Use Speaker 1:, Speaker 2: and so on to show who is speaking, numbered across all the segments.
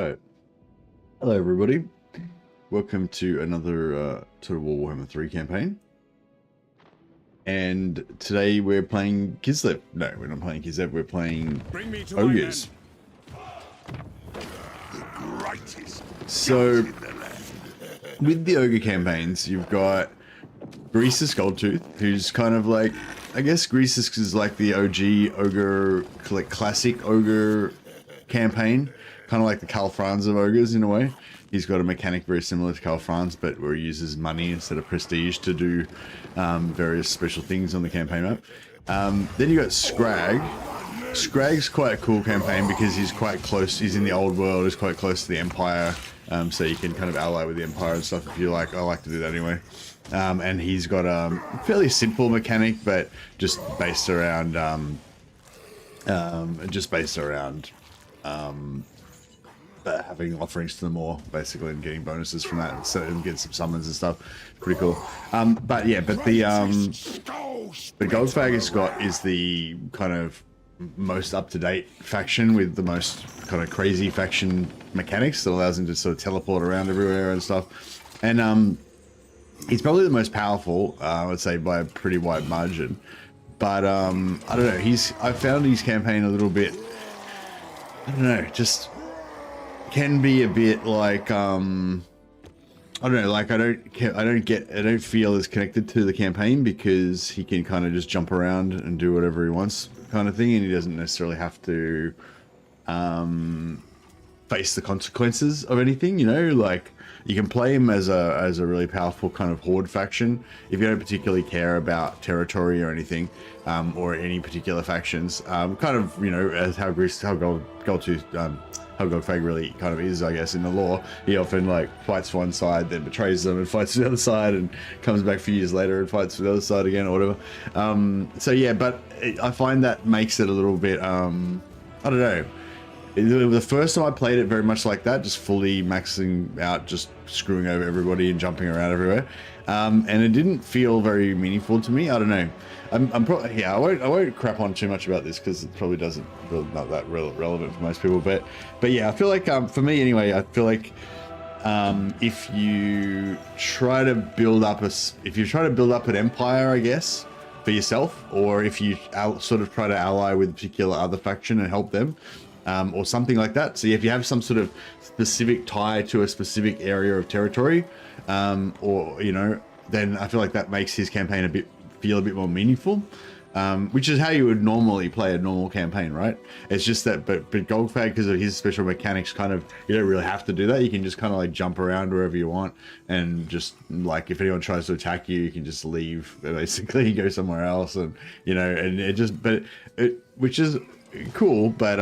Speaker 1: right. Hello, everybody. Welcome to another Total War Warhammer 3 campaign. And today we're playing Kislev. No, we're not playing Kislev. We're playing Ogres. So, with the Ogre campaigns, you've got Grease's Goldtooth, who's kind of like, I guess Grease's is like the OG Ogre, like classic Ogre campaign. Kind of like the Karl Franz of Ogres in a way. He's got a mechanic very similar to Karl Franz, but where he uses money instead of prestige to do various special things on the campaign map. Then you got Scrag. Scrag's quite a cool campaign because he's quite close. He's in the old world. He's quite close to the Empire, so you can kind of ally with the Empire and stuff if you like. I like to do that anyway. And he's got a fairly simple mechanic, but just based around having offerings to them all, basically, and getting bonuses from that, so and get some summons and stuff. Pretty cool. But the Golgfag is the kind of most up-to-date faction with the most kind of crazy faction mechanics that allows him to sort of teleport around everywhere and stuff. And he's probably the most powerful, I would say, by a pretty wide margin. But I don't know. I found his campaign a little bit, I don't know, just can be a bit like I don't know, like I don't feel as connected to the campaign because he can kind of just jump around and do whatever he wants, kind of thing, and he doesn't necessarily have to face the consequences of anything, you know. Like, you can play him as a really powerful kind of horde faction if you don't particularly care about territory or anything, or any particular factions. Kind of, you know, as how Golgfag really kind of is, I guess, in the lore. He often like fights one side, then betrays them and fights the other side, and comes back a few years later and fights the other side again or whatever. So yeah, but I find that makes it a little bit, I don't know. The first time I played it very much like that, just fully maxing out, just screwing over everybody and jumping around everywhere. And it didn't feel very meaningful to me. I don't know. I'm probably, yeah, I won't crap on too much about this because it probably doesn't, not that relevant for most people. But yeah, I feel like, for me anyway, I feel like if you try to build up an empire, I guess, for yourself, or if you sort of try to ally with a particular other faction and help them, or something like that. So if you have some sort of specific tie to a specific area of territory, or, you know, then I feel like that makes his campaign feel a bit more meaningful, which is how you would normally play a normal campaign, right? It's just that, but Golgfag, because of his special mechanics, kind of, you don't really have to do that. You can just kind of like jump around wherever you want, and just like, if anyone tries to attack you, you can just leave, basically, go somewhere else, and, you know, and it just, which is cool, but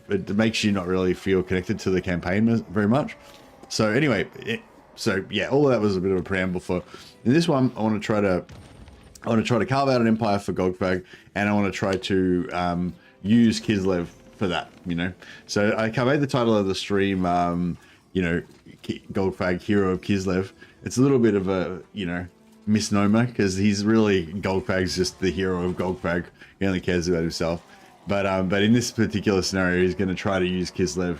Speaker 1: it makes you not really feel connected to the campaign very much. So anyway, so yeah, all of that was a bit of a preamble for. In this one, I want to try to carve out an empire for Golgfag, and I want to try to use Kislev for that, you know. So I made the title of the stream, you know, Golgfag, Hero of Kislev. It's a little bit of a, you know, misnomer, because he's really, Golgfag's just the hero of Golgfag. He only cares about himself. But in this particular scenario, he's going to try to use Kislev.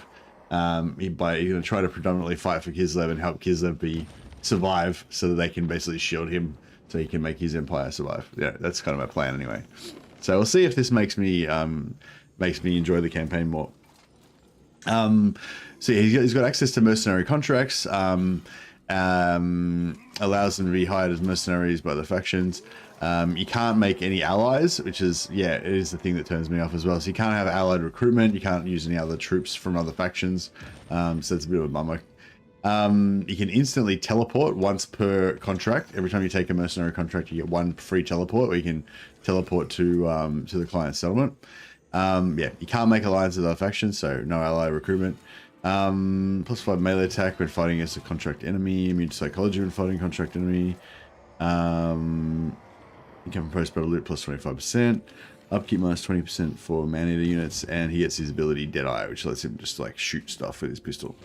Speaker 1: He's going to try to predominantly fight for Kislev and help Kislev survive, so that they can basically shield him, so he can make his empire survive. Yeah, that's kind of my plan anyway. So we'll see if this makes me enjoy the campaign more. So yeah, he's got access to mercenary contracts. Allows them to be hired as mercenaries by the factions. You can't make any allies, which is, yeah, it is the thing that turns me off as well. So you can't have allied recruitment. You can't use any other troops from other factions. So it's a bit of a bummer. You can instantly teleport once per contract. Every time you take a mercenary contract, you get one free teleport, where you can teleport to the client's settlement. Yeah, you can't make alliances with other factions, so no ally recruitment. +5 melee attack when fighting against a contract enemy. Immune to psychology when fighting a contract enemy. Income from post-battle loot +25%. Upkeep -20% for man-eater units, and he gets his ability Deadeye, which lets him just like shoot stuff with his pistol.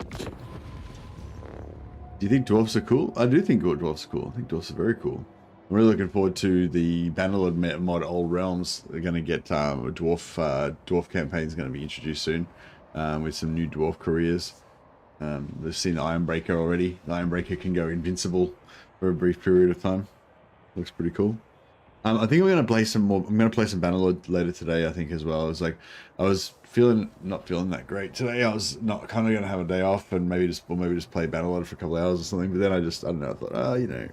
Speaker 1: Do you think dwarfs are cool? I do think dwarfs are cool. I think dwarfs are very cool. I'm really looking forward to the Bannerlord mod Old Realms. They're going to get dwarf campaign is going to be introduced soon. with some new dwarf careers. They've seen the Ironbreaker already. The Ironbreaker can go invincible for a brief period of time. Looks pretty cool. I think I'm gonna play some more. I'm gonna play some Bannerlord later today, I think, as well. I was not feeling that great today. I was not kind of gonna have a day off and maybe just play Bannerlord for a couple of hours or something. But then I don't know. I thought, oh, you know,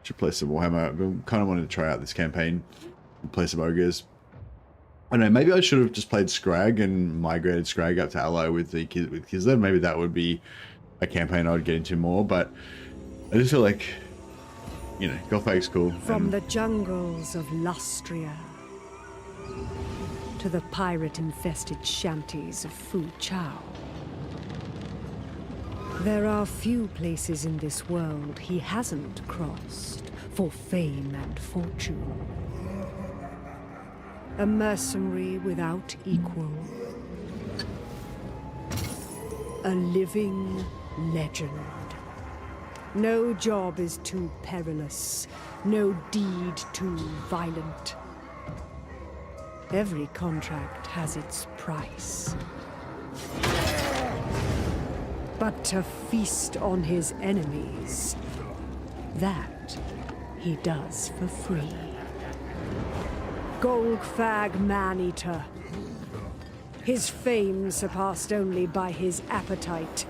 Speaker 1: should play some Warhammer. I kind of wanted to try out this campaign and play some Ogres. I don't know. Maybe I should have just played Scrag and migrated Scrag up to ally with Kislev. Maybe that would be a campaign I would get into more. But I just feel like, you know, Golgfag's cool.
Speaker 2: From the jungles of Lustria to the pirate-infested shanties of Fu Chao, there are few places in this world he hasn't crossed for fame and fortune. A mercenary without equal. A living legend. No job is too perilous, no deed too violent. Every contract has its price. But to feast on his enemies, that he does for free. Golgfag man-eater. His fame surpassed only by his appetite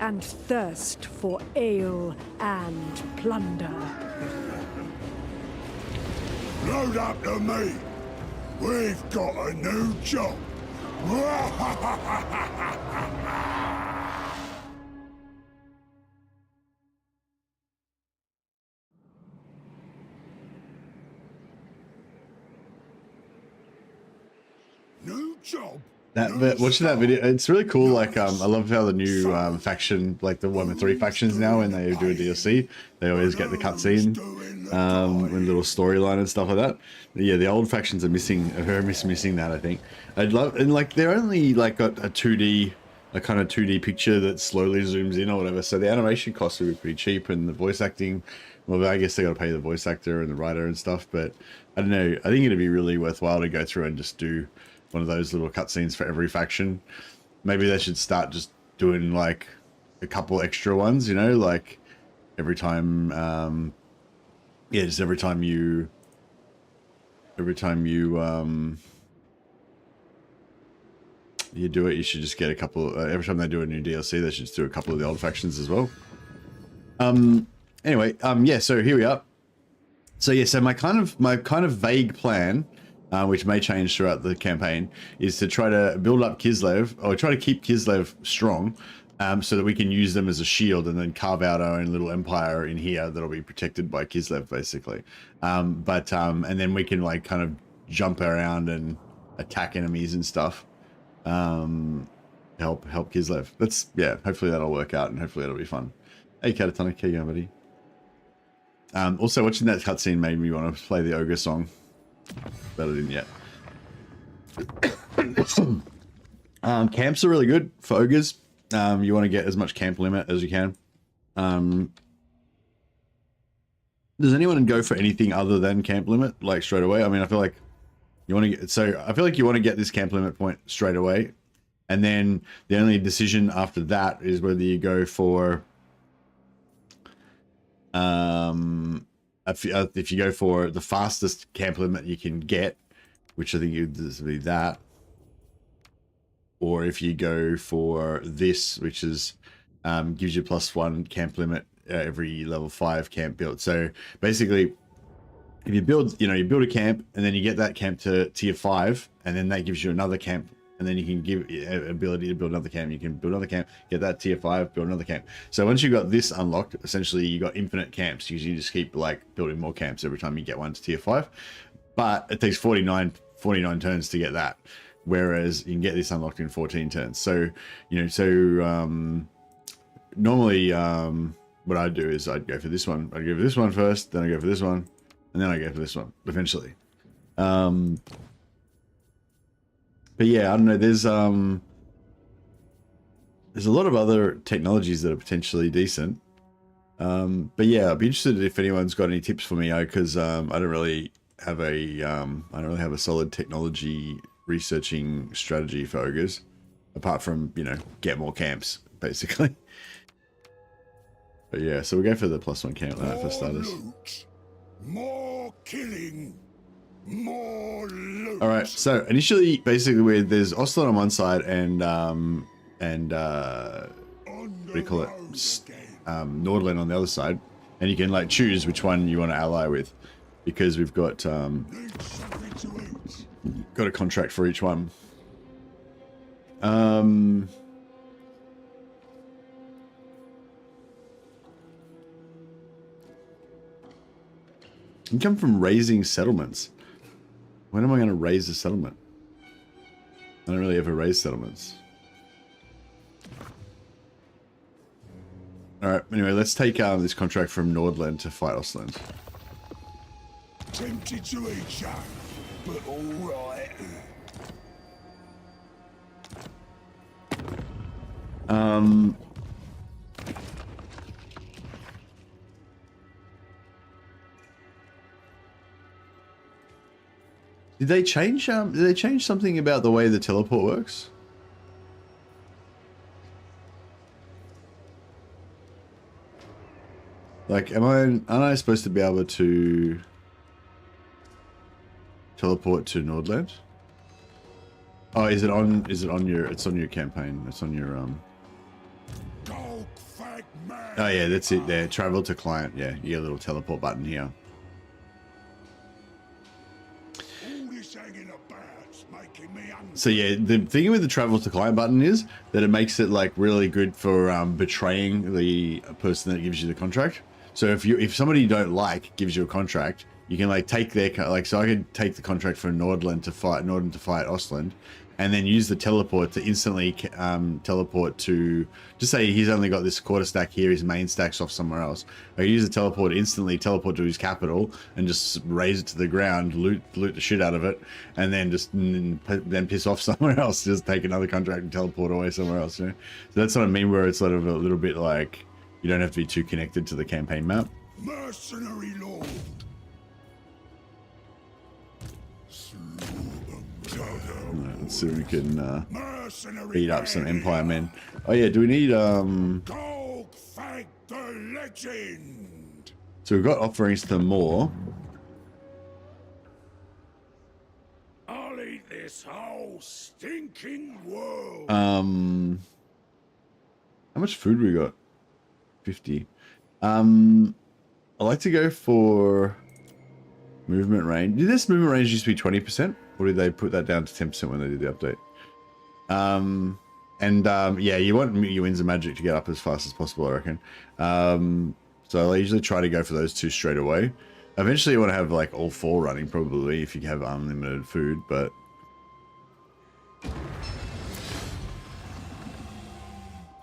Speaker 2: and thirst for ale and plunder.
Speaker 3: Load up the meat. We've got a new job. New job.
Speaker 1: Watching that video, it's really cool. Like, I love how the new faction, like the 1 and 3 factions now, when they do a DLC, they always get the cutscene, and little storyline and stuff like that. Yeah, the old factions are missing that. I think I'd love, and like they're only like got a 2D, a kind of 2D picture that slowly zooms in or whatever. So the animation costs would be pretty cheap, and the voice acting, well, I guess they got to pay the voice actor and the writer and stuff. But I don't know. I think it'd be really worthwhile to go through and just do one of those little cutscenes for every faction. Maybe they should start just doing like a couple extra ones, you know, like every time, yeah, just every time you you do it, you should just get a couple, every time they do a new DLC, they should just do a couple of the old factions as well. Anyway, yeah, so here we are. So yeah, so my kind of vague plan, which may change throughout the campaign, is to try to build up Kislev, or try to keep Kislev strong, so that we can use them as a shield and then carve out our own little empire in here that'll be protected by Kislev, basically. And then we can like kind of jump around and attack enemies and stuff. Help Kislev. That's, yeah, hopefully that'll work out and hopefully it'll be fun. Hey, Catatonic, how you going, buddy? Also, watching that cutscene made me want to play the Ogre song. But I didn't yet. Camps are really good for ogres. You want to get as much camp limit as you can. Does anyone go for anything other than camp limit, like straight away? I mean, I feel like you want to get, so I feel like you want to get this camp limit point straight away, and then the only decision after that is whether you go for if you go for the fastest camp limit you can get, which I think would be that, or if you go for this, which is gives you +1 camp limit every level 5 camp build. So basically, if you build, you build a camp and then you get that camp to tier 5, and then that gives you another camp, and then you can give ability to build another camp. You can build another camp, get that tier 5, build another camp. So once you got this unlocked, essentially you got infinite camps, because you just keep like building more camps every time you get one to tier 5. But it takes 49 turns to get that, whereas you can get this unlocked in 14 turns. So normally what I'd do is I'd go for this one. I'd go for this one first, then I go for this one, and then I go for this one eventually. But yeah, I don't know. There's a lot of other technologies that are potentially decent. But yeah, I'd be interested if anyone's got any tips for me, because I don't really have a solid technology researching strategy for ogres. apart from, you know, get more camps, basically. But yeah, so we go for the +1 camp for starters.
Speaker 3: Loot, more killing, more loot.
Speaker 1: All right, so initially, basically, there's Oslo on one side and what do you call it? Nordland on the other side, and you can like choose which one you want to ally with, because we've got a contract for each one. Income from raising settlements. When am I going to raise a settlement? I don't really ever raise settlements. Alright, anyway, let's take this contract from Nordland to fight Ostland.
Speaker 3: Tempted to eat ya, but alright.
Speaker 1: Did they change something about the way the teleport works? Like, aren't I supposed to be able to teleport to Nordland? Oh, is it on your, it's on your campaign, it's on your,
Speaker 3: Golgfag man.
Speaker 1: oh yeah, that's it there, travel to client, yeah, you get a little teleport button here.
Speaker 3: All this hanging about's making me hungry.
Speaker 1: So yeah, the thing with the travel to client button is that it makes it like really good for betraying the person that gives you the contract. So if somebody you don't like gives you a contract, you can like take their, like, so I could take the contract for Nordland to fight Ostland, and then use the teleport to instantly teleport to, just say he's only got this quarter stack here, his main stack's off somewhere else. I could use the teleport, instantly teleport to his capital and just raise it to the ground, loot the shit out of it, and then just then piss off somewhere else, just take another contract and teleport away somewhere else. You know? So that's what I mean, where it's sort of a little bit like, you don't have to be too connected to the campaign map.
Speaker 3: Mercenary lord.
Speaker 1: Right, let's see if we can
Speaker 3: Mercenary
Speaker 1: beat up some
Speaker 3: man.
Speaker 1: Empire men. Oh yeah, do we need
Speaker 3: Golgfag the legend.
Speaker 1: so we've got offerings to more.
Speaker 3: I'll eat this whole stinking world.
Speaker 1: How much food we got? 50. I like to go for movement range. Did this movement range used to be 20%? Or did they put that down to 10% when they did the update? Yeah, you want your winds of magic to get up as fast as possible, I reckon. So I usually try to go for those two straight away. Eventually you want to have like all four running, probably, if you have unlimited food, but try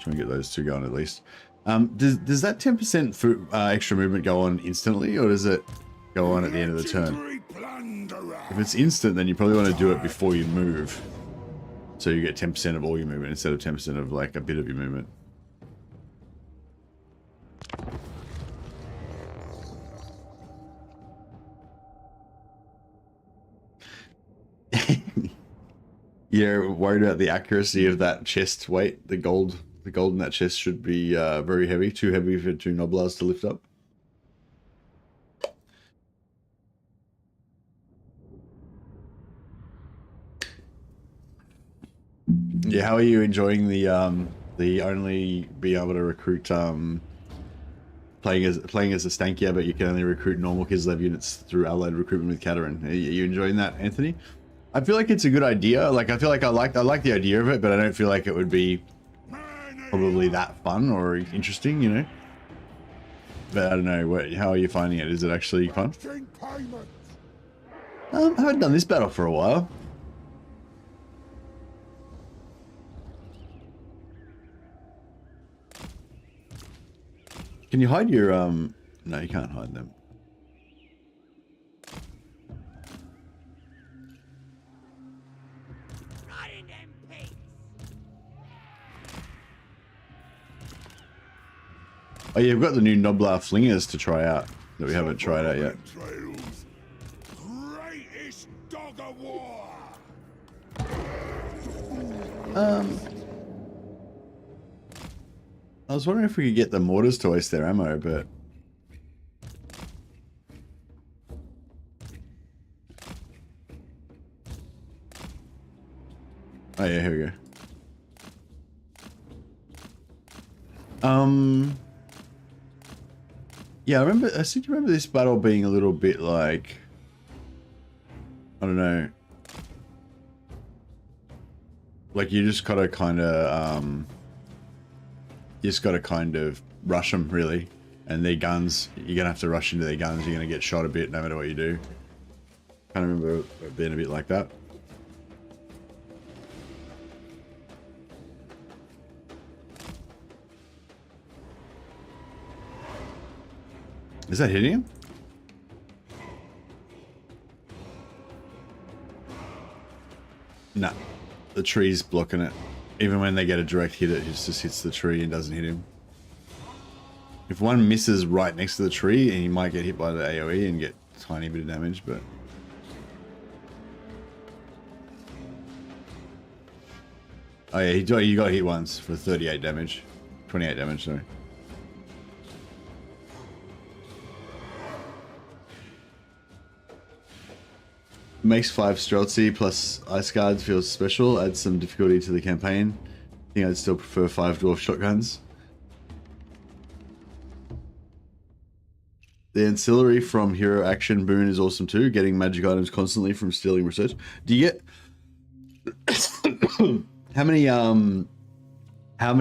Speaker 1: and get those two going at least. Does that 10% food, extra movement go on instantly, or does it go on at the end of the turn? If it's instant, then you probably want to do it before you move, so you get 10% of all your movement instead of 10% of like a bit of your movement. Yeah, worried about the accuracy of that chest weight. The gold in that chest should be very heavy, too heavy for two Noblars to lift up. Yeah, how are you enjoying the only being able to recruit playing as a Stankia, but you can only recruit normal Kislev units through allied recruitment with Katerin? Are you enjoying that, Anthony? I feel like it's a good idea. Like, I feel like I like the idea of it, but I don't feel like it would be probably that fun or interesting, you know. But I don't know. How are you finding it? Is it actually fun? I haven't done this battle for a while. Can you hide your no, you can't hide them. Oh yeah, we've got the new Noblar Flingers to try out that we haven't tried out yet.
Speaker 3: Greatest dog of war.
Speaker 1: was wondering if we could get the mortars to waste their ammo, but... Oh yeah, here we go. Yeah, I seem to remember this battle being a little bit like... I don't know. Like, you just gotta kind of, you just gotta kind of rush them, really. And their guns, you're gonna have to rush into their guns, you're gonna get shot a bit no matter what you do. Kind of remember it being a bit like that. Is that hitting him? No. The tree's blocking it. Even when they get a direct hit, it just hits the tree and doesn't hit him. If one misses right next to the tree, and he might get hit by the AoE and get a tiny bit of damage, but... Oh yeah, you got hit once for 38 damage. 28 damage, sorry. Makes 5 Streltsy plus Ice Guards feels special, adds some difficulty to the campaign. I think I'd still prefer 5 Dwarf Shotguns. The ancillary from Hero Action Boon is awesome too, getting magic items constantly from stealing research. Do you get... how many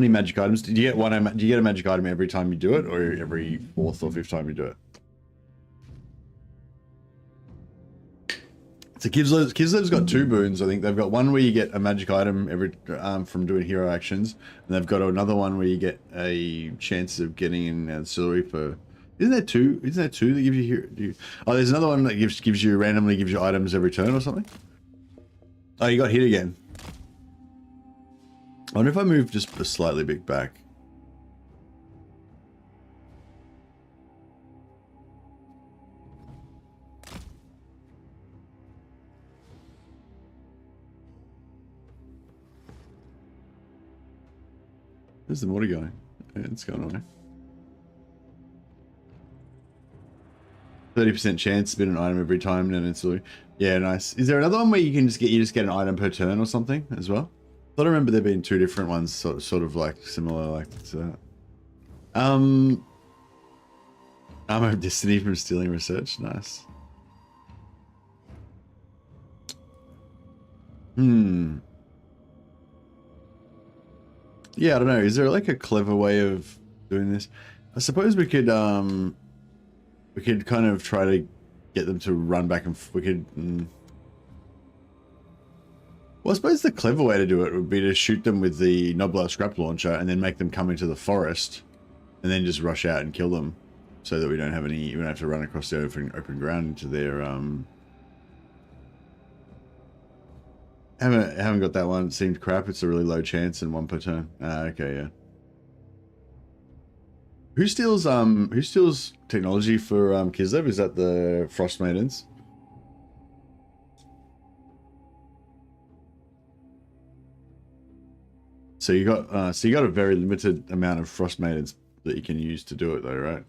Speaker 1: magic items? Do you get do you get a magic item every time you do it, or every 4th or 5th time you do it? So Kislev's got 2 boons, I think. They've got one where you get a magic item every from doing hero actions, and they've got another one where you get a chance of getting an ancillary for... Isn't there 2? Isn't there 2 that give you hero? Oh, there's another one that randomly gives you items every turn or something? Oh, you got hit again. I wonder if I move just a slightly bit back. Where's the mortar going? Yeah, it's going away. 30% chance to spin an item every time, and it's yeah, nice. Is there another one where you can just get an item per turn or something as well? I thought I remember there being 2 different ones, sort of like similar like that. Armor of Destiny from stealing research, nice. Yeah, I don't know. Is there like a clever way of doing this? I suppose we could kind of try to get them to run back and we could. Well, I suppose the clever way to do it would be to shoot them with the Noblar Scrap Launcher and then make them come into the forest, and then just rush out and kill them, so that we don't have to run across the open ground into their Haven't got that one. It seemed crap. It's a really low chance and 1 per turn. Okay, yeah. Who steals technology for Kislev? Is that the Frost Maidens? So you got a very limited amount of Frost Maidens that you can use to do it though, right?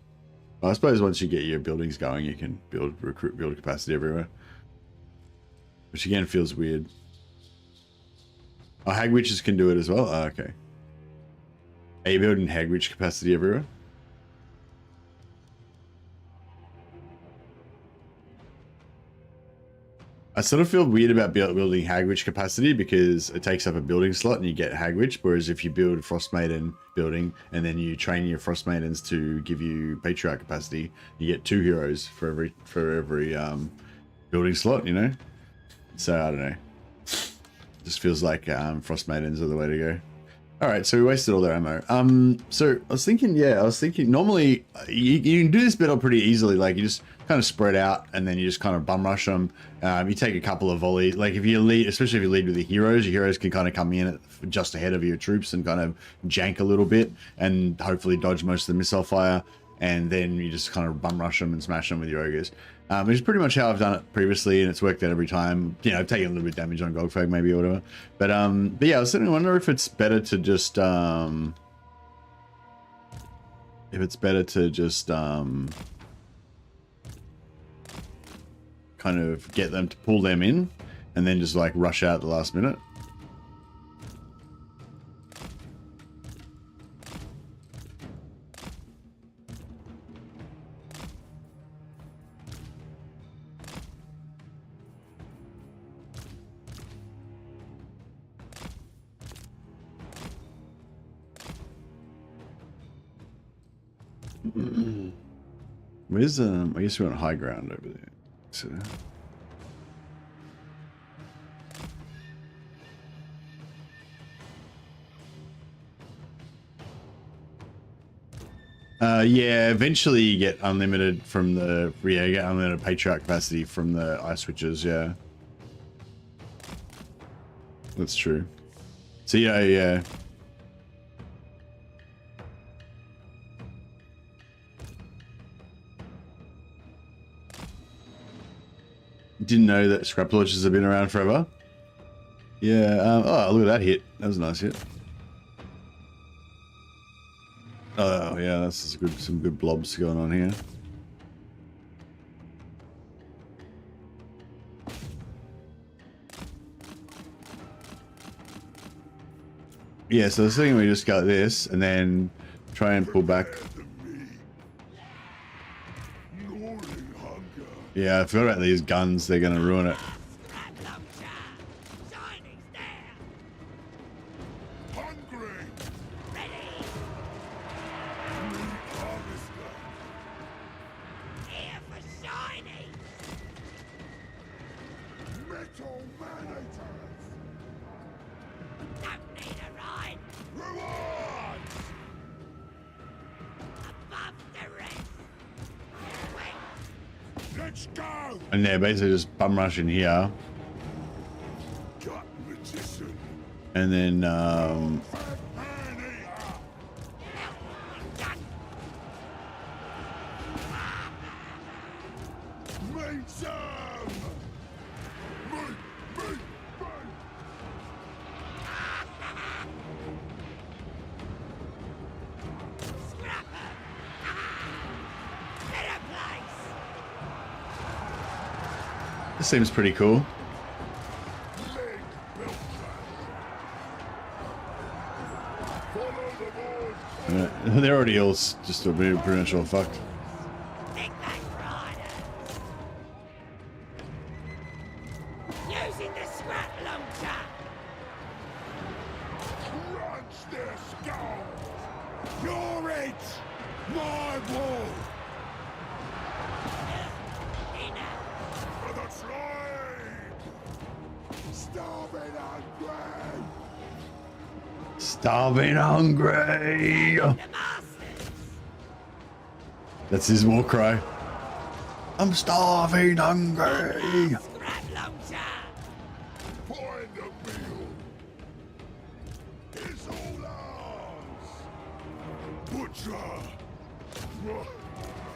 Speaker 1: I suppose once you get your buildings going, you can build capacity everywhere. Which again feels weird. Oh, Hag Witches can do it as well? Oh, okay. Are you building Hag Witch capacity everywhere? I sort of feel weird about building Hag Witch capacity because it takes up a building slot and you get Hag Witch, whereas if you build Frost Maiden building and then you train your Frost Maidens to give you Patriarch capacity, you get 2 heroes for every building slot, you know? So, I don't know. Just feels like Frost Maidens are the way to go. Alright, so we wasted all their ammo. So I was thinking, normally you can do this battle pretty easily. Like, you just kind of spread out and then you just kind of bum rush them. You take a couple of volleys. Like, if you lead, especially if you lead with your heroes can kind of come in just ahead of your troops and kind of jank a little bit and hopefully dodge most of the missile fire. And then you just kind of bum rush them and smash them with your ogres. Which is pretty much how I've done it previously, and it's worked out every time. You know, I've taken a little bit of damage on Golgfag maybe or whatever. But yeah, I was sitting wondering if it's better to just if it's better to just kind of get them to pull them in and then just like rush out at the last minute. Where's I guess we want high ground over there. So yeah, eventually you get unlimited from the you get unlimited Patriot capacity from the ice switches, yeah. That's true. So yeah. Didn't know that scrap launchers have been around forever. Yeah, oh, look at that hit. That was a nice hit. Oh, yeah, that's good, some good blobs going on here. Yeah, so the thing we just got this, and then try and pull back. Yeah, I forgot about these guns. They're going to ruin it. And they're basically just bum rushing here. And then, this seems pretty cool. They're already all just pretty much all fucked.
Speaker 4: Using the scrap launcher.
Speaker 3: Crunch their skulls! You're it! My wall! For the flame! Starving hungry!
Speaker 1: Starving hungry!
Speaker 4: The masters.
Speaker 1: That's his war cry. I'm starving hungry!
Speaker 4: Scrap launcher.
Speaker 3: Find the meal! It's all ours! Butcher!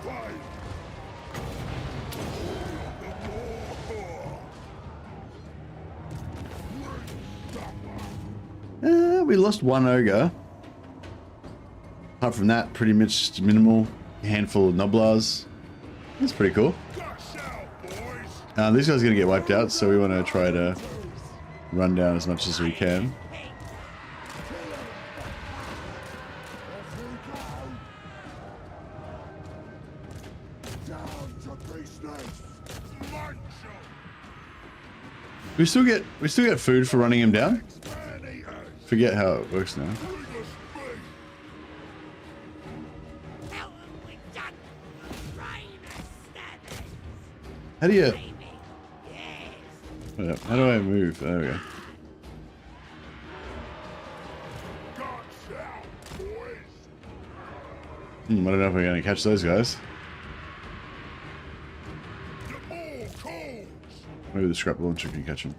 Speaker 3: Fight!
Speaker 1: We lost one ogre. Apart from that, pretty much just minimal. A handful of noblars. That's pretty cool. These guys are going to get wiped out, so we want to try to run down as much as we can. We still get food for running him down. Forget how it works now. How do you? How do I move? There we go. I don't know if we're going to catch those guys. Maybe the scrap launcher can catch them.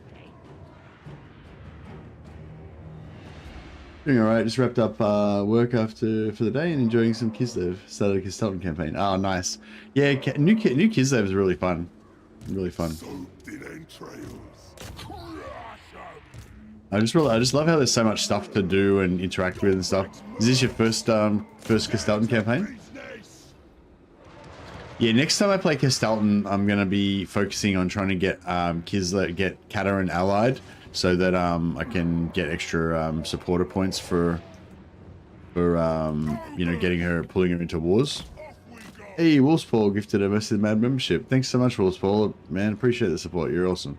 Speaker 1: Doing alright, just wrapped up work for the day and enjoying some Kislev. Started a Kislev campaign. Oh, nice. Yeah, new Kislev is really fun. Really fun.
Speaker 3: Soaked in entrails. Crush 'em.
Speaker 1: I just love how there's so much stuff to do and interact with and stuff. Is this your first Kislev campaign? Yeah, next time I play Kislev, I'm gonna be focusing on trying to get Kislev, get Katarin allied, so that I can get extra supporter points for you know, getting her, pulling her into wars. Hey, Wolfspaw gifted a Mercenary Mad membership. Thanks so much, Wolfspaw. Man, appreciate the support. You're awesome.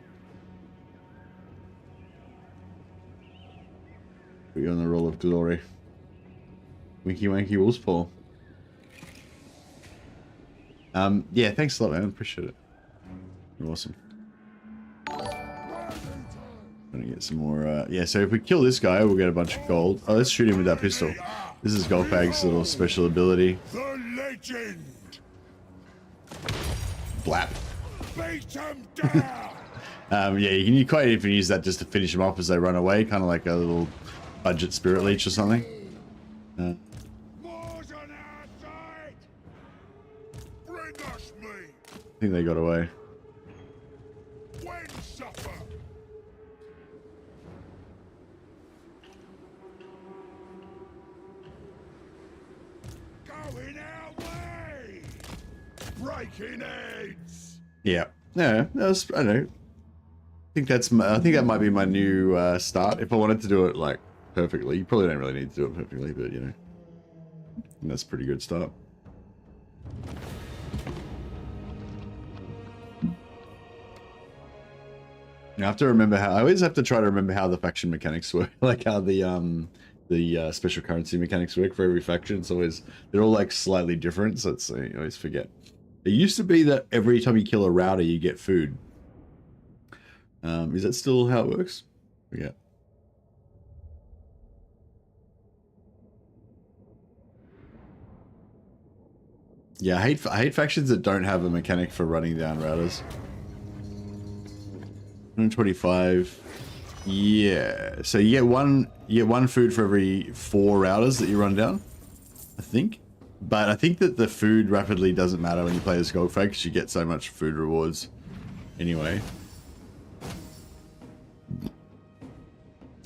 Speaker 1: Put you on the roll of glory. Winky wanky Wolfspaw. Yeah, thanks a lot, man. Appreciate it. You're awesome. Gonna get some more, yeah, so if we kill this guy, we'll get a bunch of gold. Oh, let's shoot him with that pistol. This is Golgfag's little special ability.
Speaker 3: The legend.
Speaker 1: Blap.
Speaker 3: Beat him down.
Speaker 1: Yeah, you quite even use that just to finish them off as they run away, kind of like a little budget spirit leech or something.
Speaker 3: More's on our side. Bring us me.
Speaker 1: I think they got away.
Speaker 3: When suffer. Going our way. Breaking heads.
Speaker 1: Yeah, yeah, that's, I don't know. I think that might be my new start. If I wanted to do it like perfectly, you probably don't really need to do it perfectly, but you know, that's a pretty good start. I have to remember how. I always have to try to remember how the faction mechanics work, like how the special currency mechanics work for every faction. It's always, they're all like slightly different, so it's, I always forget. It used to be that every time you kill a router, you get food. Is that still how it works? Yeah. Yeah, I hate factions that don't have a mechanic for running down routers. 125. Yeah. So you get one food for every 4 routers that you run down, I think. But I think that the food rapidly doesn't matter when you play as Golgfag because you get so much food rewards anyway.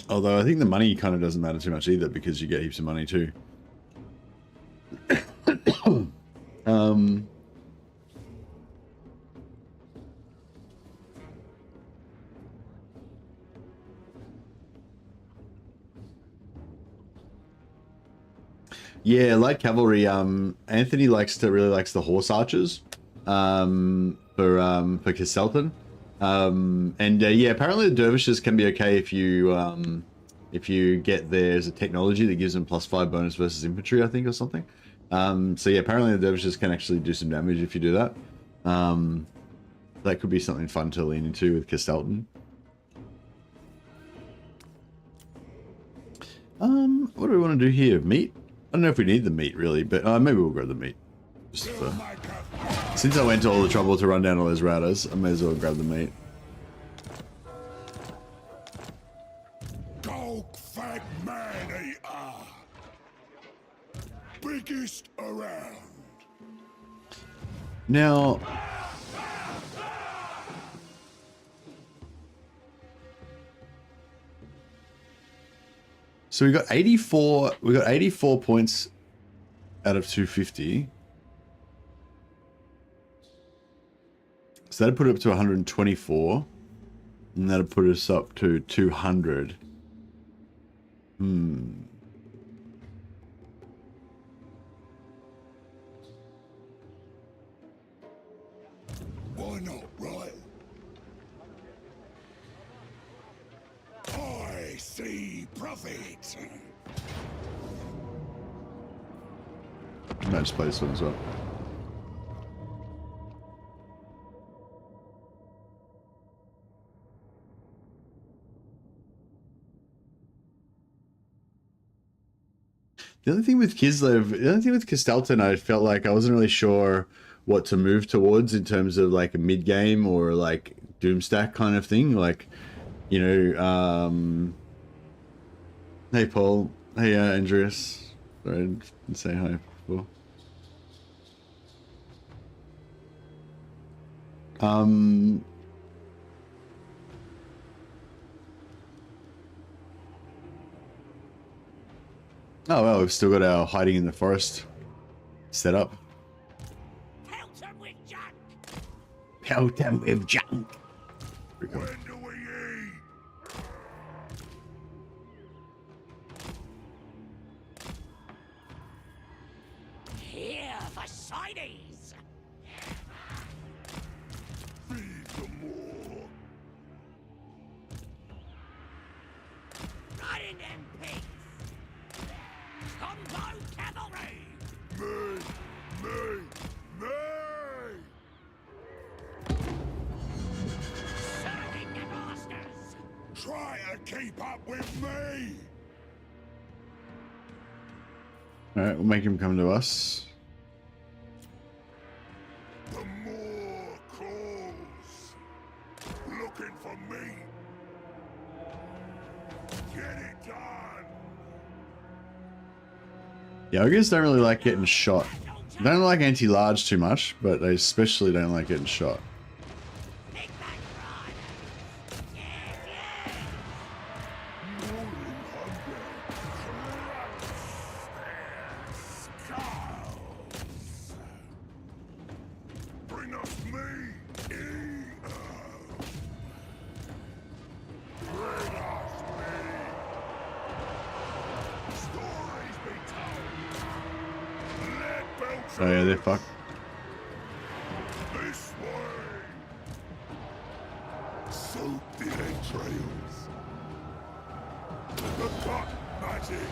Speaker 1: Although I think the money kind of doesn't matter too much either because you get heaps of money too. Yeah, light cavalry. Anthony really likes the horse archers for Kislev. Yeah, apparently the dervishes can be okay if you get there's a technology that gives them +5 bonus versus infantry, I think, or something. So yeah, apparently the dervishes can actually do some damage if you do that. That could be something fun to lean into with Kislev. What do we want to do here? Meat? I don't know if we need the meat really, but maybe we'll grab the meat. Just since I went to all the trouble to run down all those routers, I may as well grab the meat.
Speaker 3: Golgfag man-eater. Biggest around.
Speaker 1: Now, so we got 84. We got 84 points out of 250. So that'd put it up to 124, and that'd put us up to 200.
Speaker 3: Why not, right? I see profit.
Speaker 1: Might just play this one as well. The only thing with Kislev, I felt like I wasn't really sure what to move towards in terms of like a mid game or like Doomstack kind of thing. Like, you know, hey Paul, hey Andreas. Sorry, I didn't say hi before. Oh well, we've still got our hiding in the forest set up.
Speaker 4: Pelt 'em with junk.
Speaker 1: Pelt them with junk.
Speaker 3: When do we eat?
Speaker 4: Here for sideys.
Speaker 3: Feed the more.
Speaker 4: Right in them pigs. Combo cavalry.
Speaker 3: Me!
Speaker 4: Serving the masters.
Speaker 3: Try to keep up with me!
Speaker 1: Alright, we'll make him come to us.
Speaker 3: The more calls. Looking for me. Get it done!
Speaker 1: Yeah, ogres don't really like getting shot. They don't like anti-large too much, but they especially don't like getting shot.
Speaker 4: Big back riders. Yes, yes.
Speaker 3: Moving hunger. Crunch their skulls. Bring us meat. Eat 'em. Bring us meat. Stories be told. Let belts
Speaker 1: Oh yeah, they're fucked.
Speaker 3: this way. Soak the entrails. The cut magic.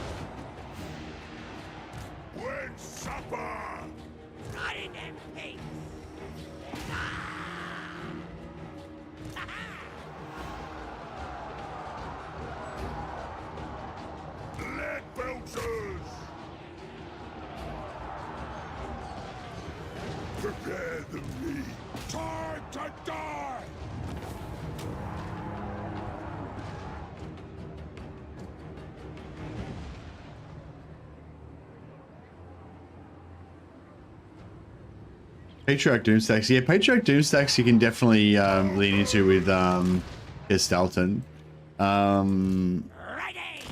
Speaker 3: When supper.
Speaker 4: Right in them pigs.
Speaker 3: Lead belters. Prepare the meat. Time to die.
Speaker 1: Patriarch Doomstacks. Yeah, Patriarch Doomstacks you can definitely lean into with Gestalten.
Speaker 4: Ready.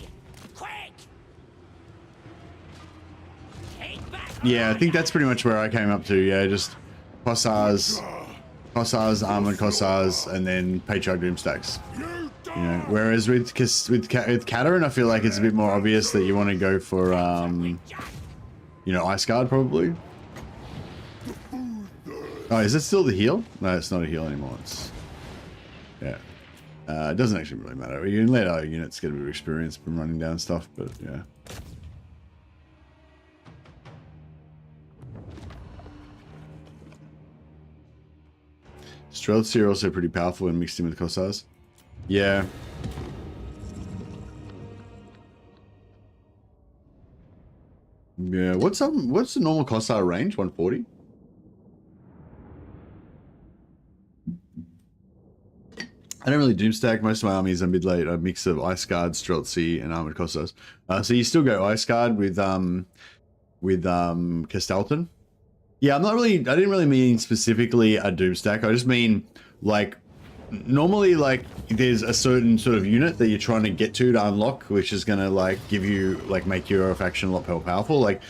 Speaker 4: Quick. Take back
Speaker 1: Yeah, I think that's pretty much where I came up to. Yeah, just Kossars, Armored Kossars, and then Patriarch Doomstacks.
Speaker 3: You die.
Speaker 1: You know, whereas with Kataryn, I feel like it's a bit more obvious that you want to go for you know, Ice Guard probably. Oh, is it still the heal? No, it's not a heal anymore. It's yeah. It doesn't actually really matter. You can let our units get a bit of experience from running down stuff, but yeah. Streltsy are also pretty powerful when mixed in with Kossars. Yeah. Yeah. What's the normal Kossar range? 140? I don't really doomstack. Most of my armies are mid-late. A mix of Ice Guard, Streltsy, and Armored Kossars. So you still go Ice Guard with Gestalten. Yeah, I didn't really mean specifically a doomstack. I just mean like normally like there's a certain sort of unit that you're trying to get to unlock, which is gonna like give you like make your faction a lot more powerful. Like,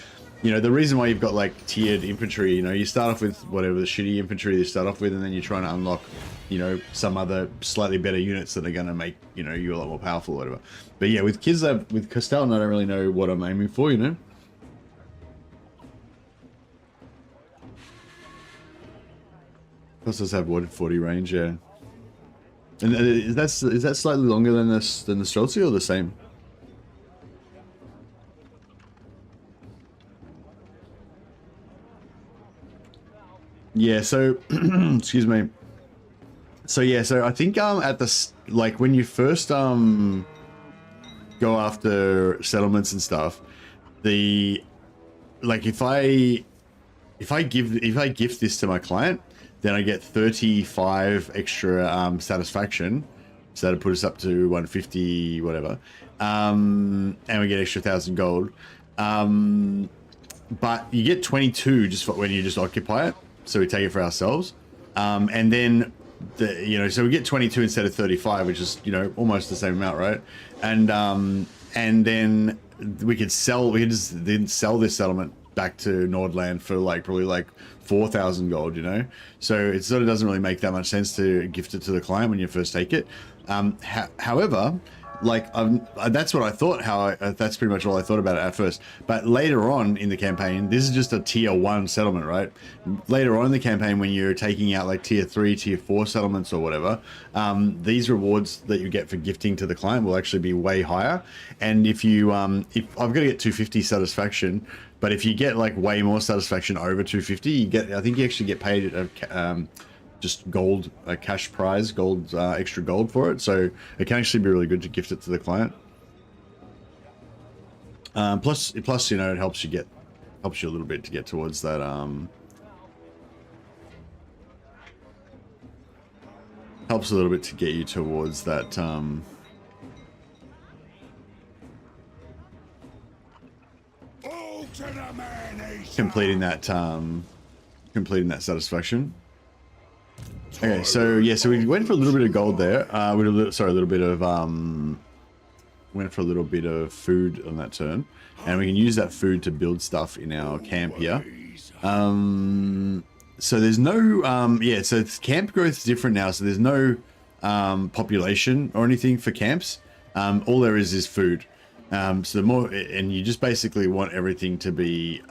Speaker 1: you know, the reason why you've got like tiered infantry, you know, you start off with whatever the shitty infantry you start off with, and then you're trying to unlock, you know, some other slightly better units that are going to make, you know, you a lot more powerful or whatever. But yeah, with Kislev, with Castellan, I don't really know what I'm aiming for, you know. Does have 140 range, yeah. And is that slightly longer than the Streltsy or the same? Yeah, so excuse me. So yeah, so I think at the like when you first go after settlements and stuff, the like if I gift this to my client, then I get 35 extra satisfaction, so that'll put us up to 150 whatever, and we get extra 1,000 gold. But you get 22 just for when you just occupy it. So we take it for ourselves, and then so we get 22 instead of 35, which is, you know, almost the same amount, right? And and then we could just then sell this settlement back to Nordland for like probably like 4,000 gold, you know. So it sort of doesn't really make that much sense to gift it to the client when you first take it. However, like that's what I thought. That's pretty much all I thought about it at first. But later on in the campaign, this is just a tier 1 settlement, right? Later on in the campaign, when you're taking out like tier 3, tier 4 settlements or whatever, these rewards that you get for gifting to the client will actually be way higher. And if you, if I've got to get 250 satisfaction, but if you get like way more satisfaction over 250, you get, I think you actually get paid just gold, a cash prize, gold, extra gold for it. So it can actually be really good to gift it to the client. Plus, you know, it helps you a little bit to get towards that. Helps a little bit to get you towards that. Completing that satisfaction. Okay, so yeah, so we went for a little bit of gold there. A little bit of went for a little bit of food on that turn, and we can use that food to build stuff in our camp here. So there's no yeah, so it's camp growth's different now. So there's no population or anything for camps. All there is food. So the more, and you just basically want everything to be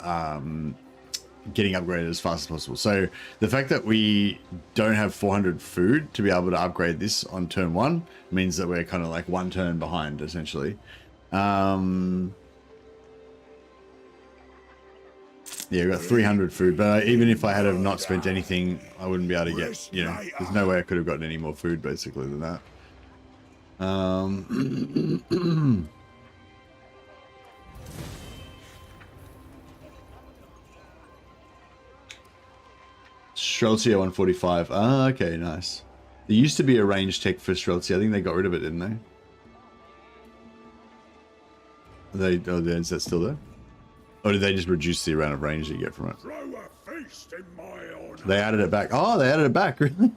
Speaker 1: getting upgraded as fast as possible. So the fact that we don't have 400 food to be able to upgrade this on turn 1 means that we're kind of like 1 turn behind, essentially. Yeah, we got 300 food, but even if I had have not spent anything, I wouldn't be able to get, you know, there's no way I could have gotten any more food basically than that. Streltsy 145. Ah, okay, nice. There used to be a range tech for Streltsy. I think they got rid of it, didn't they? Is that still there? Or did they just reduce the amount of range you get from it? They added it back. Oh, they added it back. Really?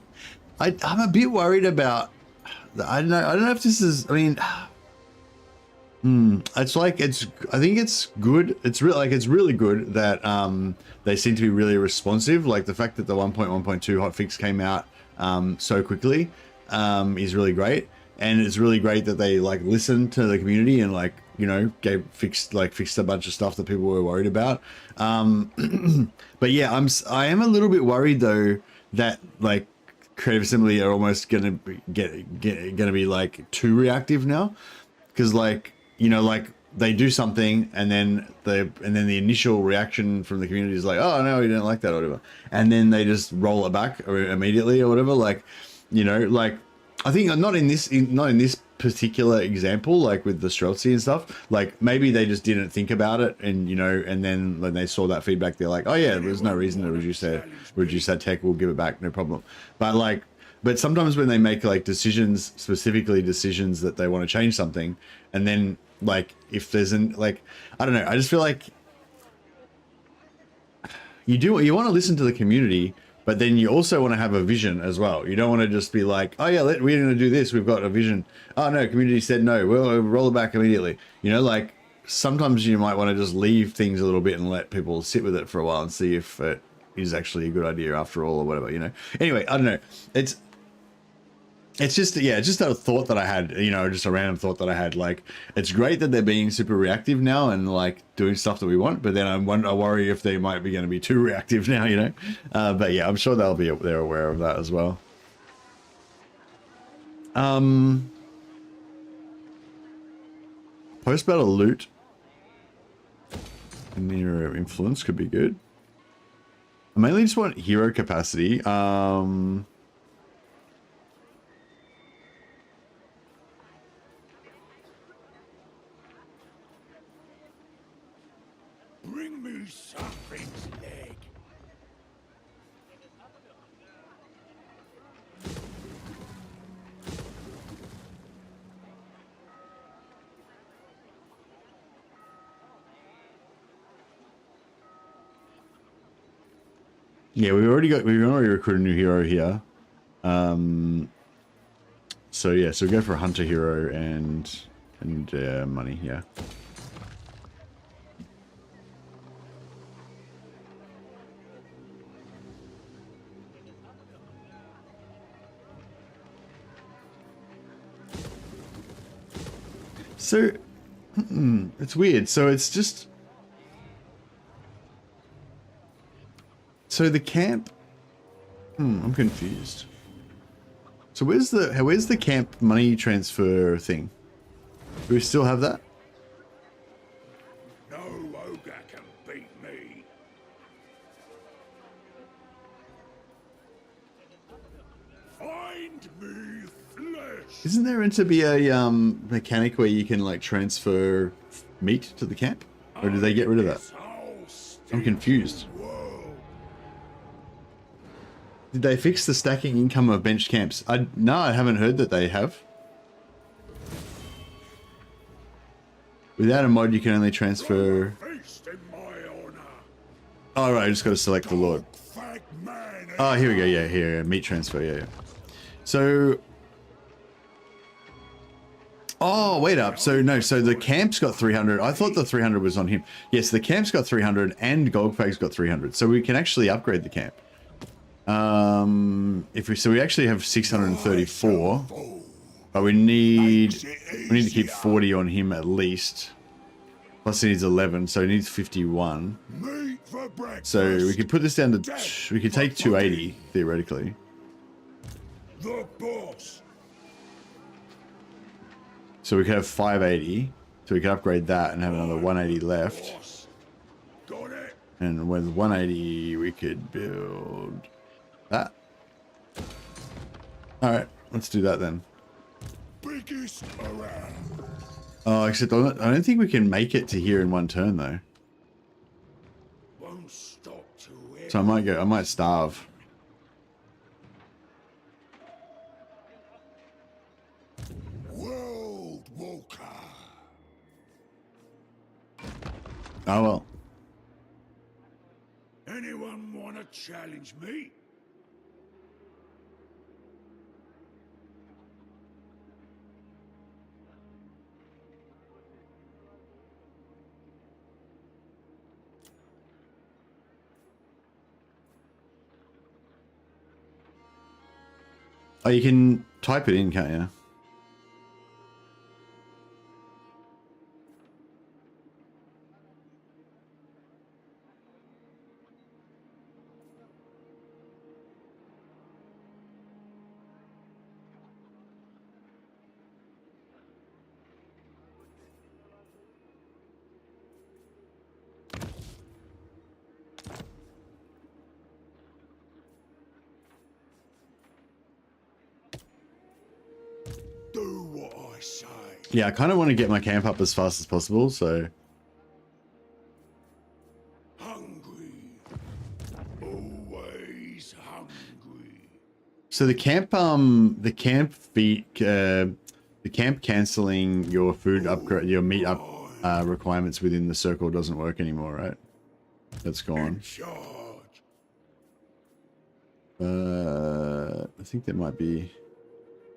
Speaker 1: I'm a bit worried about. I don't know if this is. I mean, it's like I think it's good. It's really good that they seem to be really responsive. Like the fact that the 1.1.2 hotfix came out so quickly is really great, and it's really great that they like listened to the community and like, you know, fixed a bunch of stuff that people were worried about. But yeah, I am a little bit worried though that like Creative Assembly are almost gonna be like too reactive now, because like, you know, like they do something and then the initial reaction from the community is like, oh no, we didn't like that or whatever, and then they just roll it back immediately or whatever. Like, you know, like I think not in this particular example, like with the Streltsy and stuff, like maybe they just didn't think about it, and you know, and then when they saw that feedback, they're like, oh yeah, there's no reason to reduce that tech, we'll give it back, no problem. But sometimes when they make like specifically decisions that they want to change something, and then like if there's like, I don't know, I just feel like you want to listen to the community, but then you also want to have a vision as well. You don't want to just be like, oh yeah, we're going to do this, we've got a vision. Oh no, community said no, we'll roll it back immediately. You know, like sometimes you might want to just leave things a little bit and let people sit with it for a while and see if it is actually a good idea after all or whatever, you know. Anyway, I don't know. It's just, yeah, just a thought that I had, you know, just a random thought that I had. Like, it's great that they're being super reactive now and like doing stuff that we want, but then I worry if they might be going to be too reactive now, you know. But yeah, I'm sure they're aware of that as well. Post-battle loot and hero of influence could be good. I mainly just want hero capacity.
Speaker 3: Bring me something's leg.
Speaker 1: Yeah, we've already recruited a new hero here. So yeah, so go for a hunter hero and And money, yeah. So, it's weird. So it's just... So the camp... I'm confused. So where's the camp money transfer thing? Do we still have that?
Speaker 3: No ogre can beat me. Find me flesh.
Speaker 1: Isn't there meant to be a mechanic where you can like transfer meat to the camp? Or did they get rid of that? I'm confused. Did they fix the stacking income of benched camps? No, I haven't heard that they have. Without a mod, you can only transfer... Oh, right, I just got to select the Lord. Oh, here we go, yeah, here, meat transfer, yeah. So... Oh, wait up. So, no, so the camp's got 300. I thought the 300 was on him. Yes, the camp's got 300 and Golgfag's got 300. So we can actually upgrade the camp. So we actually have 634, but we need to keep 40 on him at least. Plus he needs 11, so he needs 51. So we could put this down to, we could take 280 theoretically.
Speaker 3: The boss.
Speaker 1: So we could have 580, so we could upgrade that and have another 180 left.
Speaker 3: Got it.
Speaker 1: And with 180 we could build that. Alright, let's do that then.
Speaker 3: Biggest around.
Speaker 1: Oh, except I don't think we can make it to here in one turn though.
Speaker 3: Won't stop to it.
Speaker 1: So I might starve.
Speaker 3: World Walker.
Speaker 1: Oh well.
Speaker 3: Anyone wanna challenge me?
Speaker 1: Oh, you can type it in, can't you?
Speaker 3: Do what I say.
Speaker 1: Yeah, I kind of want to get my camp up as fast as possible, so...
Speaker 3: Hungry. Always hungry.
Speaker 1: So the camp cancelling your food upgrade, your meat up requirements within the circle doesn't work anymore, right? That's gone.
Speaker 3: Charge.
Speaker 1: I think there might be...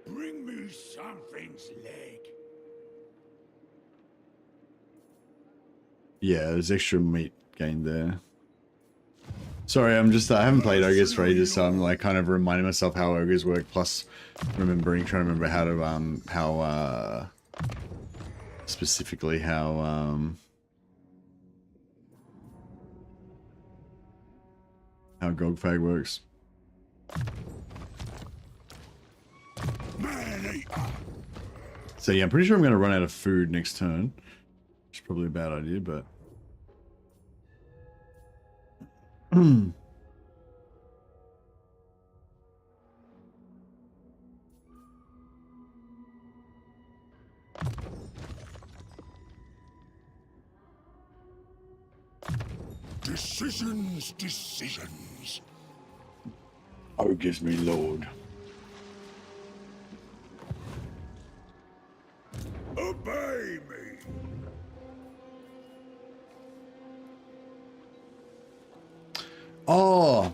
Speaker 3: Bring me something's leg.
Speaker 1: Yeah, there's extra meat gained there. Sorry, I haven't played Ogres for ages, so I'm like kind of reminding myself how Ogres work, plus trying to remember how to, specifically how Golgfag works. So yeah, I'm pretty sure I'm going to run out of food next turn. Which is probably a bad idea, but...
Speaker 3: Decisions.
Speaker 1: Oh, gives me Lord.
Speaker 3: Obey me.
Speaker 1: Oh,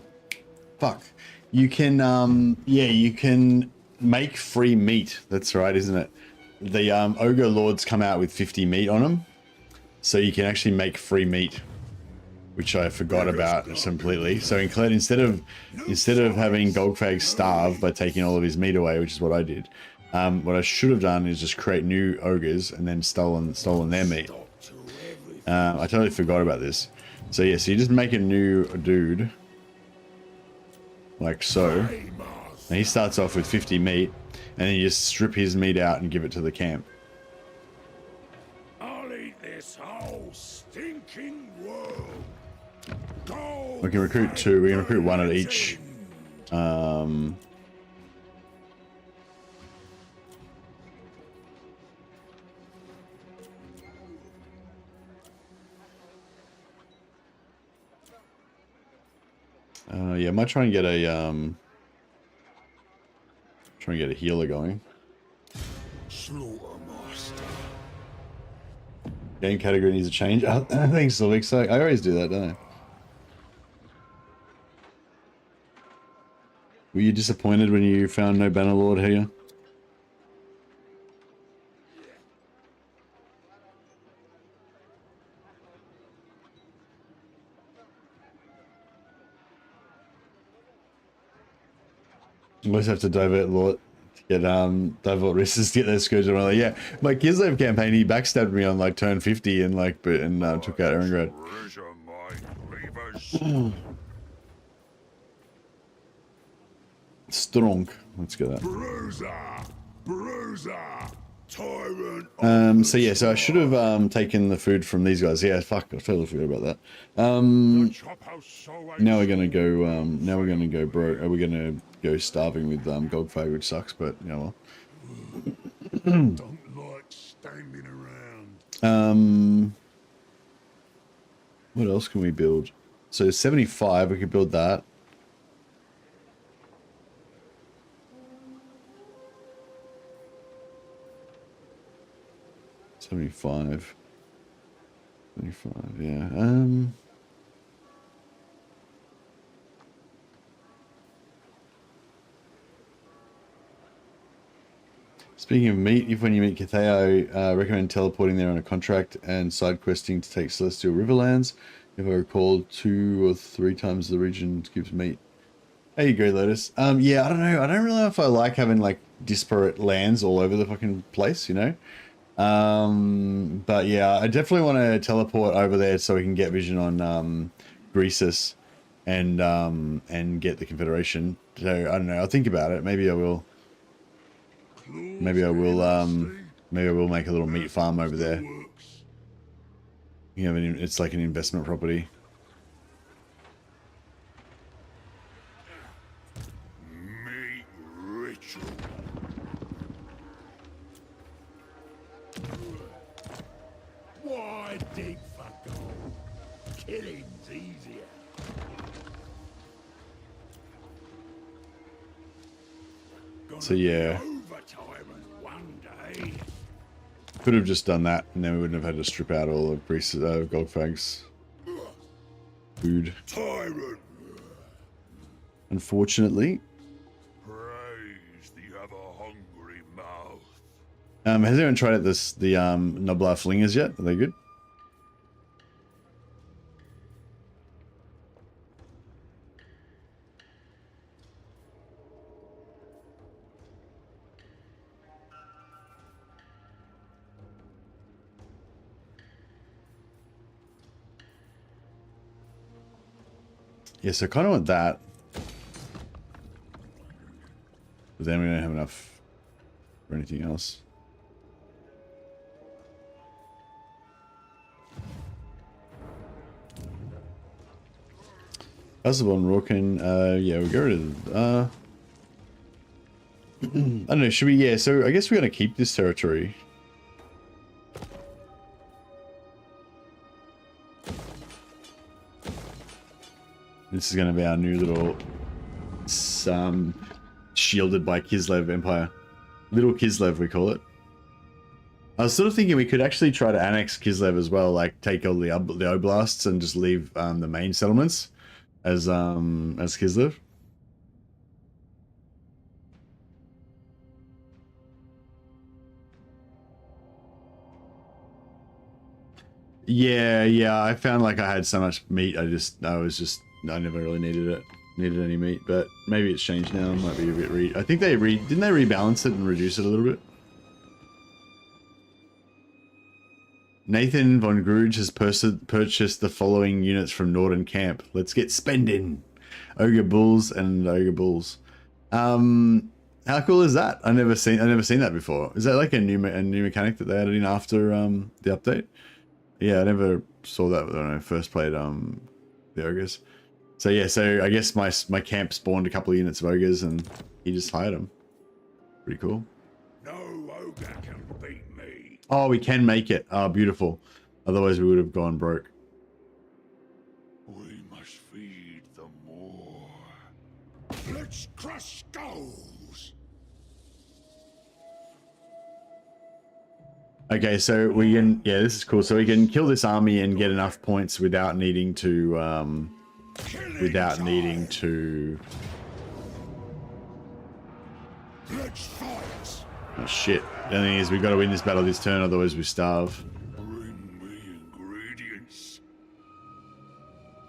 Speaker 1: fuck. You can, yeah, you can make free meat. That's right, isn't it? the ogre lords come out with 50 meat on them, so you can actually make free meat, which I forgot about completely. So instead of having Golgfag starve by taking all of his meat away, which is what I did, what I should have done is just create new ogres and then stolen their meat. I totally forgot about this. So yeah, so you just make a new dude like so, and he starts off with 50 meat, and then you just strip his meat out and give it to the camp.
Speaker 3: I'll eat this whole stinking world.
Speaker 1: We can recruit 2. We can recruit 1 at each. Yeah, I might try and get a healer going.
Speaker 3: Slaughtermaster.
Speaker 1: Game category needs a change. Thanks, Sylvix. I always do that, don't I? Were you disappointed when you found no Bannerlord here? Always have to divert Lord to get divert Risses to get their scourge on. Like, yeah, my Kislev campaign, he backstabbed me on like turn 50 and like took out Erengrad. Strong. Let's get that.
Speaker 3: Bruiser, tyrant.
Speaker 1: So yeah, so I should have taken the food from these guys. Yeah, fuck, I totally forgot about that. Now we're gonna go. Now we're gonna go broke. We're gonna go starving with Golgfag, which sucks, but you know well.
Speaker 3: Don't like standing around.
Speaker 1: What else can we build? So 75, we could build that. $75, yeah. Speaking of meat, if when you meet Cathea, I recommend teleporting there on a contract and side questing to take Celestial Riverlands. If I recall, 2 or 3 times the region gives meat. There you go, Lotus. Yeah, I don't know. I don't really know if I like having like disparate lands all over the fucking place, you know? But yeah, I definitely want to teleport over there so we can get vision on Greasus and get the Confederation. So I don't know. I'll think about it. Maybe I will. Maybe I will make a little meat farm over there. You know, it's like an investment property.
Speaker 3: Meat ritual. Why dig for gold? Killing's easier.
Speaker 1: So yeah. Could have just done that, and then we wouldn't have had to strip out all of Golgfag's food.
Speaker 3: Tyrant.
Speaker 1: Unfortunately.
Speaker 3: Praise the ever-hungry mouth.
Speaker 1: Has anyone tried out the Noblar Flingers yet? Are they good? Yes, I kind of want that. But then we don't have enough for anything else. Casabon Rorken, yeah, we'll get rid of I don't know, should we, yeah, so I guess we're going to keep this territory. This is going to be our new little, shielded by Kislev Empire. Little Kislev, we call it. I was sort of thinking we could actually try to annex Kislev as well, like take all the oblasts and just leave the main settlements as Kislev. Yeah, I found like I had so much meat, I never really needed any meat, but maybe it's changed now. It might be a bit I think didn't they rebalance it and reduce it a little bit? Nathan von Gruge has purchased the following units from Northern Camp. Let's get spending. Ogre Bulls and Ogre Bulls. How cool is that? I've never seen that before. Is that like a new mechanic that they added in after the update? Yeah, I never saw that when I first played the ogres. So yeah, so I guess my camp spawned a couple of units of ogres and he just hired them. Pretty cool.
Speaker 3: No ogre can beat me.
Speaker 1: Oh, we can make it. Oh, beautiful. Otherwise we would have gone broke.
Speaker 3: We must feed them more. Let's crush skulls.
Speaker 1: Okay, so we can, yeah, this is cool. So we can kill this army and get enough points without needing to, oh shit. The thing is, we got to win this battle this turn, otherwise we starve.
Speaker 3: Bring me ingredients.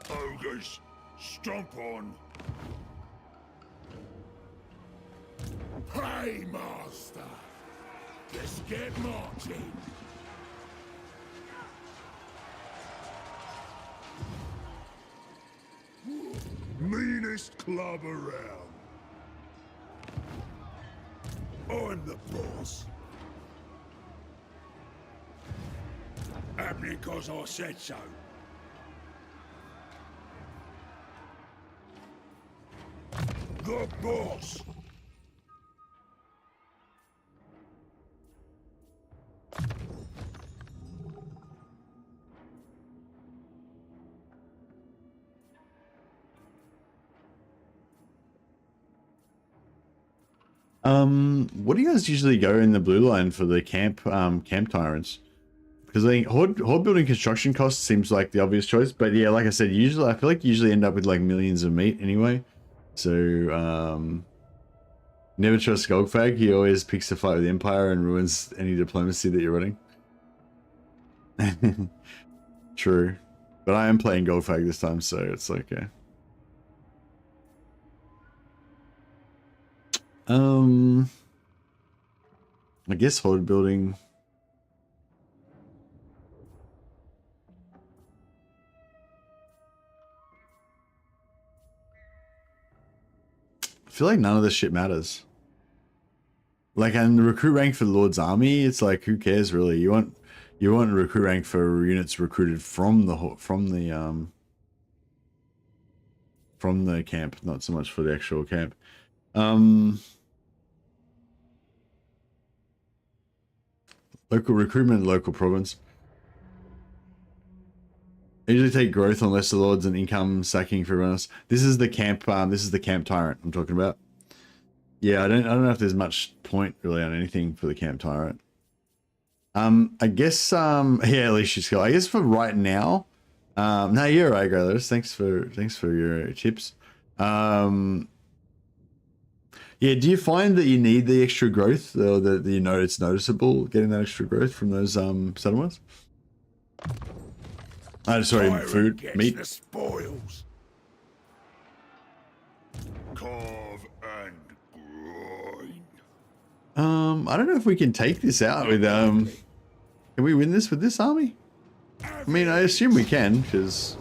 Speaker 3: Ogres, stomp on. Hey, master. Let's get marching. Meanest club around. I'm the boss. Happening 'cause I said so. The boss.
Speaker 1: What do you guys usually go in the blue line for the camp tyrants? Because I think horde building construction costs seems like the obvious choice, but yeah, like I said, usually I feel like you usually end up with like millions of meat anyway. So never trust Golgfag. He always picks a fight with the Empire and ruins any diplomacy that you're running. True, but I am playing Golgfag this time, so it's okay. I guess horde building. I feel like none of this shit matters. Like, and the recruit rank for the Lord's army, it's like, who cares really? You want recruit rank for units recruited from the camp, not so much for the actual camp. Local recruitment, local province. Usually take growth on lesser lords and income sacking for everyone else. This is the camp. This is the camp tyrant I'm talking about. Yeah, I don't know if there's much point really on anything for the camp tyrant. I guess yeah, at least she's cool. I guess for right now. No, you're right, Growlers. Thanks for your tips. Yeah, do you find that you need the extra growth, or that you know it's noticeable getting that extra growth from those settlements? Sorry, food, meat.
Speaker 3: The spoils. Carve and grind.
Speaker 1: I don't know if we can take this out with Can we win this with this army? I mean, I assume we can, because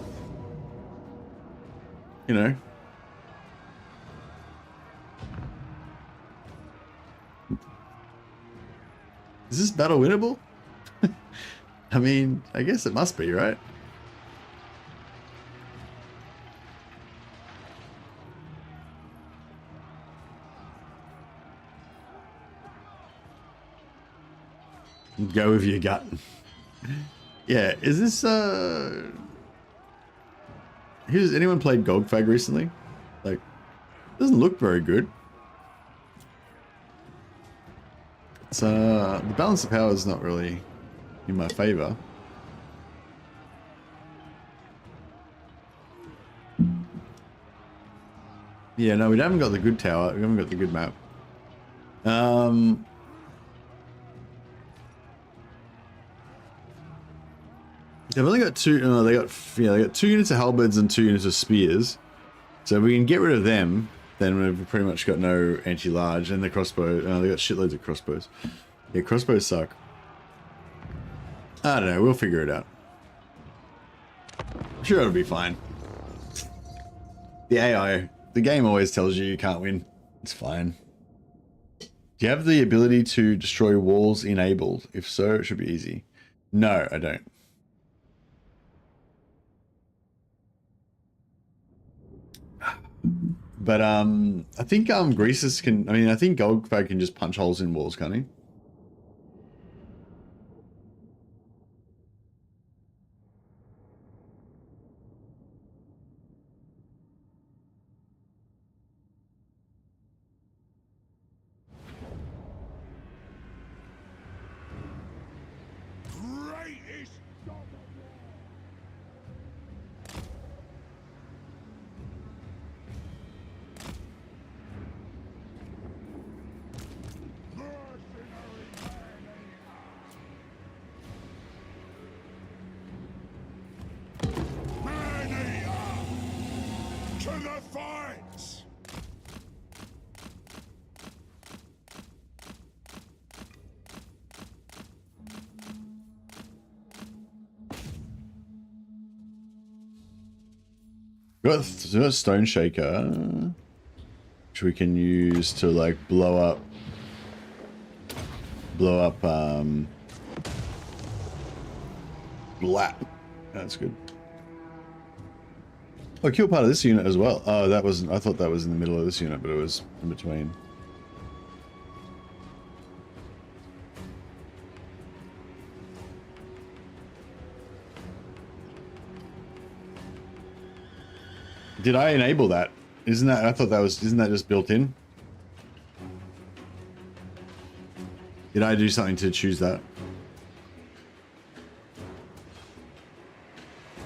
Speaker 1: you know. Is this battle winnable? I mean, I guess it must be, right? Go with your gut. Yeah, is this has anyone played Golgfag recently? Like, doesn't look very good. It's the balance of power is not really in my favor. Yeah, no, we haven't got the good tower. We haven't got the good map. They've only got two. No, they got 2 units of halberds and 2 units of spears. So if we can get rid of them, then we've pretty much got no anti-large. And the crossbow. They got shitloads of crossbows. Yeah, crossbows suck. I don't know. We'll figure it out. I'm sure it'll be fine. The AI, the game always tells you can't win. It's fine. Do you have the ability to destroy walls enabled? If so, it should be easy. No, I don't. But I think Greases can. I mean, I think Golgfag can just punch holes in walls, can't he?
Speaker 3: Greatest to the fight!
Speaker 1: Got a stone shaker, which we can use to like blow up Blap. That's good. Oh, kill part of this unit as well. Oh, that wasn't. I thought that was in the middle of this unit, but it was in between. Did I enable that? Isn't that? I thought that was. Isn't that just built in? Did I do something to choose that?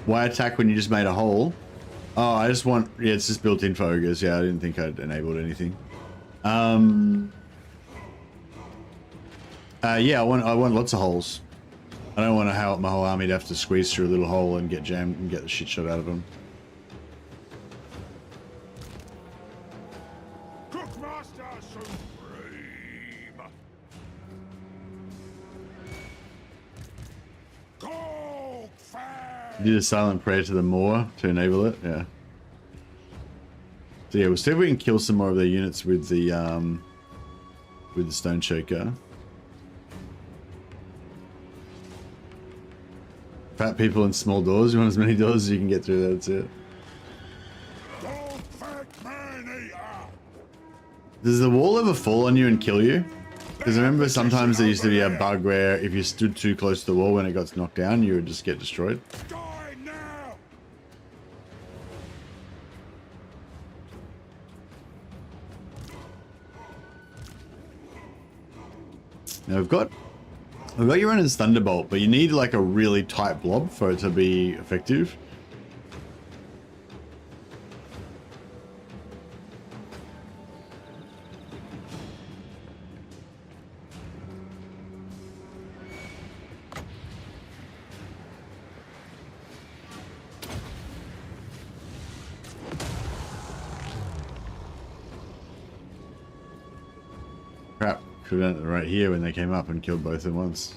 Speaker 1: Why attack when you just made a hole? Oh, I just want... Yeah, it's just built in for ogres. Yeah, I didn't think I'd enabled anything. Yeah, I want lots of holes. I don't want my whole army to have to squeeze through a little hole and get jammed and get the shit shot out of them.
Speaker 3: Cookmaster Supreme! Golgfag!
Speaker 1: You did a silent prayer to the Moor to enable it, yeah. So yeah, we'll see if we can kill some more of their units with the stone shaker. Fat people in small doors. You want as many doors as you can get through. That's it.
Speaker 3: Golgfag man-eater!
Speaker 1: Does the wall ever fall on you and kill you? Because I remember sometimes there used to be a bug where if you stood too close to the wall when it got knocked down, you would just get destroyed.
Speaker 3: Die now!
Speaker 1: Now we've got your runner's Thunderbolt, but you need like a really tight blob for it to be effective. Crap, could have done it right here when they came up and killed both at once.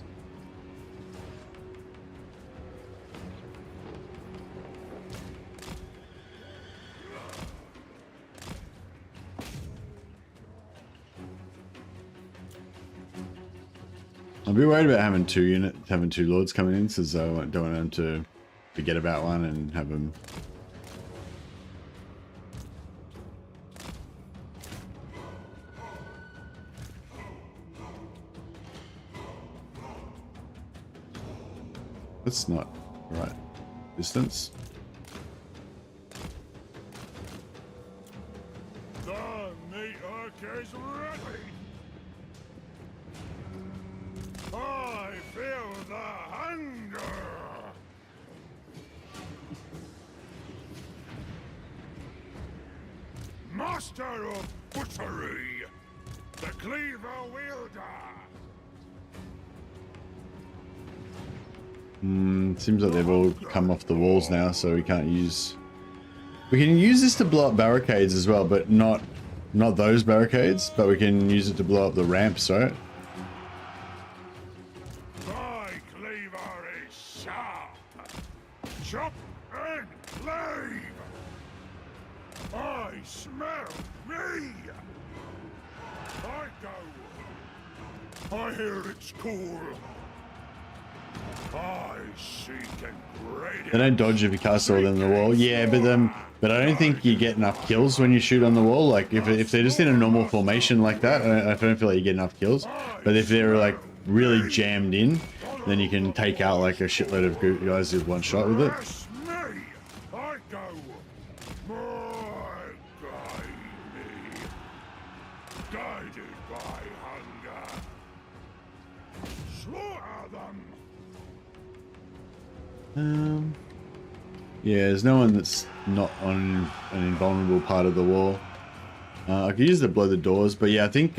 Speaker 1: I'll be worried about having two lords coming in, since I don't want them to forget about one and have them. That's not right distance.
Speaker 3: The meat hook is ready! I feel the hunger! Master of butchery! The cleaver wielder!
Speaker 1: Seems like they've all come off the walls now, so we can't use... We can use this to blow up barricades as well, but not those barricades, but we can use it to blow up the ramps, right?
Speaker 3: My cleaver is sharp. Chop and cleave. I smell me. I go. I hear its call. I seek and great.
Speaker 1: They don't dodge if you cast all them in the wall. Yeah, but I don't think you get enough kills when you shoot on the wall. Like if they're just in a normal formation like that, I don't feel like you get enough kills. But if they're like really jammed in, then you can take out like a shitload of guys with one shot with it.
Speaker 3: That's me. I go. My guide me. Guided by hunger. Slaughter them.
Speaker 1: Yeah, there's no one that's not on an invulnerable part of the wall. I could use it to blow the doors, but yeah, I think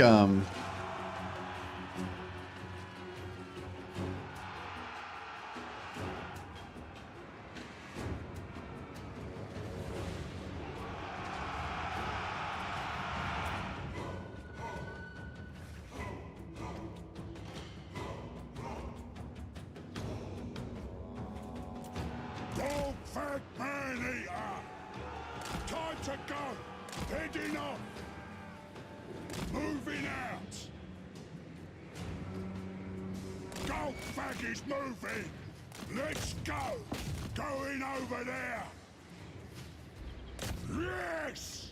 Speaker 3: Golgfag man-eater! Time to go! Heading off! Moving out! Golgfag is moving! Let's go! Going over there! Yes!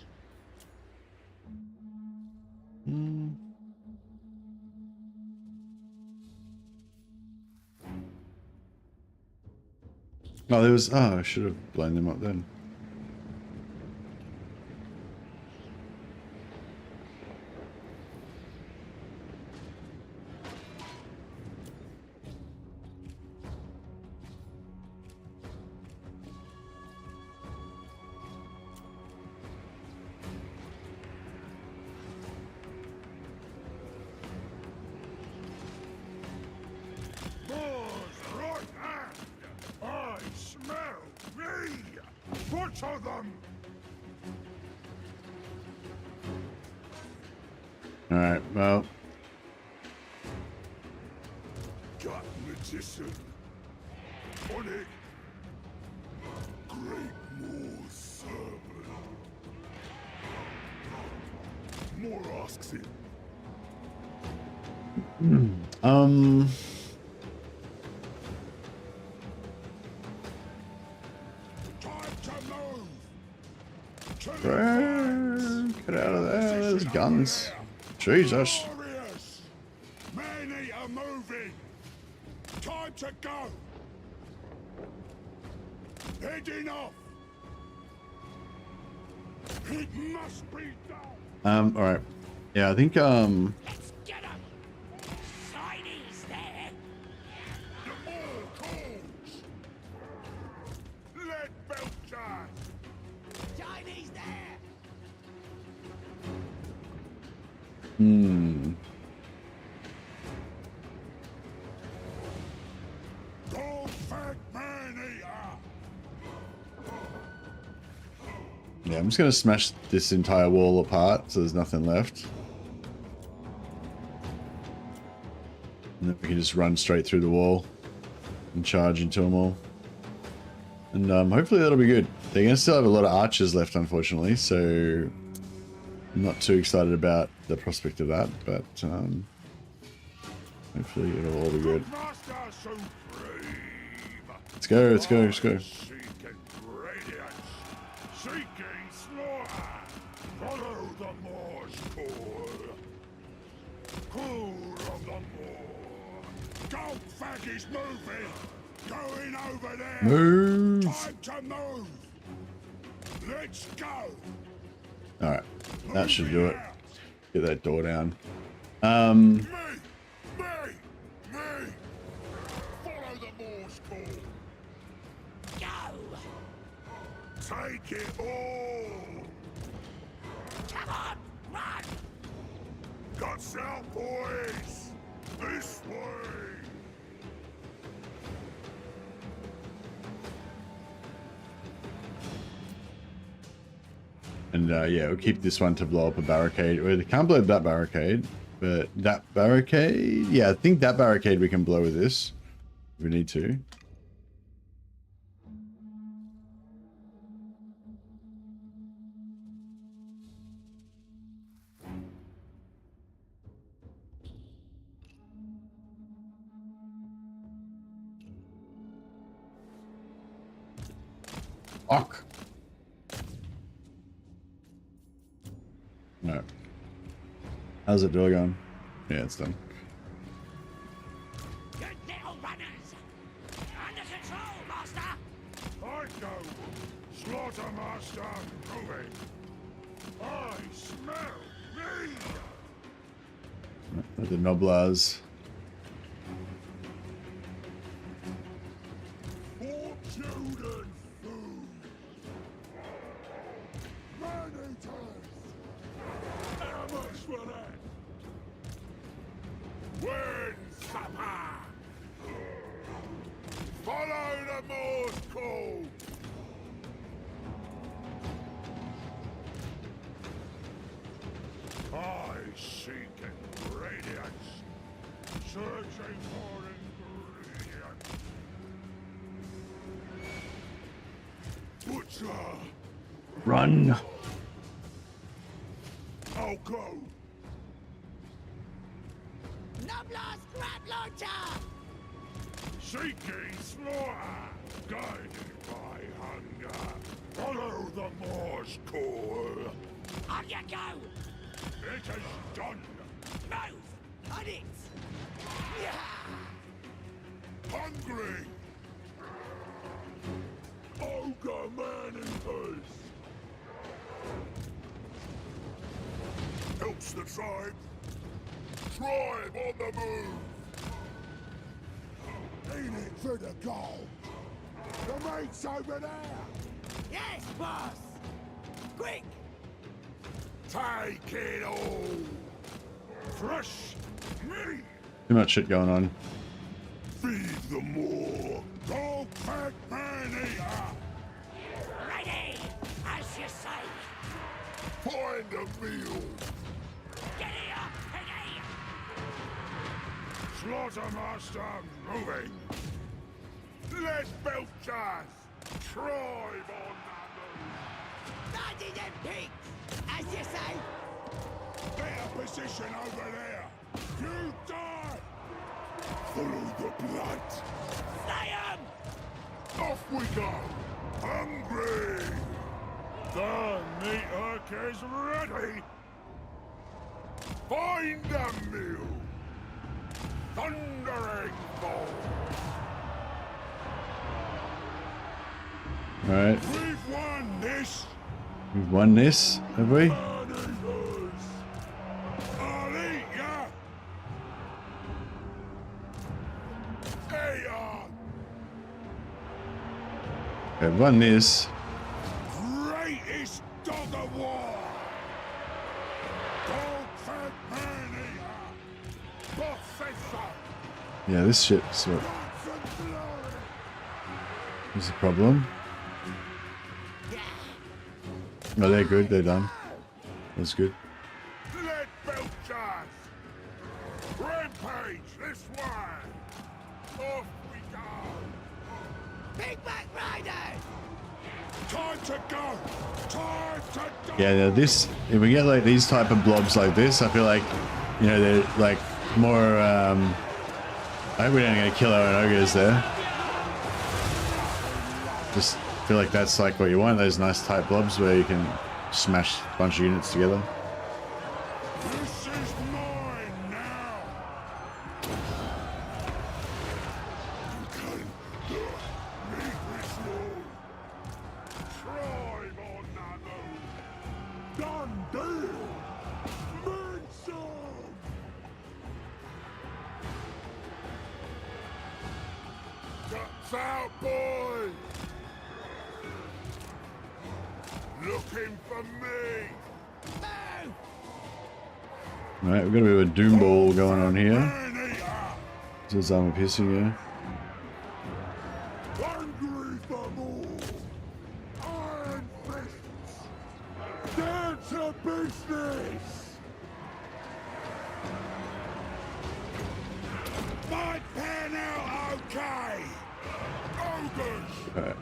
Speaker 1: oh, there was... Oh, I should have blown them up then.
Speaker 3: Right hand! I smell me! Butcher them!
Speaker 1: Alright, well...
Speaker 3: Got magician. On it. Great more servant. More asks him. Time to move. To the front.
Speaker 1: Get out of there, there's guns. Jesus.
Speaker 3: Warriors. Man-eater moving. Time to go. Heading off. It must be done.
Speaker 1: Alright. Yeah, I think,
Speaker 4: Let's get him! Chinese there!
Speaker 3: The more calls. Let Belcher.
Speaker 4: Chinese there!
Speaker 3: Golgfag man-eater.
Speaker 1: yeah, I'm just gonna smash this entire wall apart so there's nothing left. And then we can just run straight through the wall and charge into them all. And hopefully that'll be good. They're gonna still have a lot of archers left, unfortunately, so I'm not too excited about the prospect of that, but hopefully it'll all be good.
Speaker 3: Master supreme.
Speaker 1: Let's go, let's go, let's go.
Speaker 3: Seeking radiance. Seeking slaughter. Follow the Moor's call. Call of the Moor. Golgfag is moving. Going over there.
Speaker 1: Move!
Speaker 3: Time to move. Let's go.
Speaker 1: Alright, that should do it. Get that door down.
Speaker 3: Me. Follow the Moor's call.
Speaker 4: Go!
Speaker 3: Take it all.
Speaker 4: Come on, run!
Speaker 3: Guts out, boys. This way.
Speaker 1: And yeah, we'll keep this one to blow up a barricade. We can't blow up that barricade, but that barricade, yeah, I think that barricade we can blow with this. If we need to. Fuck. No. How's it going? Yeah, it's done.
Speaker 4: Good little runners. Under control, master.
Speaker 3: I go. Slaughter master moving. I smell me.
Speaker 1: The Noblars.
Speaker 3: Fortune and food. Man-eaters. How much for that? Win supper. Follow the Morse call. I seek ingredients. Searching for ingredients. Butcher.
Speaker 1: Run.
Speaker 3: I'll go.
Speaker 4: Noblar scrap launcher.
Speaker 3: Seeking slaughter. Guided by hunger. Follow the Morse call.
Speaker 4: On you go.
Speaker 3: It is done.
Speaker 4: Move. On it. Yeah.
Speaker 3: Hungry. Ogre man-eaters. Helps the tribe. Tribe on the move. Eat it for the gold. The mate's over there.
Speaker 4: Yes, boss. Quick.
Speaker 3: Take it all. Fresh meat.
Speaker 1: Too much shit going on.
Speaker 3: Feed the more. Golgfag man-eater.
Speaker 4: Ready. As you say.
Speaker 3: Find a meal.
Speaker 4: Get here, piggy.
Speaker 3: Slaughter master moving. Let's belchers. Tribe on
Speaker 4: Bloody them pigs. As you say.
Speaker 3: the better position over there. You die. Follow the blood.
Speaker 4: Slay 'em.
Speaker 3: Off we go. Hungry. The meat hook is ready. Find a meal. Thundering bolt.
Speaker 1: Alright.
Speaker 3: We've won this.
Speaker 1: We've won this, have we?
Speaker 3: Man-eaters. I'll eat ya. Hey,
Speaker 1: We've won this.
Speaker 3: greatest dog of war. Golgfag man-eater. Professor.
Speaker 1: Yeah, this shit's what
Speaker 3: Guts and glory.
Speaker 1: is the problem. No, they're good. They're done. That's good.
Speaker 3: Let belchers. Rampage this way. Off we go.
Speaker 4: Big back riders.
Speaker 3: Time to go. Time to go.
Speaker 1: Yeah, now this, if we get like these type of blobs like this, I feel like, you know, they're like more, I hope we don't get to kill our own ogres there. Just feel like that's like what you want, those nice tight blobs where you can smash a bunch of units together.
Speaker 3: This is mine now. You can meet this lord. Tribe on that move. Done deal. Ransom. Guts out, boys. Looking for me.
Speaker 4: Move.
Speaker 1: Alright, we've got a bit of a doom ball going on here.
Speaker 3: Man-eater.
Speaker 1: This armor piercing, yeah.
Speaker 3: Hungry for more. Iron fists. Down to business! My pen out okay! Ogres!
Speaker 1: Alright.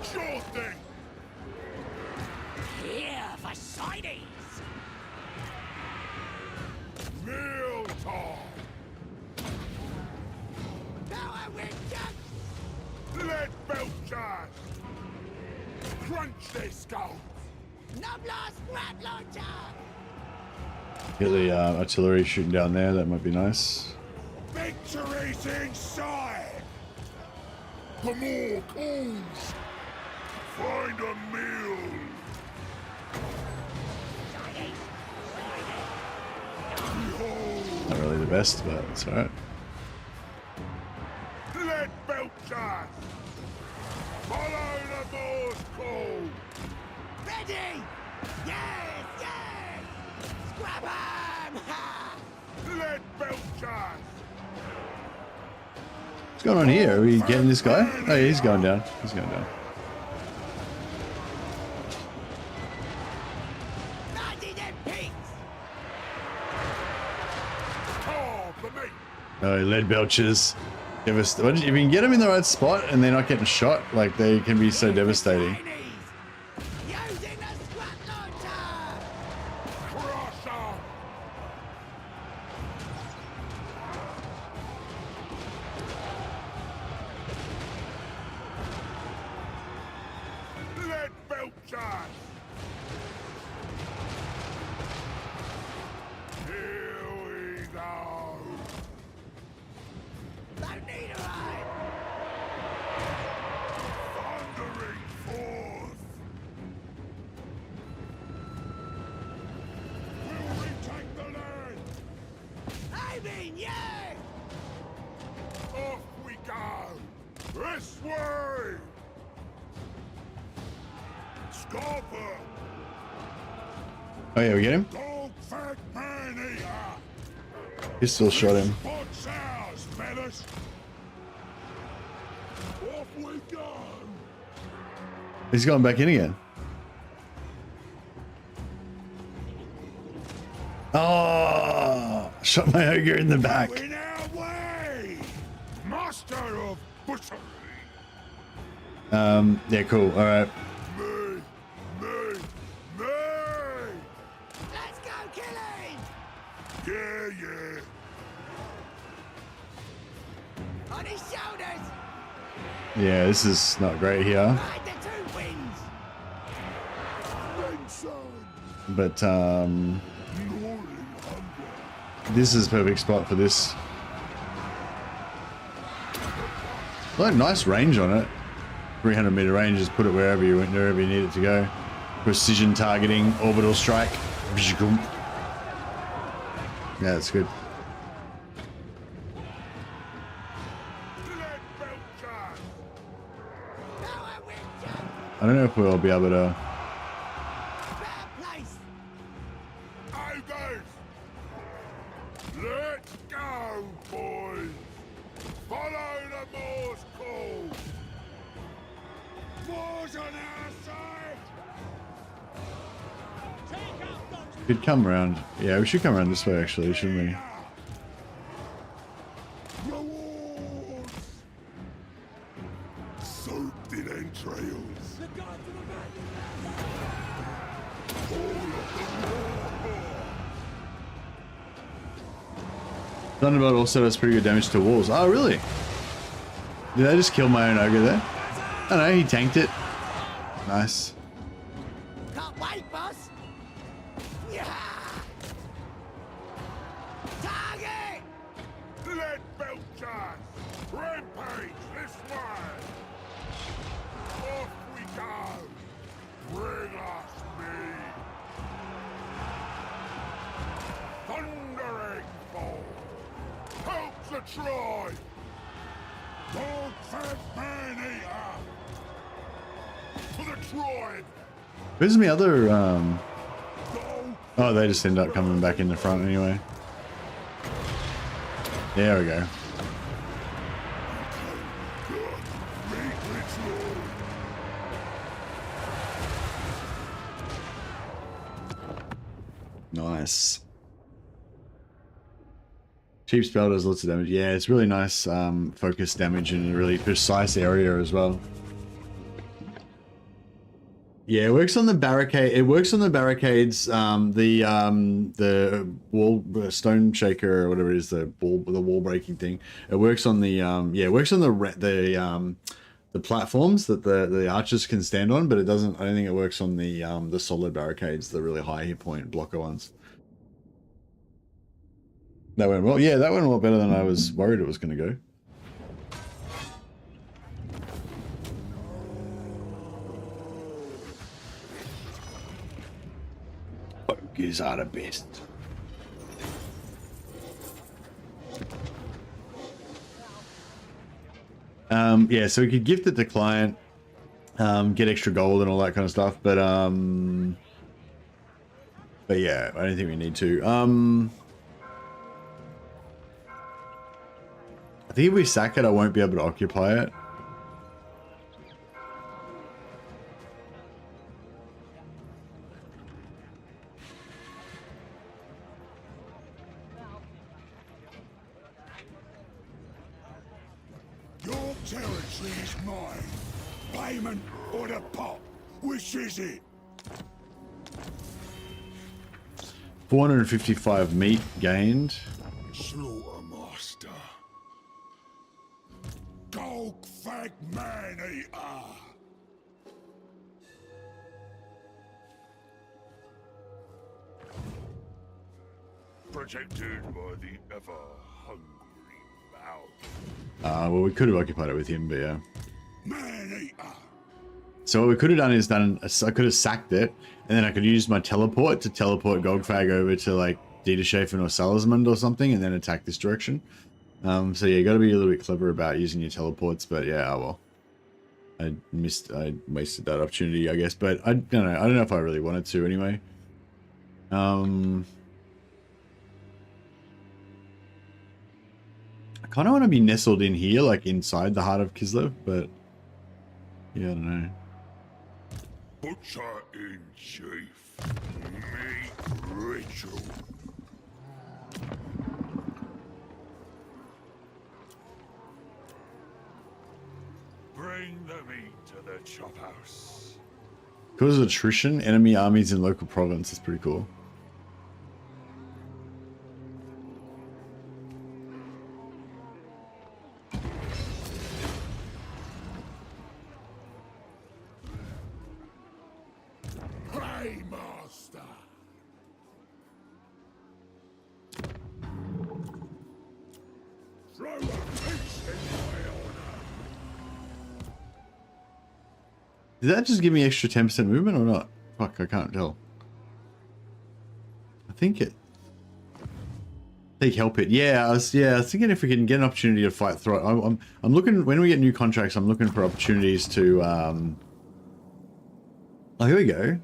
Speaker 3: Sure thing!
Speaker 4: Here for sighties.
Speaker 3: Meal time!
Speaker 4: Power winches.
Speaker 3: Lead belchers! Crunch their skulls!
Speaker 4: Nobler scrap launcher.
Speaker 1: Get the artillery shooting down there. That might be nice.
Speaker 3: Victory's in sight! For more calls! Find a meal! Behold!
Speaker 1: Not really the best, but it's alright.
Speaker 3: Lead belchers! Follow the Moor's call!
Speaker 4: Ready. Yes, yes. Scrap 'em. Ha.
Speaker 3: Lead belchers!
Speaker 1: What's going on here? Are we getting this guy? Oh, yeah, he's going down. He's going down.
Speaker 4: Mighty them pigs.
Speaker 3: Oh, for me!
Speaker 1: Oh, lead belches. If you can get them in the right spot and they're not getting shot, like they can be so devastating.
Speaker 4: Using the scrap launcher.
Speaker 3: Crush 'em! Lead belchers! Here we go!
Speaker 4: Don't need a ride.
Speaker 3: Thundering forth! We'll retake the land!
Speaker 4: I mean, yeah.
Speaker 3: Off we go! This way! Scoffer!
Speaker 1: Oh yeah, we get him?
Speaker 3: Golgfag man-eater!
Speaker 1: He still shot him.
Speaker 3: Spot's ours, fellas! Off we go!
Speaker 1: He's going back in again. Oh, shot my ogre in the back.
Speaker 3: In our way! Master of butchery!
Speaker 1: Yeah, cool. All right.
Speaker 3: Me! Me! Me!
Speaker 4: Let's go killing.
Speaker 3: Yeah, yeah!
Speaker 4: On his shoulders.
Speaker 1: Yeah, this is not great here,
Speaker 4: Ride the two winds.
Speaker 3: Benson!
Speaker 1: but
Speaker 3: Gnawing hunger!
Speaker 1: this is a perfect spot for this. Like nice range on it. 300-meter range. Just put it wherever you need it to go. Precision targeting, orbital strike. Yeah, it's good.
Speaker 3: Lead belchers!
Speaker 4: Power winches.
Speaker 1: I don't know if we'll be able to.
Speaker 4: Bad place.
Speaker 3: Ogres! Let's go, boys! Follow the Moor's call! Moor's on our side!
Speaker 1: Could come around. Yeah, we should come around this way actually, shouldn't we?
Speaker 3: Rewards! Soaked in entrails!
Speaker 1: Thunderbolt also does pretty good damage to walls. Oh, really? Did I just kill my own ogre there? I don't know, he tanked it. Nice.
Speaker 4: Can't wait, boss. Yeah. Target.
Speaker 3: Lead belchers! Rampage this way! Off we go! Bring us meat! Thundering fall! Help the tribe! Golgfag man-eater! For the tribe!
Speaker 1: Where's the other,
Speaker 3: Go!
Speaker 1: oh, they just end up coming back in the front anyway. There we go.
Speaker 3: Meat ritual!
Speaker 1: Nice. Cheap spell does lots of damage. Yeah, it's really nice focus damage in a really precise area as well. Yeah, it works on the barricade. It works on the barricades. The wall stone shaker or whatever it is, the wall breaking thing. It works on the yeah, it works on the platforms that the archers can stand on, but it doesn't. I don't think it works on the solid barricades, the really high hit point blocker ones. That went well. Yeah, that went a lot better than I was worried it was going to go. Ogres are the best. Yeah, so we could gift it to client, get extra gold and all that kind of stuff, but yeah, I don't think we need to. I think if we sack it, I won't be able to occupy it.
Speaker 3: Your territory is mine. Payment or the pot. Which is it?
Speaker 1: 455 meat gained.
Speaker 3: Slaughtermaster. Golgfag man-eater. Protected by the ever-hungry mouth.
Speaker 1: Well, we could have occupied it with him, but yeah.
Speaker 3: Man-eater.
Speaker 1: So what we could have done is I could have sacked it, and then I could use my teleport to teleport Golgfag over to like Dieterschafen or Salzmund or something, and then attack this direction. So yeah, you got to be a little bit clever about using your teleports, but yeah, oh well. I wasted that opportunity, I guess, but I don't know. I don't know if I really wanted to anyway. I kind of want to be nestled in here, like inside the heart of Kislev, but yeah, I don't know.
Speaker 3: Butcher in chief. Meat ritual. Bring the meat to the chop house.
Speaker 1: Because of attrition, enemy armies in local province is pretty cool.
Speaker 3: Paymaster. Throw a piece in my honor.
Speaker 1: Did that just give me extra 10% movement or not? Fuck, I can't tell. I think it. Take help it. Yeah, I was thinking if we can get an opportunity to fight through. I'm looking when we get new contracts. I'm looking for opportunities to. Oh, here we go.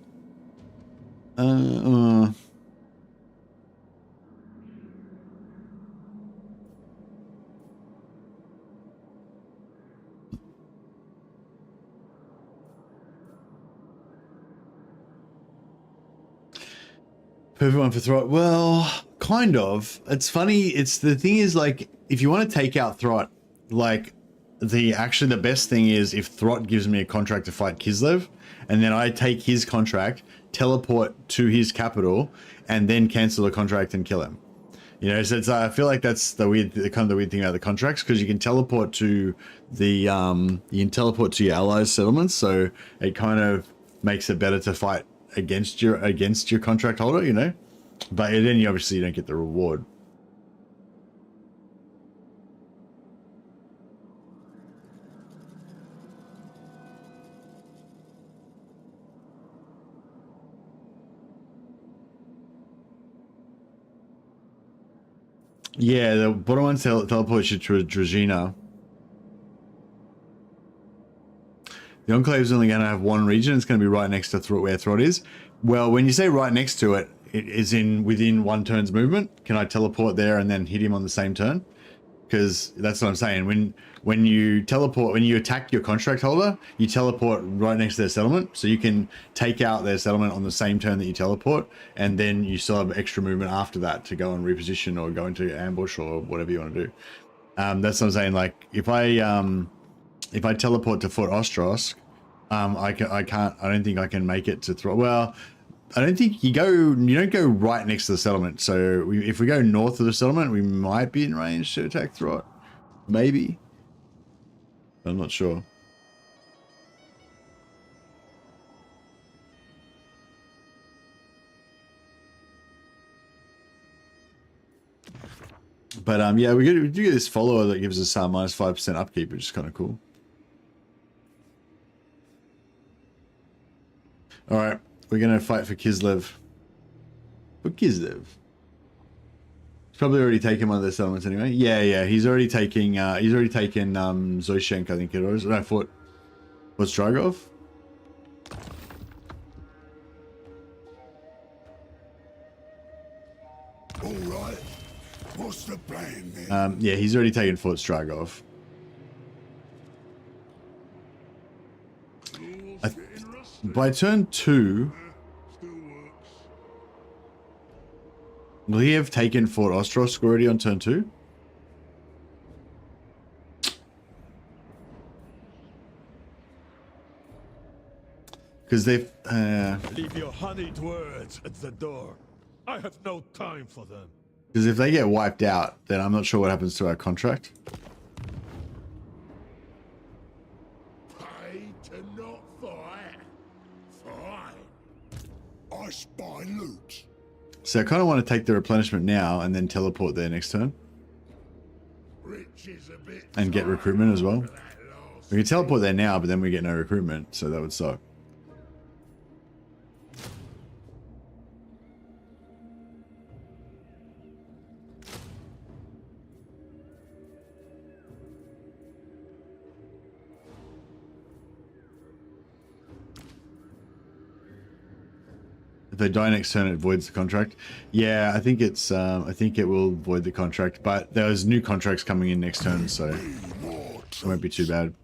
Speaker 1: Perfect one for Throt. Well, kind of. It's funny. It's the thing is like if you want to take out Throt, like the best thing is if Throt gives me a contract to fight Kislev, and then I take his contract, teleport to his capital, and then cancel the contract and kill him. You know, so it's, I feel like that's the weird thing about the contracts, because you can teleport to the your allies' settlements, so it kind of makes it better to fight against your contract holder, you know, but then you obviously don't get the reward. Yeah, the bottom one teleports you to Dragina. The Enclave is only going to have one region. It's going to be right next to where Throt is. Well, when you say right next to it, it is within one turn's movement. Can I teleport there and then hit him on the same turn? because that's what I'm saying. When you teleport, when you attack your contract holder, you teleport right next to their settlement, so you can take out their settlement on the same turn that you teleport, and then you still have extra movement after that to go and reposition or go into ambush or whatever you want to do. That's what I'm saying. Like if I teleport to Fort Ostrosk, I don't think I can make it to throw. Well, I don't think you don't go right next to the settlement. So if we go north of the settlement, we might be in range to attack Throt. Maybe. I'm not sure. But yeah, we do get this follower that gives us minus 5% upkeep, which is kind of cool. All right. We're going to fight for Kislev. For Kislev. He's probably already taken one of their settlements anyway. Yeah. He's already taken Zoyshenk, I think it was. No, Fort. What's Dragov?
Speaker 3: All right. What's the plan then?
Speaker 1: Yeah, he's already taken Fort Stragov. By turn 2, will he have taken Fort Ostrosk already on turn 2? Because they've...
Speaker 5: Leave your honeyed words at the door. I have no time for them.
Speaker 1: Because if they get wiped out, then I'm not sure what happens to our contract.
Speaker 3: Pay to not fight. Fine. I spy loot.
Speaker 1: So I kind of want to take the replenishment now and then teleport there next turn.
Speaker 3: Rich is a bit
Speaker 1: And get recruitment as well. We can teleport there now, but then we get no recruitment, so that would suck. If they die next turn, it voids the contract. Yeah, I think it's. I think it will void the contract, but there's new contracts coming in next turn, so it won't be too bad.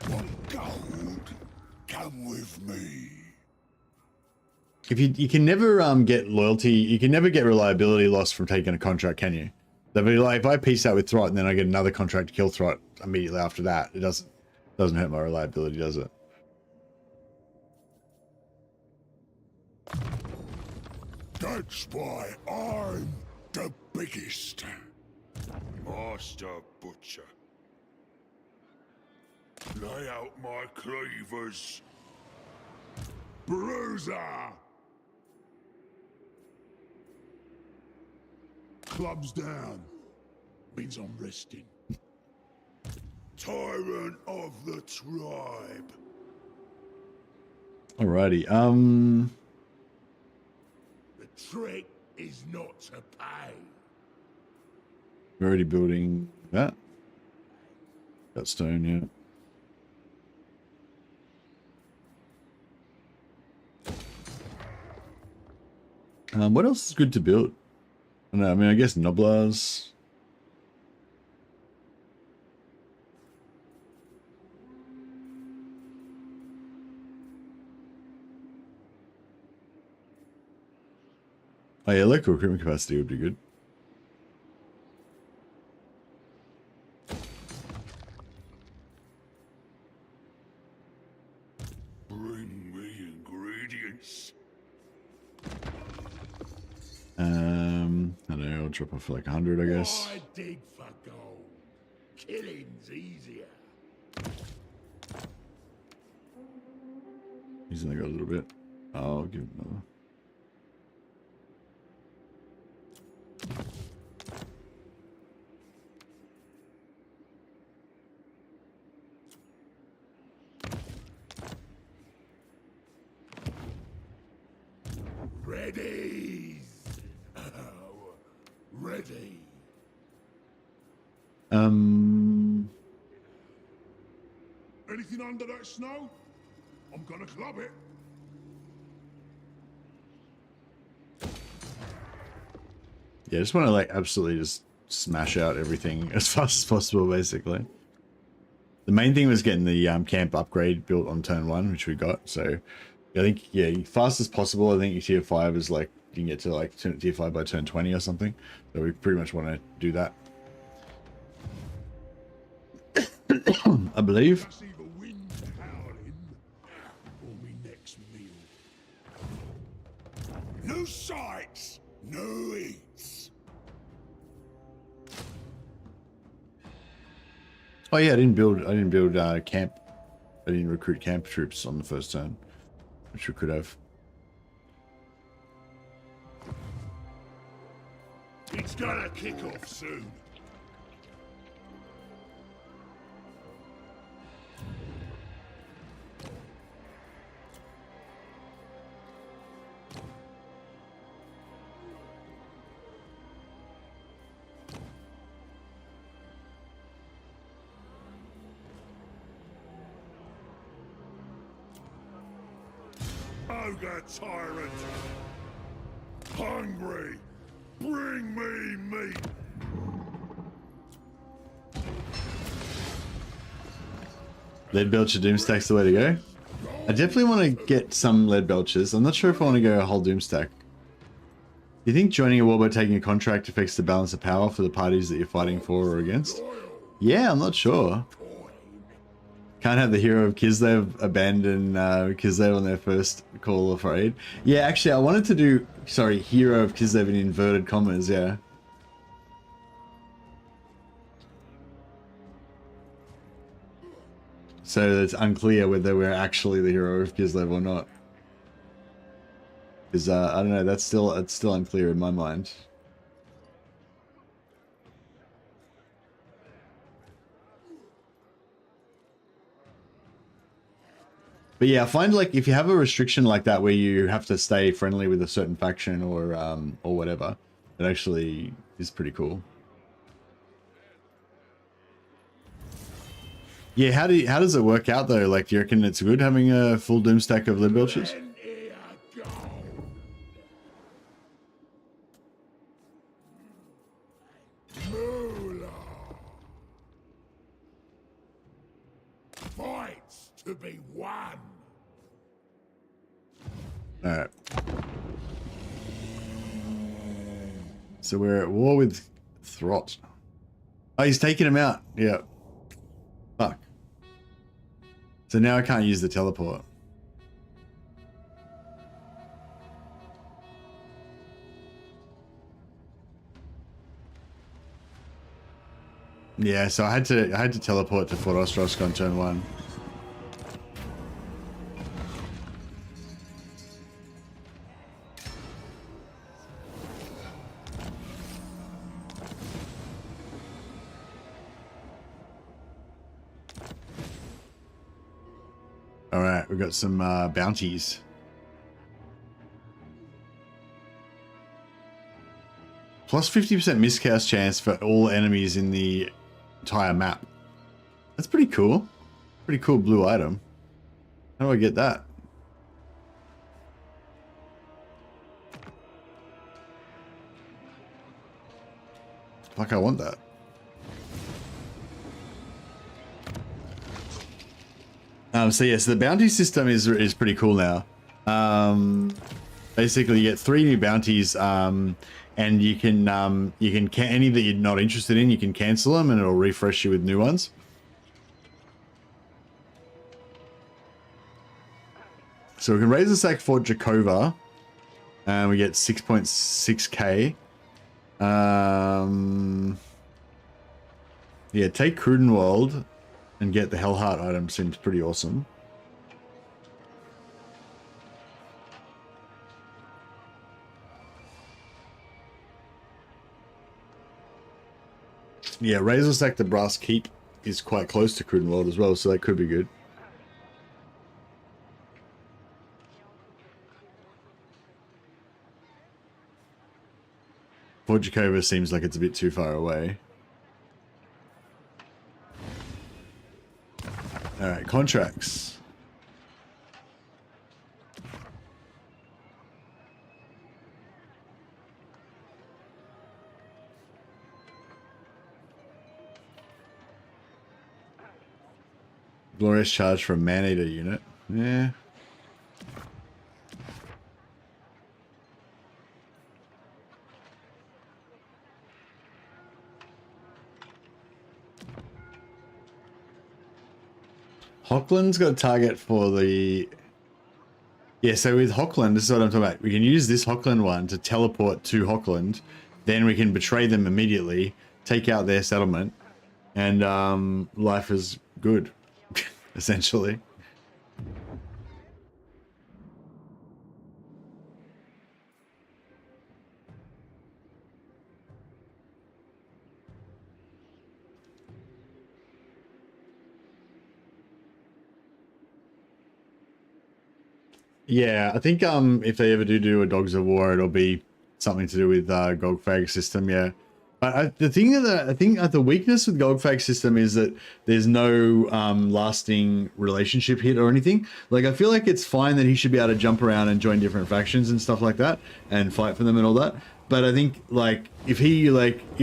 Speaker 3: Want gold? Come with me.
Speaker 1: If you can never get loyalty, you can never get reliability loss from taking a contract, can you? They'll be like, if I peace out with Throt and then I get another contract to kill Throt immediately after that, it doesn't hurt my reliability, does it?
Speaker 3: That's why I'm the biggest.
Speaker 6: Master Butcher. Lay out my cleavers.
Speaker 3: Bruiser. Clubs down. Means I'm resting.
Speaker 6: Tyrant of the tribe.
Speaker 1: Alrighty.
Speaker 3: The trick is not to pay.
Speaker 1: We're already building that. Got stone, yeah. What else is good to build? I don't know, I mean, I guess Noblars. Oh yeah, local recruitment capacity would be good.
Speaker 6: Bring me ingredients.
Speaker 1: I don't know, I'll drop off for like 100, I guess.
Speaker 3: I dig for gold. Killing's easier.
Speaker 1: He's only got a little bit. I'll give him another.
Speaker 3: Ready. Ready. Anything under that snow? I'm gonna club it.
Speaker 1: Yeah, I just want to like absolutely just smash out everything as fast as possible, basically. The main thing was getting the camp upgrade built on turn 1, which we got. So I think, yeah, fast as possible. I think your tier 5 is like, you can get to like tier 5 by turn 20 or something. So we pretty much want to do that. I believe.
Speaker 3: See the wind howling for me next meal. No sights, no eats.
Speaker 1: Oh yeah, I didn't build camp. I didn't recruit camp troops on the first turn, which we could have.
Speaker 3: It's gonna kick off soon. Ogre tyrant! Hungry! Bring me meat!
Speaker 1: Lead Belcher Doomstack's the way to go. I definitely want to get some Lead Belchers. I'm not sure if I want to go a whole Doomstack. Do you think joining a war by taking a contract affects the balance of power for the parties that you're fighting for or against? Yeah, I'm not sure. Can't have the hero of Kislev abandon Kislev on their first call for aid. Yeah, actually, I wanted to do, sorry, hero of Kislev in inverted commas, yeah. So it's unclear whether we're actually the hero of Kislev or not. Because, I don't know, it's still unclear in my mind. But yeah, I find like if you have a restriction like that where you have to stay friendly with a certain faction or whatever, it actually is pretty cool. Yeah, how does it work out though? Like, do you reckon it's good having a full Doomstack of Lead Belchers?
Speaker 3: Fights to be won.
Speaker 1: Alright. So we're at war with Throt. Oh, he's taking him out. Yeah. Fuck. So now I can't use the teleport. Yeah, so I had to teleport to Fort Ostrosk on turn 1. All right, we've got some bounties. Plus 50% miscast chance for all enemies in the entire map. That's pretty cool. Pretty cool blue item. How do I get that? Fuck, I want that. So yes, the bounty system is pretty cool now. Basically, you get 3 new bounties, and you can any that you're not interested in, you can cancel them, and it'll refresh you with new ones. So we can raise the sack for Jakova, and we get 6.6k. Yeah, take Crudenwald and get the Hellheart item seems pretty awesome. Yeah, Razor Sack the Brass Keep is quite close to Crudenwald as well, so that could be good. Fort Jakova seems like it's a bit too far away. Alright, contracts. Glorious charge for a man-eater unit. Yeah. Hochland's got a target for the... Yeah, so with Hochland, this is what I'm talking about. We can use this Hochland one to teleport to Hochland. Then we can betray them immediately, take out their settlement, and life is good, essentially. Yeah, I think if they ever do a Dogs of War, it'll be something to do with Golgfag system. Yeah, but the thing that I think the weakness with Golgfag system is that there's no lasting relationship hit or anything. Like I feel like it's fine that he should be able to jump around and join different factions and stuff like that and fight for them and all that. But I think like if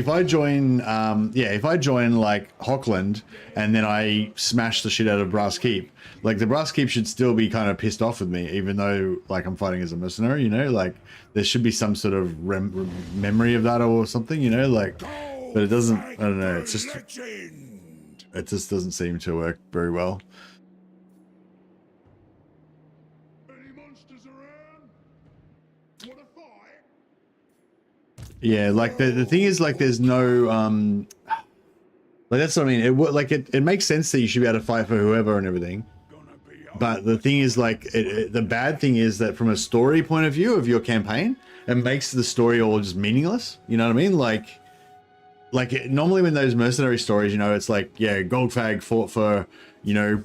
Speaker 1: I join like Hochland and then I smash the shit out of Brass Keep, like the Brass Keep should still be kind of pissed off with me, even though like I'm fighting as a mercenary, you know, like there should be some sort of memory of that or something, you know, like, but it doesn't, I don't know, it just doesn't seem to work very well. Yeah, like the thing is like there's no like that's what I mean. It makes sense that you should be able to fight for whoever and everything. But the thing is like the bad thing is that from a story point of view of your campaign, it makes the story all just meaningless. You know what I mean? Normally when those mercenary stories, you know, it's like, yeah, Golgfag fought for, you know,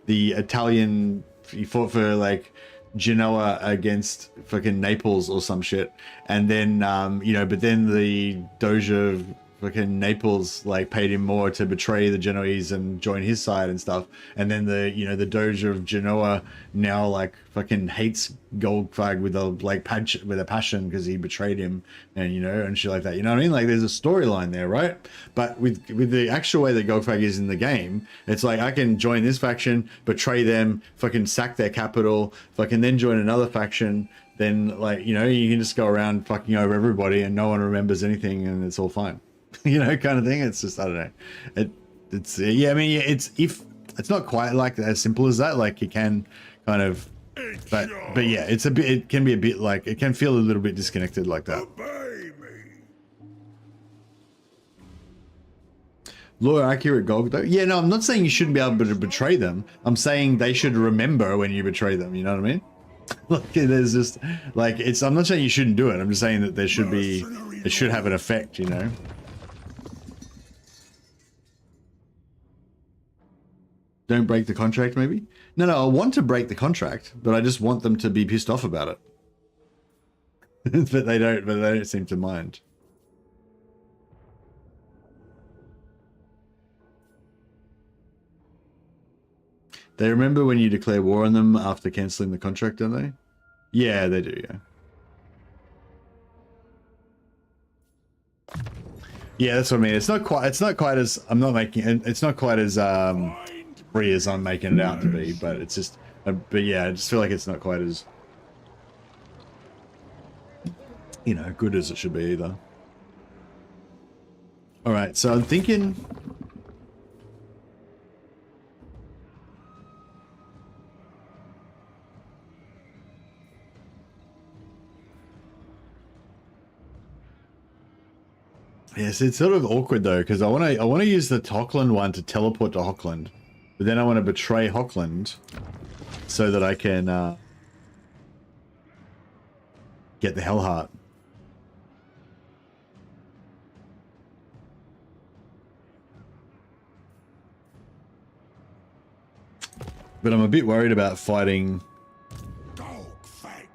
Speaker 1: the Italian, he fought for like Genoa against fucking Naples or some shit, and then you know, but then the Doge of fucking Naples like paid him more to betray the Genoese and join his side and stuff, and then the Doge of Genoa now like fucking hates Golgfag with a passion because he betrayed him, and you know, and shit like that. You know what I mean? Like there's a storyline there, right? But with the actual way that Golgfag is in the game, it's like I can join this faction, betray them, fucking sack their capital, fucking then join another faction, then like, you know, you can just go around fucking over everybody and no one remembers anything and it's all fine. You know, kind of thing. It's just, I don't know. It's yeah, I mean, it's not quite like as simple as that. Like you can kind of, but yeah, it can be a bit like, it can feel a little bit disconnected like that. Lawyer accurate Golg though? Yeah, no, I'm not saying you shouldn't be able to betray them. I'm saying they should remember when you betray them. You know what I mean? Like there's just like I'm not saying you shouldn't do it. I'm just saying that there should be, it should have an effect, you know. Don't break the contract, maybe? No, I want to break the contract, but I just want them to be pissed off about it. but they don't seem to mind. They remember when you declare war on them after cancelling the contract, don't they? Yeah, they do, yeah. Yeah, that's what I mean. It's not quite as free as I'm making it out to be, but it's just, but yeah, I just feel like it's not quite as, you know, good as it should be either. All right, so I'm thinking, yes, it's sort of awkward though, because I want to use the Hochland one to teleport to Hochland, but then I want to betray Hochland so that I can get the Hellheart. But I'm a bit worried about fighting.
Speaker 3: Golgfag.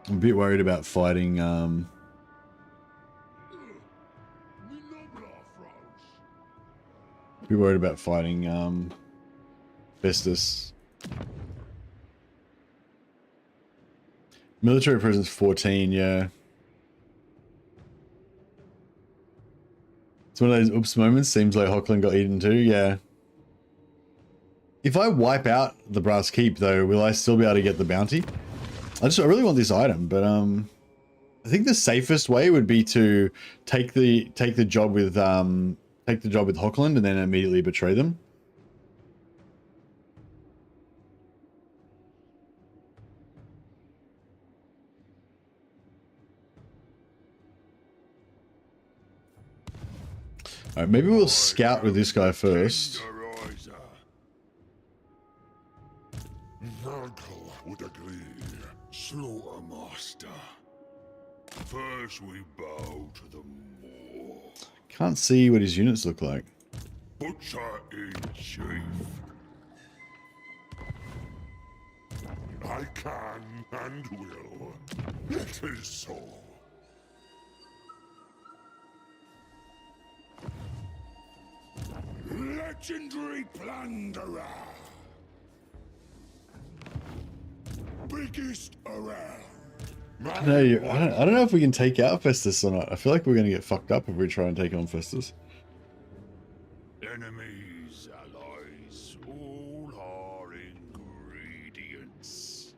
Speaker 1: I'm a bit worried about fighting. Be worried about fighting Festus. Military presence 14, yeah. It's one of those oops moments. Seems like Hochland got eaten too, yeah. If I wipe out the Brass Keep, though, will I still be able to get the bounty? I really want this item, but I think the safest way would be to take the job with Hockland and then immediately betray them. All right, maybe we'll scout with this guy first.
Speaker 6: Nurgle would agree. Slaughtermaster. First we bow to the Moor.
Speaker 1: Can't see what his units look like.
Speaker 6: Butcher in chief. I can and will. It is so. Legendary plunderer. Biggest around.
Speaker 1: I don't know if we can take out Festus or not. I feel like we're going to get fucked up if we try and take on Festus.
Speaker 6: Enemies, allies, all are ingredients.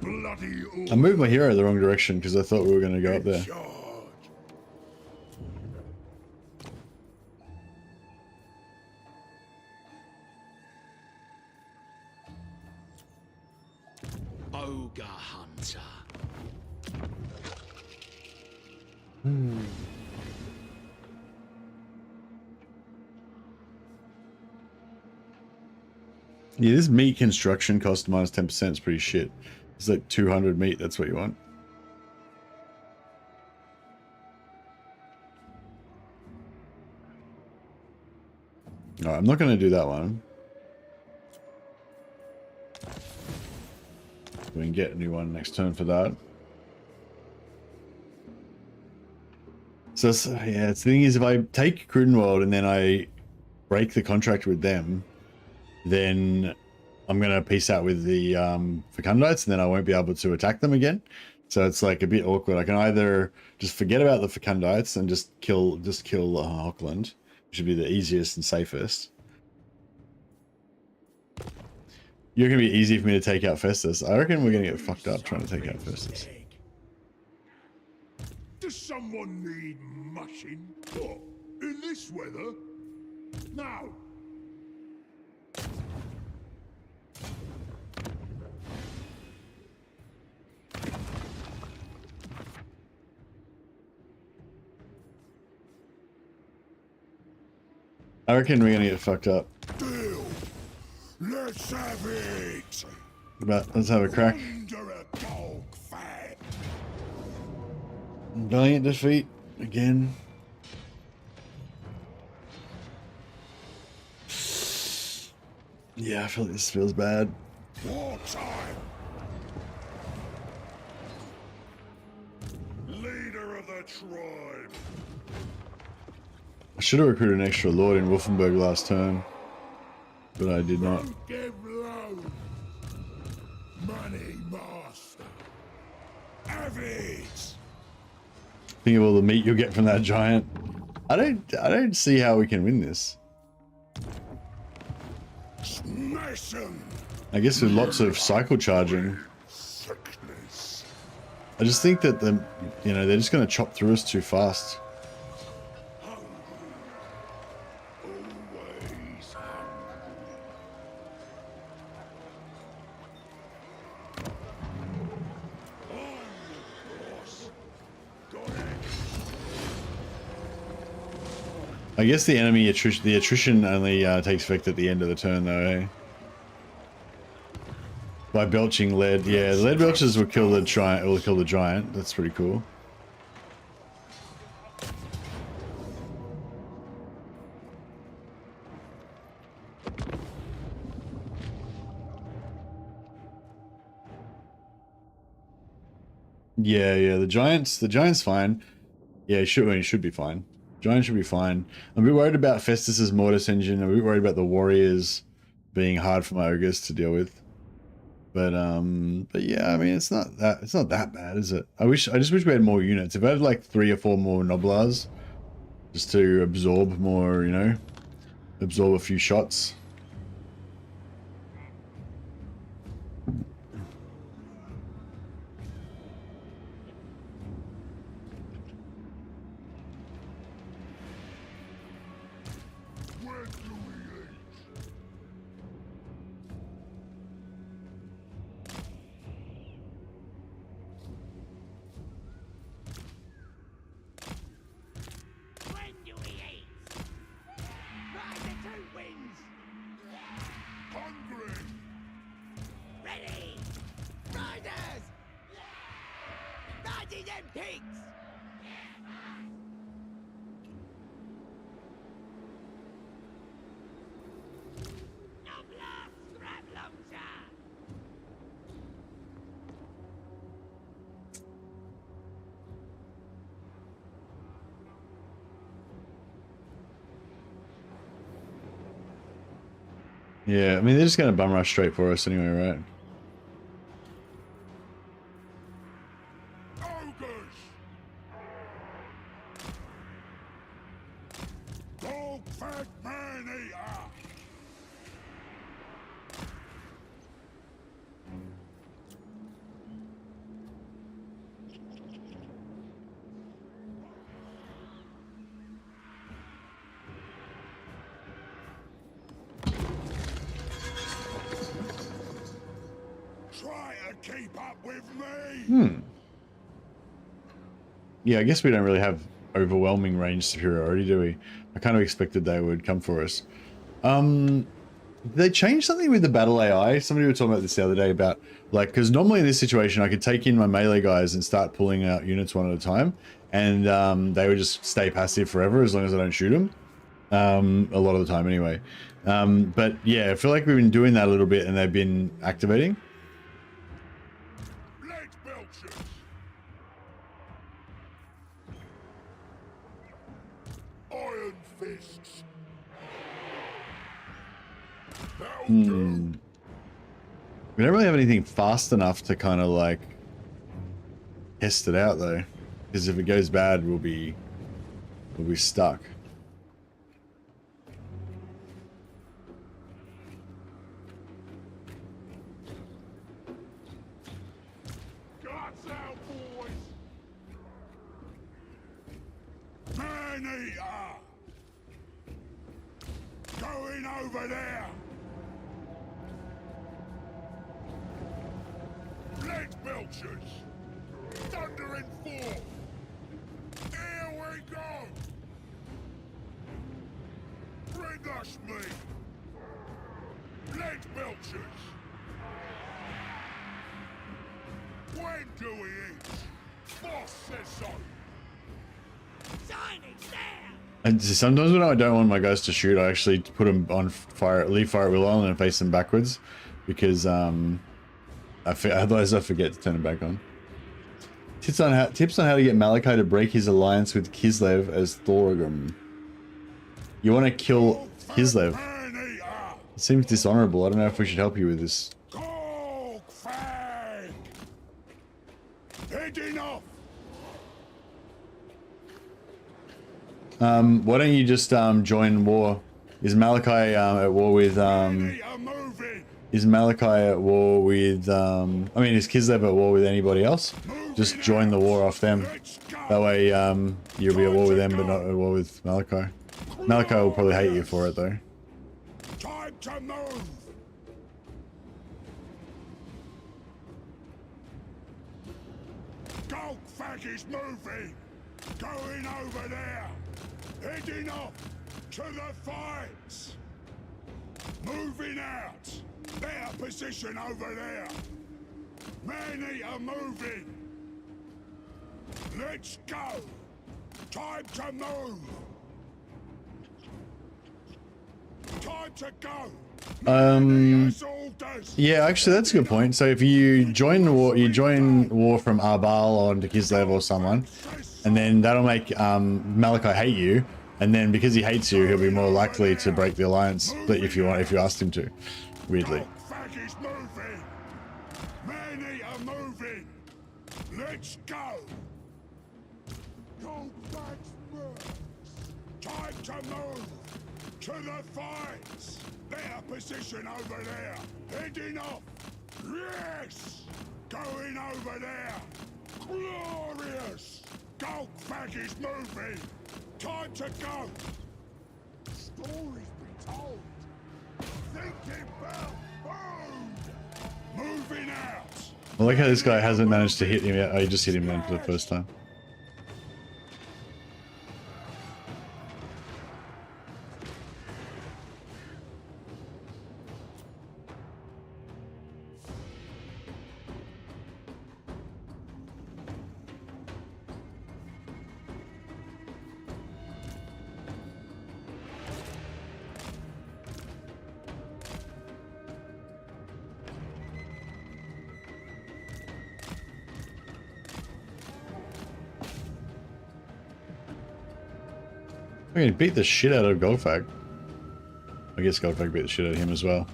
Speaker 6: Bloody
Speaker 1: I moved my hero the wrong direction because I thought we were going to go up there.
Speaker 4: Ogre hunter.
Speaker 1: Yeah, this meat construction cost minus 10% is pretty shit. It's like 200 meat, that's what you want. No, I'm not going to do that one. We can get a new one next turn for that. So yeah, the thing is, if I take Crudenwald and then I break the contract with them, then I'm going to peace out with the Fecundites, and then I won't be able to attack them again. So it's like a bit awkward. I can either just forget about the Fecundites and just kill Hockland, which would be the easiest and safest. You're going to be easy for me to take out Festus. I reckon we're going to get fucked up trying to take out Festus.
Speaker 6: Does someone need mushing? What? In this weather? Now.
Speaker 1: I reckon we're going to get fucked up.
Speaker 6: Deal. Let's have it.
Speaker 1: But let's have a crack.
Speaker 6: Under a Golgfag.
Speaker 1: Valiant defeat again. Yeah, I feel like this feels bad.
Speaker 6: Wartime. Leader of the tribe.
Speaker 1: I should have recruited an extra lord in Wolfenburg last turn, but I did not.
Speaker 6: Don't give low. Money master. Have it.
Speaker 1: Think of all the meat you'll get from that giant. I don't see how we can win this.
Speaker 6: Smash 'em.
Speaker 1: I guess with lots of cycle charging.
Speaker 6: Sickness.
Speaker 1: I just think that they're just going to chop through us too fast.
Speaker 6: Always
Speaker 1: I guess the enemy attrition only takes effect at the end of the turn, though. Eh? By belching lead, yeah, the lead belches will kill the giant. Will kill the giant. That's pretty cool. Yeah, the giant's fine. Yeah, he should be fine. Giant should be fine. I'm a bit worried about Festus's Mortis engine. I'm a bit worried about the warriors being hard for my ogres to deal with. But yeah, I mean, it's not that bad, is it? I just wish we had more units. If I had like 3 or 4 more Noblars, just to absorb more, you know, absorb a few shots. Yeah, I mean, they're just going to bum rush straight for us anyway, right?
Speaker 3: Ogres! Golgfag man-eater! Try to keep up with me!
Speaker 1: Yeah, I guess we don't really have overwhelming range superiority, do we? I kind of expected they would come for us. They changed something with the battle AI. Somebody was talking about this the other day about, like, because normally in this situation, I could take in my melee guys and start pulling out units one at a time, and they would just stay passive forever as long as I don't shoot them. A lot of the time anyway. But yeah, I feel like we've been doing that a little bit and they've been activating.
Speaker 3: Lead belchers! Iron fists! That'll do!
Speaker 1: We don't really have anything fast enough to kind of like test it out though, because if it goes bad, we'll be stuck.
Speaker 3: Guts out, boys! Man-eater! Going over there! Lead belchers! Thundering forth! Here we go! Bring us me! Lead belchers! When do we eat? Boss says so!
Speaker 4: Shining there!
Speaker 1: And sometimes when I don't want my guys to shoot, I actually put them on fire, leave fire at will on and face them backwards, because otherwise I forget to turn it back on. Tips on how to get Malachi to break his alliance with Kislev as Thorogrim. You want to kill Kislev.
Speaker 3: Man-eater!
Speaker 1: It seems dishonorable. I don't know if we should help you with this.
Speaker 3: Golgfag! Heading off!
Speaker 1: Why don't you just join war? Is Malachi at war with
Speaker 3: Man-eater moving!
Speaker 1: is Malachi at war with I mean, is Kislev at war with anybody else? Just join the war off them.
Speaker 3: Let's go!
Speaker 1: That way you'll be at war with them but not at war with Malachi. Malachi will probably hate you for it though.
Speaker 3: Time to move! Golgfag is moving! Going over there! Heading off to the fights! Moving out! Better position over there! Man-eater moving! Let's go! Time to move! Time to go! Man-eater's orders!
Speaker 1: Yeah, actually that's a good point. So if you join the war, you join war from Arbal onto Kislev or someone, and then that'll make Malachi hate you, And then because he hates you, he'll be more likely to break the alliance if you asked him to. Weirdly.
Speaker 3: Golgfag is moving. Many are moving. Let's go. Golgfag's mercs. Time to move. To the fights. Better position over there. Heading off. Yes. Going over there. Glorious. Golgfag is moving. Time to go. Stories be told. Thinking about food. Moving out.
Speaker 1: I like how this guy hasn't managed to hit him yet. Oh, he just hit him then for the first time. I mean, he beat the shit out of Golgfag. I guess Golgfag beat the shit out of him as well.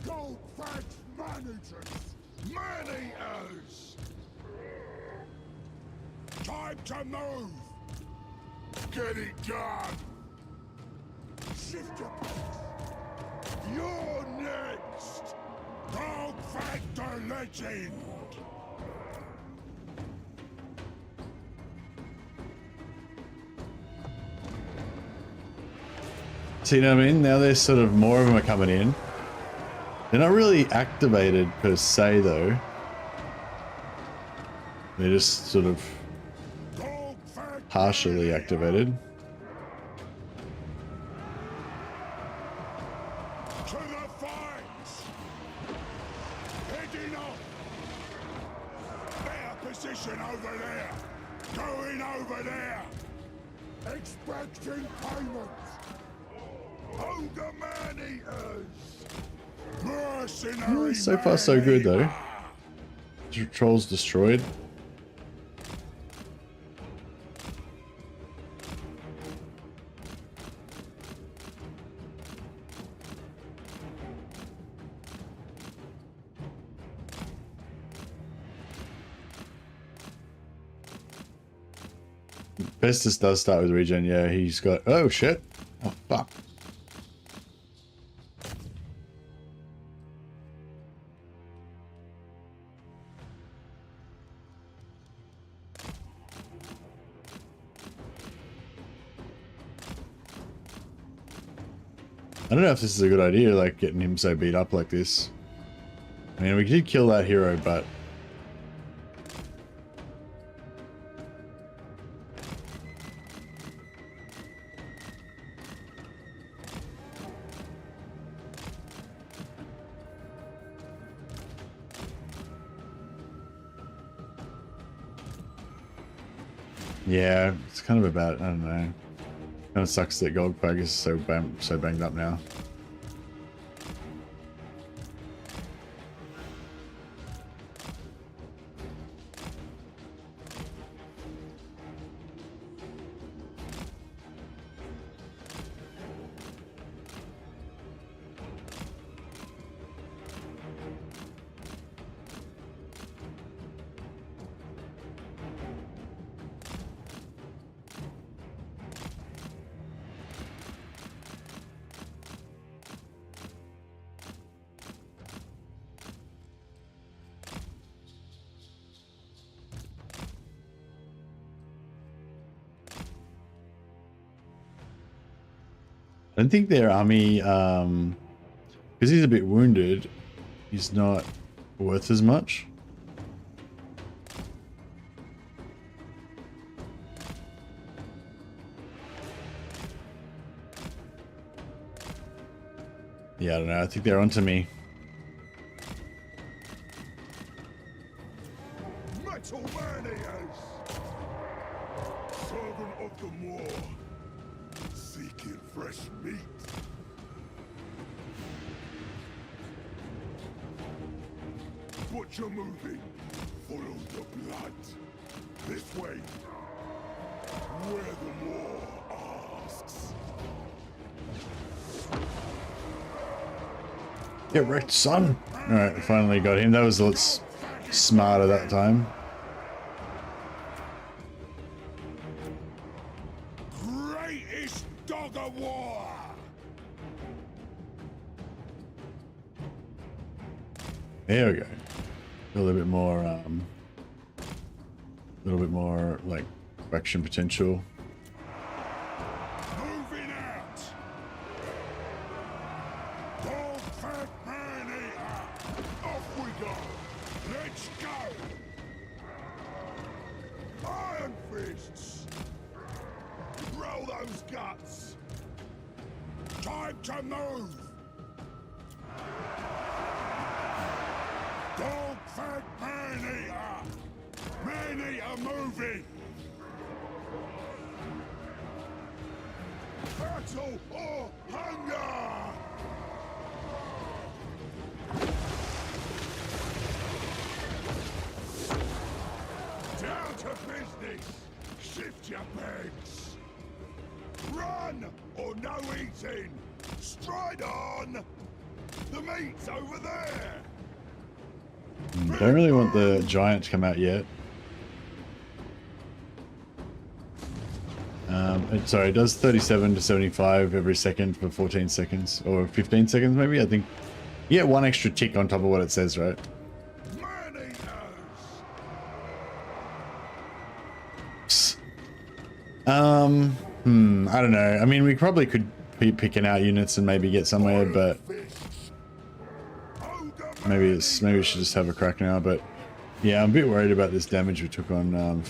Speaker 3: Golgfag's managers. Man-eaters. Time to move. Get it done. Shift your pace. You're next. Golgfag the legend.
Speaker 1: So you know what I mean? Now there's sort of more of them are coming in. They're not really activated per se though. They're just sort of partially activated.
Speaker 3: To the fights. Heading off. Better position over there. Going over there. Expecting payments. Ogre man-eaters. Mercenary.
Speaker 1: So far so good though. Trolls destroyed. Festus does start with regen, yeah, he's got... Oh shit! Oh fuck. I don't know if this is a good idea, like getting him so beat up like this. I mean, we did kill that hero, but... Yeah, it's kind of about, I don't know. Kind of sucks that Golgfag is so banged up now. I don't think their army, because he's a bit wounded, he's not worth as much. Yeah, I don't know. I think they're onto me.
Speaker 3: Metal manias! Servant of the Moor, seeking fresh meat. Butcher moving, follow the blood. This way, where the Moor asks.
Speaker 1: Get wrecked, son. Alright, finally got him. That was a lot smarter that time.
Speaker 3: Greatest dog of war!
Speaker 1: There we go. A little bit more like action potential.
Speaker 3: Moving out! Golgfag man-eater! Off we go! Let's go! Iron fists! Roll those guts! Time to move! Golgfag man-eater! Man-eater moving! Battle or hunger! Down to business! Shift your pegs! Run or no eating! Stride on! The meat's over there!
Speaker 1: Don't really want the giant to come out yet. Sorry, it does 37 to 75 every second for 14 seconds or 15 seconds maybe. I think you get one extra tick on top of what it says, right? I don't know. I mean, we probably could be picking out units and maybe get somewhere, but maybe we should just have a crack now. But yeah, I'm a bit worried about this damage we took on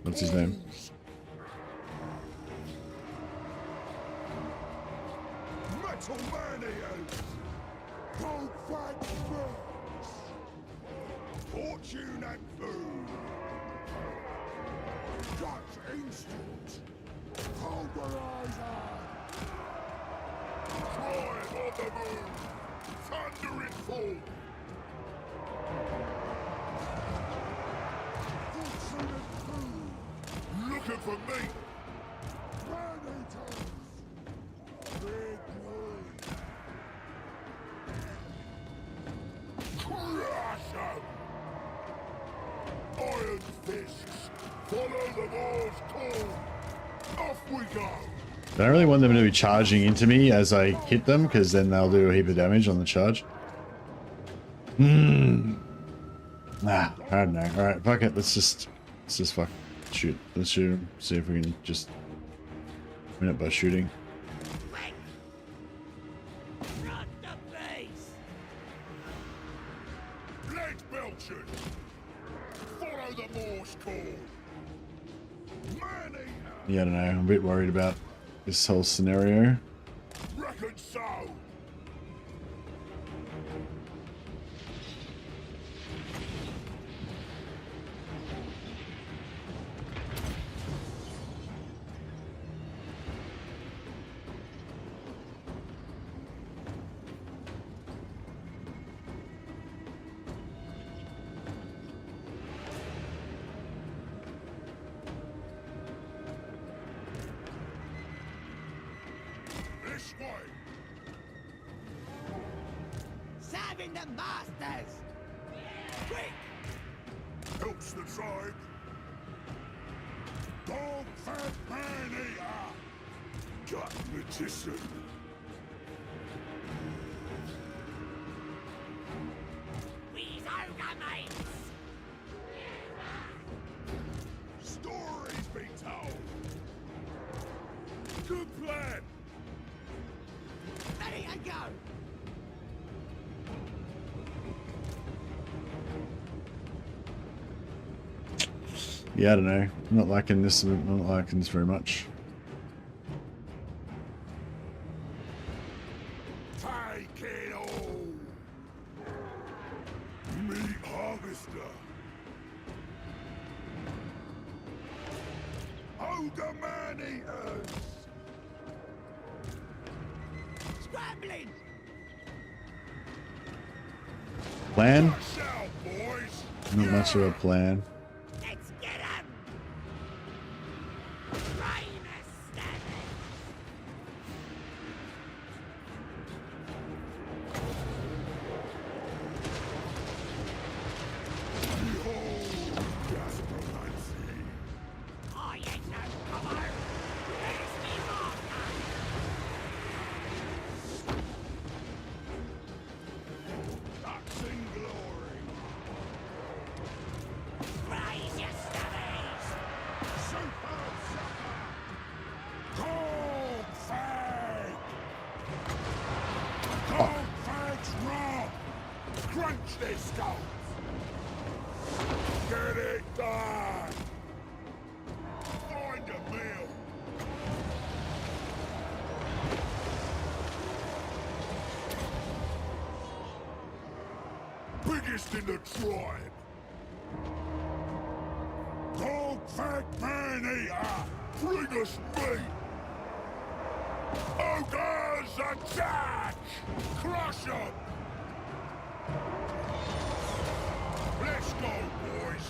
Speaker 1: what's his name?
Speaker 3: Metal manias! Golgfag birds! Fortune and food! Gut instinct! Pulverizer! Drive on the moon! Thunder in full! Fortune and food! Looking for me! Man-eaters! Big noise! Crush 'em! Iron fists! Follow the Moor's call! Off we go!
Speaker 1: I don't really want them to be charging into me as I hit them, because then they'll do a heap of damage on the charge. Nah, I don't know. Alright, fuck it. Let's just fuck shoot. Let's shoot him. See if we can just win it by shooting.
Speaker 4: Run the base!
Speaker 3: Lead belchers! Follow the Moor's call! Man-eater!
Speaker 1: Yeah, I don't know. I'm a bit worried about this whole scenario.
Speaker 3: Reckon so! This way!
Speaker 4: Serving the masters! Quick!
Speaker 3: Helps the tribe! Golgfag man-eater! Gut magician!
Speaker 4: We's Ogre mates!
Speaker 3: Stories be told! Good plan!
Speaker 4: Ready to go!
Speaker 1: Yeah, I don't know. I'm not liking this. I'm not liking this very much.
Speaker 3: Take it all! Meat harvester! Ogre man-eaters!
Speaker 4: Scrambling!
Speaker 1: Plan?
Speaker 3: Rush out, boys!
Speaker 1: Not much of a plan.
Speaker 4: Let's get him! Rain is stabbing!
Speaker 3: Behold, Gasperancy!
Speaker 4: I ain't no cover! Here's me marker!
Speaker 3: That's in glory!
Speaker 4: Raise your stubbies!
Speaker 3: Super sucker! Golgfag! Golgfag's raw! Crunch their skulls! Get it done! Find a meal! Biggest in the tribe! Golgfag man-eater! Bring us meat! Ogres attack! Crush them! Let's go, boys!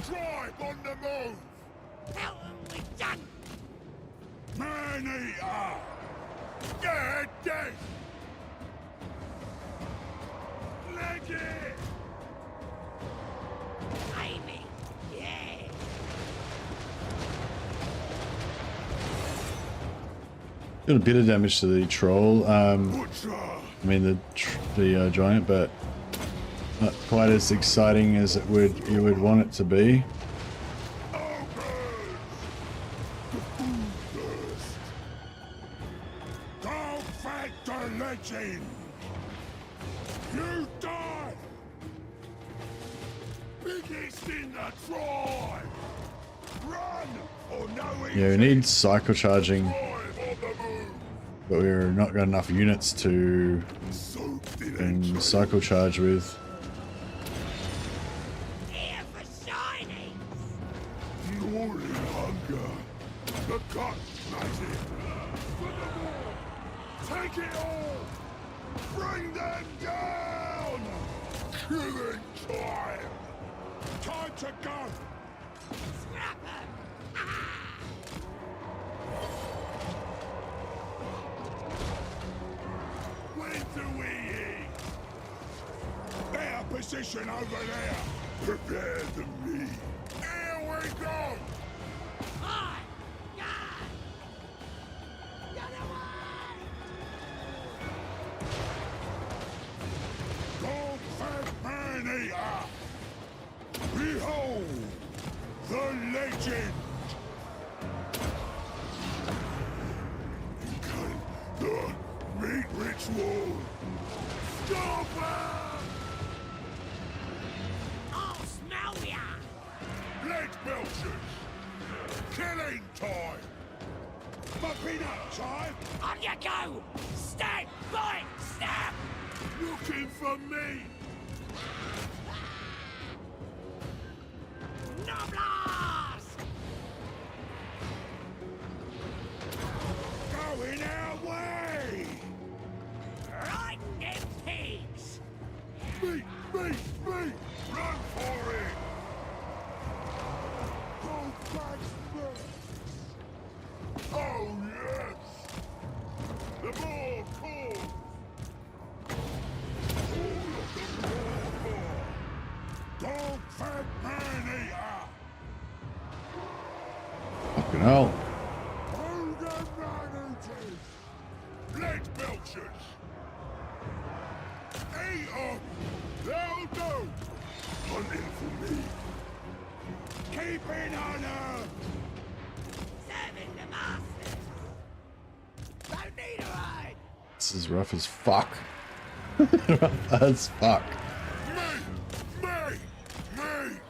Speaker 3: Drive on the move!
Speaker 4: Tell them we're done!
Speaker 3: Man-eater! Get dead! Leg it!
Speaker 4: Amy! Yeah!
Speaker 1: Did a bit of damage to the troll.
Speaker 3: Butcher!
Speaker 1: I mean the giant, but not quite as exciting as you would want it to be.
Speaker 3: Ogres! The food thirst! Golgfag the legend! You die! Biggest in the tribe! Run! Or no
Speaker 1: Yeah, we need cycle charging,
Speaker 3: Drive on the move!
Speaker 1: but we're not got enough units to
Speaker 3: Soaked in
Speaker 1: cycle charge with.
Speaker 4: Here for shining!
Speaker 3: gnawing hunger. The cut magic. For the war. Take it all. Bring them down. Killing time. Time to go.
Speaker 4: Scrap 'em!
Speaker 3: When do we eat? Better position over there. Prepare the meat. Here we go.
Speaker 4: Hi! God! Get away!
Speaker 3: Golgfag man-eater! Behold, the legend! The meat ritual! Stop it!
Speaker 4: I'll smell ya!
Speaker 3: Leg belchers! Killing time! Mopping up time!
Speaker 4: On you go! Stab! Bite! Stab!
Speaker 3: Looking for me!
Speaker 4: Noblars!
Speaker 3: Going our way!
Speaker 4: Right them pigs!
Speaker 3: Meat! Meat! Meat! Run for it! Golgfag's first! Oh yes! The more cool! All of the more! Golgfag man-eater!
Speaker 1: Fucking hell.
Speaker 3: Ogre man-eaters! Leg belchers! Eat 'em! They'll do! Hunting for me! Keeping honor!
Speaker 4: Serving the masters! Don't need a ride!
Speaker 1: This is rough as fuck. Rough as fuck.
Speaker 3: Me! Me! Me!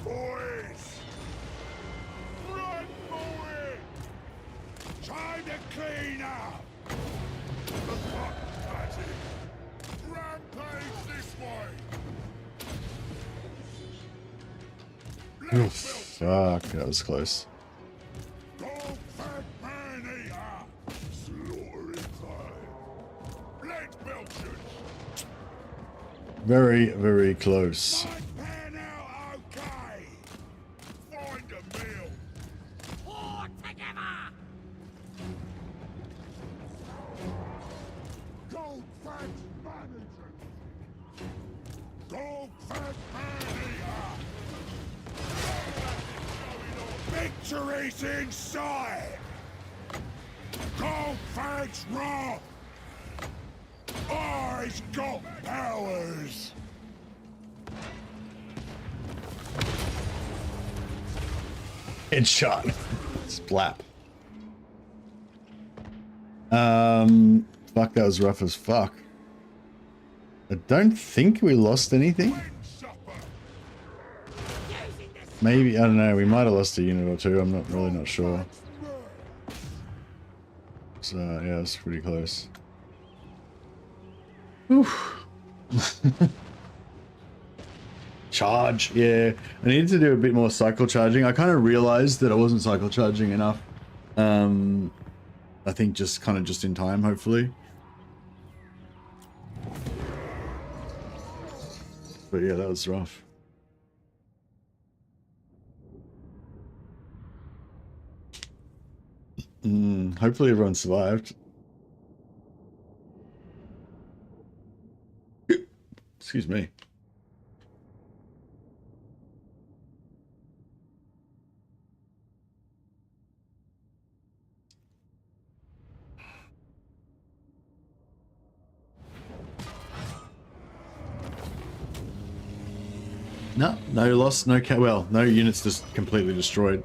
Speaker 3: boys! Run for it! Time to clean up! The fuck at it! Rampage this way!
Speaker 1: Oh, fuck, that was close.
Speaker 3: Golgfag man-eater! Slaughtering time! Blood belchers!
Speaker 1: Very, very close.
Speaker 3: Might pan out okay! Find a meal!
Speaker 4: All together!
Speaker 3: Golgfag manager! Golgfag man-eater! Victory's in sight! Golgfag's wrath! Oh, he's got powers!
Speaker 1: Headshot. Splap. Fuck, that was rough as fuck. I don't think we lost anything. Maybe, I don't know, we might have lost a unit or two, I'm really not sure. So, yeah, it's pretty close. Oof. Charge, yeah. I needed to do a bit more cycle charging. I kind of realized that I wasn't cycle charging enough. I think just kind of just in time, hopefully. But yeah, that was rough. Hopefully everyone survived. Excuse me. No loss, no no units just completely destroyed.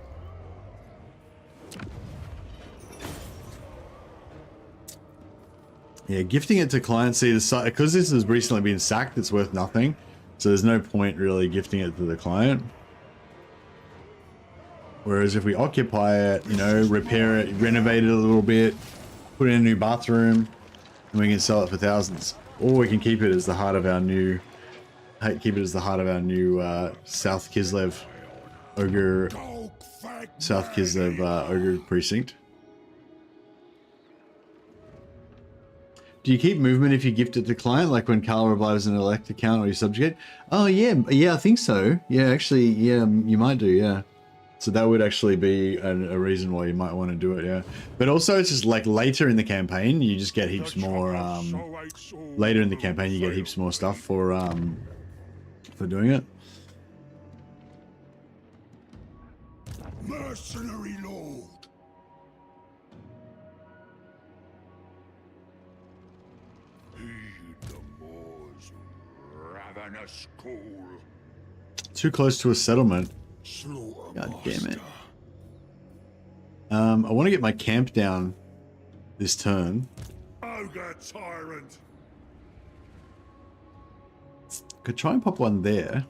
Speaker 1: Yeah, gifting it to clients, see, because this has recently been sacked, it's worth nothing. So there's no point really gifting it to the client. Whereas if we occupy it, you know, repair it, renovate it a little bit, put in a new bathroom, and we can sell it for thousands. Or we can keep it as the heart of our new, South Kislev Ogre, South Kislev Ogre precinct. Do you keep movement if you gift it to client, like when Carl revives an elect account or you subjugate? Oh yeah, I think so. Yeah, actually, yeah, you might do, yeah. So that would actually be a reason why you might want to do it, yeah. But also it's just like later in the campaign, you just get heaps more, later in the campaign you get heaps more stuff for doing it.
Speaker 3: Mercenary Lord! Heed the Moors' ravenous call.
Speaker 1: Too close to a settlement. God damn it. I want to get my camp down this turn.
Speaker 3: Ogre tyrant!
Speaker 1: Could try and pop one there.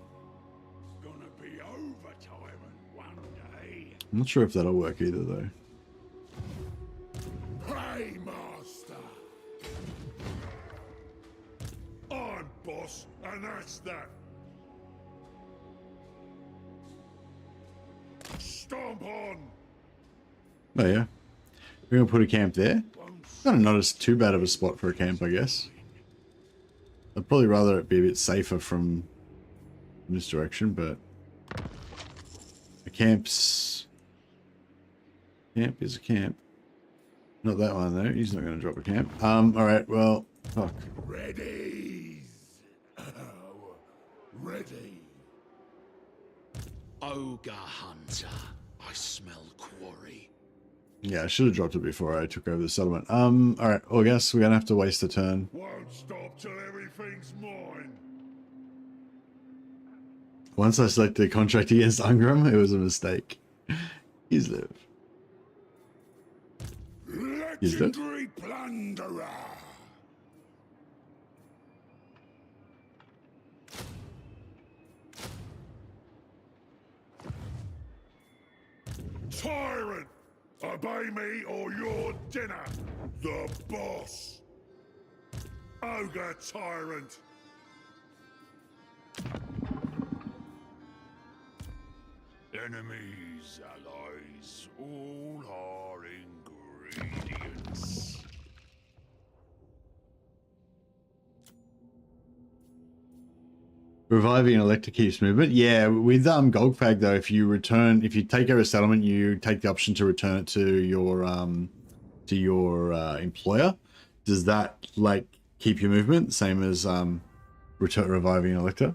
Speaker 3: Gonna be over tyrant one day.
Speaker 1: I'm not sure if that'll work either though.
Speaker 3: Hey, master! I'm boss, and that's that. Stomp on!
Speaker 1: Oh yeah. We're gonna put a camp there. Kind of not as too bad of a spot for a camp, I guess. I'd probably rather it be a bit safer from this direction, but a camp is a camp. Not that one though. He's not gonna drop a camp. Alright, well, fuck.
Speaker 3: Ready! Ready!
Speaker 7: Ogre hunter, I smell quarry.
Speaker 1: Yeah, I should have dropped it before I took over the settlement. Alright, well, I guess we're gonna have to waste a turn.
Speaker 3: Won't stop till everything's mine.
Speaker 1: Once I selected contract against Ungram, it was a mistake. Kislev.
Speaker 3: Legendary plunderer. Tyrant! Obey me or your dinner! The boss! Ogre Tyrant! Enemies, allies, all are ingredients.
Speaker 1: Reviving Elector keeps movement. Yeah, with Golgfag though, if you take over a settlement, you take the option to return it to your employer. Does that like keep your movement same as reviving Elector?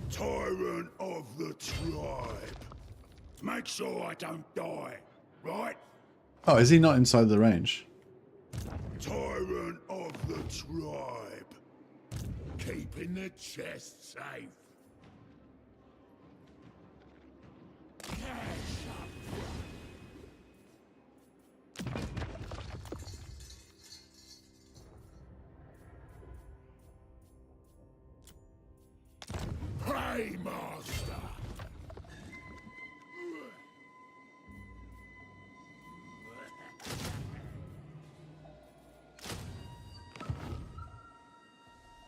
Speaker 3: Tyrant of the tribe. Make sure I don't die, right?
Speaker 1: Oh, is he not inside the range?
Speaker 3: Tyrant of the tribe. Keeping the chest safe. Cash up. Paymaster.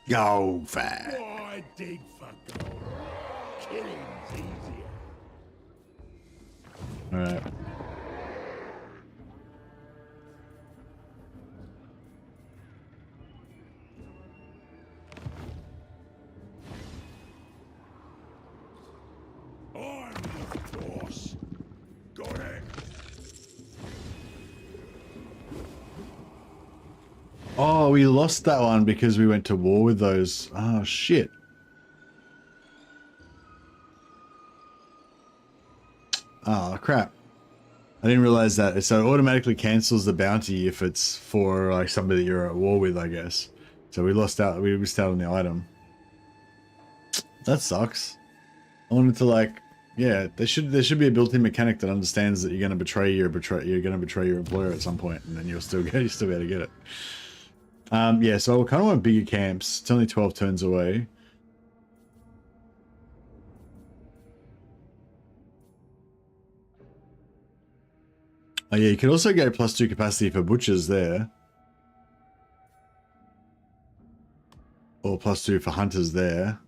Speaker 1: Golgfag.
Speaker 3: Why dig for gold? Killing's easier.
Speaker 1: All right.
Speaker 3: I'm the boss. Got it.
Speaker 1: Oh, we lost that one because we went to war with those. Oh, shit. Oh, crap. I didn't realize that. So it automatically cancels the bounty if it's for like somebody that you're at war with, I guess. So we lost out. We missed out on the item. That sucks. I wanted to like, yeah, there should be a built-in mechanic that understands that you're going to betray your employer at some point, and then you'll still be able to get it. Yeah, so I kind of want bigger camps. It's only 12 turns away. Oh yeah, you could also go +2 capacity for butchers there. Or +2 for hunters there.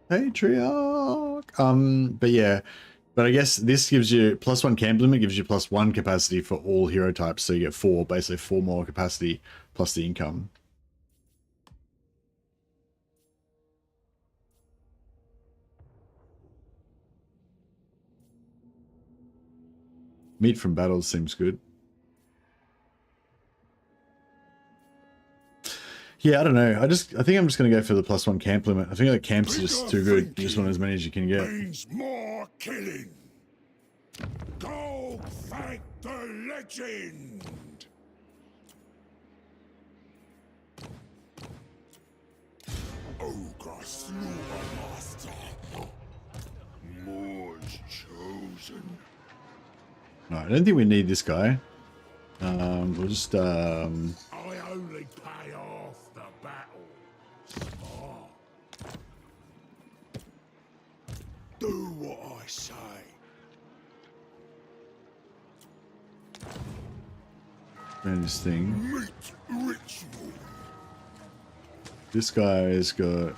Speaker 1: Patriarch. But yeah, but I guess this gives you +1 camp limit, gives you +1 capacity for all hero types, so you get 4, basically 4 more capacity plus the income. Meat from battles seems good. Yeah, I don't know. I think I'm just gonna go for the +1 camp limit. I think the camps are just too good. You just want as many as you can get.
Speaker 3: Means more killing. Golgfag the legend. Ogre Slaughtermaster. More's chosen.
Speaker 1: No, I don't think we need this guy. We'll just
Speaker 3: I only pay off the battle. Smart. Do what I say.
Speaker 1: run this thing.
Speaker 3: Meat ritual.
Speaker 1: This guy's got.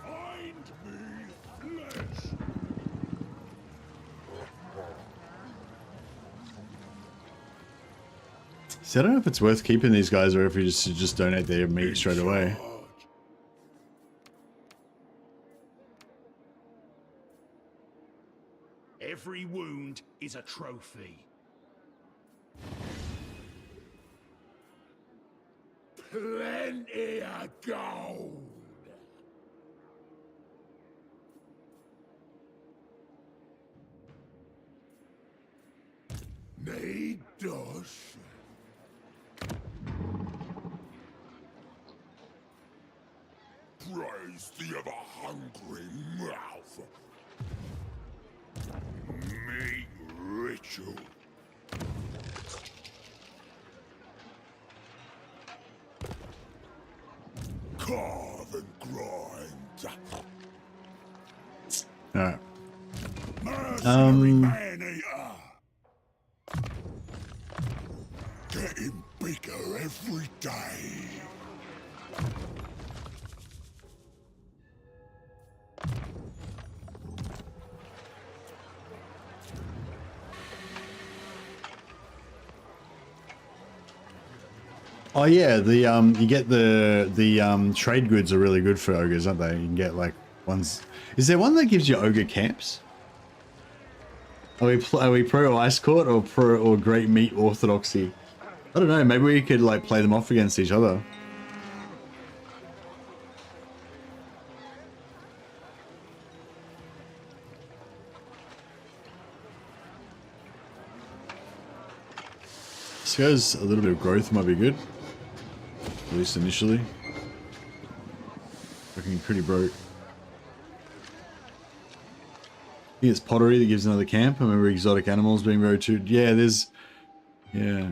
Speaker 3: Find me flesh.
Speaker 1: See, I don't know if it's worth keeping these guys or if we just donate their meat straight away.
Speaker 8: Every wound is a trophy.
Speaker 3: Plenty of gold. honesty of a hungry mouth. Meat ritual. Carve and grind.
Speaker 1: Alright.
Speaker 3: Mercenary man-eater. Getting bigger every day.
Speaker 1: Oh yeah, the you get the trade goods are really good for ogres, aren't they? You can get like ones. Is there one that gives you ogre camps? Are we pro ice court or pro or great meat orthodoxy? I don't know. Maybe we could like play them off against each other. This goes a little bit of growth might be good. At least initially. Looking pretty broke. I think it's pottery that gives another camp. I remember exotic animals being very true. Yeah, there's... Yeah.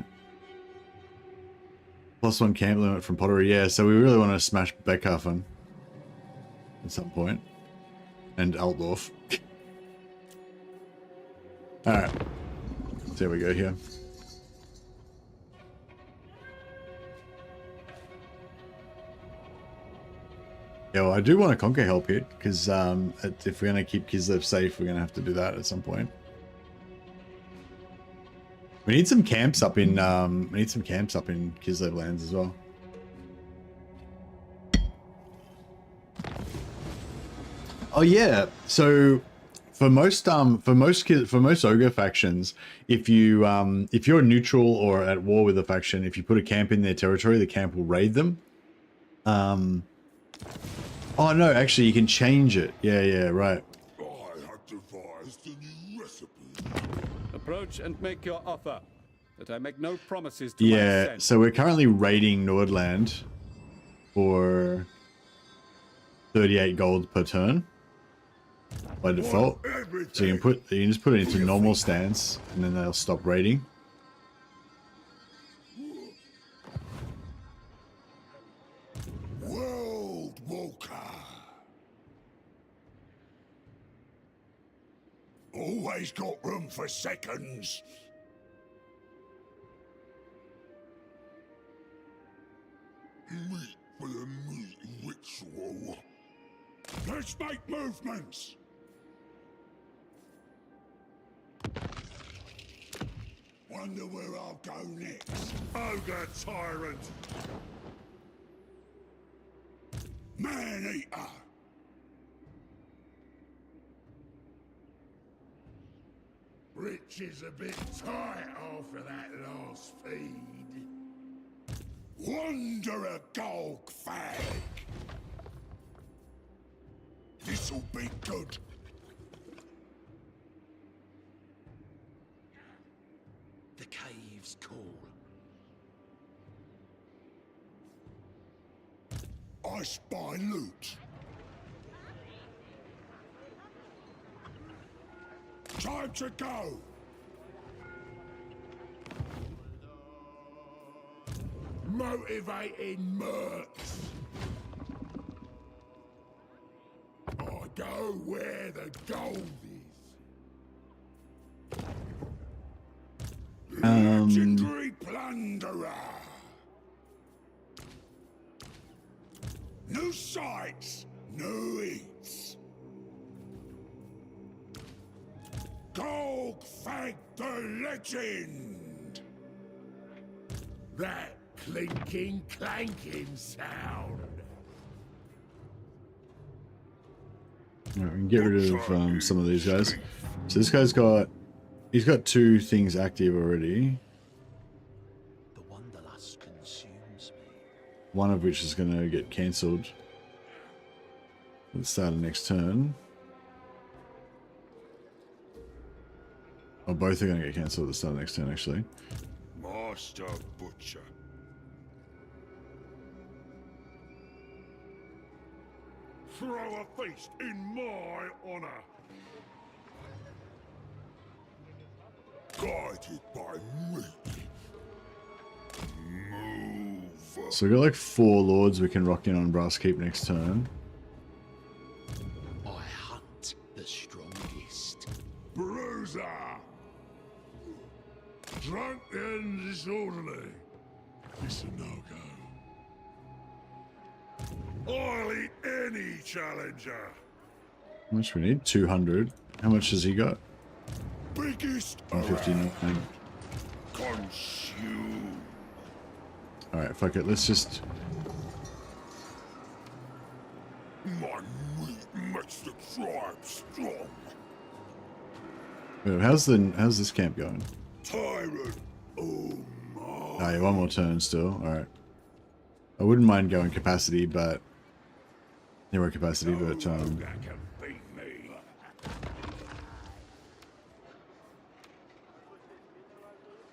Speaker 1: +1 camp limit from pottery. Yeah, so we really want to smash Beckhafen at some point. And Altdorf. Alright. There we go here. Yeah, well, I do want to conquer help here, because if we're going to keep Kislev safe, we're going to have to do that at some point. We need some camps up in Kislev lands as well. Oh yeah, so for most ogre factions, if you're neutral or at war with a faction, if you put a camp in their territory, the camp will raid them. Oh no, actually you can change it. Yeah, right.
Speaker 3: I have devised a new recipe.
Speaker 9: Approach and make your offer, but I make no promises to
Speaker 1: Yeah,
Speaker 9: my
Speaker 1: so we're currently raiding Nordland for 38 gold per turn by default. So you can just put it into normal stance and then they'll stop raiding.
Speaker 3: World Walker. Always got room for seconds. Meat for the meat ritual. Let's make movements. Wonder where I'll go next. Ogre tyrant. Man-eater. Rich is a bit tight after that last feed. Wanderer Golgfag. This'll be good.
Speaker 7: The caves call.
Speaker 3: I spy loot. Time to go. Motivating mercs. I go where the gold is. Legendary plunderer. New sights, new eats. Golgfag the legend. That clinking, clanking sound.
Speaker 1: Right, we can get rid of some of these guys. So this guy's he's got 2 things active already.
Speaker 7: The wanderlust consumes me.
Speaker 1: One of which is going to get cancelled at the start of next turn. Or both are going to get cancelled at the start of next turn, actually.
Speaker 3: Master Butcher.
Speaker 6: throw a feast in my honor. Guided by me. Move.
Speaker 1: So we got like 4 lords we can rock in on Brass Keep next turn.
Speaker 7: I hunt the strongest.
Speaker 6: Bruiser. Drunk and disorderly. It's a no-go. I'll eat any challenger.
Speaker 1: How much we need? 200. How much has he got?
Speaker 6: Biggest
Speaker 1: 159.
Speaker 6: Consume.
Speaker 1: Alright, fuck it. Let's just...
Speaker 6: My meat makes the tribe strong.
Speaker 1: How's this camp going?
Speaker 6: Tyrant. Oh my.
Speaker 1: Oh yeah, 1 more turn still. Alright. I wouldn't mind going capacity, but... Hero capacity, but
Speaker 6: That can beat me.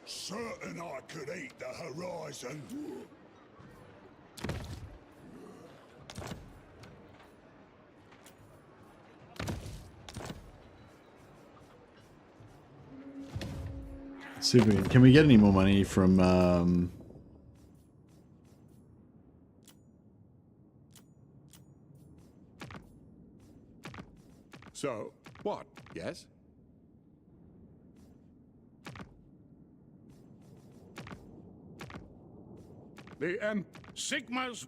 Speaker 6: Certain I could eat the horizon.
Speaker 1: see if we can we get any more money from
Speaker 9: So, what? Yes? The
Speaker 8: Sigma's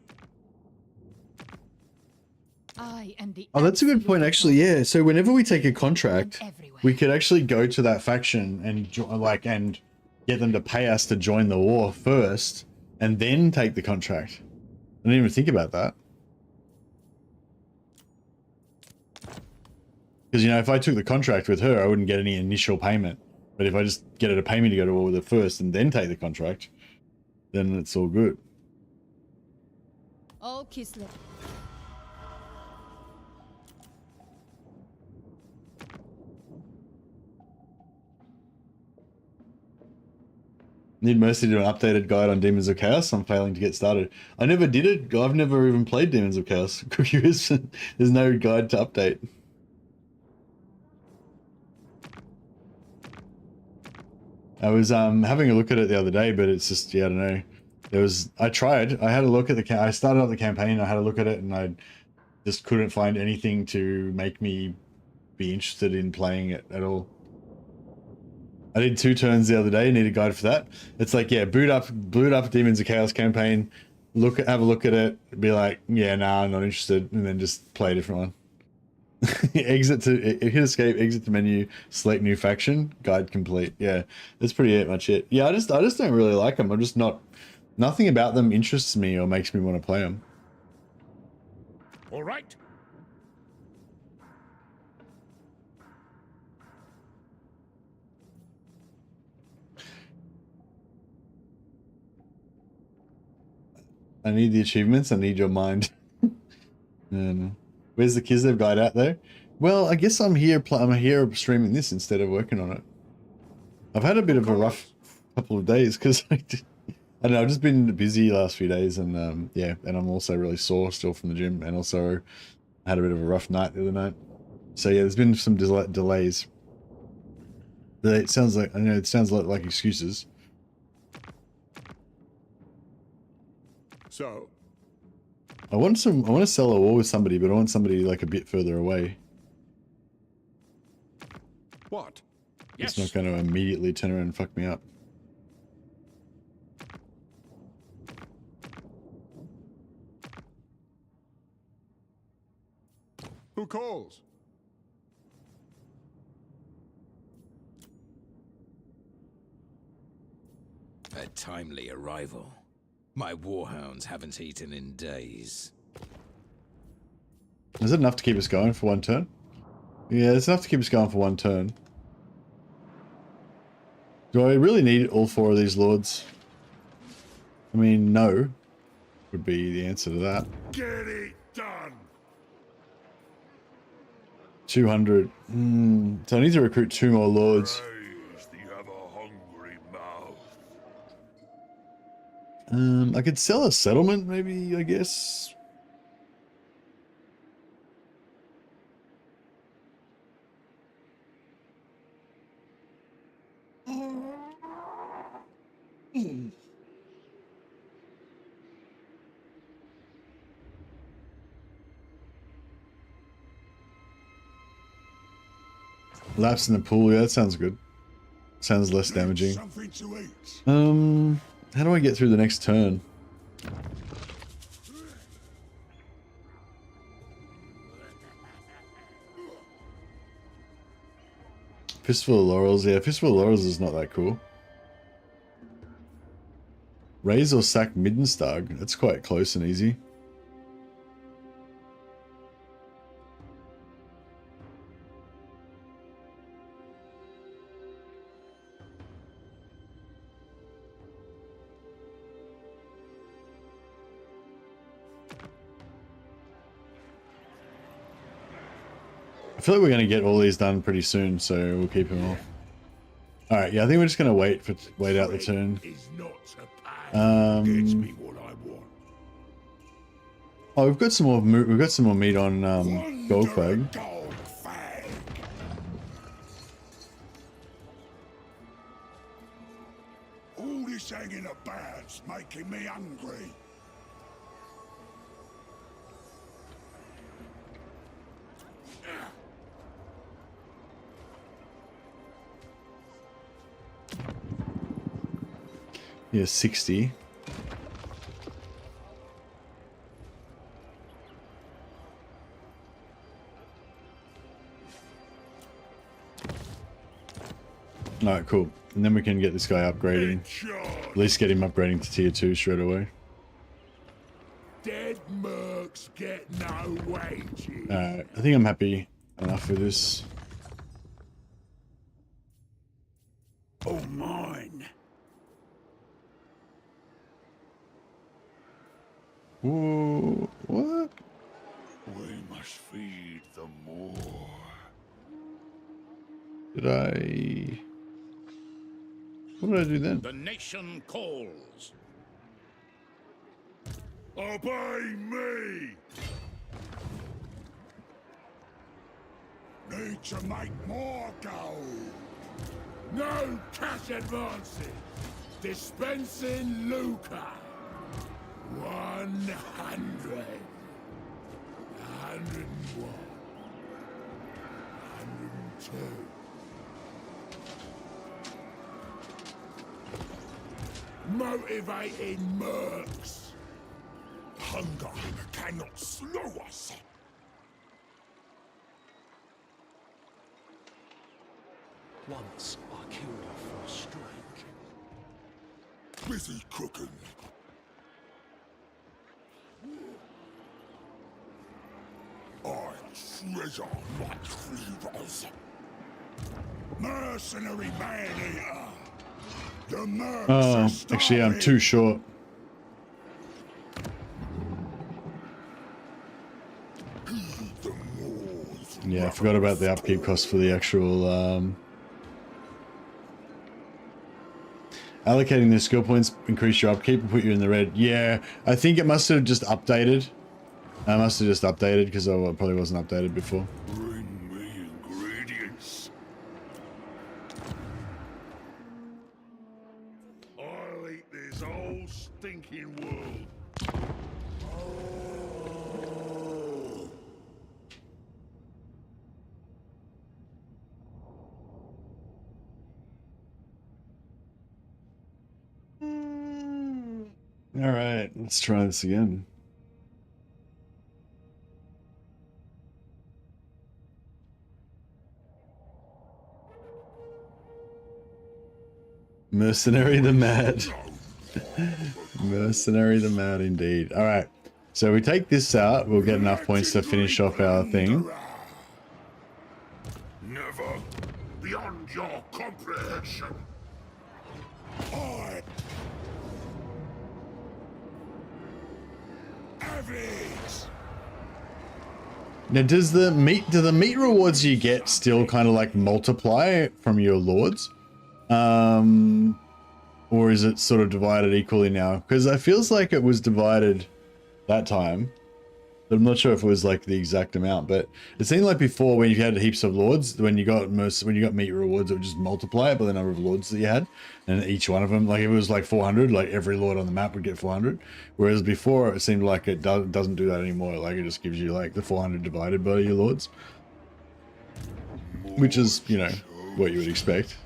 Speaker 10: I am the
Speaker 1: Oh, that's a good point, actually. Yeah. So whenever we take a contract,
Speaker 10: everywhere.
Speaker 1: we could actually go to that faction and and get them to pay us to join the war first, and then take the contract. I didn't even think about that. Because, you know, if I took the contract with her, I wouldn't get any initial payment. But if I just get her to pay me to go to war with her first and then take the contract, then it's all good.
Speaker 10: Oh, Kislev.
Speaker 1: Need Mercy to do an updated guide on Demons of Chaos. I'm failing to get started. I never did it. I've never even played Demons of Chaos. There's no guide to update. I was having a look at it the other day, but it's just, yeah, I don't know. I had a look at I started out the campaign, I had a look at it, and I just couldn't find anything to make me be interested in playing it at all. I did 2 turns the other day, need a guide for that. It's like, yeah, boot up Demons of Chaos campaign, have a look at it, be like, yeah, nah, I'm not interested, and then just play a different one. Hit escape, exit to menu, select new faction, guide complete. Yeah, that's pretty much it. Yeah, I just don't really like them. I'm just nothing about them interests me or makes me want to play them.
Speaker 8: all right.
Speaker 1: I need the achievements. I need your mind. Where's the Kislev guide out there? Well, I guess I'm here streaming this instead of working on it. I've had a bit of a rough couple of days because I don't know, I've just been busy last few days, and yeah, and I'm also really sore still from the gym, and also had a bit of a rough night the other night. So yeah, there's been some delays. It sounds like, I know it sounds like excuses.
Speaker 9: So,
Speaker 1: I want to sell a war with somebody, but I want somebody like a bit further away.
Speaker 9: what?
Speaker 1: It's
Speaker 8: Yes.
Speaker 1: not going to immediately turn around and fuck me up.
Speaker 9: Who calls?
Speaker 11: A timely arrival. My warhounds haven't eaten in days.
Speaker 1: Is it enough to keep us going for 1 turn? Yeah, it's enough to keep us going for 1 turn. Do I really need all 4 of these lords? I mean, no. Would be the answer to that.
Speaker 6: Get it done.
Speaker 1: 200. So I need to recruit 2 more lords.
Speaker 6: Praise the ever-hungry mouth.
Speaker 1: I could sell a settlement, maybe, I guess. Lapse in the pool, yeah, that sounds good. Sounds less damaging.
Speaker 3: Something to eat.
Speaker 1: How do I get through the next turn? Fistful of Laurels, yeah, Fistful of Laurels is not that cool. Raise or sack Middenstag, that's quite close and easy. I feel like we're going to get all these done pretty soon, so we'll keep them off. All right, yeah, I think we're just going to wait out the turn.
Speaker 6: Is not a pain. Gets me what I want.
Speaker 1: Oh, we've got some more. We've got some more meat on Golgfag.
Speaker 3: Golgfag. All this hanging about's making me hungry.
Speaker 1: Yeah, 60. Alright, cool. And then we can get this guy upgrading. At least get him upgrading to tier 2 straight away.
Speaker 6: Dead mercs get no wages.
Speaker 1: Alright, I think I'm happy enough with this.
Speaker 3: Oh, mine.
Speaker 1: Whoa, what?
Speaker 3: We must feed the more.
Speaker 1: Did I... What did I do then?
Speaker 8: The nation calls.
Speaker 3: Obey me! Need to make more gold.
Speaker 6: No cash advances. Dispensing lucre. 100. 101. 102. Motivating mercs.
Speaker 3: Hunger cannot slow us.
Speaker 7: Once I killed her for a strike.
Speaker 3: Busy cooking. I treasure my cleavers. Mercenary man-eater. The mercs are
Speaker 1: actually, I'm
Speaker 3: starving.
Speaker 1: too short.
Speaker 3: The moors
Speaker 1: Yeah, I forgot about the upkeep cost for the actual, allocating the skill points increase your upkeep and put you in the red. Yeah, I think it must have just updated. I must have just updated because it probably wasn't updated before.
Speaker 3: Bring me ingredients.
Speaker 6: I'll eat this whole stinking world.
Speaker 1: All right, let's try this again. Mercenary the Mad. Mercenary the Mad indeed. All right, so we take this out, we'll get enough points to finish off our thing.
Speaker 3: Never beyond your comprehension. I have it.
Speaker 1: Now, do the meat rewards you get still kind of like multiply from your lords? Or is it sort of divided equally now? Because it feels like it was divided that time. But I'm not sure if it was like the exact amount, but it seemed like before when you had heaps of lords, when you got meat rewards, it would just multiply it by the number of lords that you had, and each one of them, like if it was like 400, like every lord on the map would get 400. Whereas before, it seemed like it doesn't do that anymore. Like it just gives you like the 400 divided by your lords. which is, you know, what you would expect.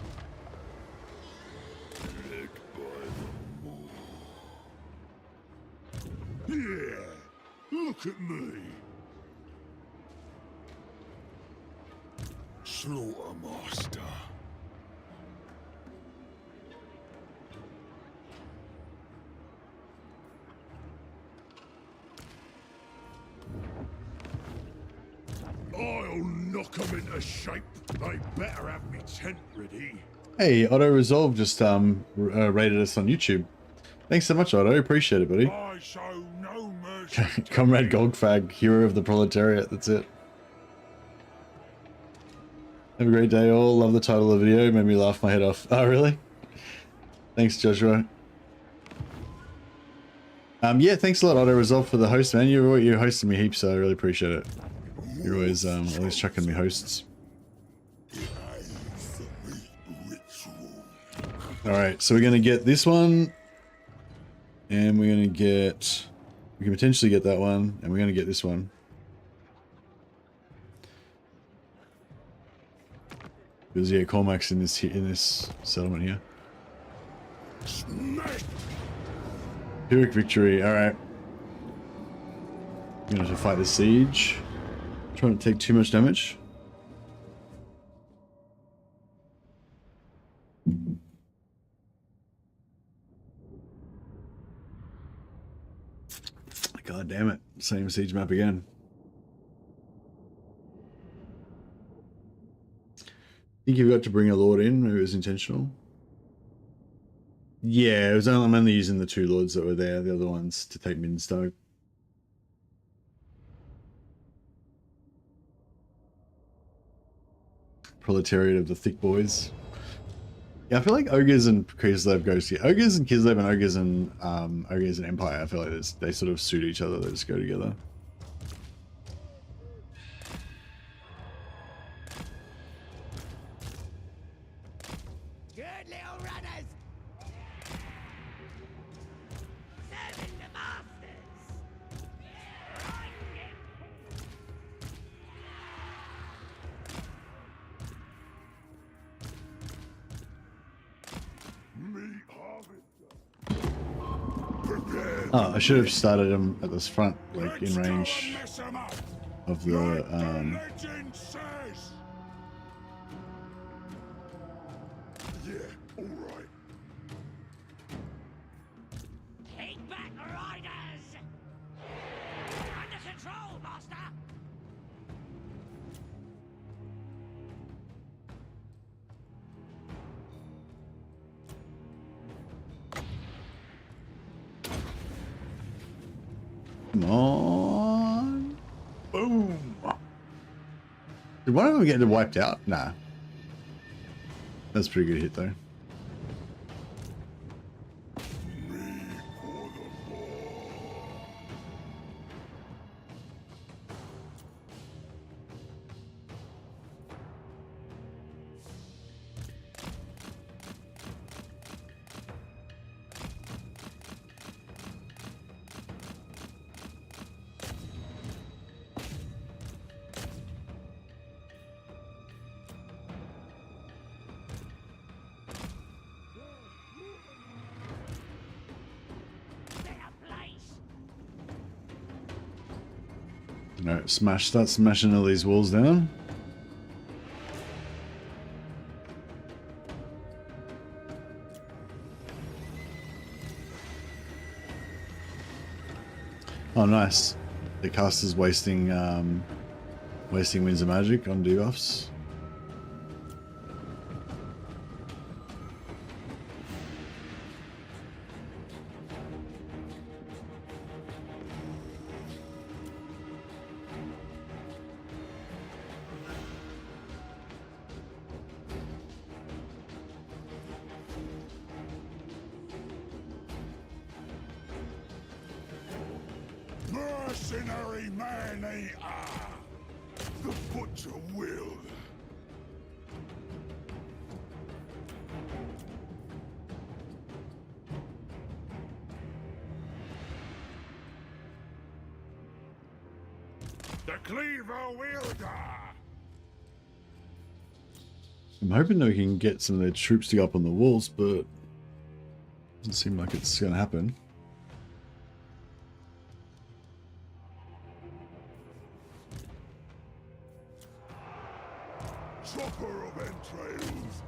Speaker 6: Yeah, look at me. Slaughtermaster. I'll knock them into shape. They better have me tent ready.
Speaker 1: Hey, Auto Resolve just rated us on YouTube. Thanks so much, Otto. Appreciate it, buddy.
Speaker 3: I show no mercy.
Speaker 1: Comrade Golgfag, hero of the proletariat. That's it. Have a great day, all. Love the title of the video. Made me laugh my head off. Oh, really? Thanks, Joshua. Yeah, thanks a lot, Auto Resolve, for the host, man. You're hosting me heaps, so I really appreciate it. You're always chucking me hosts. Alright, so we're going to get this one. And we're going to get... We can potentially get that one. And we're going to get this one. Because, yeah, Cormac's in this settlement here. Pyrrhic victory. Alright. We're going to have to fight the siege. Trying to take too much damage. God damn it. Same siege map again. Think you've got to bring a lord in? Maybe it was intentional. Yeah, it was only, I'm only using the 2 lords that were there. The other ones to take Minstoke. Proletariat of the thick boys. Yeah, I feel like Ogres and Kislev goes together. Ogres and Kislev and Ogres and Empire, I feel like they sort of suit each other. They just go together.
Speaker 4: Good little runners. Serving the masters.
Speaker 1: Oh, I should have started him at this front, like in range of the
Speaker 3: Legend says.
Speaker 6: Yeah, all right.
Speaker 4: Take back, riders. Under control, master.
Speaker 1: Come on. Boom. Did one of them get wiped out? Nah. That's a pretty good hit though. No, start smashing all these walls down. Oh, nice. The caster's wasting Winds of Magic on debuffs.
Speaker 3: Mercenary man-eater. The butcher will. The cleaver wielder.
Speaker 1: I'm hoping that we can get some of their troops to go up on the walls, but doesn't seem like it's going to happen.
Speaker 3: Chopper of entrails.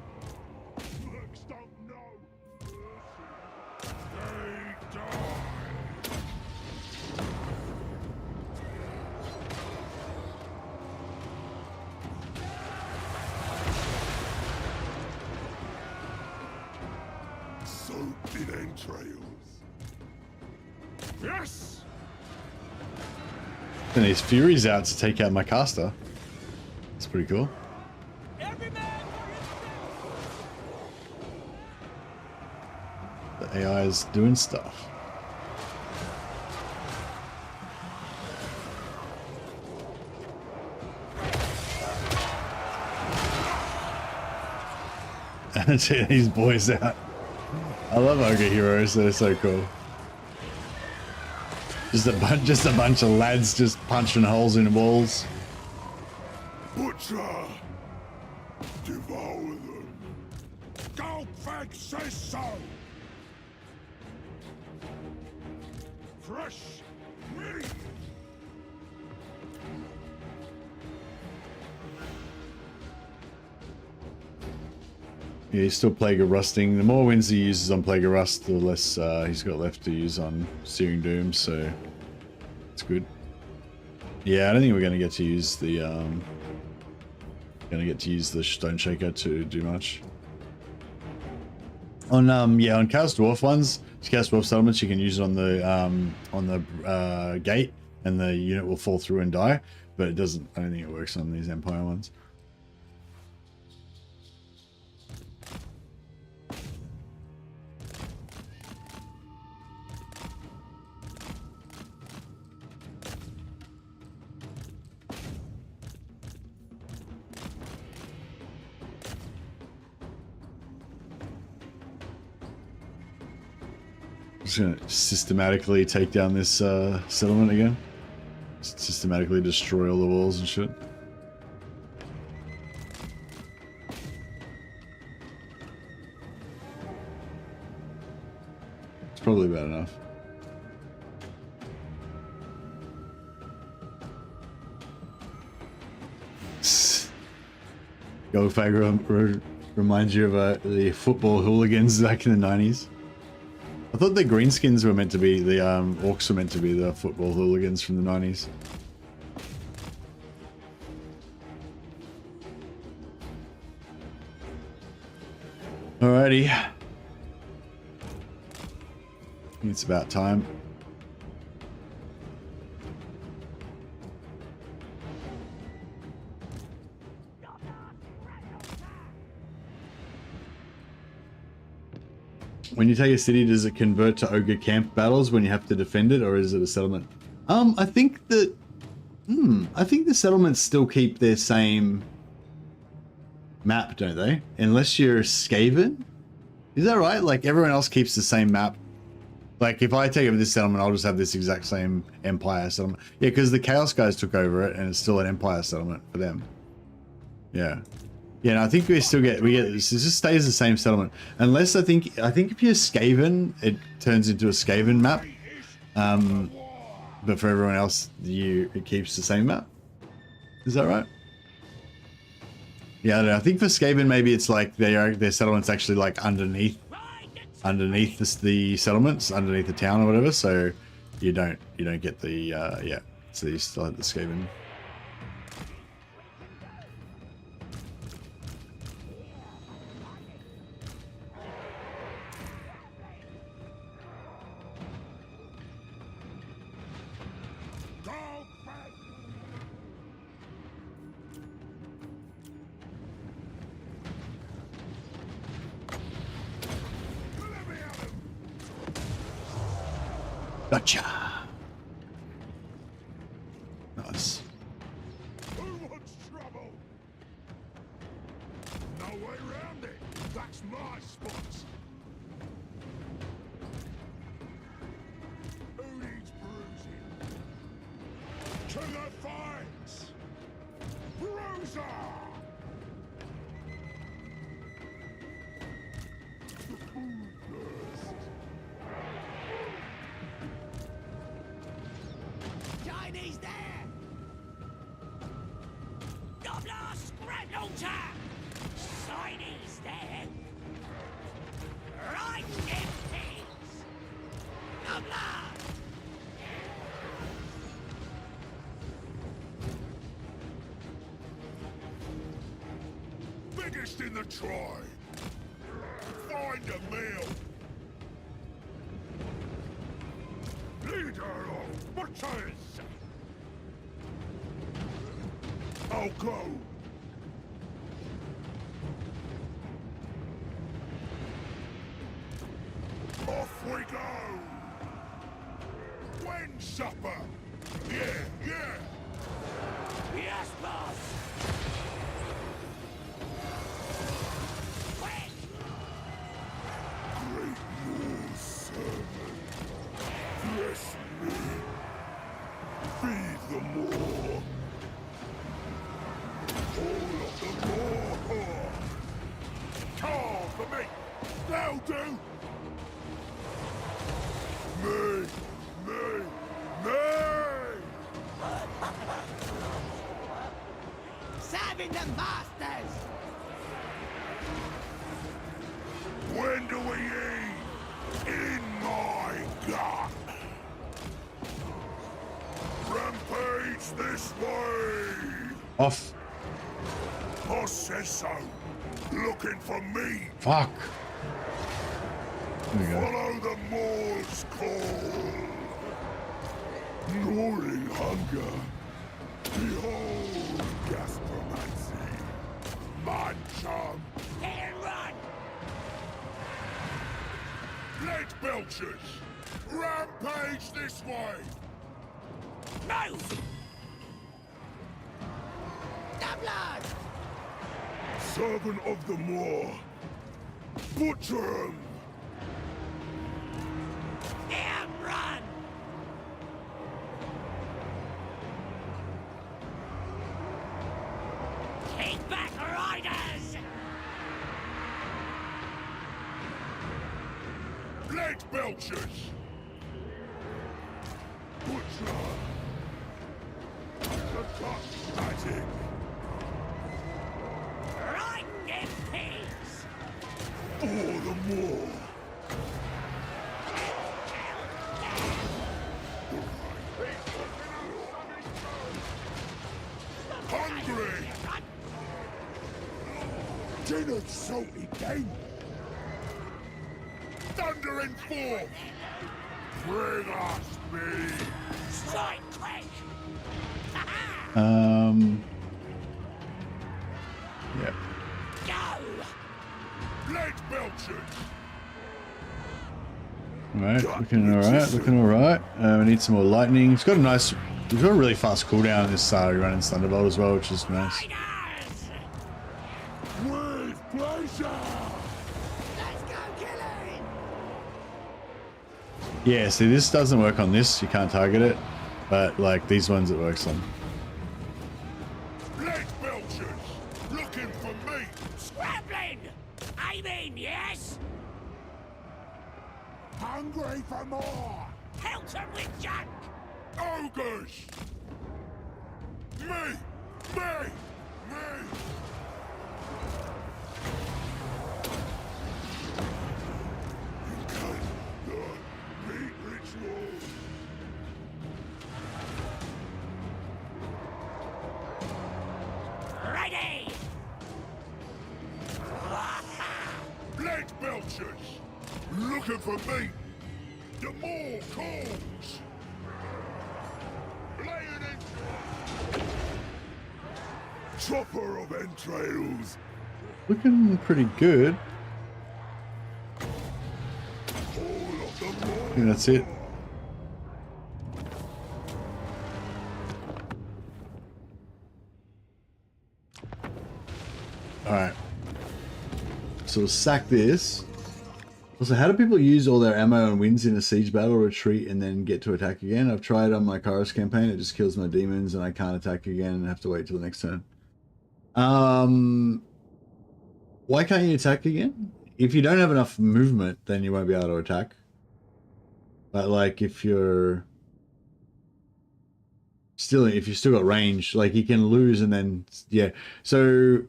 Speaker 3: Looks don't know. They die. Soaked in entrails. Yes.
Speaker 1: And his Fury's out to take out my caster. That's pretty cool. The AI is doing stuff. And check these boys out. I love Ogre heroes, they're so cool. Just a bunch of lads just punching holes in walls.
Speaker 3: Butcher! Devour them! Golgfag says so! Fresh meat!
Speaker 1: Yeah, he's still Plague of Rusting. The more wins he uses on Plague of Rust, the less he's got left to use on Searing Doom, so it's good. Yeah, I don't think we're gonna get to use the Stone Shaker to do much. On yeah, on Chaos Dwarf ones, Chaos Dwarf settlements, you can use it on the gate, and the unit will fall through and die. But it doesn't. I don't think it works on these Empire ones. Just gonna systematically take down this settlement again. Systematically destroy all the walls and shit. It's probably about enough. Golgfag reminds you of the football hooligans back in the 90s. I thought the greenskins were meant to be, the orcs were meant to be the football hooligans from the 90s. Alrighty. I think it's about time. When you take a city, does it convert to ogre camp battles when you have to defend it, or is it a settlement? I think that I think the settlements still keep their same map, don't they? Unless you're Skaven. Is that right? Like everyone else keeps the same map. Like if I take over this settlement, I'll just have this exact same Empire settlement. Yeah, because the Chaos guys took over it, and it's still an Empire settlement for them. Yeah. Yeah, no, I think we still get this just stays the same settlement. Unless I think if you're Skaven, it turns into a Skaven map. But for everyone else, it keeps the same map. Is that right? Yeah, I don't know. I think for Skaven maybe it's like their settlement's actually like underneath the settlements, underneath the town or whatever, so you don't get the yeah. So you still have the Skaven. Gotcha. Nice.
Speaker 3: Who wants trouble? No way around it. That's my spot. Who needs bruising? To the fight! Bruiser!
Speaker 4: launcher! Shinies there! Right in peace! The blood!
Speaker 3: Biggest in the tribe. Find a meal. Leader of butchers. I'll go. Off we go. When supper? Yeah.
Speaker 4: Yes, boss! When?
Speaker 3: Great Lord servant, bless me. Feed the more. All of the more. Tar for me. They'll do. Me.
Speaker 4: Serving the masters!
Speaker 3: When do we eat? In my gut. Rampage this way.
Speaker 1: Off.
Speaker 3: Boss says so. Looking for me.
Speaker 1: Fuck. There we go.
Speaker 3: Follow the Moor's call. Gnawing hunger. Behold gastromancy. My chum.
Speaker 4: Hit and run!
Speaker 3: Leg belchers. Rampage this way.
Speaker 4: Move! The blood!
Speaker 3: Servant of the Moor. Butcher 'em.
Speaker 4: And run! Keep back, riders!
Speaker 3: Leg belchers. Butcher. The touch magic.
Speaker 4: Right in peace!
Speaker 3: For the Moor. Hungry! Dinner's salty game! Thundering forth! Bring us me!
Speaker 4: Strike quick!
Speaker 1: Yeah.
Speaker 4: Go!
Speaker 3: Leg belchers!
Speaker 1: Alright, looking alright. We need some more lightning. It's got a really fast cooldown in this running Thunderbolt as well, which is nice.
Speaker 4: Riders!
Speaker 3: With pleasure!
Speaker 4: Let's go killing!
Speaker 1: Yeah, see, this doesn't work on this. You can't target it. But, like, these ones it works on.
Speaker 3: Leg belchers! Looking for me!
Speaker 4: Scrambling! Aiming, yes?
Speaker 3: Hungry for more!
Speaker 4: Pelt 'em with junk!
Speaker 3: Ogres! Me! The meat ritual!
Speaker 4: Ready!
Speaker 3: Leg belchers! Looking for me! The more calls! Laying in! Chopper of entrails!
Speaker 1: Looking pretty good.
Speaker 3: All of the
Speaker 1: I
Speaker 3: more!
Speaker 1: think that's it. Alright. So we'll sack this. Also, how do people use all their ammo and wins in a siege battle, retreat, and then get to attack again? I've tried on my Kairos campaign. It just kills my demons and I can't attack again and have to wait till the next turn. Why can't you attack again? If you don't have enough movement, then you won't be able to attack. But like if you've still got range, like you can lose and then, yeah. So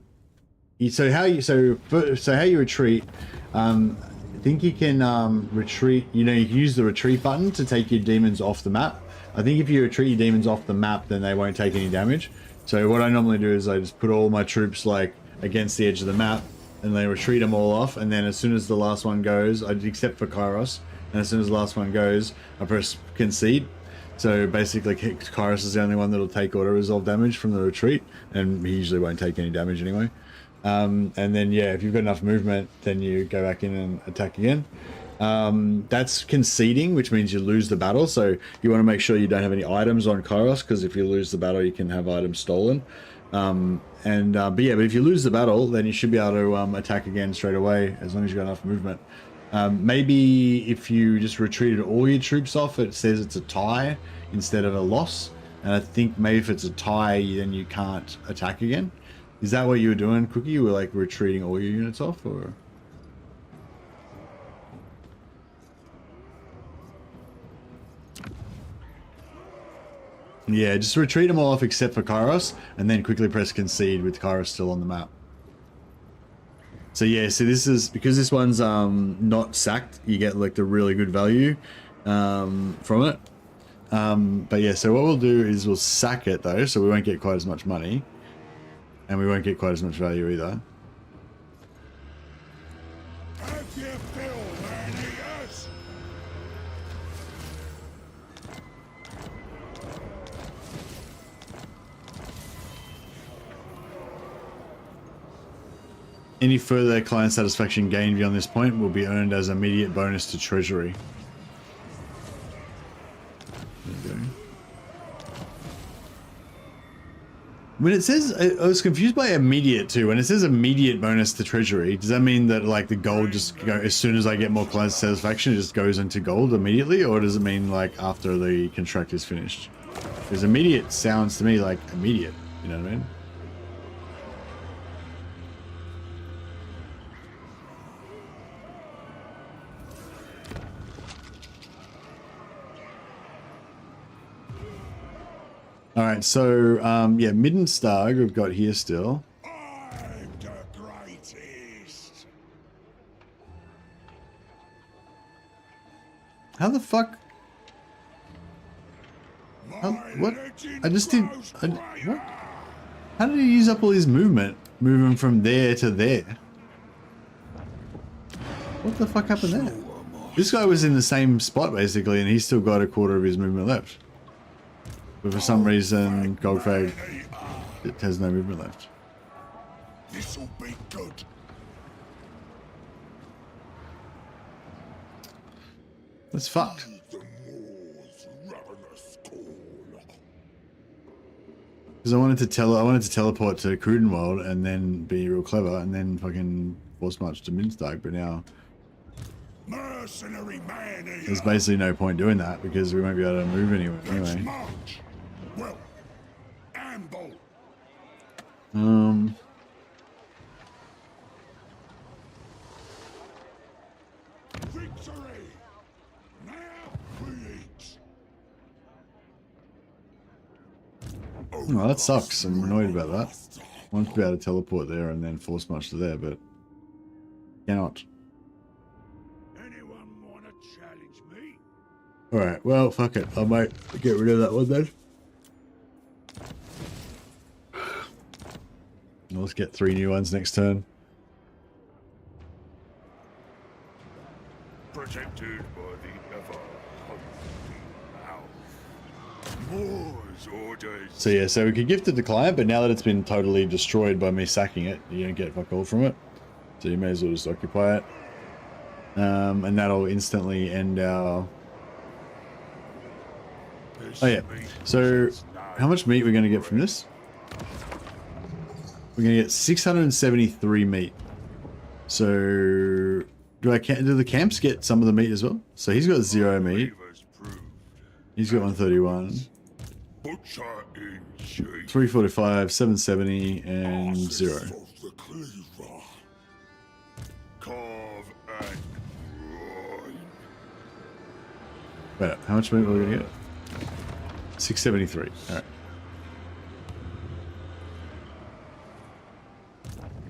Speaker 1: So how you retreat? I think you can retreat. You know, you can use the retreat button to take your demons off the map. I think if you retreat your demons off the map, then they won't take any damage. So what I normally do is I just put all my troops like against the edge of the map, and they retreat them all off. And then as soon as the last one goes, except for Kairos, and as soon as the last one goes, I press concede. So basically, Kairos is the only one that'll take auto-resolve damage from the retreat, and he usually won't take any damage anyway. And then, yeah, if you've got enough movement, then you go back in and attack again. That's conceding, which means you lose the battle, so you want to make sure you don't have any items on Kairos, because if you lose the battle, you can have items stolen. But if you lose the battle, then you should be able to attack again straight away, as long as you've got enough movement. Maybe if you just retreated all your troops off, it says it's a tie instead of a loss. And I think maybe if it's a tie, then you can't attack again. Is that what you were doing, Cookie? You were like retreating all your units off, or? Yeah, just retreat them all off except for Kairos, and then quickly press concede with Kairos still on the map. So yeah, so this is, because this one's not sacked, you get like the really good value from it. But yeah, so what we'll do is we'll sack it though, so we won't get quite as much money. And we won't get quite as much value either.
Speaker 3: Have you fill, man-eaters?
Speaker 1: Any further client satisfaction gained beyond this point will be earned as immediate bonus to treasury. There you go. When it says, I was confused by immediate too. When it says immediate bonus to treasury, does that mean that like the gold just go, as soon as I get more client satisfaction, it just goes into gold immediately? Or does it mean like after the contract is finished? Because immediate sounds to me like immediate, you know what I mean? Alright, so, yeah, Middenstag we've got here still.
Speaker 3: I'm the greatest.
Speaker 1: How the fuck? What? I just did... what? How did he use up all his movement? Moving from there to there? What the fuck happened there? This guy was in the same spot, basically, and he's still got a quarter of his movement left. But for some reason, Golgfag, it has no movement left.
Speaker 3: This'll be good.
Speaker 1: That's fucked. Because I wanted to teleport to Crudenwald and then be real clever and then fucking force march to Minstag, but now
Speaker 3: Mercenary man here.
Speaker 1: there's basically no point doing that because we won't be able to move anywhere anyway.
Speaker 3: March. Well, amble. Victory. Now we eat.
Speaker 1: Oh, that sucks. I'm annoyed about that. I want to be able to teleport there and then force march to there, but cannot.
Speaker 3: Anyone want to challenge me?
Speaker 1: Alright, well, fuck it. I might get rid of that one then. Let's get 3 new ones next turn.
Speaker 3: Protected by the ever-hungry mouth. Moore's orders.
Speaker 1: So yeah, so we could gift it to client, but now that it's been totally destroyed by me sacking it, you don't get fuck all from it. So you may as well just occupy it. And that'll instantly end our... Oh yeah, so how much meat we're going to get from this? We're going to get 673 meat. So do the camps get some of the meat as well? So he's got 0 meat. He's got 131. 345, 770, and 0. Wait, how much meat are we going to get? 673. Alright.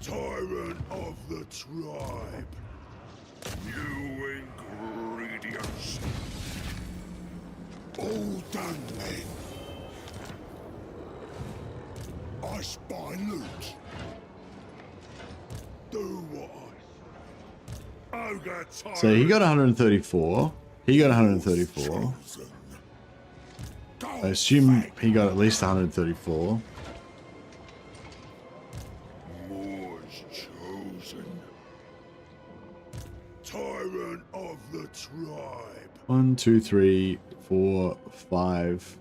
Speaker 3: Tyrant of the tribe. New ingredients. All done, men. I spy loot. Do what I... Ogre tyrant.
Speaker 1: So he got 134. He got 134. I assume he got at least 134.
Speaker 3: Moors chosen. Tyrant of the tribe.
Speaker 1: 1, 2, 3, 4, 5.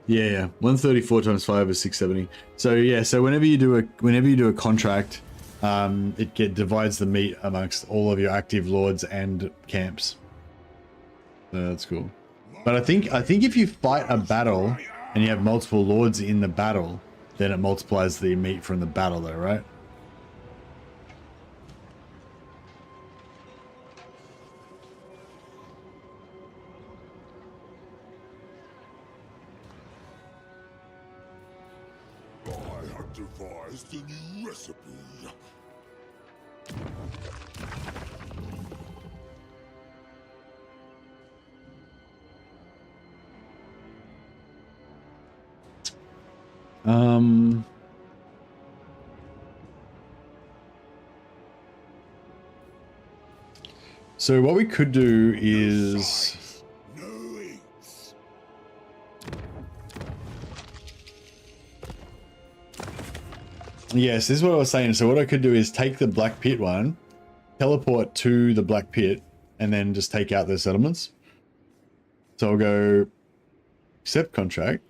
Speaker 1: Yeah, 134 times 5 is 670. So yeah, so whenever you do a contract, it divides the meat amongst all of your active lords and camps. So that's cool. But I think if you fight a battle and you have multiple lords in the battle, then it multiplies the meat from the battle though, right?
Speaker 3: I have devised a new recipe.
Speaker 1: So what we could do is
Speaker 3: No eats.
Speaker 1: yes, this is what I was saying. So what I could do is take the Black Pit one, teleport to the Black Pit, and then just take out those settlements. So I'll go accept contract.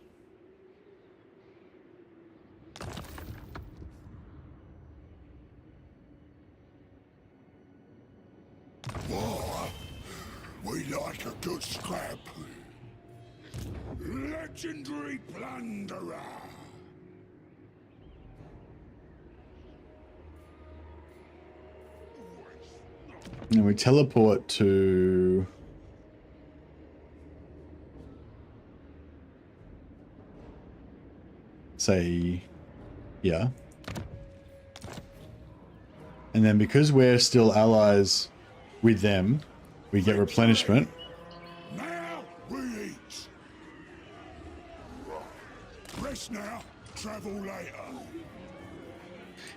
Speaker 3: We like a good scrap. Legendary plunderer.
Speaker 1: And we teleport to say yeah. And then because we're still allies with them, we get replenishment.
Speaker 3: Now we eat. Rest now, travel later.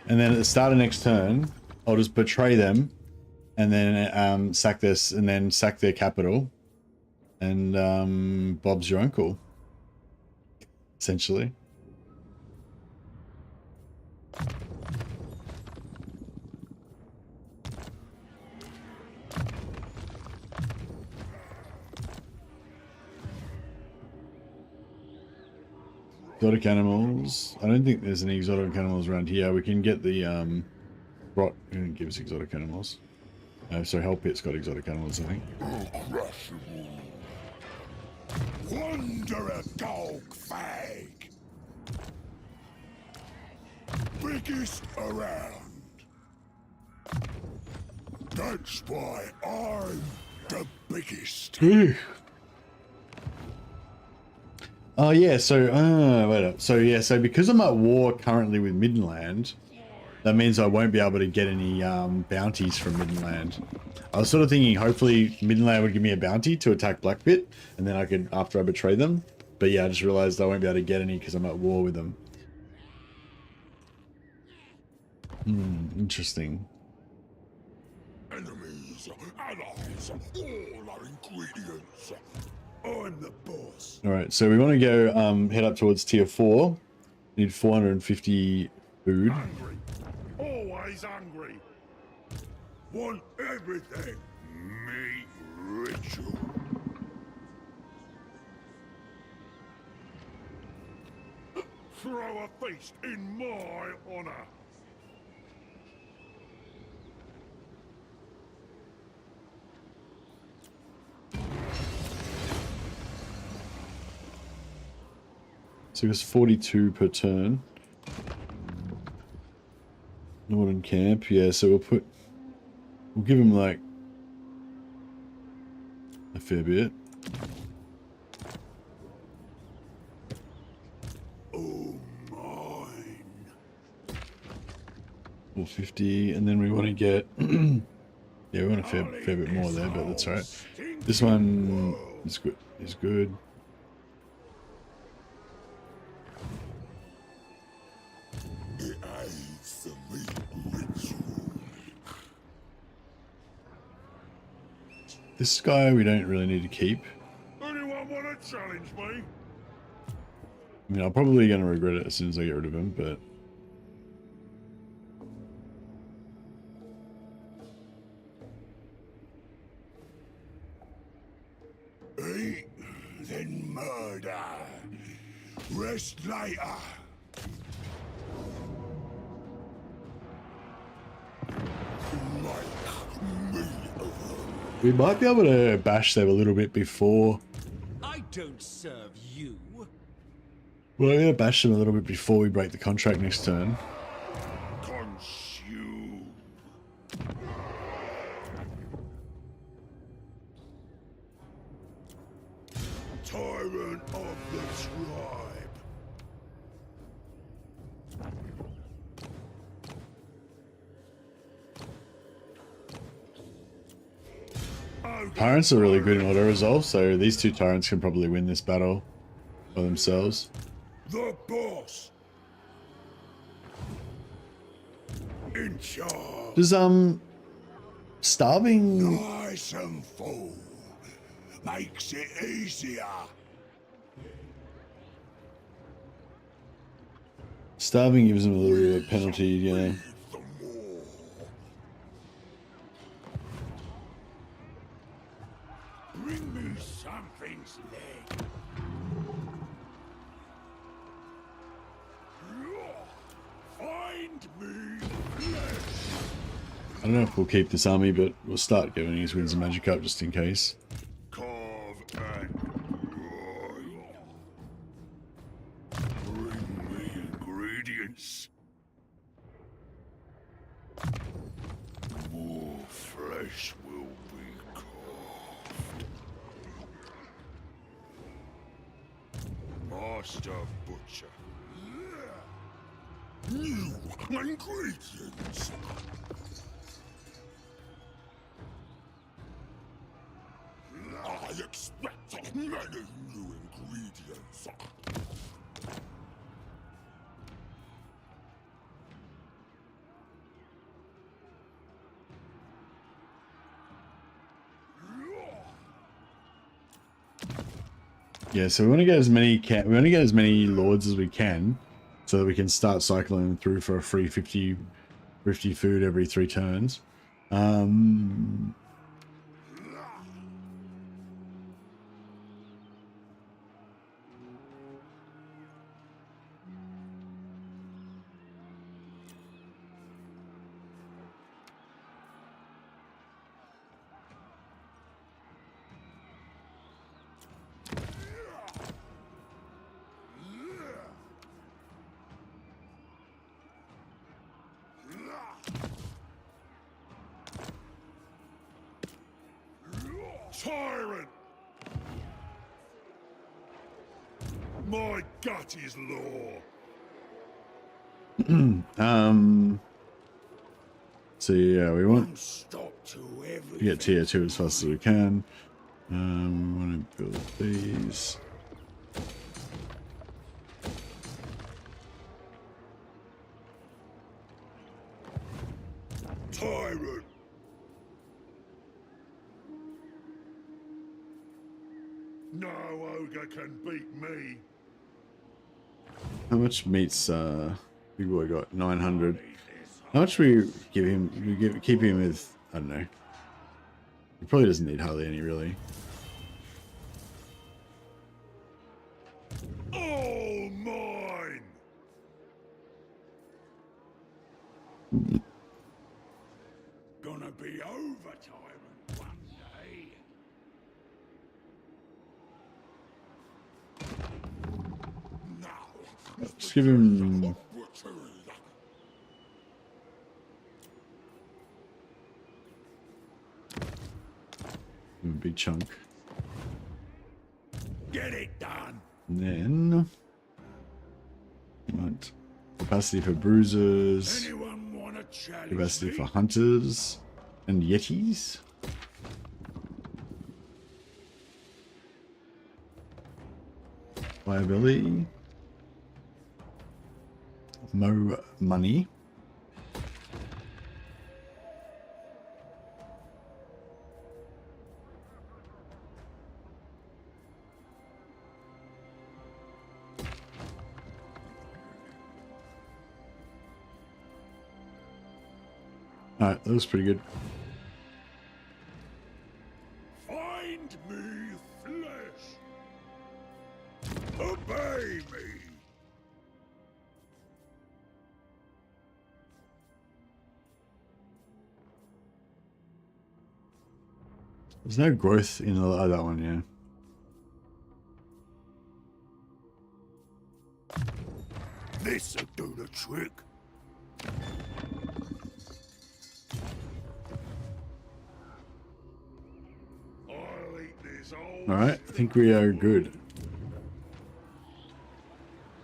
Speaker 1: And then at the start of next turn, I'll just betray them and then sack this and then sack their capital. And Bob's your uncle. Essentially. Exotic animals. I don't think there's any exotic animals around here. We can get the rot. It gives exotic animals. So Hell Pit's got exotic animals, I think.
Speaker 3: Wanderer Golgfag. Biggest around. That's why I'm the biggest.
Speaker 1: Oh yeah, so wait up. So yeah, so because I'm at war currently with Middenland, that means I won't be able to get any bounties from Middenland. I was sort of thinking hopefully Middenland would give me a bounty to attack Blackpit, and then I could, after I betray them. But yeah, I just realized I won't be able to get any because I'm at war with them. Interesting.
Speaker 3: Enemies, allies, all are ingredients. I'm the boss.
Speaker 1: Alright, so we want to go head up towards tier 4. Need 450 food.
Speaker 3: Hungry. Always hungry. Want everything. Meat ritual. Throw a feast in my honor.
Speaker 1: So it's 42 per turn. Northern camp, yeah, so we'll give him like a fair bit.
Speaker 3: Oh, mine.
Speaker 1: 450, and then we want to get yeah, we want a fair bit more there, but that's all right. This one is good. Is good.
Speaker 3: It aids the meat ritual.
Speaker 1: This guy we don't really need to keep.
Speaker 6: Anyone want to challenge me?
Speaker 1: I mean, I'm probably going to regret it as soon as I get rid of him, but
Speaker 3: Eat, then murder. Rest later. Make meat of them.
Speaker 1: we might be able to bash them a little bit before.
Speaker 11: I don't serve you.
Speaker 1: Well, I'm going to bash them a little bit before we break the contract next turn.
Speaker 3: Consume. Tyrant of the tribe.
Speaker 1: Tyrants are really good in auto resolve, so these two tyrants can probably win this battle by themselves.
Speaker 3: The boss. In charge.
Speaker 1: Does starving
Speaker 3: Nice and full. Makes it easier.
Speaker 1: starving gives them a little bit of a penalty, you know.
Speaker 3: The more. Bring me something's leg. Find me flesh.
Speaker 1: I don't know if we'll keep this army, but we'll start giving these wins and magic up just in case.
Speaker 3: Carve and broil. Bring me ingredients. More flesh will be carved. Master Butcher. New ingredients. I expect many new ingredients.
Speaker 1: Yeah, so we want to get as many we want to get as many lords as we can, so that we can start cycling them through for a free 50 food every 3 turns.
Speaker 3: Tyrant! My gut is law.
Speaker 1: So yeah, we want
Speaker 3: Stop to everything.
Speaker 1: to get tier 2 as fast as we can. We want to build these.
Speaker 3: Tyrant! No ogre can beat me.
Speaker 1: How much meat's big boy got? 900. How much we give him? Keep him with, I don't know. He probably doesn't need hardly any, really.
Speaker 3: All mine! Gonna be over, Tyrant, one day. Now,
Speaker 1: Just give him. A big chunk.
Speaker 3: Get it done.
Speaker 1: And then, right, capacity for bruisers,
Speaker 3: Anyone want to challenge
Speaker 1: capacity
Speaker 3: me?
Speaker 1: for hunters and yetis. Viability. Mo money. Alright, that was pretty good.
Speaker 3: Find me flesh. Obey me.
Speaker 1: There's no growth in that one, yeah.
Speaker 3: This'll do the trick. I'll eat this old
Speaker 1: Alright, I think we are good.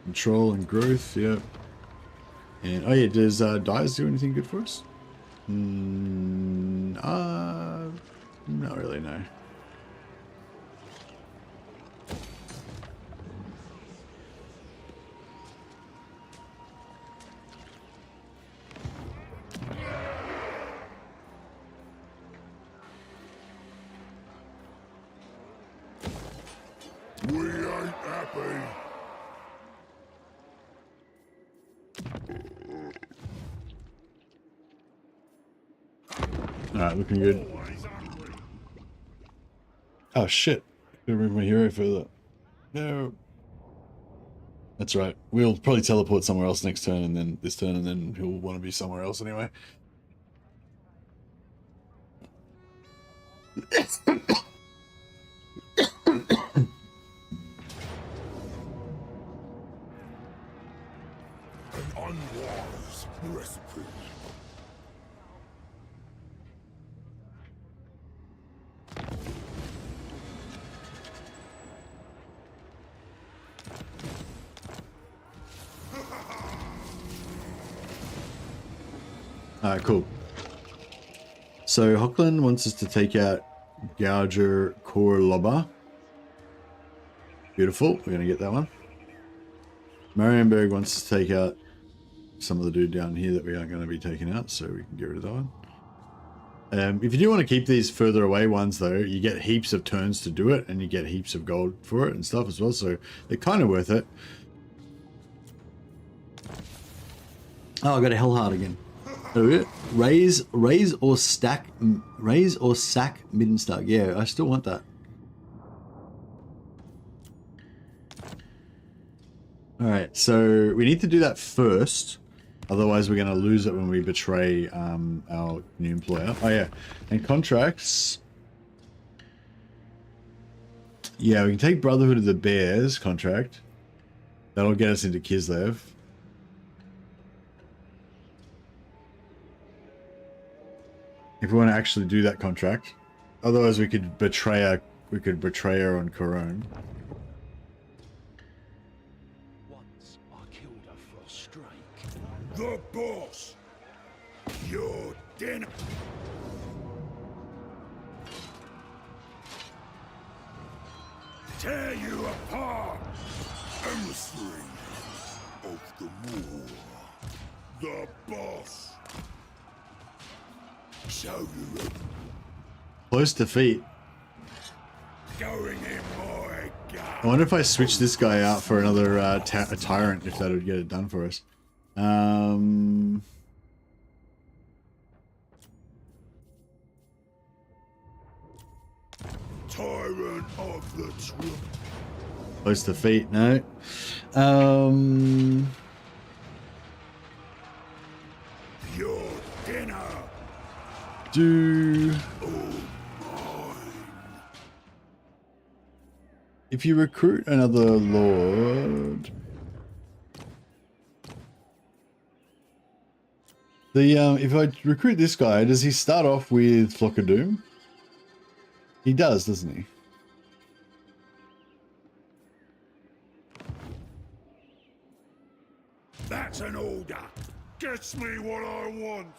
Speaker 1: Control and growth, yep. And oh yeah, does dyes do anything good for us? Not really, no.
Speaker 3: We ain't happy.
Speaker 1: Alright, looking good.
Speaker 3: Always hungry.
Speaker 1: Oh shit. Gonna move my hero further. No. That's right. We'll probably teleport somewhere else next turn and then this turn and then he'll want to be somewhere else anyway.
Speaker 3: An unwise recipe.
Speaker 1: Alright, cool. So Hochland wants us to take out Gouger Core Lobber. Beautiful. We're going to get that one. Marienberg wants to take out some of the dude down here that we aren't going to be taking out, so we can get rid of that one. If you do want to keep these further away ones, though, you get heaps of turns to do it, and you get heaps of gold for it and stuff as well, so they're kind of worth it. Oh, I got a Hellheart again. Raise or sack Middenstag. Yeah, I still want that. Alright, so we need to do that first. Otherwise we're going to lose it when we betray our new employer. Oh yeah, and contracts. Yeah, we can take Brotherhood of the Bears contract. That'll get us into Kislev. If we want to actually do that contract. Otherwise we could betray her on Corone.
Speaker 7: Once I killed a Froststrike.
Speaker 3: The boss. Your dinner. Tear you apart. Emissary of the Moor. The boss. Show you a
Speaker 1: Close defeat.
Speaker 3: going in my gut.
Speaker 1: I wonder if I switch this guy out for another a tyrant, if that would get it done for us.
Speaker 3: Tyrant of the troop.
Speaker 1: Close defeat, no.
Speaker 3: Your dinner.
Speaker 1: Do if you recruit another lord, if I recruit this guy, does he start off with Flock of Doom? He does, doesn't he?
Speaker 3: That's an order. Gets me what I want.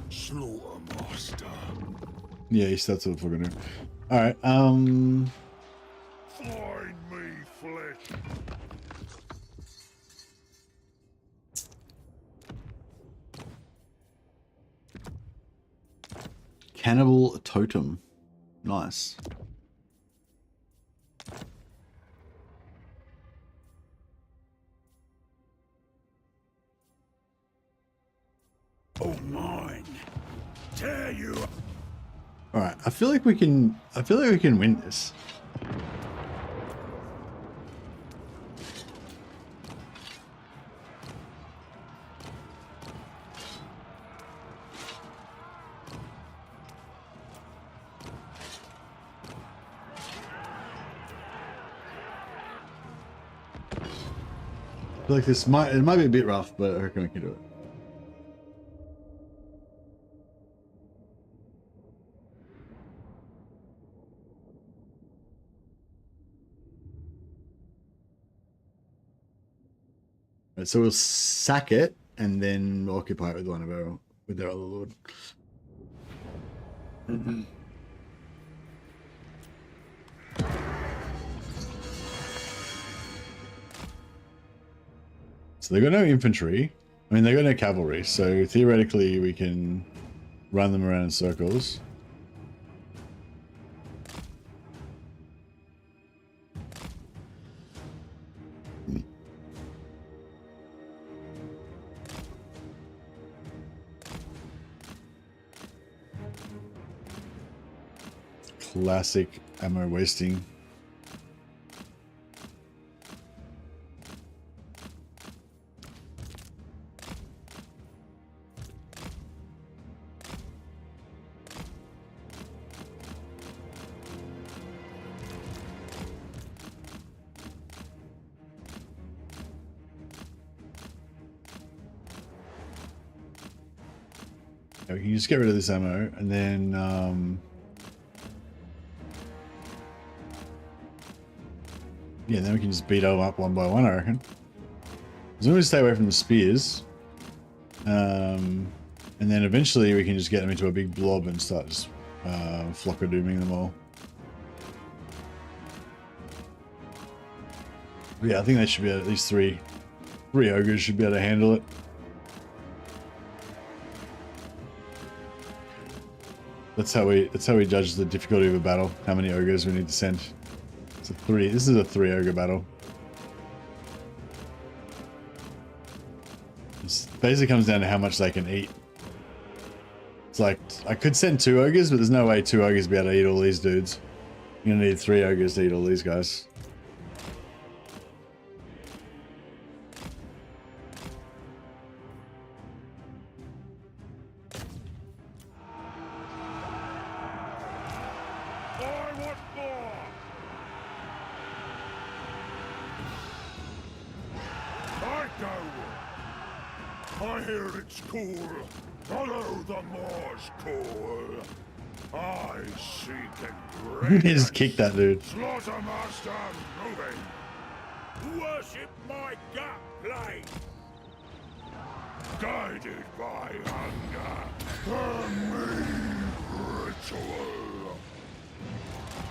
Speaker 3: Slaughtermaster.
Speaker 1: Yeah, he starts with fucking. All right.
Speaker 3: Find me flesh.
Speaker 1: Cannibal totem. Nice.
Speaker 3: Oh, mine. Tear you.
Speaker 1: All right. I feel like we can win this. I feel like this might be a bit rough, but I reckon we can do it. Right, so we'll sack it and then occupy it with one of our other lord. So they got no infantry. I mean, they got no cavalry. So theoretically, we can run them around in circles. Classic ammo wasting. Yeah, we can just get rid of this ammo and then yeah, then we can just beat them up one by one, I reckon. As long as we stay away from the spears. And then eventually we can just get them into a big blob and start just flock-a-dooming them all. But yeah, I think they should be at least three ogres should be able to handle it. That's how we judge the difficulty of a battle, how many ogres we need to send. It's a 3. This is a 3 ogre battle. It basically comes down to how much they can eat. It's like, I could send 2 ogres, but there's no way 2 ogres will be able to eat all these dudes. You're gonna need 3 ogres to eat all these guys.
Speaker 3: I hear its call. Follow the Moor's call. I seek and
Speaker 1: You just kick that dude.
Speaker 3: Slaughtermaster moving. Worship my gut blade. Guided by hunger. The mean ritual.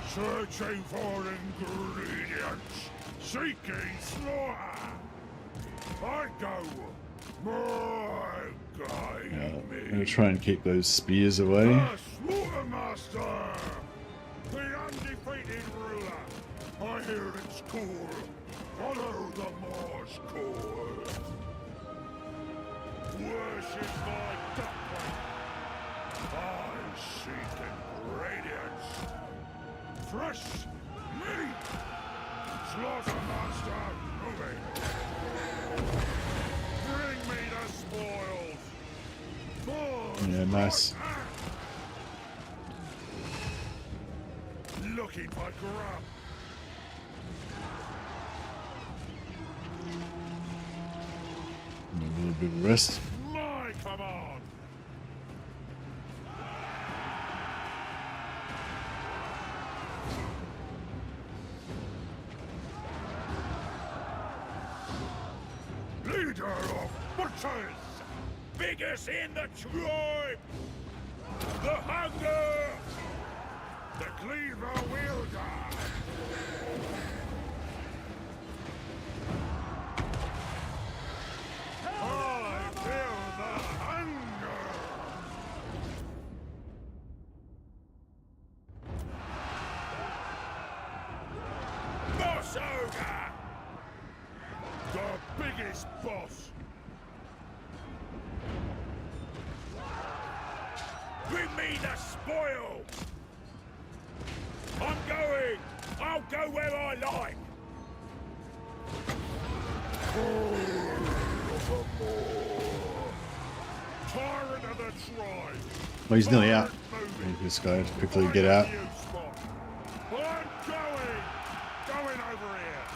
Speaker 3: Searching for ingredients. Seeking slaughter. I go. My guide
Speaker 1: Yeah, I'm
Speaker 3: me.
Speaker 1: gonna try and keep those spears away.
Speaker 3: The Slaughtermaster, the undefeated ruler. I hear its call. Follow the Moor's call. Worship my duckling. I seek ingredients. Fresh meat. Slaughtermaster moving. Bring me the spoils.
Speaker 1: Yeah, nice.
Speaker 3: Looking for grub.
Speaker 1: A little bit of rest.
Speaker 3: Leader of butchers!
Speaker 8: Biggest in the tribe! The hunger!
Speaker 3: The cleaver wielder! I feel the hunger!
Speaker 8: Boss Ogre!
Speaker 3: The biggest boss!
Speaker 8: Bring me the spoil! I'm going! I'll go where I like!
Speaker 3: Tyrant of the tribe!
Speaker 1: Oh, he's nearly out.
Speaker 3: Moving.
Speaker 1: Need this guy to quickly get out.
Speaker 3: I'm going over here!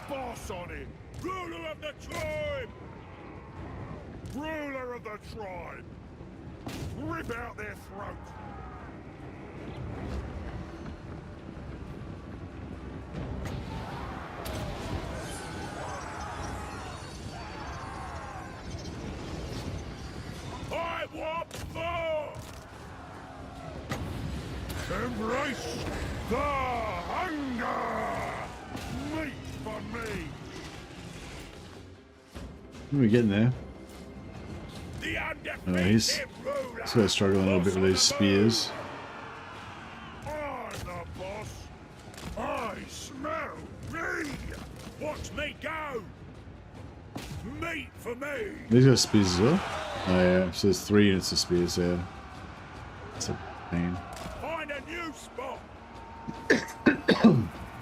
Speaker 3: Boss on him!
Speaker 8: Ruler of the tribe!
Speaker 3: Ruler of the tribe! Rip out their throat!
Speaker 8: I want more!
Speaker 3: Embrace the hunger! Meat for me!
Speaker 1: We're getting there.
Speaker 8: The
Speaker 1: He's
Speaker 8: undefeated ruler!
Speaker 1: sort of struggling a little bit with these spears.
Speaker 3: I'm the boss! I smell me!
Speaker 8: Watch me go! Meat for me!
Speaker 1: These got spears as well. Oh yeah, so there's 3 units of spears there. That's a pain.
Speaker 8: Find a new spot!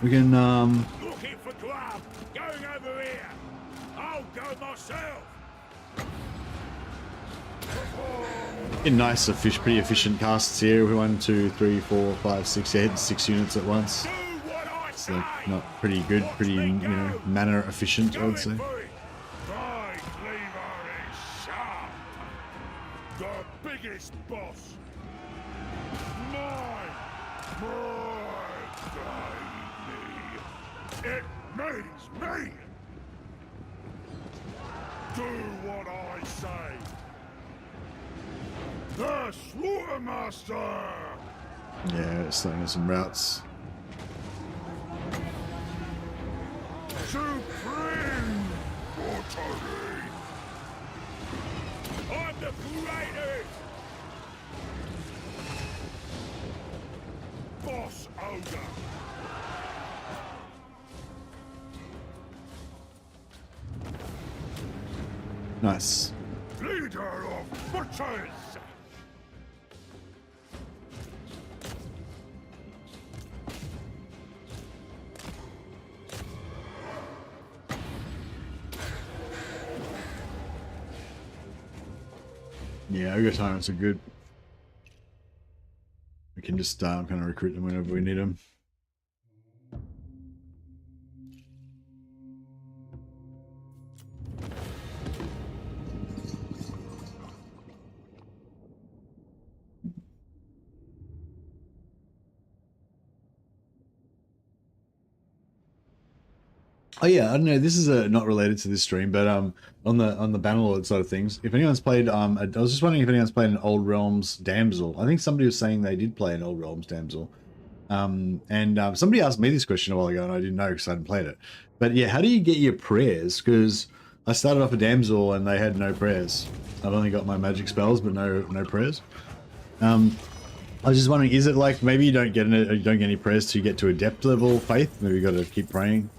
Speaker 1: We can
Speaker 8: Looking for grub! Going over here! I'll go myself!
Speaker 1: get nice, pretty efficient casts here. 1, 2, 3, 4, 5, 6. Yeah, hitting 6 units at once.
Speaker 8: Do what I
Speaker 1: It's
Speaker 8: say!
Speaker 1: like not pretty good, pretty mana efficient, I would say.
Speaker 3: My cleaver is sharp! The biggest boss! Mine! It means me! Do what I say! The Slaughtermaster!
Speaker 1: Yeah, starting on some routes.
Speaker 3: Supreme authority!
Speaker 8: I'm the greatest!
Speaker 3: Boss Ogre!
Speaker 1: Nice.
Speaker 3: Leader of butchers!
Speaker 1: Yeah, Ogre Tyrants are good. We can just kind of recruit them whenever we need them. Oh yeah, I don't know. This is not related to this stream, but on the Bannerlord side of things, if anyone's played, I was just wondering if anyone's played an Old Realms Damsel. I think somebody was saying they did play an Old Realms Damsel, and somebody asked me this question a while ago, and I didn't know because I hadn't played it. But yeah, how do you get your prayers? Because I started off a Damsel and they had no prayers. I've only got my magic spells, but no prayers. I was just wondering, is it like maybe you don't get any prayers till you get to Adept level faith? Maybe you got to keep praying.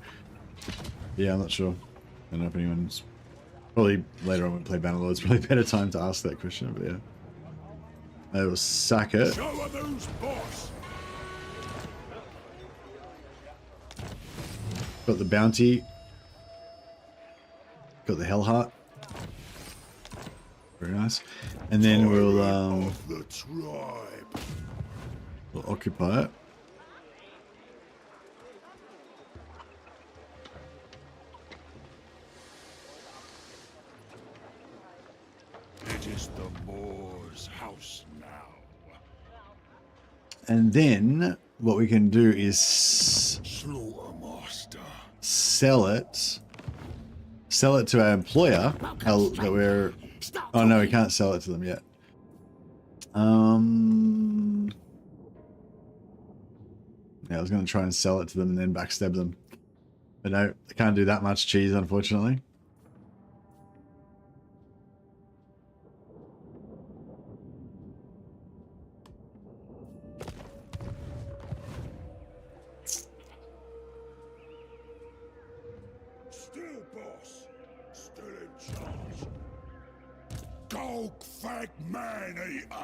Speaker 1: Yeah, I'm not sure. I don't know if anyone's... Probably later on when we play Bannerlord, it's probably a better time to ask that question, but yeah. That was Saka.
Speaker 3: Show 'em who's boss!
Speaker 1: Got the Bounty. Got the Hellheart. Very nice. And then we'll
Speaker 3: Of the tribe!
Speaker 1: occupy it.
Speaker 3: It is the Moor's house now.
Speaker 1: And then what we can do is
Speaker 3: Slaughtermaster.
Speaker 1: sell it sell it to our employer. That we're. Oh no, we can't sell it to them yet. Yeah, I was going to try and sell it to them and then backstab them. But no, I can't do that much cheese, unfortunately.
Speaker 3: Still boss. Still in charge. Golgfag man-eater.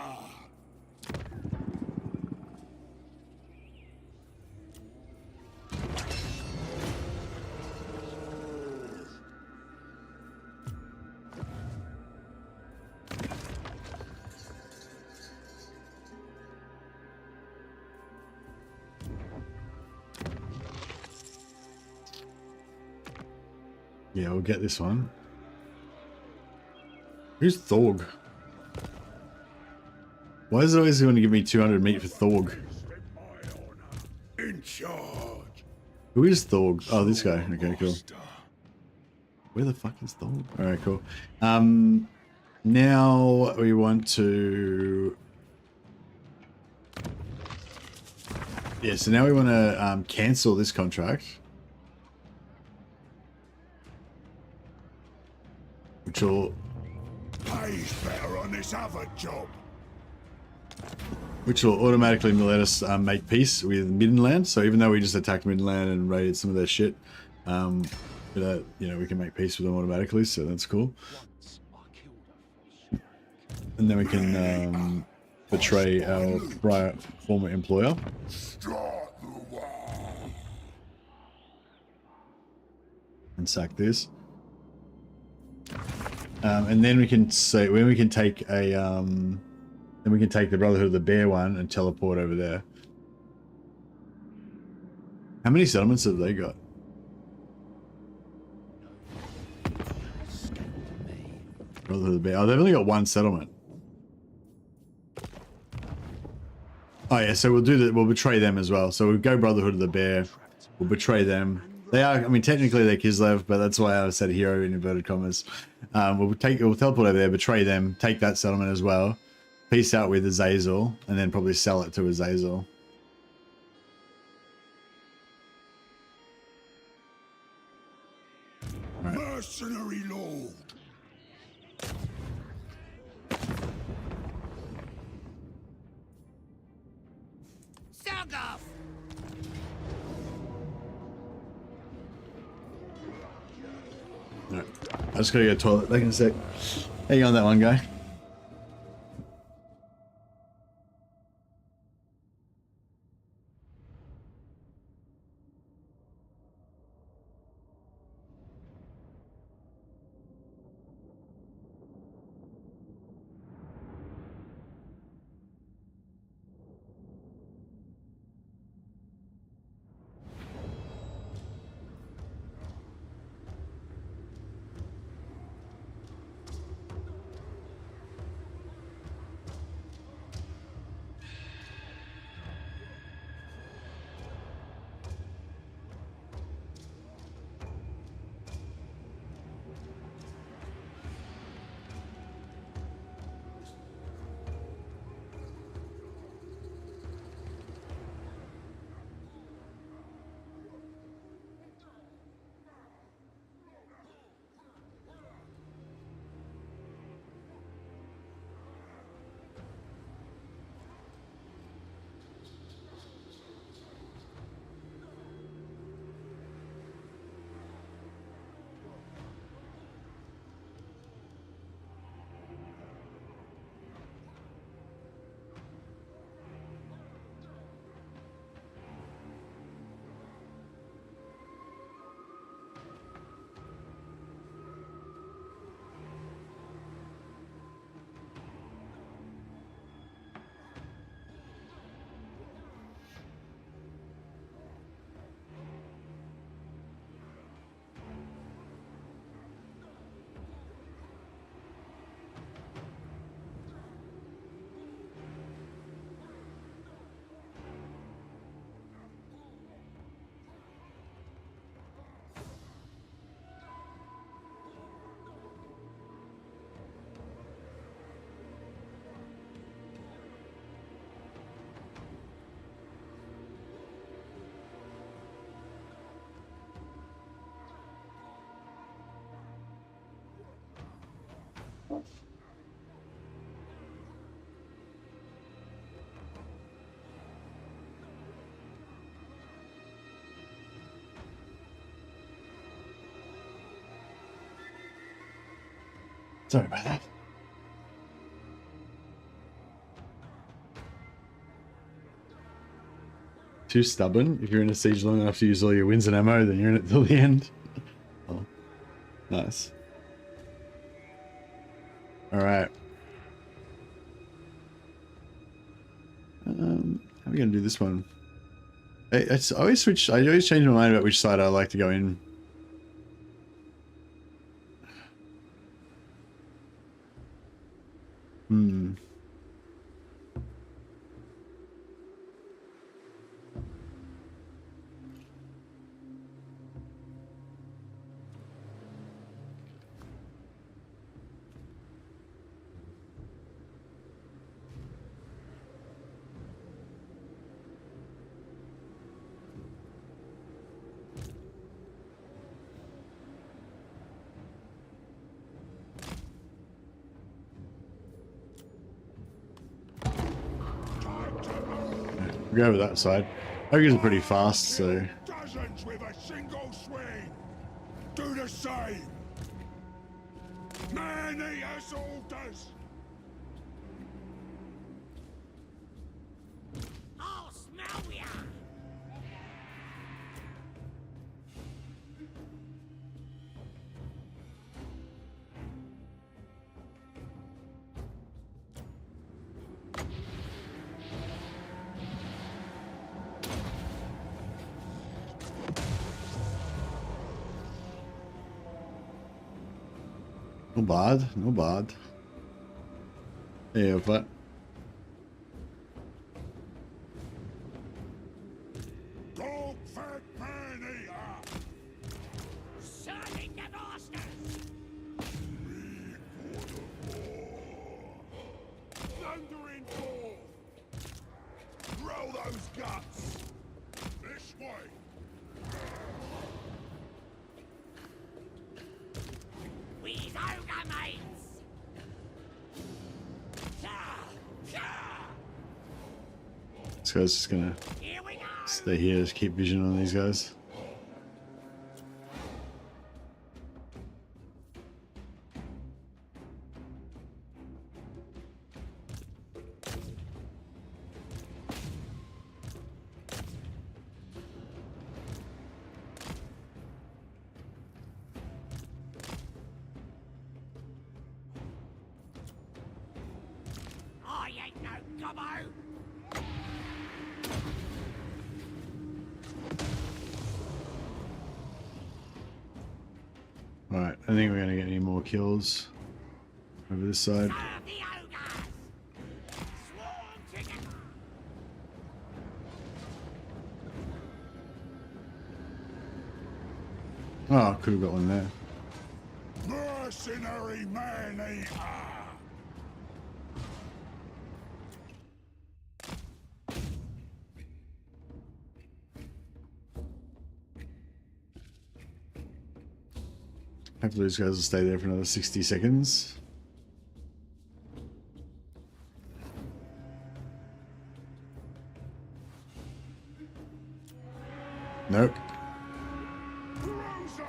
Speaker 1: Yeah, we'll get this one. Who's Thorg? Why is it always going to give me 200 meat for Thorg?
Speaker 3: In charge.
Speaker 1: Who is Thorg? Oh, this guy. Okay, cool. Where the fuck is Thorg? Alright, cool. Now we want to... Yeah, so now we want to cancel this contract. Which will...
Speaker 3: Pays better on this other job.
Speaker 1: Which will automatically let us make peace with Middenland. So even though we just attacked Middenland and raided some of their shit, you know, we can make peace with them automatically. So that's cool. And then we can betray our former employer.
Speaker 3: Start the war.
Speaker 1: And sack this. And then we can say when we can take a then we can take the Brotherhood of the Bear one and teleport over there. How many settlements have they got? Brotherhood of the Bear. Oh, they've only got one settlement. Oh yeah, so we'll do that. We'll betray them as well. So we'll go Brotherhood of the Bear. We'll betray them. They are. I mean, technically they're Kislev, but that's why I said hero in inverted commas. We'll teleport over there, betray them, take that settlement as well. Peace out with Azazel, and then probably sell it to Azazel.
Speaker 3: Right. Mercenary lord.
Speaker 4: Sog off!
Speaker 1: Right. I just gotta go to the toilet. Back in a sec. Hang on that one, guy. Sorry about that. Too stubborn. If you're in a siege long enough to use all your wins and ammo, then you're in it till the end. Oh, nice. All right. How are we gonna do this one? I always switch. I always change my mind about which side I like to go in. We'll go over that side. Ogres are pretty fast, so...
Speaker 3: Dozens with a single swing. Do the same. Man-eaters orders.
Speaker 4: I'll smell ya!
Speaker 1: No bad, no bad. Yeah, but...
Speaker 3: Golgfag man-eater.
Speaker 4: Serving the masters!
Speaker 3: Thundering forth. Roll those guts. This way.
Speaker 4: We's Ogre mates!
Speaker 1: This guy's just gonna
Speaker 4: Here we go!
Speaker 1: stay here, just keep vision on these guys.
Speaker 4: I ain't no gobbo!
Speaker 1: Alright, I think we're gonna get any more kills over this side.
Speaker 4: Serve the ogres! Swarm together!
Speaker 1: Oh, could have got one there.
Speaker 3: Mercenary man-eater.
Speaker 1: Hopefully these guys will stay there for another 60 seconds. Nope.
Speaker 3: Rosa.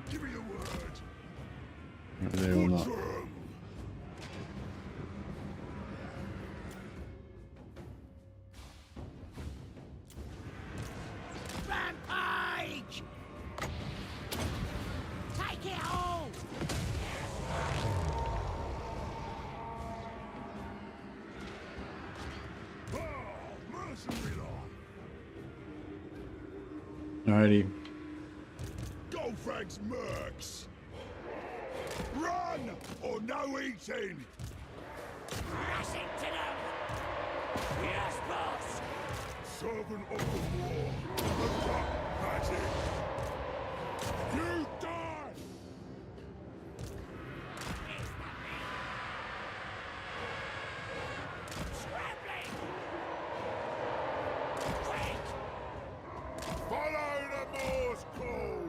Speaker 3: Give me the word.
Speaker 1: Right, they will not.
Speaker 4: Rampage! Take it all!
Speaker 3: Oh, mercenary lot.
Speaker 1: Alrighty.
Speaker 3: Golgfag's mercs. Run or no eating.
Speaker 4: Rushing to them! Yes, boss!
Speaker 3: Servant of the war. The dark magic. You die.
Speaker 4: Is that me? Scrambling! Quick!
Speaker 3: Follow the Moor's call.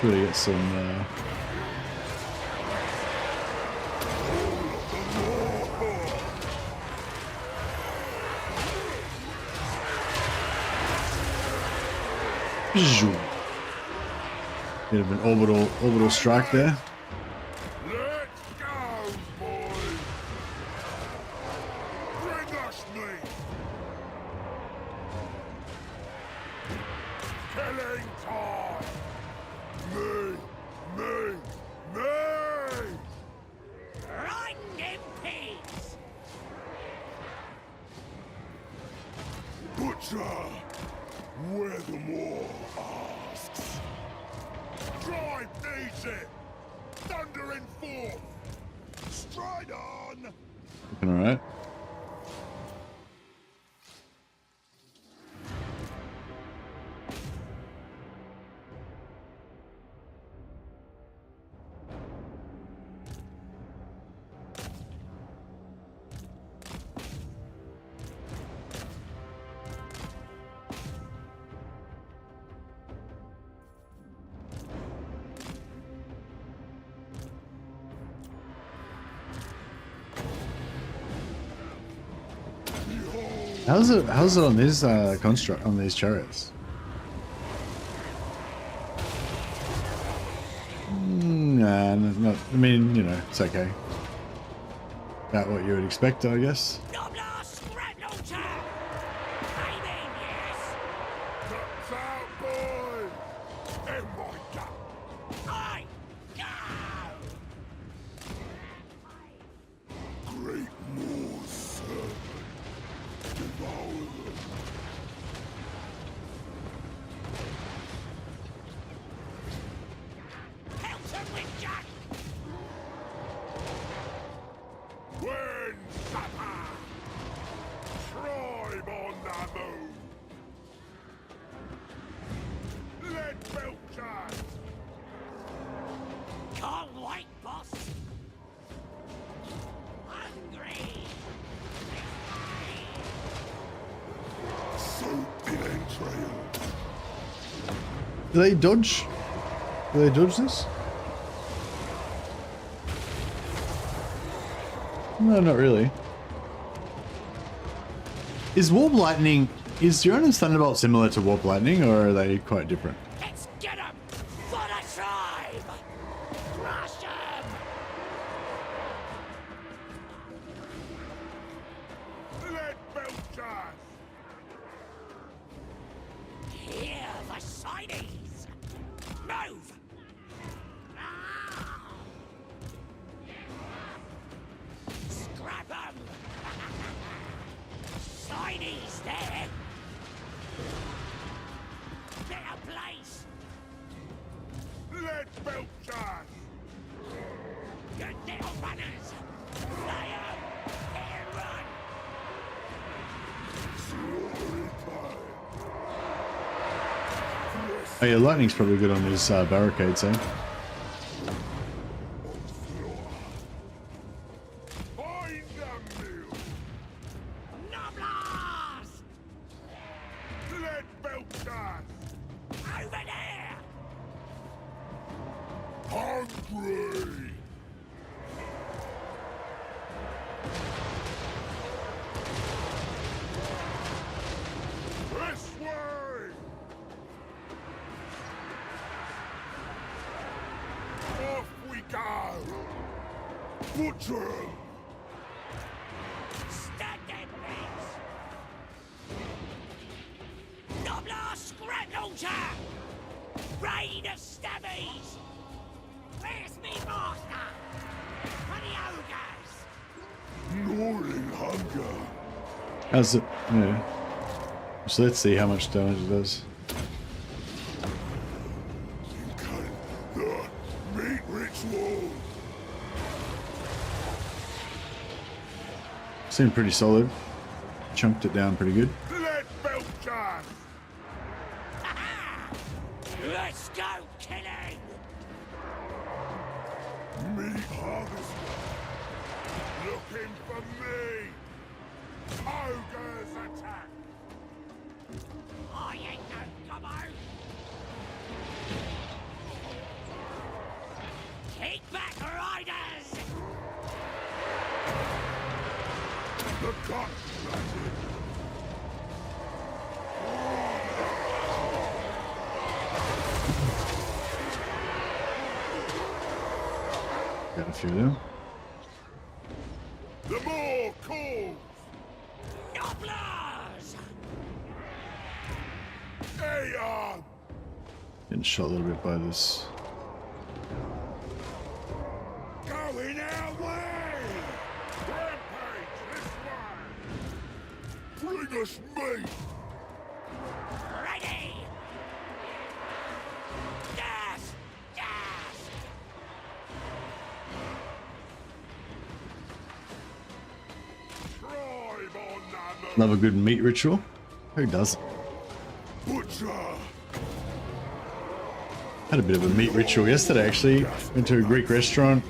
Speaker 1: Should we get some? Bit of an orbital strike there.
Speaker 3: Let's go, boys! Bring us meat! Killing time! Me!
Speaker 4: Run them pigs!
Speaker 3: Butcher! Where the more asks. Drive easy! Thundering forth! Stride on!
Speaker 1: Looking all right. How's it on this construct, on these chariots? Nah, not. I mean, you know, it's okay. About what you would expect, I guess.
Speaker 4: Nobler scrap launcher! Aiming, yes!
Speaker 3: Guts out, boys! In my gut!
Speaker 4: I go!
Speaker 3: Great Moor's servant! Devour them!
Speaker 4: Pelton with Jack!
Speaker 3: When supper! Tribe on the move! Lead belchers!
Speaker 4: Can't wait, boss! Hungry!
Speaker 3: Soaked in entrails!
Speaker 1: Do they dodge? Do they dodge this? No, not really. Is Warp Lightning... Is Jonas Thunderbolt similar to Warp Lightning, or are they quite different?
Speaker 4: Let's get 'em! For the tribe! Crush 'em!
Speaker 3: Lead belchers!
Speaker 4: Hear the sightings! Move! Ah! Scrap 'em! Sightings there! Better place!
Speaker 3: Lead belchers!
Speaker 4: Good little runners! Fly 'em! And run!
Speaker 3: Glory time!
Speaker 1: Oh yeah, lightning's probably good on these barricades, eh?
Speaker 3: Find the mill!
Speaker 4: Nobblers!
Speaker 3: Lead belchers!
Speaker 4: Over there!
Speaker 3: Hungry! This way! Off we go! Butcher 'em!
Speaker 4: Stand them things! Nobbler scrap launcher! Rain of stabbies! Where's me master? For the ogres!
Speaker 3: Gnawing hunger!
Speaker 1: How's it? Yeah. So let's see how much damage it does.
Speaker 3: Cut the meat ritual!
Speaker 1: Seemed pretty solid. Chunked it down pretty good.
Speaker 3: Lead belchers!
Speaker 4: Ha-ha! Let's go killing!
Speaker 3: Meat harvester! Looking for me! Ogres attack!
Speaker 4: I ain't no gobbo! Take back, riders!
Speaker 3: The cut, that's it.
Speaker 1: Got a few of them.
Speaker 3: The more calls!
Speaker 4: Nobblers!
Speaker 3: Hey, on!
Speaker 1: Getting shot a little bit by this.
Speaker 3: Going our way! Rampage, this way! Bring us meat!
Speaker 4: Ready! Yes! Yes!
Speaker 3: Drive on them!
Speaker 1: Love a good meat ritual. Who doesn't?
Speaker 3: Butcher!
Speaker 1: Had a bit of a meat ritual yesterday, actually. Went to a Greek restaurant,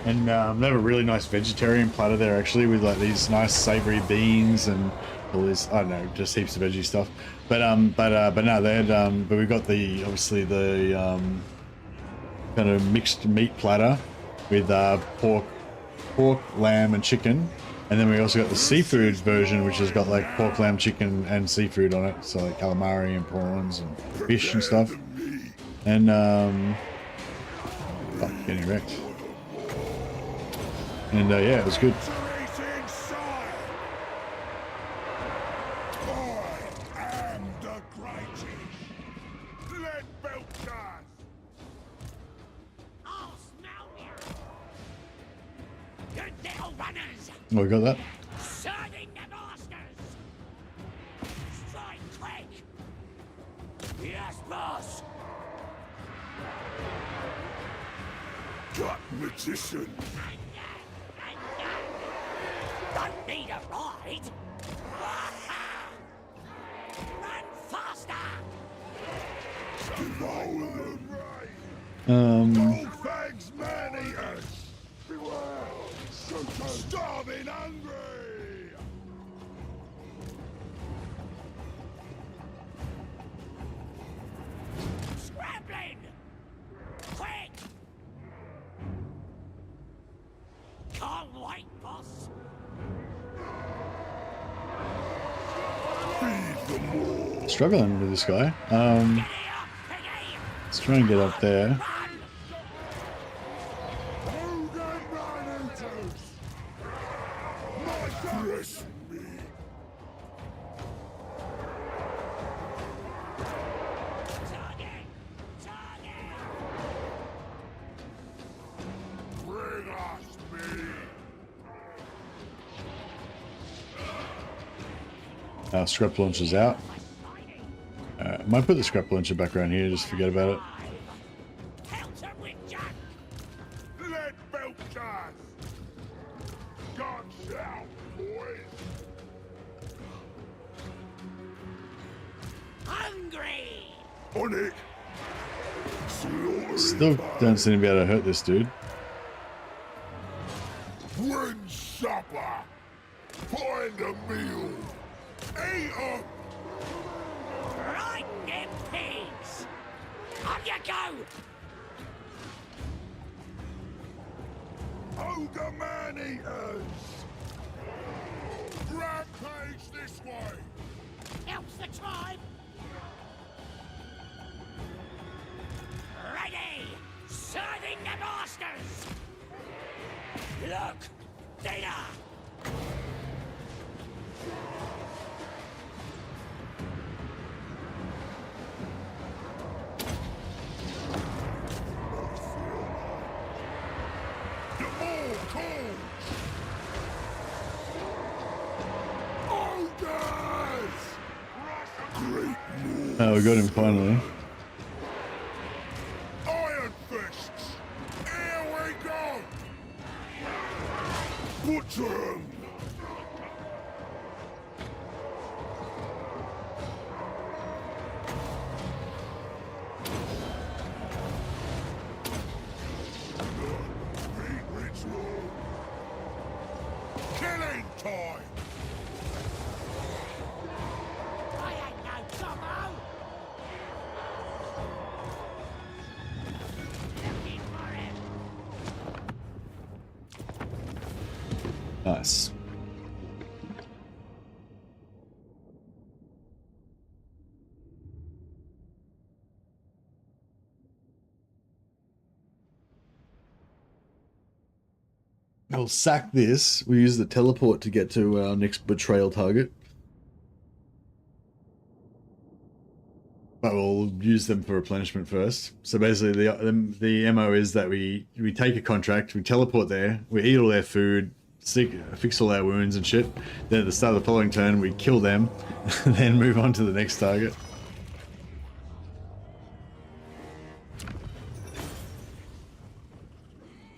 Speaker 1: and they have a really nice vegetarian platter there, actually, with like these nice savory beans and all this. I don't know, just heaps of veggie stuff. But no, they had. But we got the obviously the kind of mixed meat platter with pork, lamb, and chicken. And then we also got the seafood version, which has got like pork, lamb, chicken, and seafood on it. So like calamari and prawns and fish and stuff. And fuck, getting wrecked. And yeah, it was good.
Speaker 3: I am the greatest. Let Belcher.
Speaker 4: I'll smell you! Good little runners!
Speaker 1: Oh, we got that.
Speaker 4: Serving the masters! Strike quick! Yes, boss!
Speaker 3: Gut magician.
Speaker 4: Don't need a ride! Run faster!
Speaker 3: Devour them. Golgfag's man-eaters. Beware. Starving hungry.
Speaker 4: Scrambling! Quick! Can't wait, boss!
Speaker 3: Feed the more.
Speaker 1: Struggling with this guy.
Speaker 4: Get here, piggy!
Speaker 1: Let's try and get up there.
Speaker 4: Run!
Speaker 3: Ogre man-eaters. Dress me.
Speaker 4: Target! Target!
Speaker 3: Bring us meat.
Speaker 1: Scrap launcher's out. Might put the scrap launcher back around here, just forget about it.
Speaker 4: Counter with Jack!
Speaker 3: Let Belcher. Guns out, boys.
Speaker 4: Hungry!
Speaker 3: On it. Slaughtering
Speaker 1: Still don't seem to be able to hurt this dude.
Speaker 3: Bring supper. Find a meal. Eat up.
Speaker 4: Right, them pigs! On you go!
Speaker 3: Ogre man-eaters. Rampage this way.
Speaker 4: Helps the tribe! Ready! Serving the masters! Look! Dinner!
Speaker 3: The more calls. Ogres. Great move.
Speaker 1: Oh, we got him finally.
Speaker 3: Iron fists. Here we go. Butcher 'em. Meat ritual. Killing time.
Speaker 4: I ain't no Tomo! Looking for him!
Speaker 1: Nice. We'll sack this. We use the teleport to get to our next betrayal target. But we'll use them for replenishment first. So basically the MO is that we take a contract, we teleport there, we eat all their food, fix all our wounds and shit. Then at the start of the following turn, we kill them, and then move on to the next target.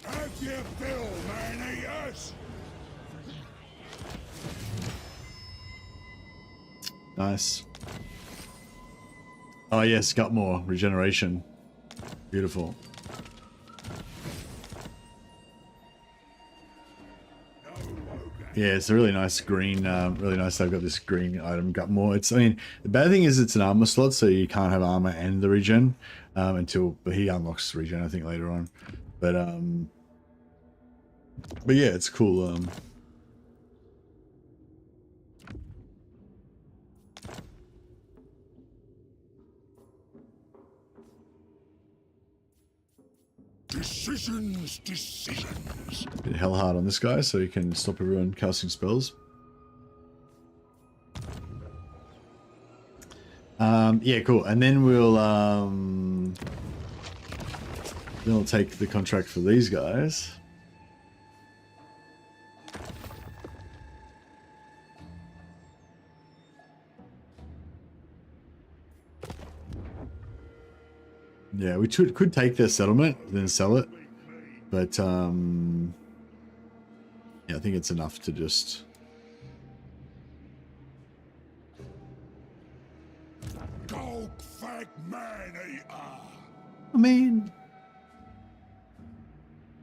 Speaker 3: Have your fill, man-eaters!
Speaker 1: Nice. Oh yes, got more regeneration. Beautiful. Yeah, it's a really nice green, really nice I've got this green item, got more. It's, I mean, the bad thing is it's an armor slot, so you can't have armor and the regen, until, but he unlocks regen, I think, later on. But yeah, it's cool.
Speaker 3: Decisions, decisions.
Speaker 1: Hit hell hard on this guy so he can stop everyone casting spells. Yeah, cool. And then we'll take the contract for these guys. Yeah, we could take their settlement, then sell it, but yeah, I think it's enough to just.
Speaker 3: Golgfag man-eater!
Speaker 1: I mean,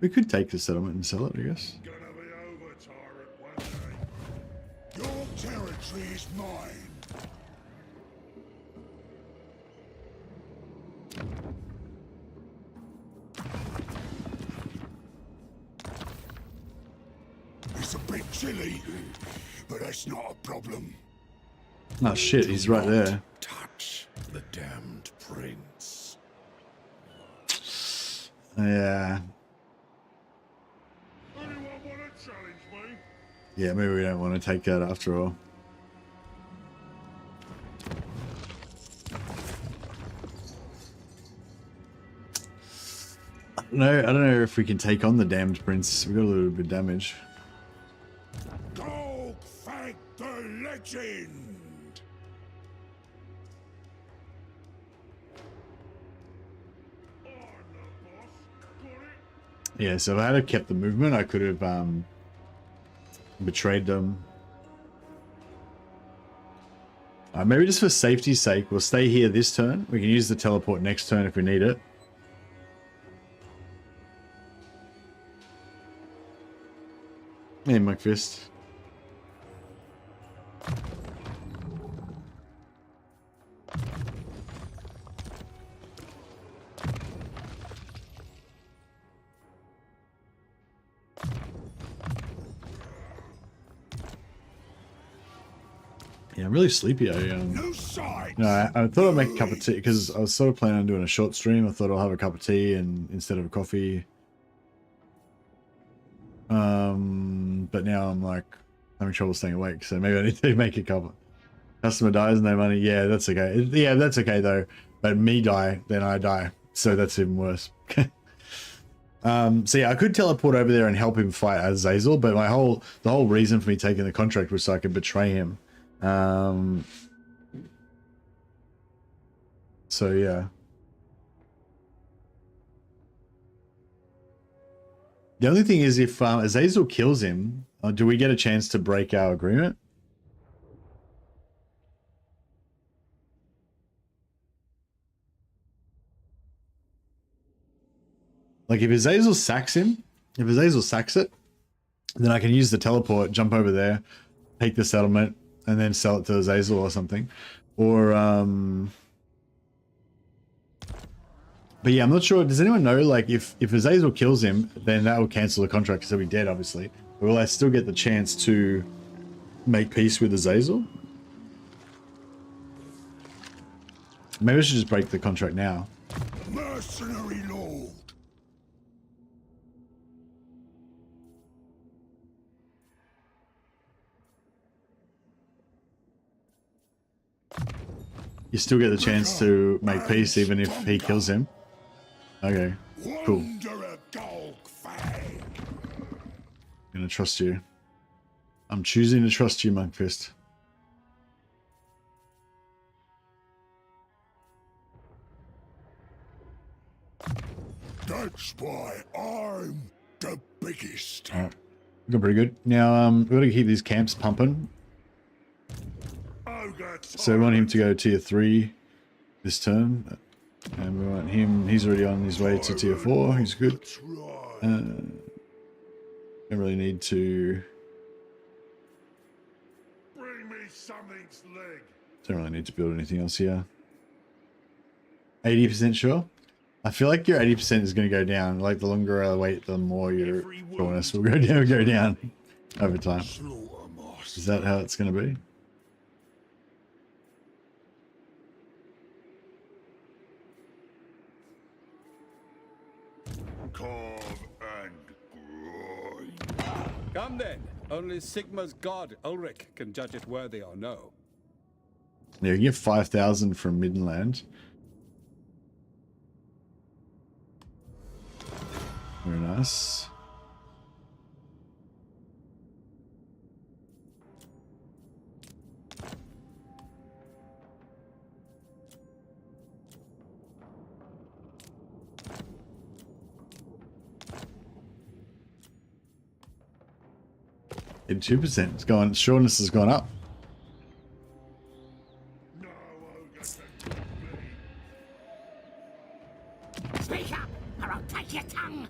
Speaker 1: we could take the settlement and sell it, I guess.
Speaker 3: Gonna be over, tyrant, one day. Your territory is mine. It's a bit chilly, but that's not a problem.
Speaker 1: Oh shit, he's right there.
Speaker 3: Touch the damned prince.
Speaker 1: Yeah.
Speaker 3: Anyone want to challenge me?
Speaker 1: Yeah, maybe we don't want to take that after all. No, I don't know if we can take on the damned prince. We got a little bit of damage.
Speaker 3: Golgfag the legend.
Speaker 1: Yeah, so if I had kept the movement, I could have betrayed them. Maybe just for safety's sake, we'll stay here this turn. We can use the teleport next turn if we need it. Hey, McFist. Yeah, I'm really sleepy.
Speaker 3: No sight.
Speaker 1: No, I thought I'd make a cup of tea because I was sort of planning on doing a short stream. I thought I'll have a cup of tea and instead of a coffee. But now I'm like having trouble staying awake, so maybe I need to make a cup. Customer dies, no money. Yeah, that's okay. Yeah, that's okay though. But me die, then I die, so that's even worse. So yeah, I could teleport over there and help him fight Azazel, but the whole reason for me taking the contract was so I could betray him. So yeah. The only thing is if Azazel kills him, do we get a chance to break our agreement? Like if Azazel sacks him, if Azazel sacks it, then I can use the teleport, jump over there, take the settlement, and then sell it to Azazel or something. Or But yeah, I'm not sure. Does anyone know, like, if Azazel kills him, then that will cancel the contract because he'll be dead, obviously. But will I still get the chance to make peace with Azazel? Maybe I should just break the contract now.
Speaker 3: Mercenary Lord.
Speaker 1: You still get the chance to make peace even if he kills him. Okay, cool.
Speaker 3: Wonder of Golgfag.
Speaker 1: I'm gonna trust you. I'm choosing to trust you, Monkfist.
Speaker 3: That's why I'm the biggest.
Speaker 1: Alright. Looking pretty good. Now, we've got to keep these camps pumping.
Speaker 3: Ogre
Speaker 1: So we want him to go tier 3 this turn. And we want him, he's already on his way to tier 4. He's good. Don't really need to...
Speaker 3: Bring me something's leg.
Speaker 1: Don't really need to build anything else here. 80% sure? I feel like your 80% is going to go down. Like, the longer I wait, the more your bonus will go down over time. Is that how it's going to be?
Speaker 3: Carve and grind.
Speaker 9: Come then. Only Sigma's god, Ulrich, can judge it worthy or no.
Speaker 1: Yeah, you get 5,000 from Midland. Very nice. In 2%, it's gone. Shortness has gone up.
Speaker 3: No ogre can me.
Speaker 4: Speak up, or I'll take your tongue.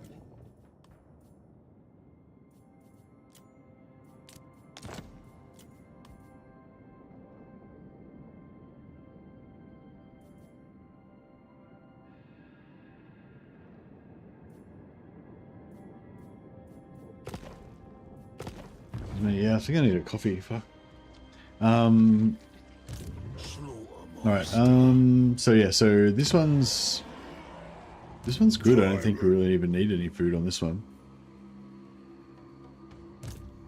Speaker 1: Yeah, I think I need a coffee. Fuck. All right. So yeah. So this one's good. I don't think we really even need any food on this one.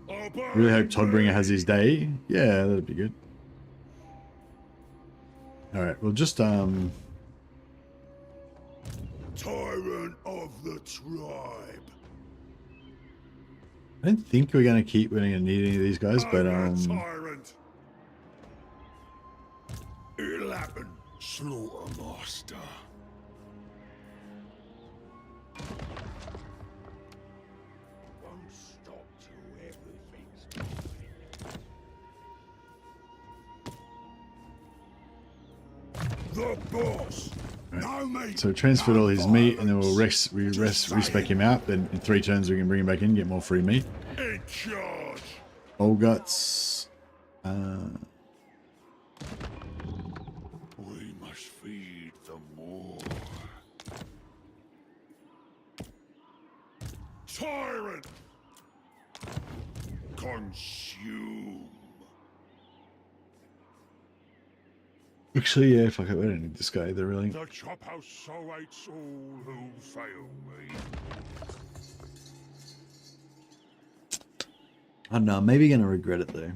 Speaker 1: Really hope Toddbringer has his day. Yeah, that'd be good. All right. We'll just
Speaker 3: Tyrant of the tribe.
Speaker 1: I don't think we're gonna need any of these guys, but
Speaker 3: Tyrant. It'll happen, Slaughtermaster. Won't stop till everything's the boss. No meat.
Speaker 1: so transferred all his meat, and then we'll respec him out. Then in 3 turns we can bring him back in, get more free meat.
Speaker 3: In charge.
Speaker 1: All guts.
Speaker 3: We must feed them more. Tyrant. Consume.
Speaker 1: Actually, yeah, fuck it, we don't need this guy either, really.
Speaker 3: The chop house so hates all who fail me.
Speaker 1: I don't know, maybe gonna regret it though.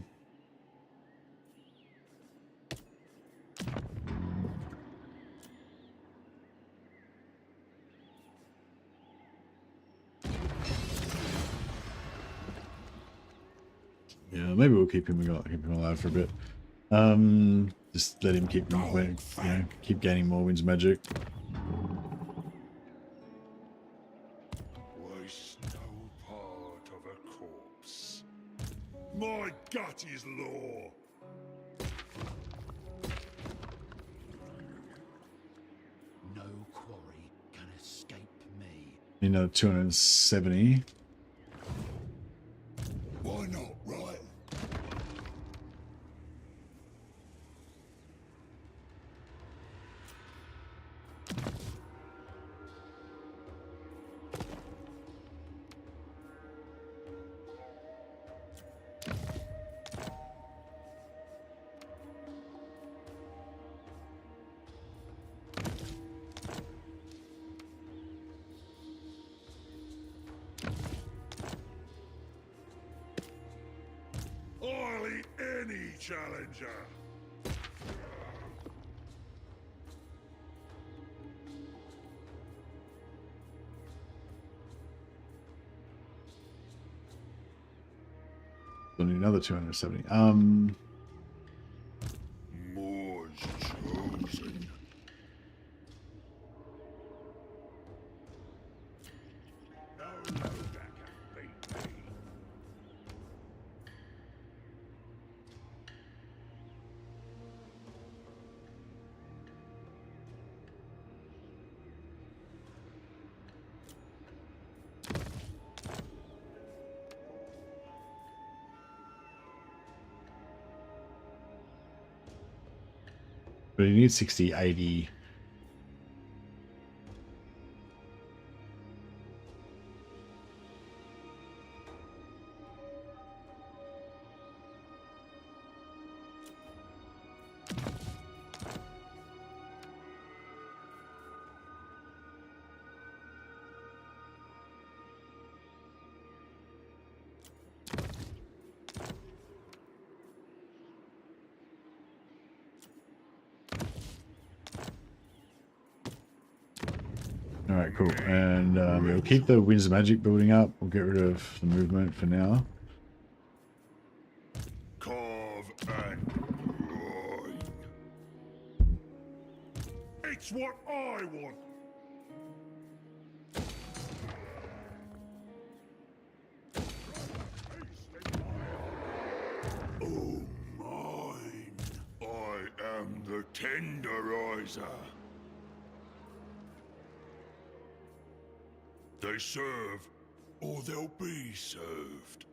Speaker 1: Yeah, maybe we'll keep him alive for a bit. Just let him keep keep gaining more wins magic.
Speaker 3: Waste no part of a corpse. My gut is law.
Speaker 7: No quarry can escape me.
Speaker 1: You know, 270.
Speaker 3: Why not, right? any challenger.
Speaker 1: We'll need another 270.
Speaker 3: More's chosen. No loader can beat me.
Speaker 1: But you need 60, 80. All right, cool. And we'll keep the Winds of Magic building up. We'll get rid of the movement for now.
Speaker 3: Carve and grind. It's what I want. Oh, mine. I am the tenderizer. They serve, or they'll be served.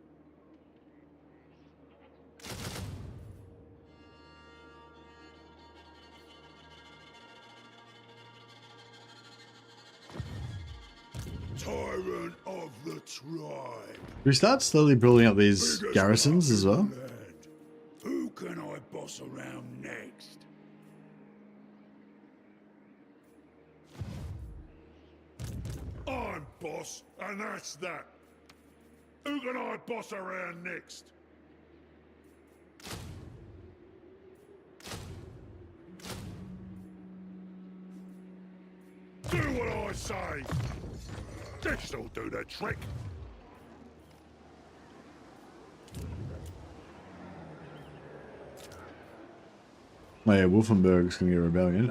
Speaker 3: Tyrant of the tribe.
Speaker 1: We start slowly building up these
Speaker 3: Biggest
Speaker 1: garrisons as well.
Speaker 3: land. Who can I boss around next? I'm boss, and that's that. Who can I boss around next? Do what I say. This'll do the trick.
Speaker 1: Oh yeah, Wolfenburg's gonna get a rebellion.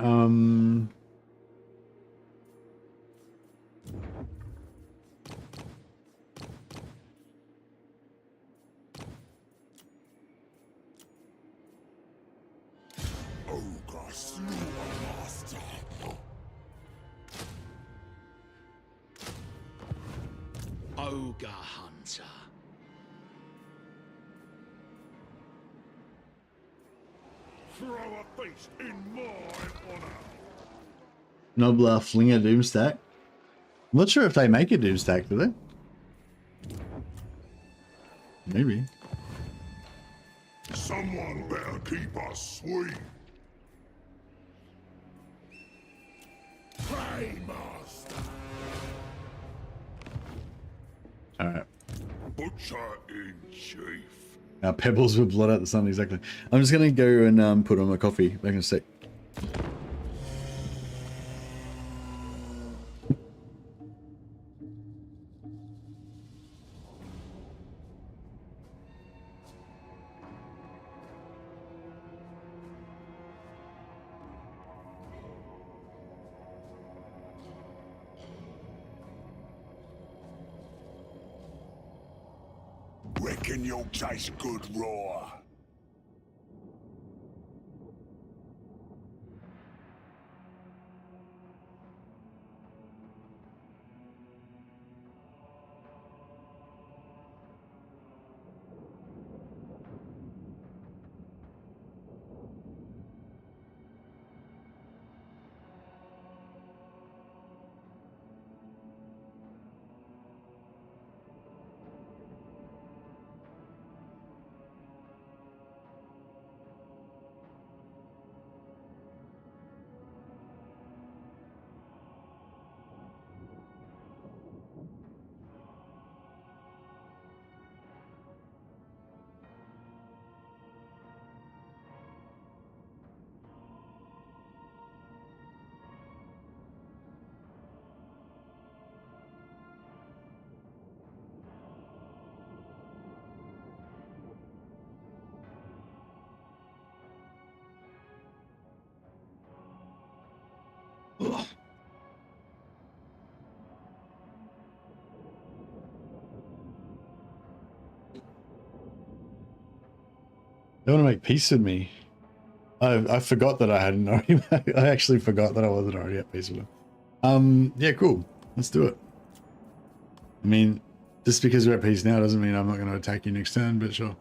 Speaker 3: Ogre Slaughtermaster.
Speaker 7: Ogre Hunter.
Speaker 3: Throw a feast in my honor.
Speaker 1: Nobler Flinger Doomstack. I'm not sure if they make a Doomstack, do they? Maybe.
Speaker 3: Someone better keep us sweet. Paymaster.
Speaker 1: Alright.
Speaker 3: Butcher in chief.
Speaker 1: Our pebbles with blood out the sun, exactly. I'm just gonna go and put on my coffee. Back in a sec.
Speaker 3: Reckon you'll taste good raw.
Speaker 1: They want to make peace with me. I forgot that I hadn't already. I actually forgot that I wasn't already at peace with them. Yeah, cool. Let's do it. I mean, just because we're at peace now doesn't mean I'm not going to attack you next turn, but sure.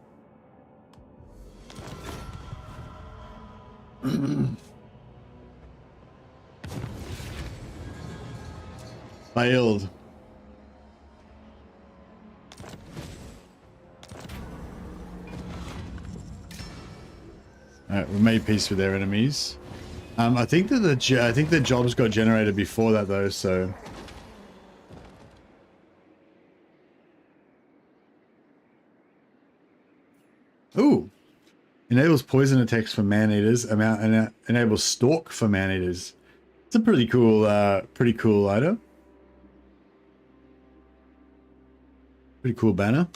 Speaker 1: Failed. Alright, we made peace with their enemies. I think that the jobs got generated before that though, so. Ooh. Enables poison attacks for man-eaters. Enables stalk for man-eaters. It's a pretty cool item. Pretty cool banner.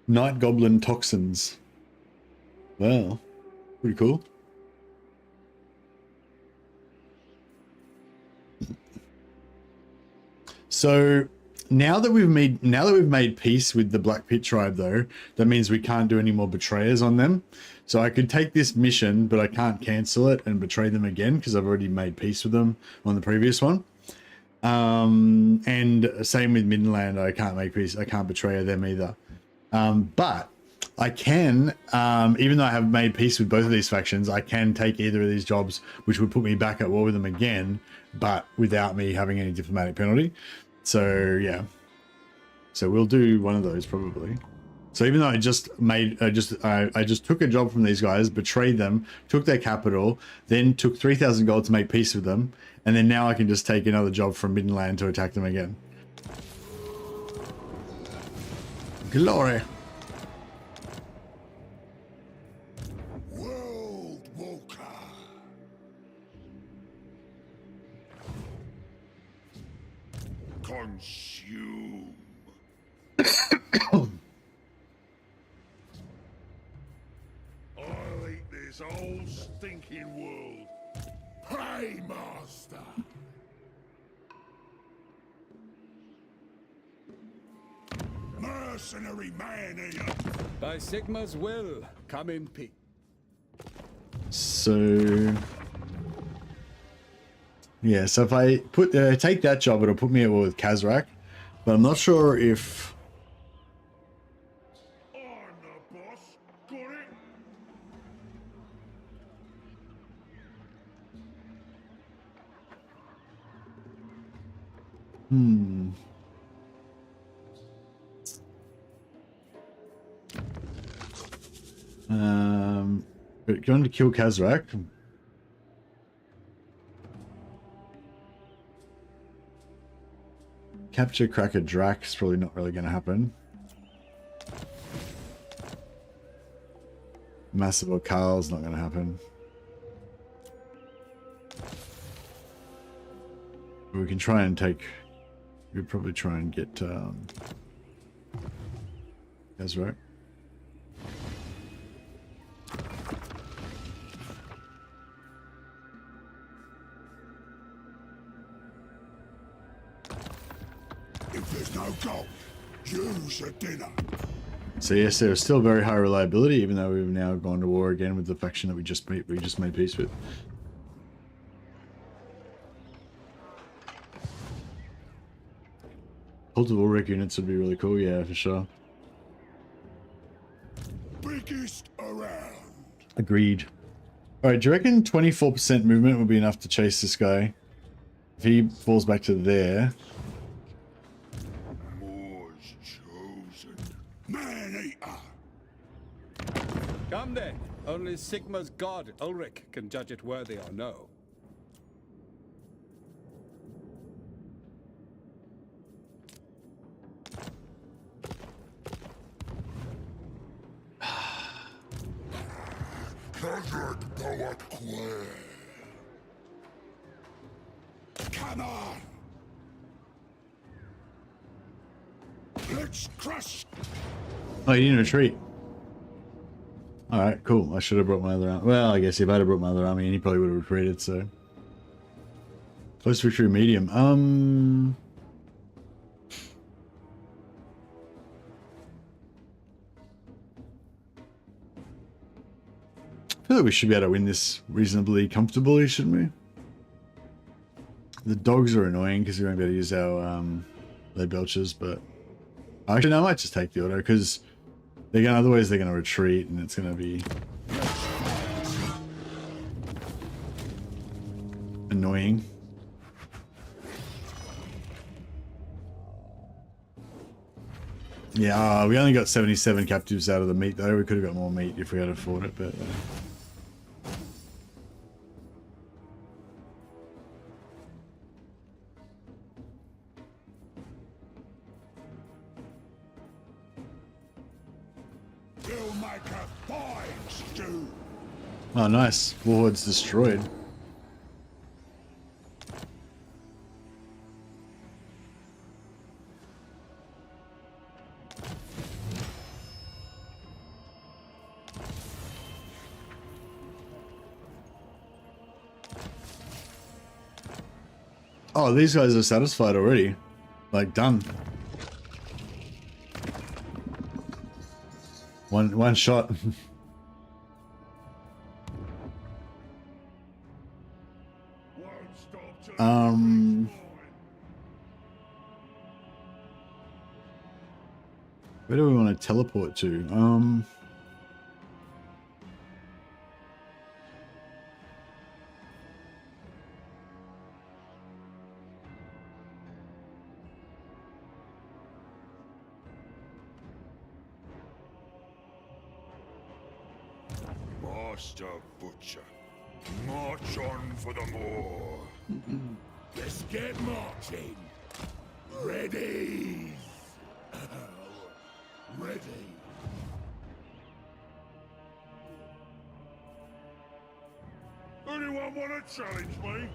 Speaker 1: Night Goblin Toxins. Wow. Pretty cool. So now that we've made peace with the Black Pit tribe though, that means we can't do any more betrayers on them. So I could take this mission, but I can't cancel it and betray them again because I've already made peace with them on the previous one. And same with Midland, I can't make peace. I can't betray them either. But I can, even though I have made peace with both of these factions, I can take either of these jobs, which would put me back at war with them again, but without me having any diplomatic penalty. So yeah, so we'll do one of those probably. So even though I just took a job from these guys, betrayed them, took their capital, then took 3,000 gold to make peace with them, and then now I can just take another job from Midland to attack them again. Glory.
Speaker 3: World Walker. Consume. I'll eat this whole stinking world. Paymaster. Mercenary man-eater.
Speaker 9: By Sigma's will, come in peace.
Speaker 1: So yeah, so if I take that job, it'll put me at war with Kazrak, but I'm not sure if
Speaker 3: I'm the boss. Got it?
Speaker 1: but going to kill Kazrak. Capture Cracker Drax probably not really going to happen. Massive or Carl's not going to happen. We can try and take. We'd probably try and get Kazrak.
Speaker 3: If there's no gold, use a dinner.
Speaker 1: So yes, there is still very high reliability, even though we've now gone to war again with the faction that we just made peace with. Cult of Ulrich units would be really cool, yeah, for sure.
Speaker 3: Biggest around.
Speaker 1: Agreed. Alright, do you reckon 24% movement would be enough to chase this guy? If he falls back to there.
Speaker 3: More's chosen. Man-eater.
Speaker 9: Come then. Only Sigma's god, Ulrich, can judge it worthy or no.
Speaker 3: Come on. Let's crush.
Speaker 1: Oh, you didn't retreat. Alright, cool. I should have brought my other army. Well, I guess if I'd have brought my other army, he probably would have retreated, so. Close victory medium. I feel like we should be able to win this reasonably comfortably, shouldn't we? The dogs are annoying because we won't be able to use our lead belchers, but actually no, I might just take the auto because they're gonna, otherwise they're gonna retreat and it's gonna be annoying. Yeah, we only got 77 captives out of the meat though. We could have got more meat if we had afford it, but
Speaker 3: We'll make a fine stew.
Speaker 1: oh nice. Warlord's destroyed. Oh, these guys are satisfied already. Like, done. One shot. Where do we want to teleport to?
Speaker 3: Master Butcher, march on for the moor. Let's get marching. Ready. Ready. Anyone want to challenge me?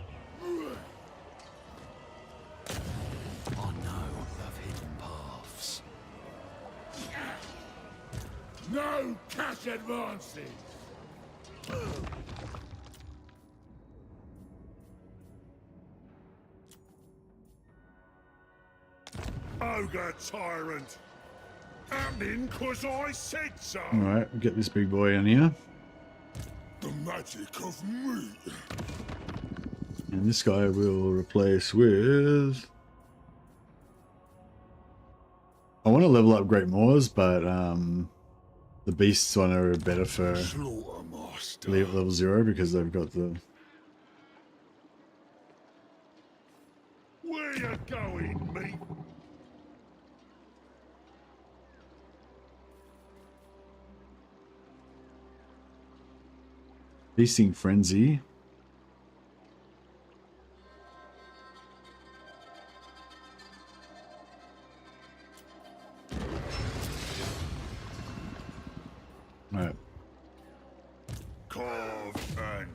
Speaker 7: I know of hidden paths.
Speaker 3: No cash advances. Ogre tyrant. Happening 'cause I said so.
Speaker 1: Alright, get this big boy in here.
Speaker 3: The magic of meat.
Speaker 1: And this guy will replace with... I want to level up Great Moors, but the beasts one are better for level 0 because they've got the...
Speaker 3: Where you going, mate?
Speaker 1: Feasting Frenzy. Alright.
Speaker 3: Carve and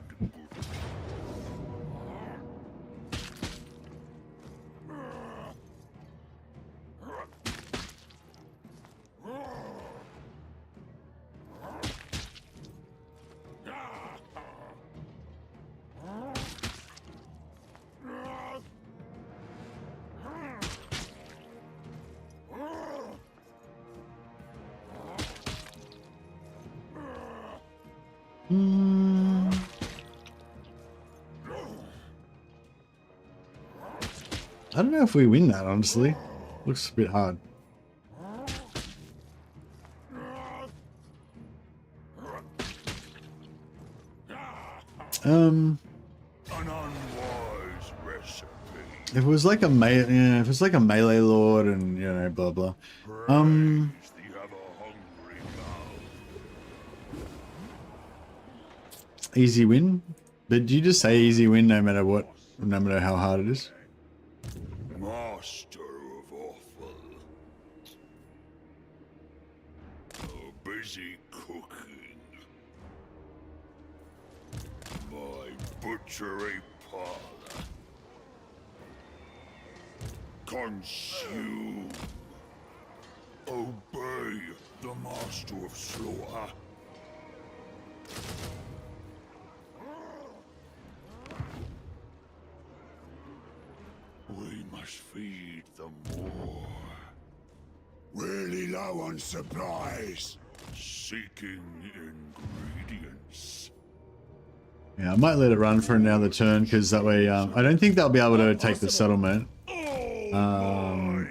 Speaker 1: I don't know if we win that, honestly. Looks a bit hard.
Speaker 3: An unwise recipe.
Speaker 1: If it was like a if it was like a melee lord and you know blah blah.
Speaker 3: You have a hungry mouth.
Speaker 1: Easy win. But do you just say easy win no matter what, no matter how hard it is?
Speaker 3: Master of Awful. Busy cooking. My butchery parlor. Consume. Obey the master of slaughter. We must feed them more. Really low on supplies. Seeking ingredients.
Speaker 1: Yeah, I might let it run for another turn because that way I don't think they'll be able to take the settlement. And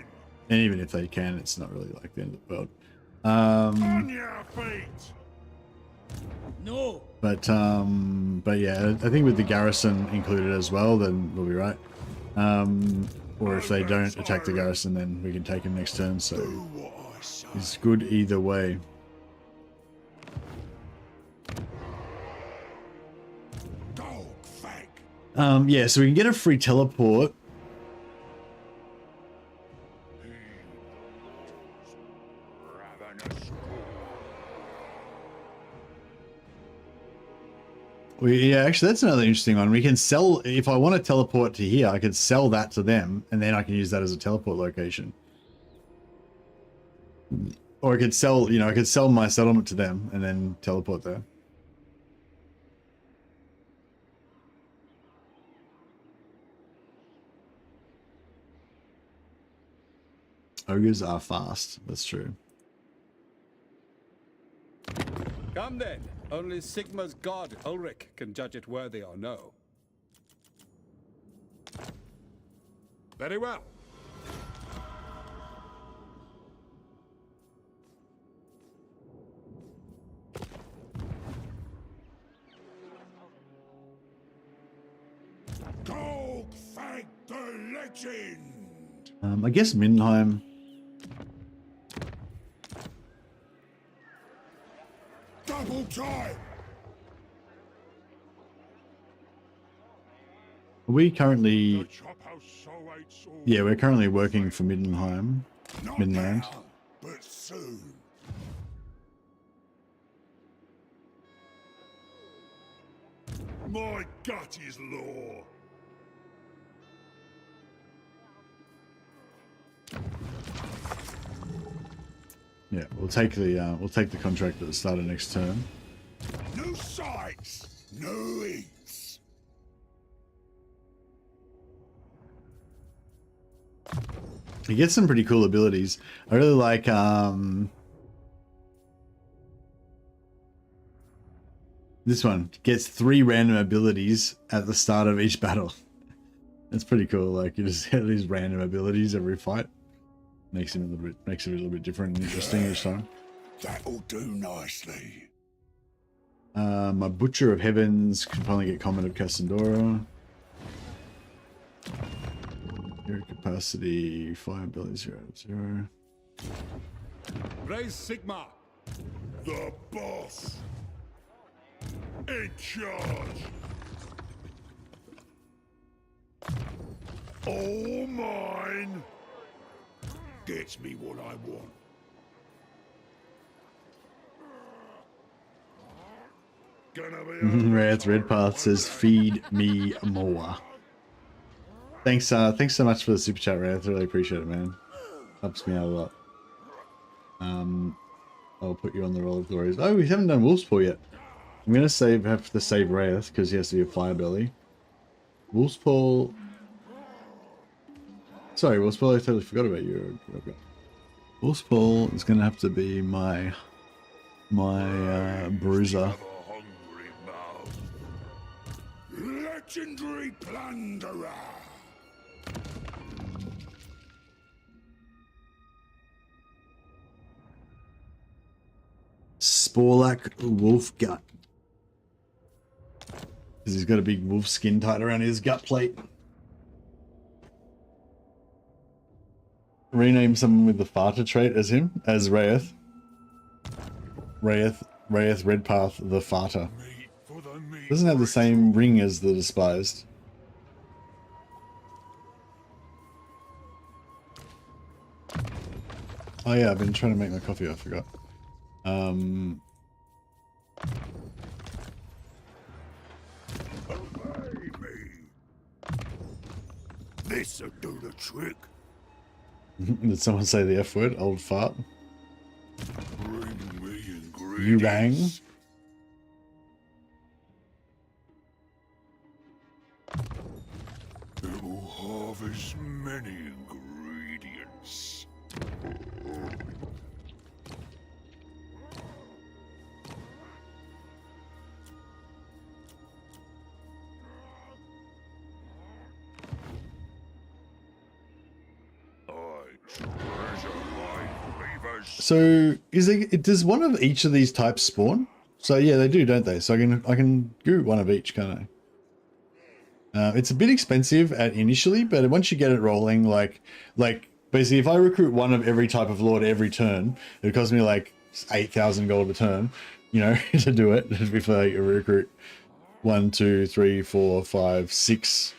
Speaker 1: even if they can, it's not really like the end of the world.
Speaker 3: On your feet.
Speaker 4: No.
Speaker 1: But yeah, I think with the garrison included as well, then we'll be right. Or if they don't attack the garrison, then we can take him next turn. So it's good either way.
Speaker 3: Golgfag.
Speaker 1: Yeah, so we can get a free teleport.
Speaker 3: Ravenous.
Speaker 1: Yeah, actually, that's another interesting one. We can sell, if I want to teleport to here, I could sell that to them, and then I can use that as a teleport location. Or I could sell, I could sell my settlement to them, and then teleport there. Ogres are fast, that's true.
Speaker 9: Come then. Only Sigma's god, Ulrich, can judge it worthy or no.
Speaker 5: Very well.
Speaker 3: Golgfag the legend.
Speaker 1: I guess Mindenheim.
Speaker 3: Double time.
Speaker 1: Are we currently...
Speaker 3: The chop house so hates all.
Speaker 1: Yeah, we're currently working for Mindenheim.
Speaker 3: Not
Speaker 1: Midland.
Speaker 3: now, but soon.
Speaker 6: My gut is law.
Speaker 1: Yeah, we'll take the contract at the start of next turn.
Speaker 3: No sights, no eats.
Speaker 1: He gets some pretty cool abilities. I really like this one. Gets 3 random abilities at the start of each battle. That's pretty cool. Like you just get these random abilities every fight. Makes it a little bit different and interesting each time.
Speaker 3: That'll do nicely.
Speaker 1: My Butcher of Heavens can finally get Comment of Cassandora. Hero capacity, fire ability 0/0.
Speaker 5: Raise Sigma.
Speaker 6: The boss. In charge. All mine.
Speaker 3: Gets me what I want.
Speaker 6: Gonna be
Speaker 1: Reds Redpath says feed me more. Thanks so much for the super chat, Red. I really appreciate it, man. Helps me out a lot. I'll put you on the roll of glories. Oh, we haven't done Wolf's Paw yet. I'm gonna have to save Wraith because he has to be a fire belly. Wolf's Paw. Sorry, Wolf's Paw, I totally forgot about you. Wolf's Paw is gonna have to be my bruiser.
Speaker 3: Legendary plunderer.
Speaker 1: Sporlak Wolf Gut. Because he's got a big wolf skin tied around his gut plate. Rename someone with the farter trait as him, as Wraith. Wraith Redpath the farter. Doesn't have the same ring as the despised. Oh yeah, I've been trying to make my coffee, I forgot.
Speaker 3: This'll do the trick.
Speaker 1: Did someone say the F word? Old fart.
Speaker 3: Bring me ingredients.
Speaker 1: You rang?
Speaker 3: It will harvest many ingredients.
Speaker 1: So does one of each of these types spawn? So yeah, they do, don't they? So I can do one of each, can't I? It's a bit expensive initially, but once you get it rolling, like basically, if I recruit one of every type of lord every turn, it costs me like 8,000 gold a turn, you know, to do it. If I recruit 1, 2, 3, 4, 5, 6.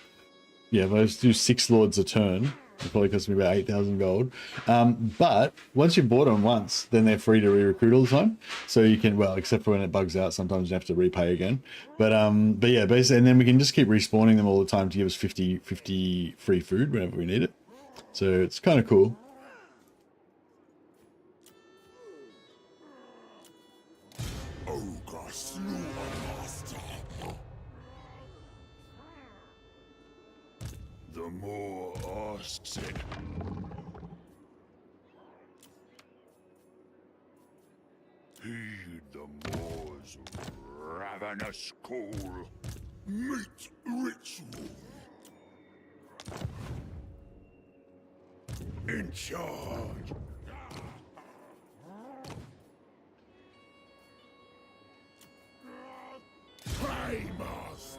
Speaker 1: Yeah, if I do 6 lords a turn, it probably costs me about 8,000 gold. But once you've bought them once, then they're free to re-recruit all the time. So you can, well, except for when it bugs out, sometimes you have to repay again. But yeah, basically, and then we can just keep respawning them all the time to give us 50 free food whenever we need it. So it's kind of cool.
Speaker 3: Ogre Slaughtermaster. The more asks it. Heed the more's ravenous call. Meat ritual. In charge. Paymaster.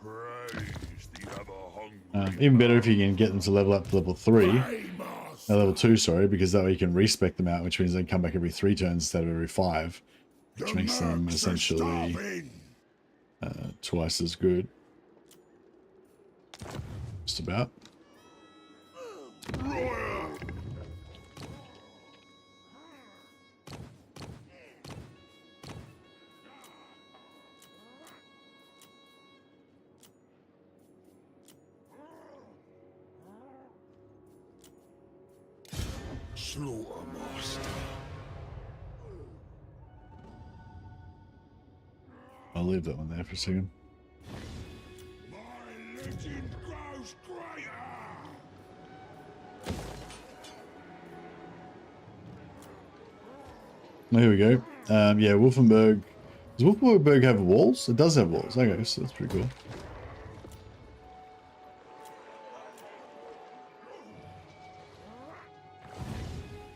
Speaker 3: Praise the ever-hungry.
Speaker 1: Even better if you can get them to level up to level 3. Level 2, sorry, because that way you can respec them out, which means they can come back every 3 turns instead of every 5. Which makes them essentially twice as good. Just about.
Speaker 3: Slaughtermaster.
Speaker 1: I'll leave that one there for a second.
Speaker 3: My legend grows greater.
Speaker 1: Oh, here we go. Yeah, Wolfenburg. Does Wolfenburg have walls? It does have walls. Okay, so that's pretty cool.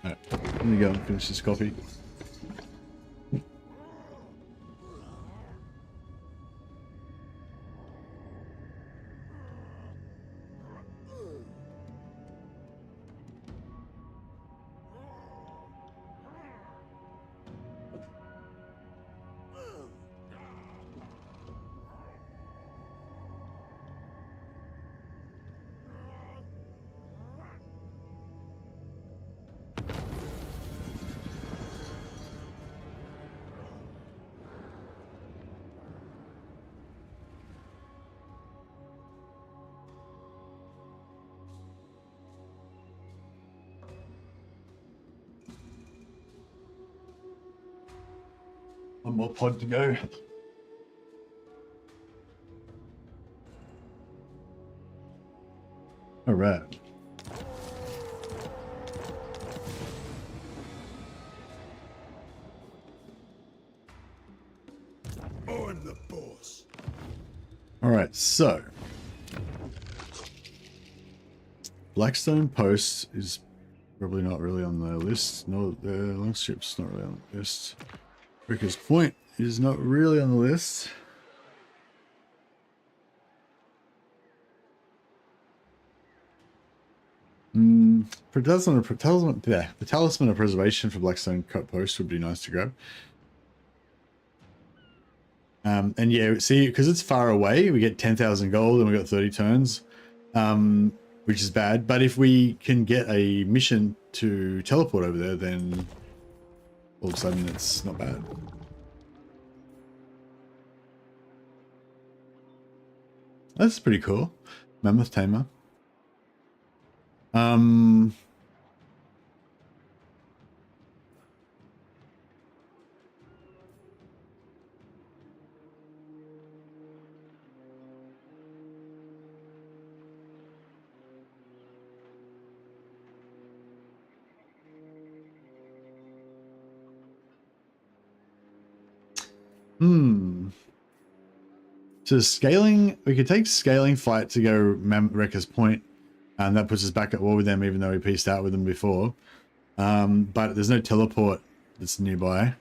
Speaker 1: Alright, let me go and finish this coffee. One more pod to go. All right.
Speaker 3: I'm the boss.
Speaker 1: All right, so Blackstone Post is probably not really on the list. No, the Longstrip's not really on the list. Ricker's Point is not really on the list. The Talisman of Preservation for Blackstone Cut Post would be nice to grab. And yeah, see, because it's far away, we get 10,000 gold and we got 30 turns, which is bad. But if we can get a mission to teleport over there, then all of a sudden it's not bad. That's pretty cool. Mammoth Tamer. So scaling, we could take scaling fight to go Wrecker's Point, and that puts us back at war with them, even though we pieced out with them before. But there's no teleport that's nearby.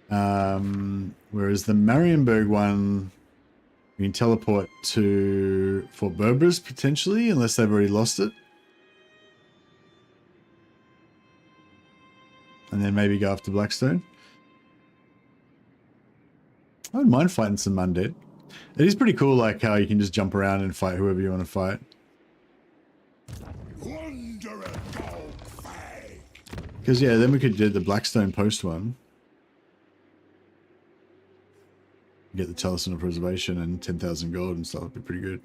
Speaker 1: Whereas the Marienburg one, we can teleport to Fort Berberus potentially, unless they've already lost it. And then maybe go after Blackstone. I wouldn't mind fighting some undead. It is pretty cool, like how you can just jump around and fight whoever you want to fight. Because yeah, then we could do the Blackstone Post one. Get the Talisman of Preservation and 10,000 gold and stuff. Would be pretty good.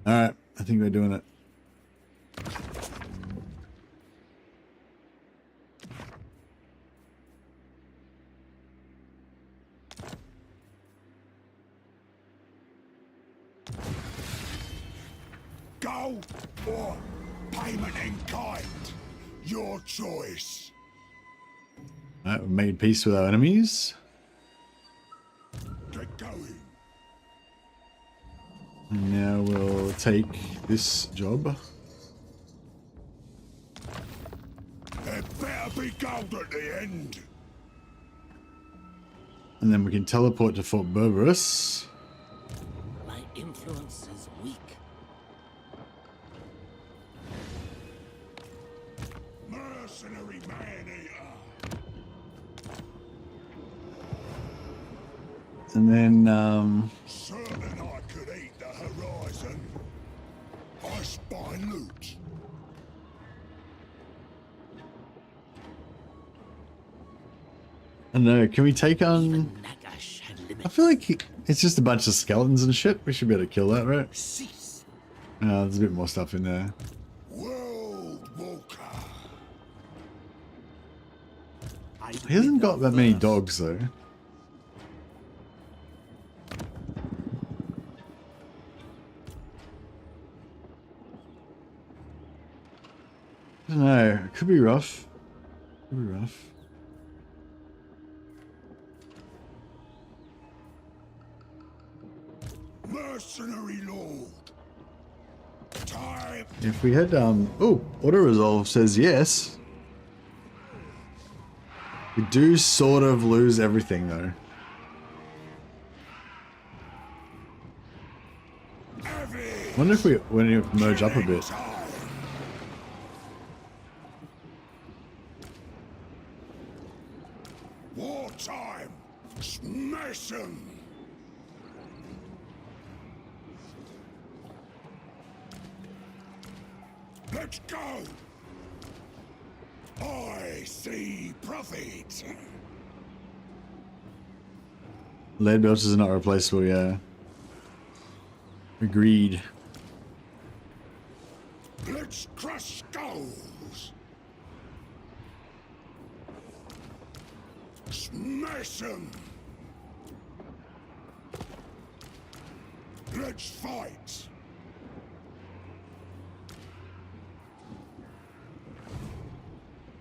Speaker 1: Alright, I think we're doing it.
Speaker 3: Gold or payment in kind. Your choice.
Speaker 1: Alright, we've made peace with our enemies.
Speaker 3: Get going.
Speaker 1: And now we'll take this job.
Speaker 3: There better be gold at the end.
Speaker 1: And then we can teleport to Fort Berberus.
Speaker 4: My influence is weak.
Speaker 3: Mercenary man-eater.
Speaker 1: And then,
Speaker 3: Certain I could eat the horizon. I spy loot.
Speaker 1: I don't know, can we take on...
Speaker 4: Nagash had
Speaker 1: I
Speaker 4: limits.
Speaker 1: feel like it's just a bunch of skeletons and shit. We should be able to kill that, right?
Speaker 4: Cease.
Speaker 1: There's a bit more stuff in there.
Speaker 3: World Walker.
Speaker 1: He hasn't got that many dogs, though. I don't know. It could be rough. Could be rough.
Speaker 3: Mercenary Lord. Time.
Speaker 1: If we had, oh, auto resolve says yes. We do sort of lose everything, though. I wonder if we merge up a bit.
Speaker 3: Wartime. Smash 'em. Let's go. I see profit.
Speaker 1: Lead belches are not replaceable, yeah. Agreed.
Speaker 3: Let's crush skulls. Smash 'em. Let's fight.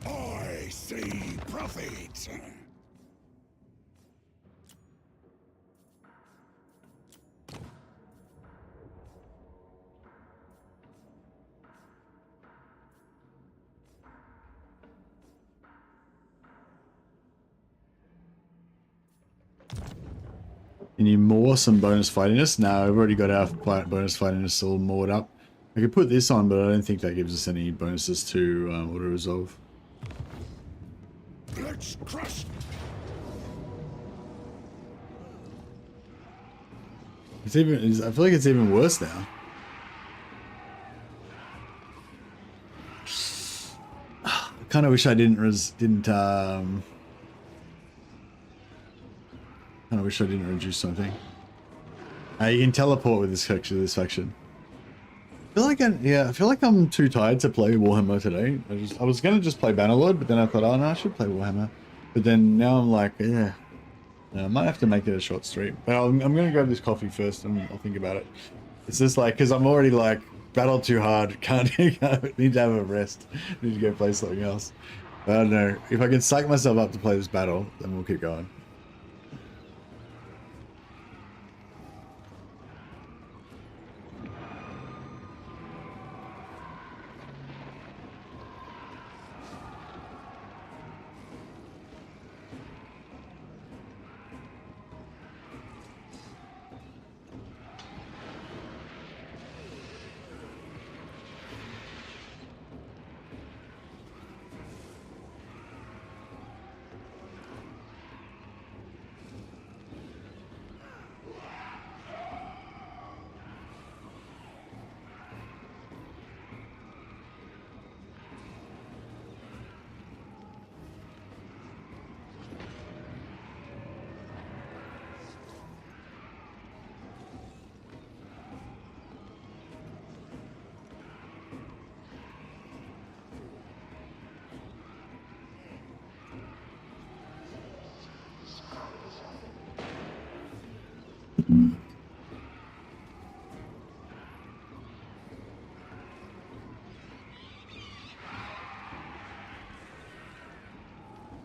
Speaker 3: I see profit.
Speaker 1: You need more some bonus fightiness? No, I've already got our bonus fightiness all moored up. I could put this on, but I don't think that gives us any bonuses to auto resolve.
Speaker 3: Let's crush.
Speaker 1: It's even. I feel like it's even worse now. I kind of wish I didn't. I wish I didn't reduce something. You can teleport with this faction. I feel like I'm too tired to play Warhammer today. I was gonna just play Bannerlord, but then I thought, oh no, I should play Warhammer. But then now I'm like, yeah, I might have to make it a short stream. But I'm gonna grab this coffee first, and I'll think about it. It's just like, because I'm already like battled too hard. Can't need to have a rest. Need to go play something else. But I don't know. If I can psych myself up to play this battle, then we'll keep going.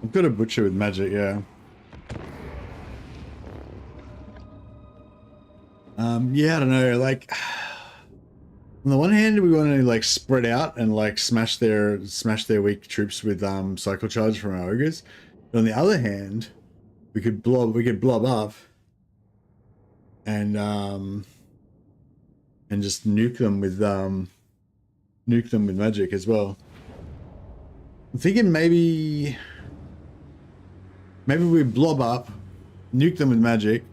Speaker 1: I've got a butcher with magic, yeah. Yeah, I don't know, like on the one hand we want to like spread out and like smash their weak troops with cycle charge from our ogres. But on the other hand, we could blob up and just nuke them with magic as well. I'm thinking maybe we blob up, nuke them with magic,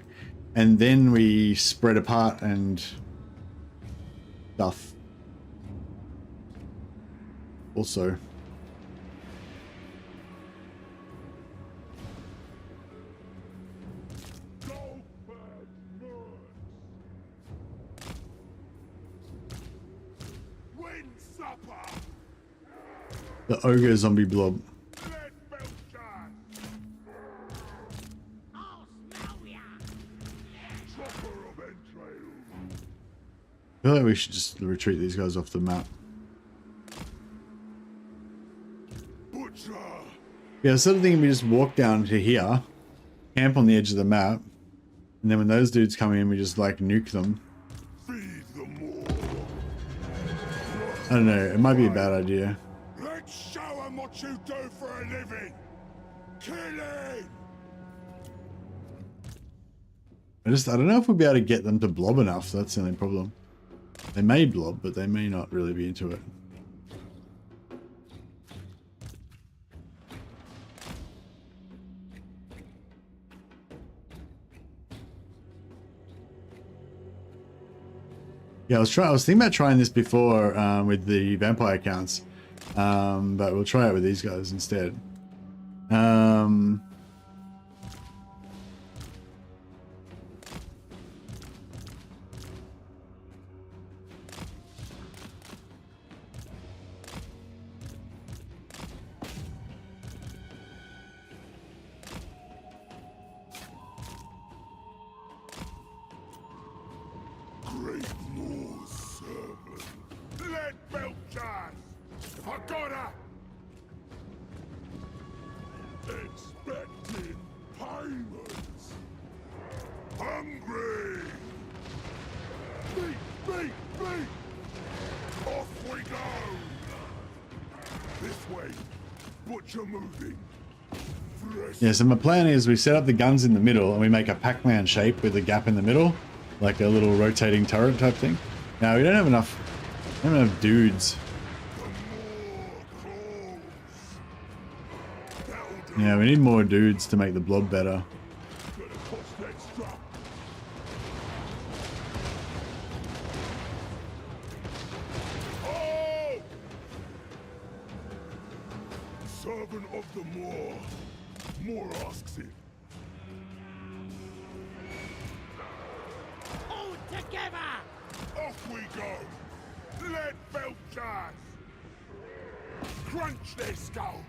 Speaker 1: and then we spread apart and stuff. Also. The ogre zombie blob. I feel like we should just retreat these guys off the map. Yeah, sort of thinking we just walk down to here, camp on the edge of the map, and then when those dudes come in, we just like nuke them. I don't know, it might be a bad idea.
Speaker 3: Let's show them what you do for a living. Killing.
Speaker 1: I don't know if we'll be able to get them to blob enough. That's the only problem. They may blob, but they may not really be into it. Yeah, I was thinking about trying this before with the vampire accounts, but we'll try it with these guys instead.
Speaker 3: Expecting payments. Hungry. Beat. Off we go. This way. Butcher moving.
Speaker 1: Yeah, so my plan is we set up the guns in the middle and we make a Pac-Man shape with a gap in the middle, like a little rotating turret type thing. Now we don't have enough dudes. Yeah, we need more dudes to make the blob better.
Speaker 3: Servant of the Moor asks it.
Speaker 4: All together!
Speaker 3: Off we go! Let Belchers crunch their skulls!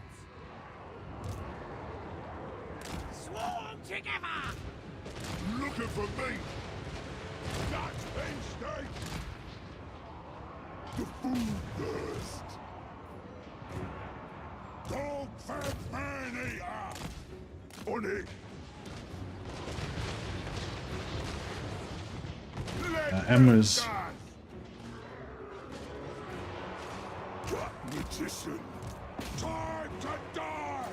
Speaker 4: Swarm together!
Speaker 3: Looking for me! That's instinct! The food thirst! Golgfag man-eater! On it!
Speaker 1: Emma's.
Speaker 3: Magician! Time to die!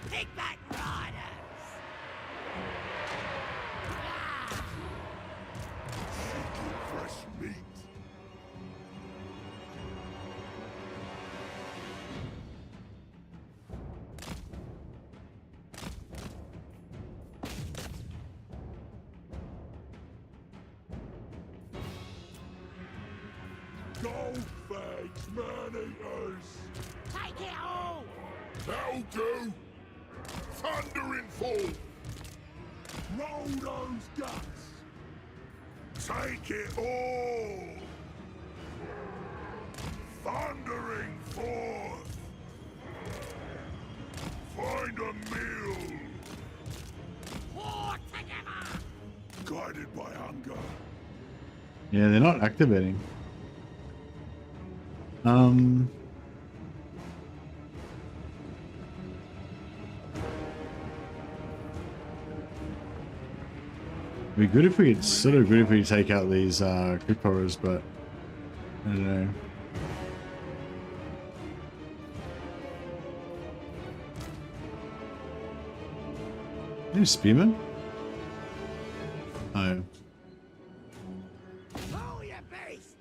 Speaker 4: Pigback riders!
Speaker 3: Seeking fresh meat. Golgfag's man-eaters!
Speaker 4: Take it all!
Speaker 3: That'll do! Thundering fall! Roll those guts! Take it all! thundering forth. Find a meal.
Speaker 4: War together!
Speaker 3: Guided by hunger.
Speaker 1: Yeah, they're not activating. It'd be good if we could, sort of good if we take out these crit horrors, but I don't know. Any spearmen? Oh.
Speaker 4: Oh, you beast!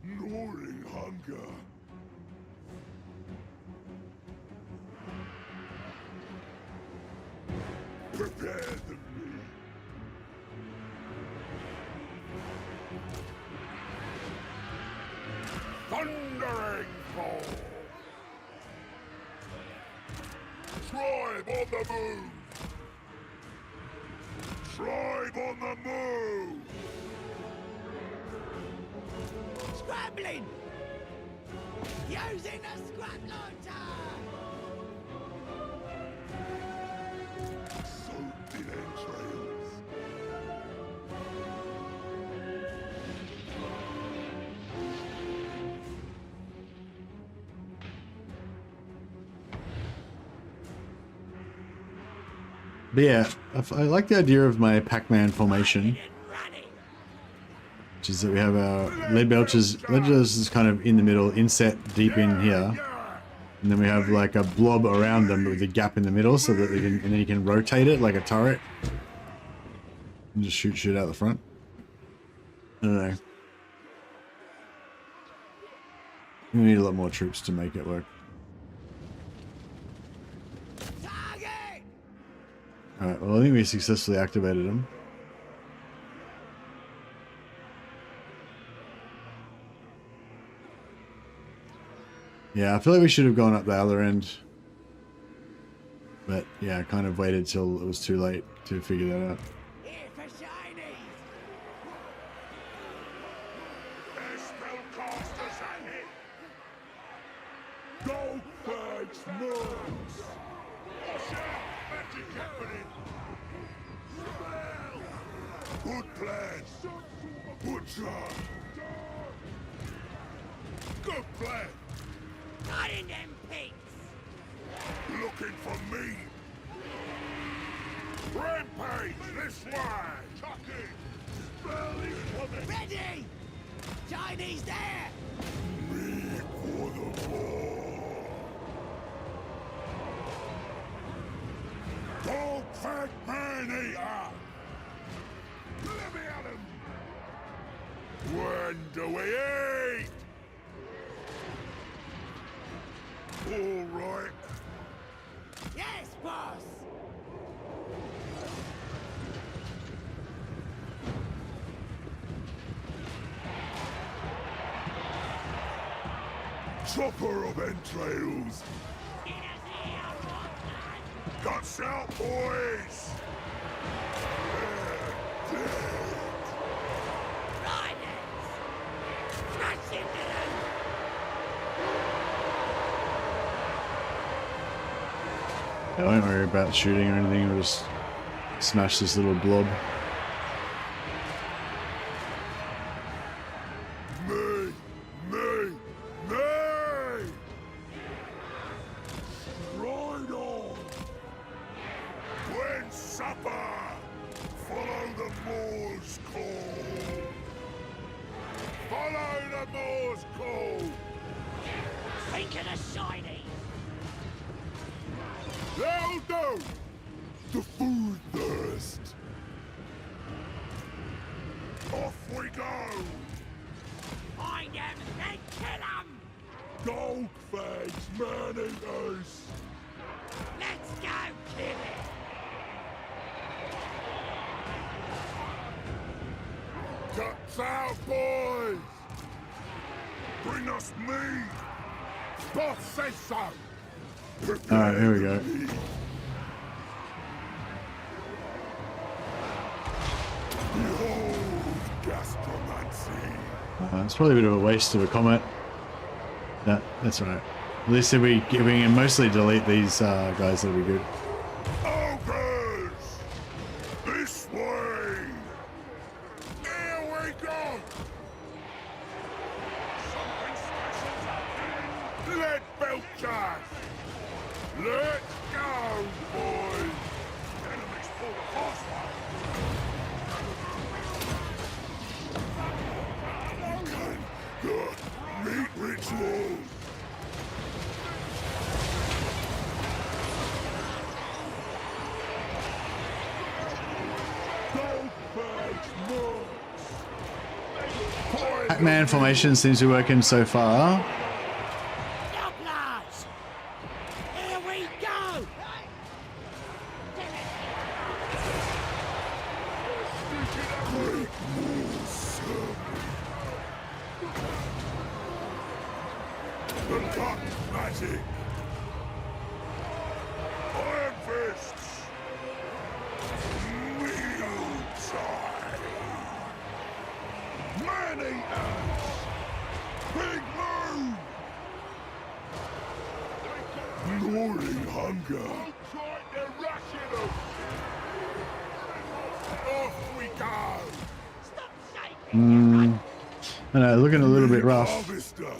Speaker 3: Gnawing hunger. Prepare the meal. Thundering fall. Tribe on the move. Tribe on the move.
Speaker 4: Scrambling! Using a scrap launcher!
Speaker 3: Soaked in entrails.
Speaker 1: But yeah, I like the idea of my Pac-Man formation, which is that we have our lead belchers is kind of in the middle, inset deep in here, and then we have like a blob around them with a gap in the middle, so that they can, and then you can rotate it like a turret and just shoot out the front. I don't know. We need a lot more troops to make it work. Alright, well I think we successfully activated them. Yeah, I feel like we should have gone up the other end. But yeah, I kind of waited till it was too late to figure that out.
Speaker 4: Here for shinies!
Speaker 3: Their spellcasters at it. Golgfag's nerves. Watch out! Magic happening. Good plan. Butcher. Good plan.
Speaker 4: Cutting them pigs!
Speaker 3: Looking for me. Rampage this way. Chucking. Spelling coming.
Speaker 4: Ready! Chinese there!
Speaker 3: Me for the war. Golgfag man-eater. Let me at him. When do we eat? All right.
Speaker 4: Yes, boss!
Speaker 3: Chopper of entrails. Guts out, boys. They're dead.
Speaker 4: Riders! Smash into them!
Speaker 1: I don't worry about shooting or anything, we'll just smash this little blob.
Speaker 3: Me! Ride on! When supper! Follow the Moor's call! Follow the Moor's call!
Speaker 4: Think of the shiny!
Speaker 3: They'll do! The food thirst! Off we go!
Speaker 4: Find them, then kill them!
Speaker 3: Golgfag's man-eaters!
Speaker 4: Let's go kill it!
Speaker 3: Guts out, boys! Bring us meat! Boss says so!
Speaker 1: Alright, here we go. It's probably a bit of a waste of a comment. No, that's right. At least if we can mostly delete these guys, that'll be good.
Speaker 3: Ogres! This way! Here we go! Something special's happening! Let Belcher! Let's go, boys! Enemies pull the fast one! Meat ritual!
Speaker 1: Pac-Man formation seems to be working so far.
Speaker 4: Younglers! Here we go!
Speaker 3: The cut magic! Iron fists! Meal time! Man-eaters! Big move! Gnawing hunger! Off we go!
Speaker 4: Stop shaking!
Speaker 1: I know, looking a little bit rough.
Speaker 3: Harvester!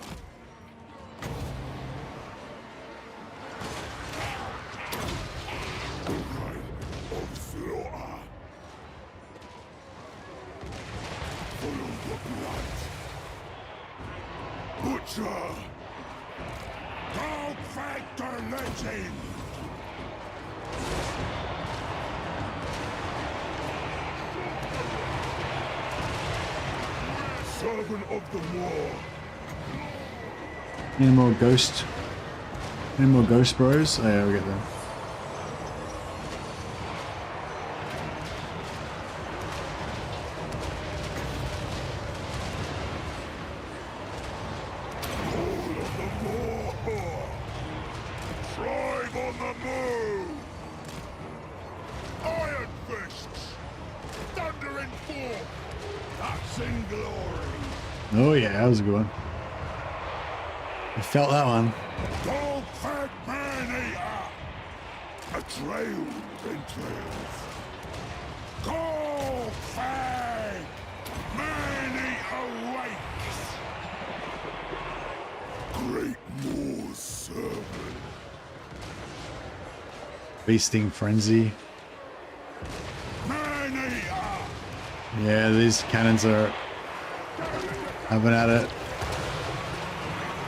Speaker 3: Butcher! Golgfag the legend! Servant of the war!
Speaker 1: Any more ghost bros? Oh yeah, we'll get them.
Speaker 3: Tribe on the move! Iron fists! Thundering forth! That's in glory!
Speaker 1: Oh yeah, that was a good one. I felt that one.
Speaker 3: Golgfag man-eater! A trail of entrails! Golgfag! Man-eater wakes! Great Moor's servant!
Speaker 1: Feasting frenzy.
Speaker 3: Man-eater!
Speaker 1: Yeah, these cannons are having at it.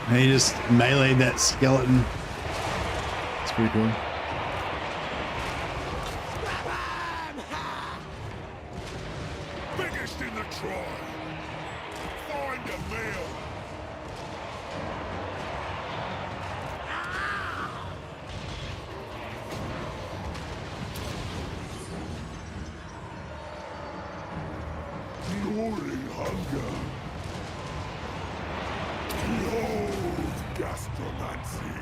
Speaker 1: And he just meleeed that skeleton. It's pretty cool.
Speaker 3: Biggest in the tribe! Find a meal! Gnawing hunger! Behold gastromancy!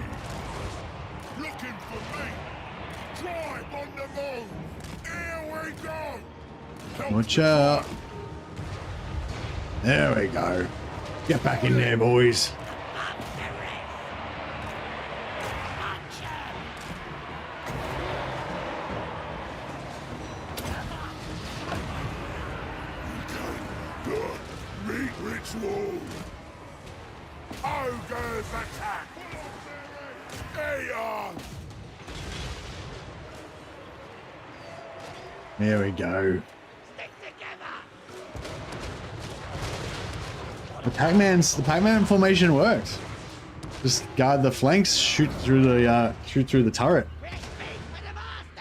Speaker 3: Looking for me! Tribe on the move! Here we go! Help
Speaker 1: Watch
Speaker 3: the
Speaker 1: out.
Speaker 3: tribe.
Speaker 1: There we go. Get back in there, boys.
Speaker 3: Meat ritual! Ogre's attack! Aeon!
Speaker 1: There we go.
Speaker 4: Stick together!
Speaker 1: The Pac-Man formation works. Just guard the flanks, shoot through the turret.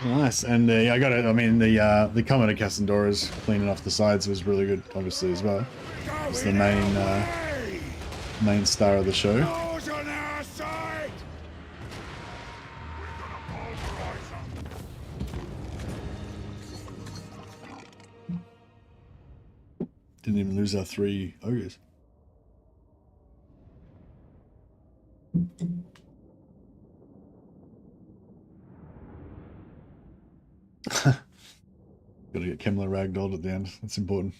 Speaker 1: Nice, and I got it. I mean, the comment of Cassandora's cleaning off the sides was really good, obviously as well. It's the main star of the show.
Speaker 3: Yours on our side! We're gonna pulverize them.
Speaker 1: Didn't even lose our 3 ogres. Gotta get Kemmler ragdolled at the end. That's important.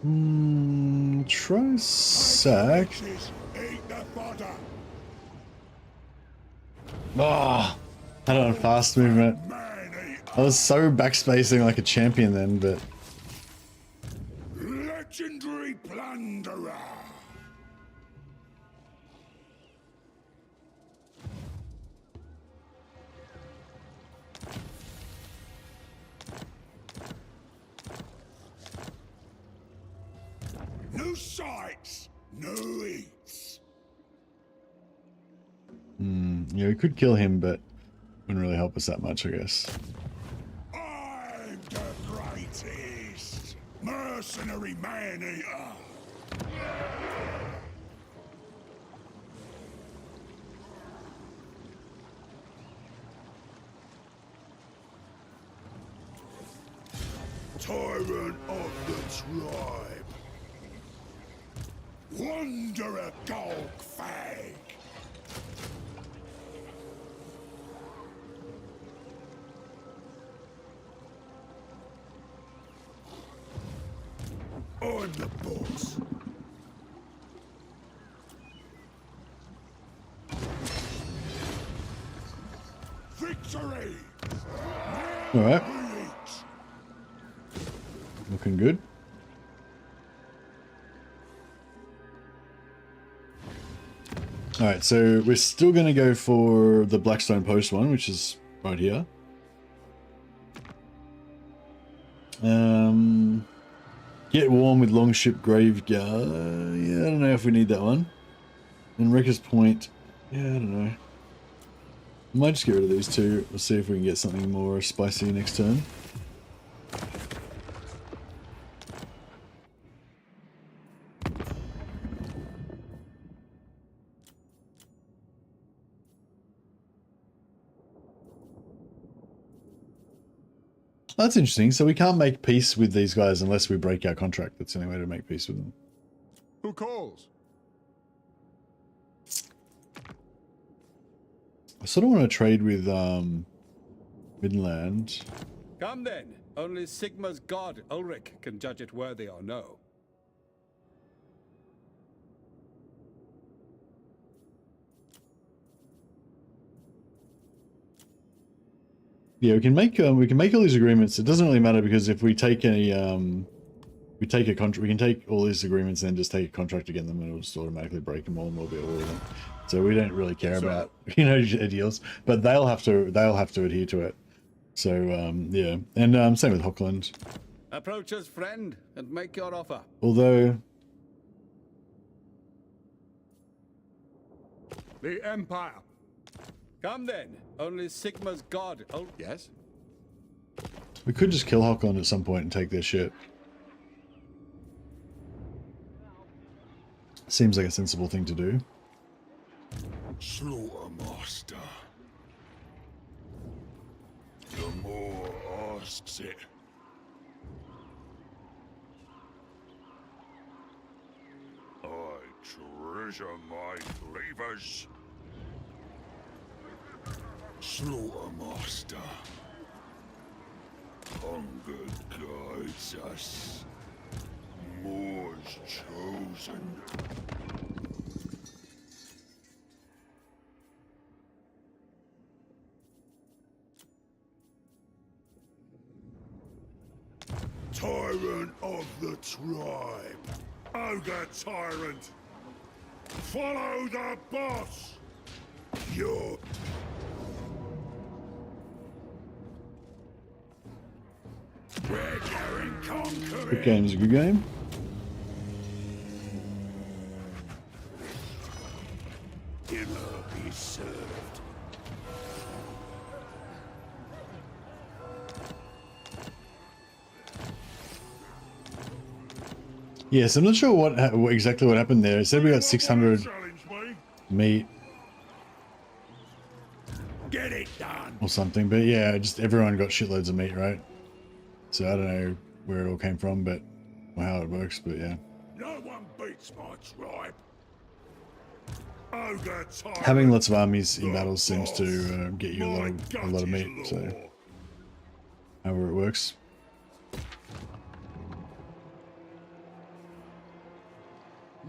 Speaker 1: Try sack.
Speaker 3: Eat the fodder.
Speaker 1: Oh, had it on fast movement. I was so backspacing like a champion then, but
Speaker 3: Legendary plunderer. No sights, no eats.
Speaker 1: yeah, we could kill him, but wouldn't really help us that much, I guess.
Speaker 3: I'm the greatest mercenary man-eater. Tyrant of the tribe. Wanderer Golgfag. I'm the boss. Victory!
Speaker 1: Alright. Looking good. Alright, so we're still going to go for the Blackstone Post one, which is right here. Get warm with Longship Graveguard. Yeah, I don't know if we need that one. And Wrecker's Point. Yeah, I don't know. I might just get rid of these two. We'll see if we can get something more spicy next turn. That's interesting. So we can't make peace with these guys unless we break our contract. That's the only way to make peace with them.
Speaker 6: Who calls?
Speaker 1: I sort of want to trade with Midland.
Speaker 9: Come then. Only Sigma's god, Ulrich, can judge it worthy or no.
Speaker 1: Yeah, we can make all these agreements. It doesn't really matter because if we take any we take a contract, we can take all these agreements and then just take a contract against them and it'll just automatically break them all and we'll be at war with them. So we don't really care about deals, but they'll have to adhere to it. So yeah, and same with Hockland.
Speaker 9: Approach us, friend, and make your offer.
Speaker 1: Although
Speaker 6: The Empire.
Speaker 9: Come then. Only Sigma's god. Oh,
Speaker 6: Yes?
Speaker 1: we could just kill Hockland at some point and take their shit. Seems like a sensible thing to do.
Speaker 3: Slaughtermaster. The more asks it. I treasure my cleavers. Slaughtermaster. Hunger guides us. More's chosen. Tyrant of the tribe. Ogre tyrant. Follow the boss. You're... We're going conquering.
Speaker 1: Good game's a good game.
Speaker 3: Dinner be served.
Speaker 1: Yes, I'm not sure what exactly what happened there. It said we got 600
Speaker 3: Challenge me.
Speaker 1: meat
Speaker 3: Get it done.
Speaker 1: or something, but yeah, just everyone got shitloads of meat, right? So I don't know where it all came from, but or how it works, but yeah.
Speaker 3: No one beats my tribe. Ogre tyrant.
Speaker 1: Having lots of armies in battles seems to get you a lot of meat. So however it works.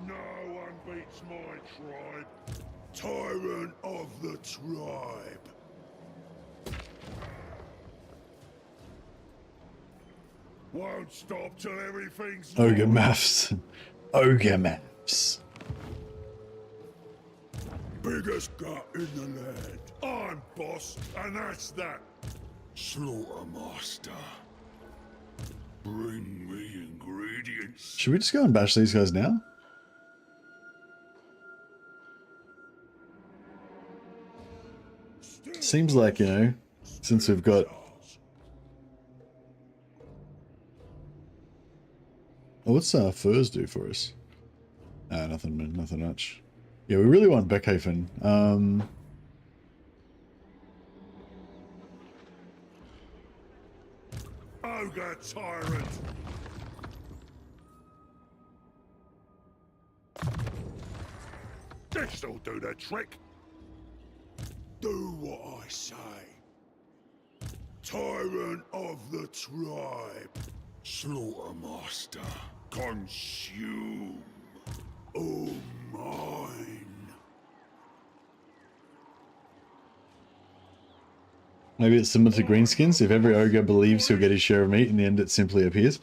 Speaker 3: No one beats my tribe. Tyrant of the tribe. Won't stop till everything's
Speaker 1: Ogre
Speaker 3: lost.
Speaker 1: maths. Ogre maths.
Speaker 3: Biggest gut in the land. I'm boss, and that's that. Slaughtermaster. Bring me ingredients.
Speaker 1: Should we just go and bash these guys now? Seems like, you know, since we've got... Oh, what's furs do for us? Ah, nothing much. Yeah, we really want Beckhaven.
Speaker 3: Ogre tyrant. This'll do the trick. Do what I say. Tyrant of the tribe. Slaughtermaster. Consume. All mine.
Speaker 1: Maybe it's similar to Greenskins. If every ogre believes he'll get his share of meat, in the end it simply appears.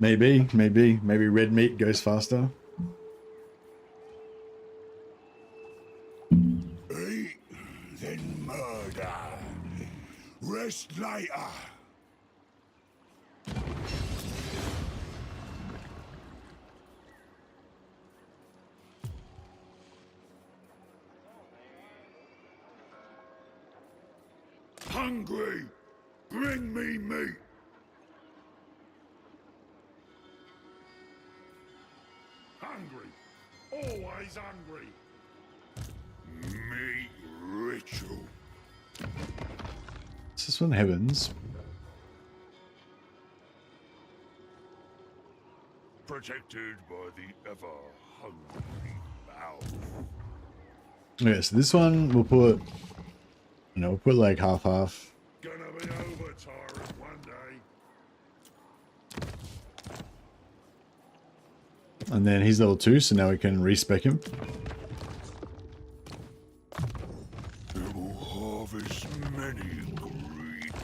Speaker 1: Maybe red meat goes faster.
Speaker 3: Eat, then murder. Rest later. Hungry. Bring me meat. Hungry. Always hungry. Meat ritual.
Speaker 1: Is this one Heavens?
Speaker 3: Protected by the ever-hungry mouth.
Speaker 1: Okay, so this one we'll put... No, we'll put like half.
Speaker 3: Gonna be over, tyrant, one day.
Speaker 1: And then he's level 2, so now we can respec him.
Speaker 3: It will harvest many greed.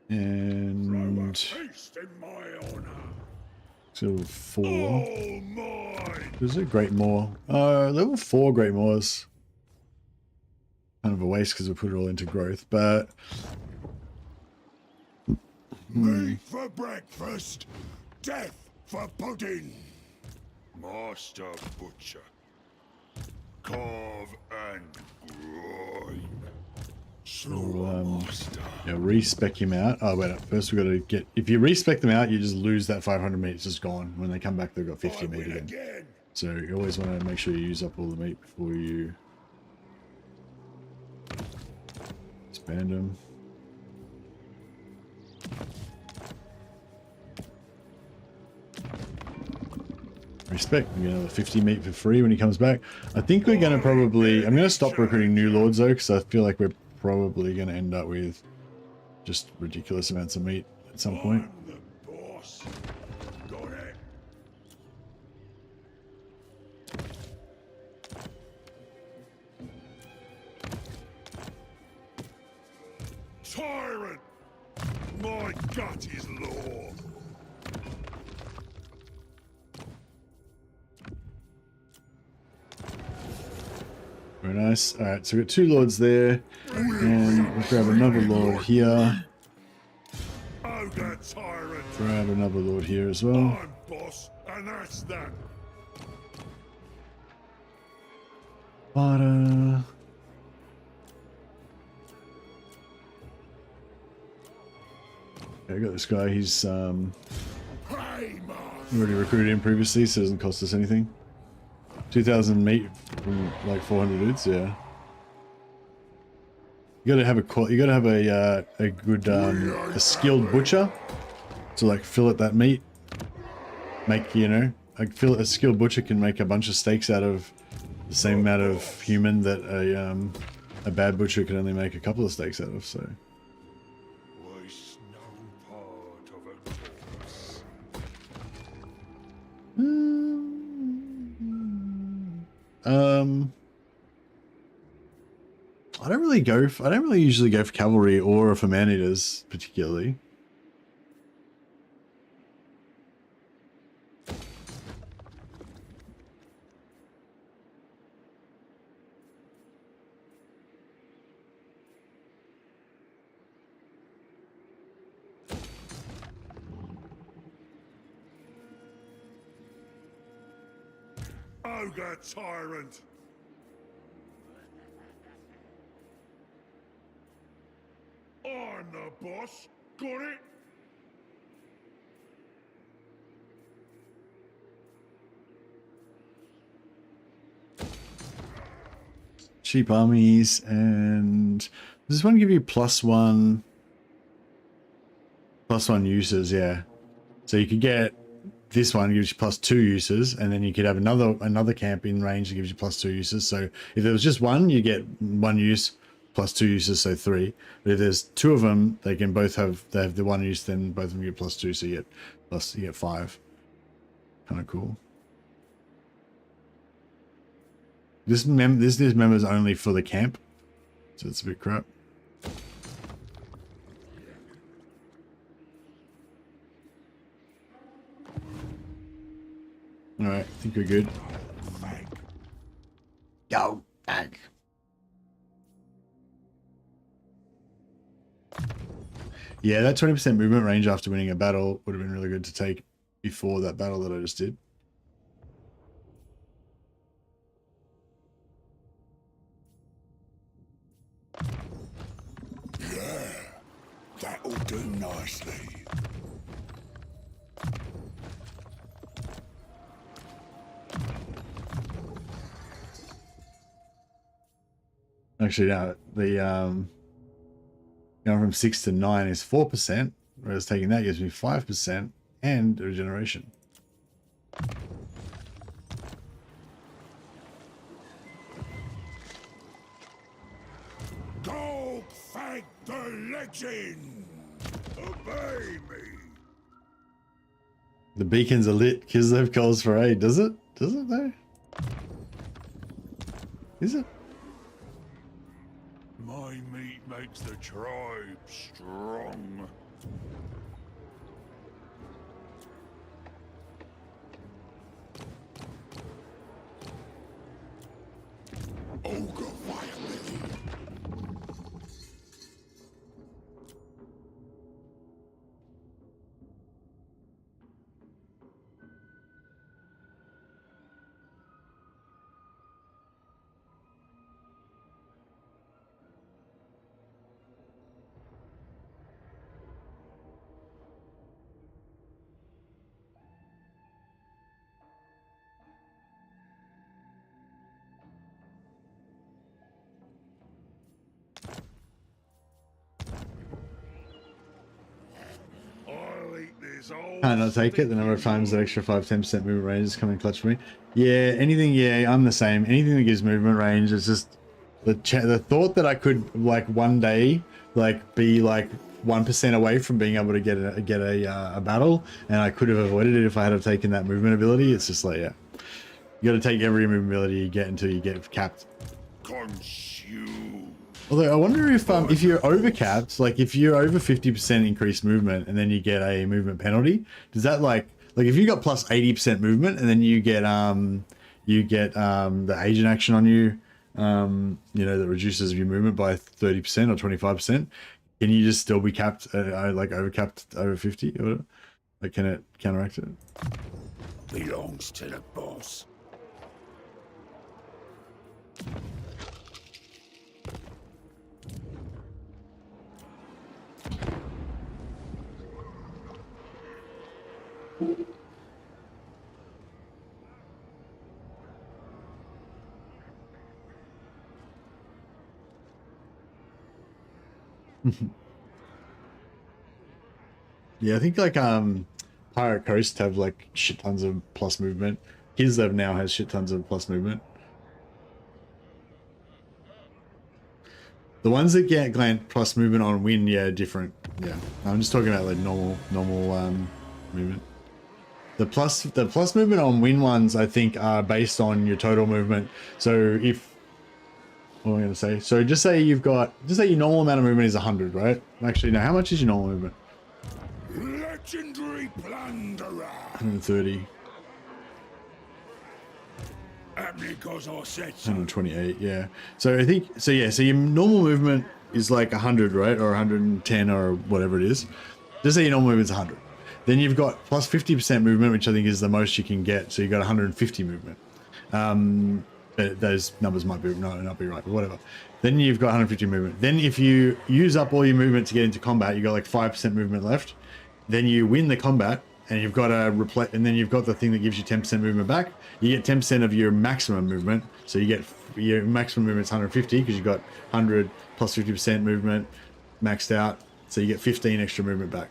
Speaker 1: And...
Speaker 3: Feast in my honor.
Speaker 1: So 4.
Speaker 3: All mine.
Speaker 1: Is it Great Moor? Level 4 Great Moors. Kind of a waste because we put it all into growth, but...
Speaker 3: Meat for breakfast. Death for pudding. Master Butcher. Carve and grind. Slaughtermaster.
Speaker 1: Yeah, respec him out. Oh, wait, first we got to get... If you respec them out, you just lose that 500 meat. It's just gone. When they come back, they've got 50 meat again. So you always want to make sure you use up all the meat before you... expand them. Respect. We get another 50 meat for free when he comes back. I think we're going to probably... I'm going to stop recruiting new lords though, because I feel like we're probably going to end up with just ridiculous amounts of meat at some point.
Speaker 3: I'm the boss. Got it. Tyrant! My gut is law.
Speaker 1: Very nice. Alright, so we've got 2 lords there. And we'll grab another lord here.
Speaker 3: Ogre tyrant.
Speaker 1: Grab another lord here as well.
Speaker 3: I'm boss, and that's that.
Speaker 1: But, I got this guy. He's
Speaker 3: Hey, master.
Speaker 1: already recruited him previously, so it doesn't cost us anything. 2,000 meat from like 400 dudes, yeah. You gotta have a good a skilled butcher to like fillet that meat. Make, you know, a skilled butcher can make a bunch of steaks out of the same amount of human that a bad butcher can only make a couple of steaks out of. So
Speaker 3: Waste no part of a corpse.
Speaker 1: I don't really usually go for cavalry or for man-eaters particularly.
Speaker 3: Ogre tyrant! I'm the boss. Got it?
Speaker 1: Cheap armies, and does this one give you +1 uses? Yeah, so you could get this one gives you +2 uses, and then you could have another camp in range that gives you +2 uses. So if there was just one, you get 1 use +2 uses, so 3. But if there's 2 of them, they have the 1 use, then both of them get +2, so you get 5. Kind of cool. This memo is only for the camp, so it's a bit crap. All right, I think we're good. Go back. Yeah, that 20% movement range after winning a battle would have been really good to take before that battle that I just did.
Speaker 3: That'll do nicely.
Speaker 1: Actually, no, the going from 6 to 9 is 4%, whereas taking that gives me 5% and regeneration.
Speaker 3: Golgfag the legend! Obey me!
Speaker 1: The beacons are lit. Kislev calls for aid. Does it? Does it though? Is it?
Speaker 3: My meat makes the tribe strong. Ogre violin.
Speaker 1: Can't not take it. The number of times that extra 5-10% movement range is coming clutch for me. Yeah, anything. Yeah, I'm the same. Anything that gives movement range is just the thought that I could like one day like be like 1% away from being able to get a battle, and I could have avoided it if I had taken that movement ability. It's just like, yeah, you got to take every movement ability you get until you get capped.
Speaker 3: Consume.
Speaker 1: Although I wonder if you're overcapped, like if you're over 50% increased movement and then you get a movement penalty, does that like if you got plus 80% movement and then you get the agent action on you, you know, that reduces your movement by 30% or 25%, can you just still be capped like overcapped over 50 or whatever? Like, can it counteract it?
Speaker 3: Belongs to the boss.
Speaker 1: Yeah, I think like Pirate Coast have like shit tons of plus movement. Kislev now has shit tons of plus movement. The ones that get plus movement on win, yeah, different. Yeah, I'm just talking about like normal movement. The plus movement on win ones, I think, are based on your total movement. So if, what am I going to say? So just say your normal amount of movement is 100, right? Actually, no, how much is your normal movement?
Speaker 3: Legendary plunderer.
Speaker 1: 130.
Speaker 3: Because I said so.
Speaker 1: 128, yeah. So I think, so yeah, so your normal movement is like 100, right? Or 110 or whatever it is. Just say your normal movement's 100. Then you've got plus 50% movement, which I think is the most you can get. So you got 150 movement. But those numbers might not be right, but whatever. Then you've got 150 movement. Then if you use up all your movement to get into combat, you got like 5% movement left. Then you win the combat, and you've got to replace, and then you've got the thing that gives you 10% movement back. You get 10% of your maximum movement, so you get your maximum movement is 150 because you got 100 plus 50% movement maxed out, so you get 15 extra movement back.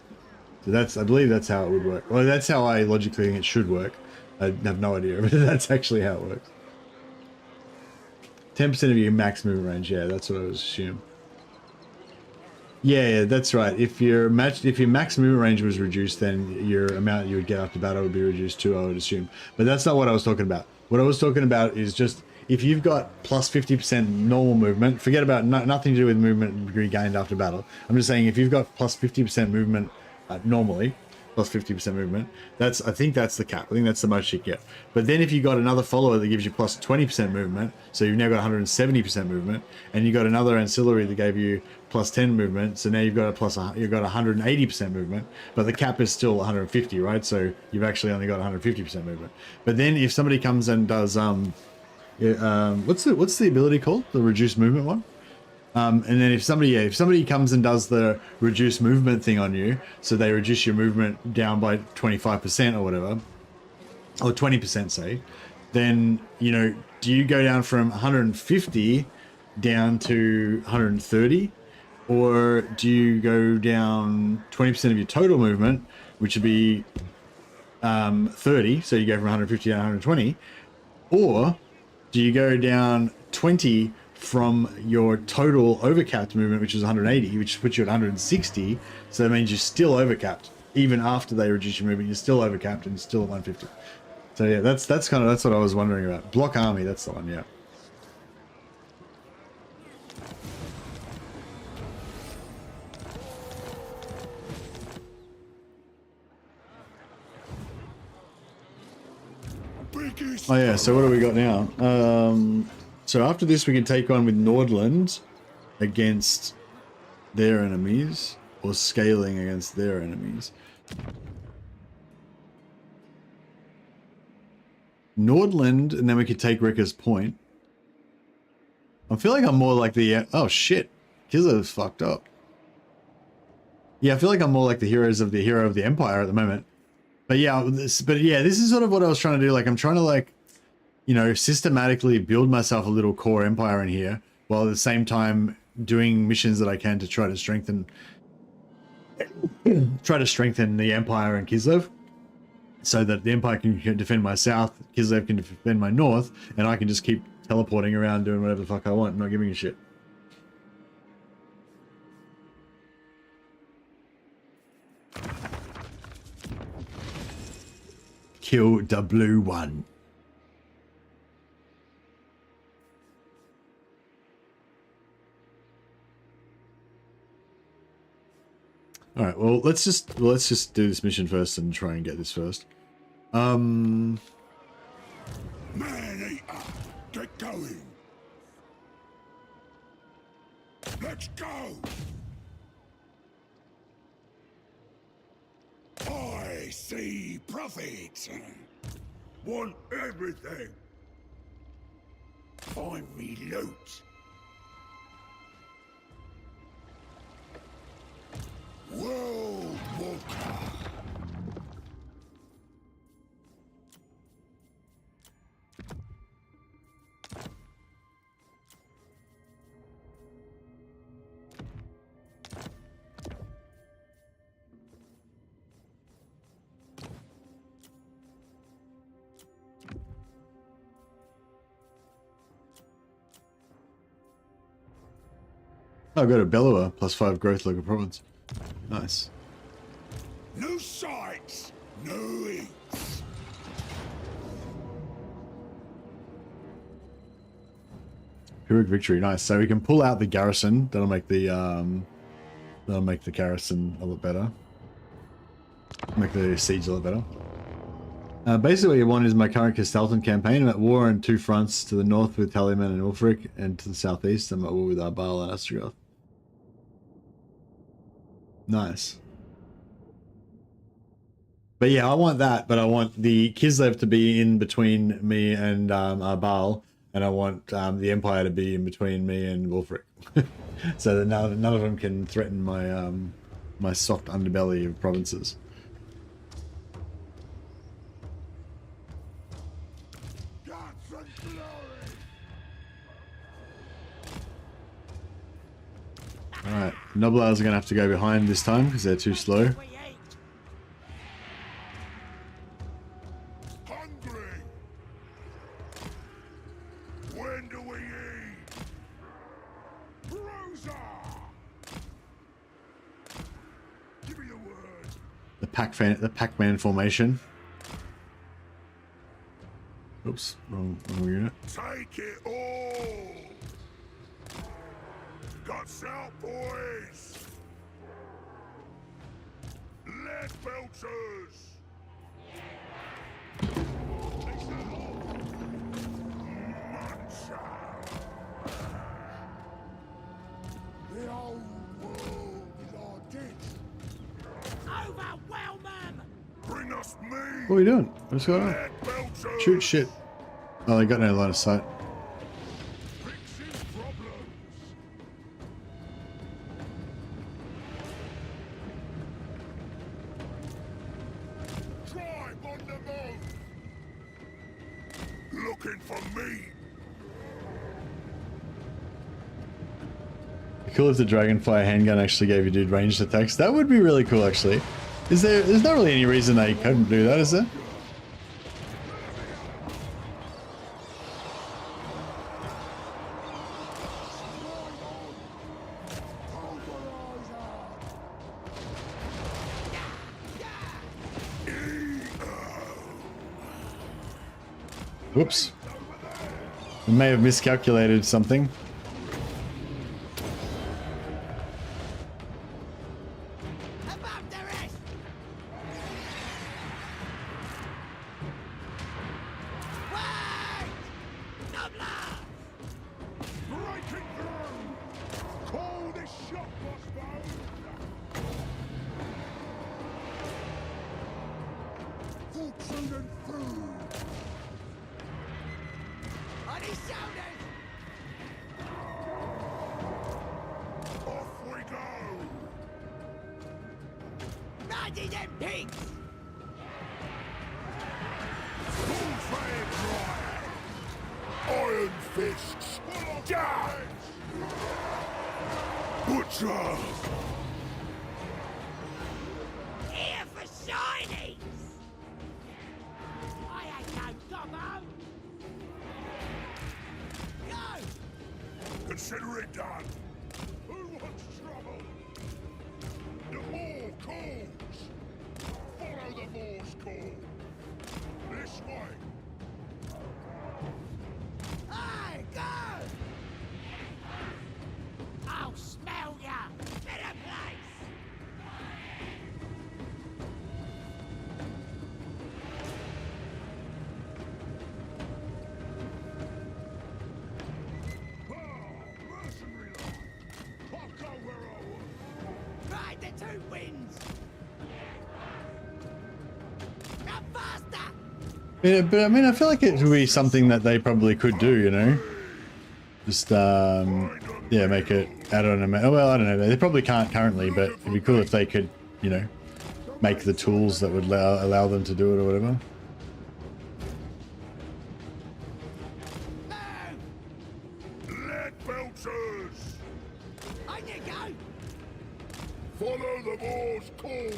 Speaker 1: So that's, I believe that's how it would work. Well, that's how I logically think it should work. I have no idea, but that's actually how it works. 10% of your max movement range, yeah, that's what I was assuming. Yeah, that's right. If your max movement range was reduced, then your amount you would get after battle would be reduced too, I would assume. But that's not what I was talking about. What I was talking about is just if you've got plus 50% normal movement, forget about nothing to do with movement regained after battle. I'm just saying if you've got plus 50% movement normally, plus 50% movement, I think that's the cap. I think that's the most you get. But then if you got another follower that gives you plus 20% movement, so you've now got 170% movement, and you got another ancillary that gave you plus 10 movement, so now you've got 180% movement, but the cap is still 150, right? So you've actually only got 150% movement. But then if somebody comes and does what's the ability called? The reduced movement one? And then if somebody comes and does the reduced movement thing on you, so they reduce your movement down by 25% or whatever, or 20% say, then, you know, do you go down from 150 down to 130? Or do you go down 20% of your total movement, which would be 30, so you go from 150 down to 120? Or do you go down 20 from your total overcapped movement, which is 180, which puts you at 160, so that means you're still overcapped. Even after they reduce your movement, you're still overcapped and still at 150. So yeah, that's what I was wondering about. Block army, that's the one, yeah. Oh yeah, so what do we got now? So after this we can take on with Nordland against their enemies, or scaling against their enemies. Nordland, and then we could take Ricker's Point. I feel like I'm more like the... Oh shit, Kislev's fucked up. Yeah, I feel like I'm more like the hero of the Empire at the moment. But yeah, this is sort of what I was trying to do. Like, I'm trying to, like, you know, systematically build myself a little core empire in here, while at the same time doing missions that I can to try to strengthen the Empire in Kislev, so that the Empire can defend my south, Kislev can defend my north, and I can just keep teleporting around doing whatever the fuck I want, not giving a shit. Kill the blue one. All right, well, let's just do this mission first and try and get this first.
Speaker 3: Man eater, get going. Let's go. I see profit. Want everything. Find me loot. World Walker.
Speaker 1: I'll go to Bellower, +5 growth local province. Nice.
Speaker 3: No sights, no eats.
Speaker 1: Heroic victory, nice. So we can pull out the garrison. That'll make the garrison a lot better. Make the siege a lot better. Basically what you want is my current Kislev campaign. I'm at war on 2 fronts, to the north with Tallyman and Ulfric, and to the southeast I'm at war with Arbal and Ostrogoth. Nice. But yeah, I want that, but I want the Kislev to be in between me and Arbal, and I want the Empire to be in between me and Wolfric. So that none of them can threaten my my soft underbelly of provinces. Alright, Noblars are going to have to go behind this time because they're too slow.
Speaker 3: Hungry. When do we eat? Bruiser. Give me the word.
Speaker 1: The Pac-Man formation. Oops, wrong unit.
Speaker 3: Take it all. Guts out, boys! Lead belters! The old world is our ditch.
Speaker 4: Overwhelm them!
Speaker 3: Bring us meat!
Speaker 1: What are we doing? What's going on?
Speaker 3: Lead belters!
Speaker 1: Shoot shit. Oh, they got no line of sight.
Speaker 3: Fixing problems! Tribe on the move! Looking for me!
Speaker 1: Cool if the Dragonfire handgun actually gave you dude ranged attacks. That would be really cool, actually. There's not really any reason they couldn't do that, is there? Whoops. We may have miscalculated something.
Speaker 4: Above the rest! Wait! Nobler!
Speaker 3: Breaking through! Call this shot, crossbow! Fortune and food!
Speaker 4: On his shoulders!
Speaker 3: Off we go!
Speaker 4: Mighty them pigs!
Speaker 3: Golgfag right! Iron fists! Down! Butcher!
Speaker 4: Here for shinies! I ain't no gobbo! Go!
Speaker 3: Consider it done! Who wants trouble? The Moor calls! Follow the Moor's call! This way!
Speaker 4: Hey, go! I'll smell ya! Better place!
Speaker 3: Mercenary line! I'll go where I want!
Speaker 4: Ride the 2 winds! Now faster!
Speaker 1: Yeah, but I mean, I feel like it would be something that they probably could do, you know? Just, yeah, make it add on a... Well, I don't know. They probably can't currently, but it'd be cool if they could, you know, make the tools that would allow them to do it or whatever.
Speaker 3: Lead belters!
Speaker 4: On you go!
Speaker 3: Follow the Moor's call!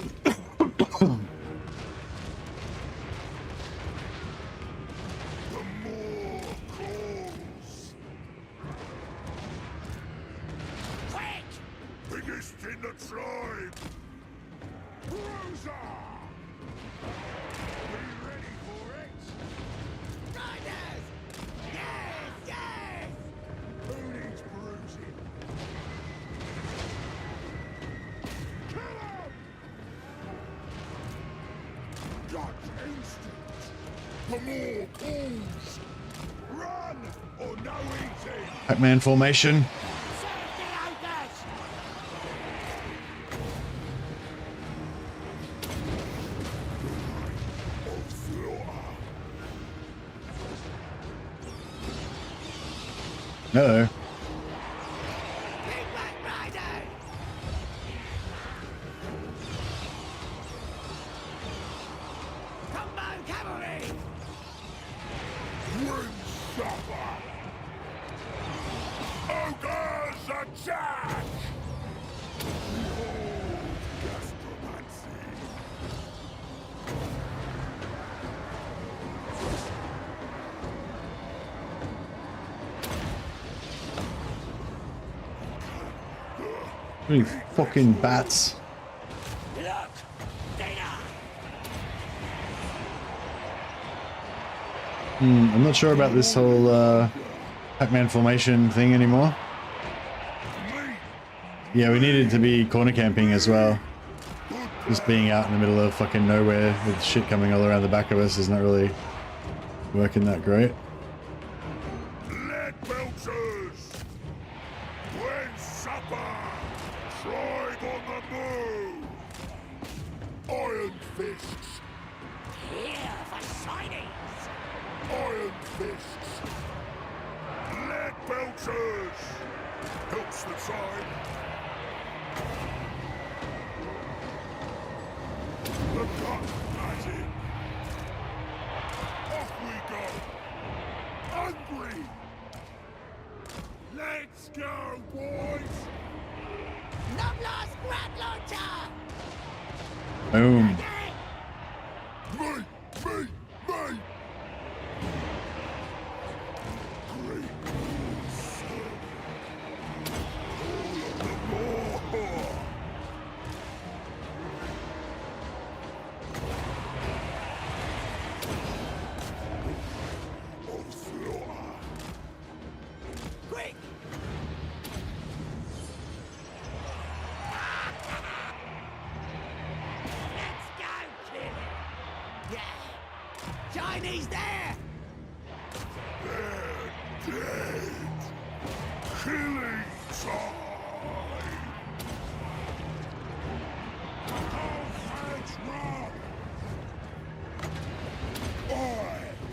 Speaker 3: The Moor calls!
Speaker 4: Quick!
Speaker 3: Biggest in the tribe! Bruiser! Be ready for it!
Speaker 4: Riders! Yes, yes!
Speaker 3: Who for more calls. Run or no eating.
Speaker 1: Pac-Man formation.
Speaker 4: Serve the ogres!
Speaker 1: Uh-oh.
Speaker 4: Big Black Rider! Combo cavalry!
Speaker 3: Wind supper. Ogres attack! Behold gastromancy.
Speaker 1: Really fucking bats.
Speaker 4: Look! Dinner!
Speaker 1: I'm not sure about this whole Pac-Man formation thing anymore. Yeah, we needed to be corner camping as well. Just being out in the middle of fucking nowhere with shit coming all around the back of us is not really working that great.
Speaker 3: Lead belters! Wind supper! Tribe on the move! Iron fists!
Speaker 4: Here for signings!
Speaker 3: Iron fists! Lead belters! Helps the time! The gun magic! Off we go! Hungry! Let's go, boys!
Speaker 4: Noblas Grad Launcher!
Speaker 1: Boom.
Speaker 3: Me! Great sir.
Speaker 4: Quick! Let's go, kid! Yeah! Chinese there!
Speaker 3: Dead! Killing time! Golgfag's wrong! I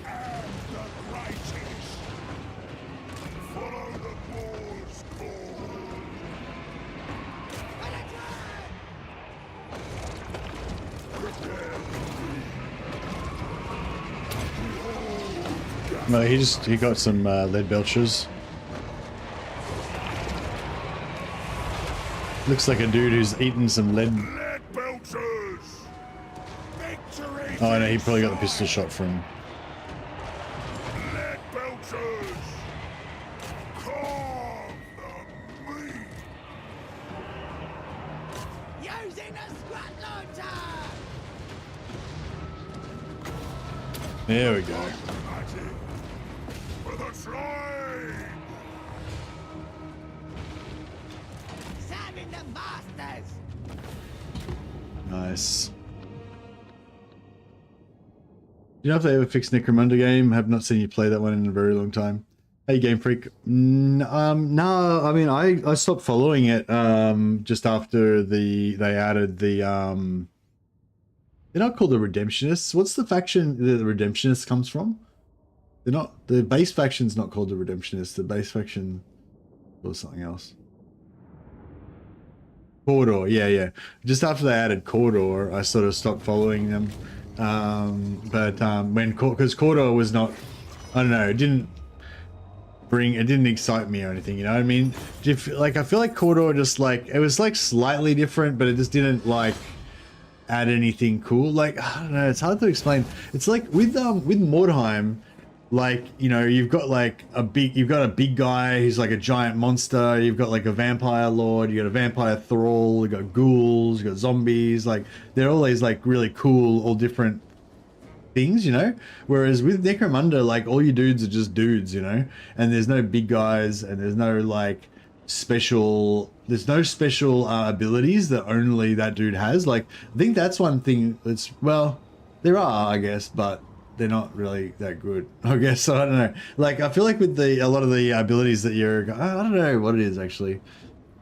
Speaker 3: am the greatest! Follow the Moor's call!
Speaker 1: No, he got some lead belchers. Looks like a dude who's eaten some lead.
Speaker 3: Lead belters! Victory!
Speaker 1: Oh no, he probably got the pistol shot from.
Speaker 3: Lead belters! Carve the meat!
Speaker 4: Using a Scrat Launcher!
Speaker 1: There we go.
Speaker 3: Magic! For the tribe!
Speaker 4: Serving the masters!
Speaker 1: Nice. You know if they ever fixed Necromunda game? Have not seen you play that one in a very long time. Hey Game Freak. No, I mean I stopped following it just after they added the they're not called the Redemptionists. What's the faction the Redemptionists comes from? They're not, the base faction's not called the Redemptionists. The base faction was something else. Cawdor, yeah. Just after they added Cawdor, I sort of stopped following them. Because Cawdor was not, I don't know, it didn't excite me or anything, you know what I mean? Like, I feel like Cawdor just like, it was like slightly different, but it just didn't like add anything cool. Like, I don't know, it's hard to explain. It's like with Mordheim, like, you know, you've got a big guy who's like a giant monster, you've got like a vampire lord, you got a vampire thrall, you got ghouls, you got zombies, like they're always like really cool, all different things, you know? Whereas with Necromunda, like all your dudes are just dudes, you know? And there's no big guys and there's no like special abilities that only that dude has. Like, I think that's one thing that's, well, there are, I guess, but they're not really that good. I guess, I don't know. Like, I feel like with a lot of the abilities that you're, I don't know what it is actually.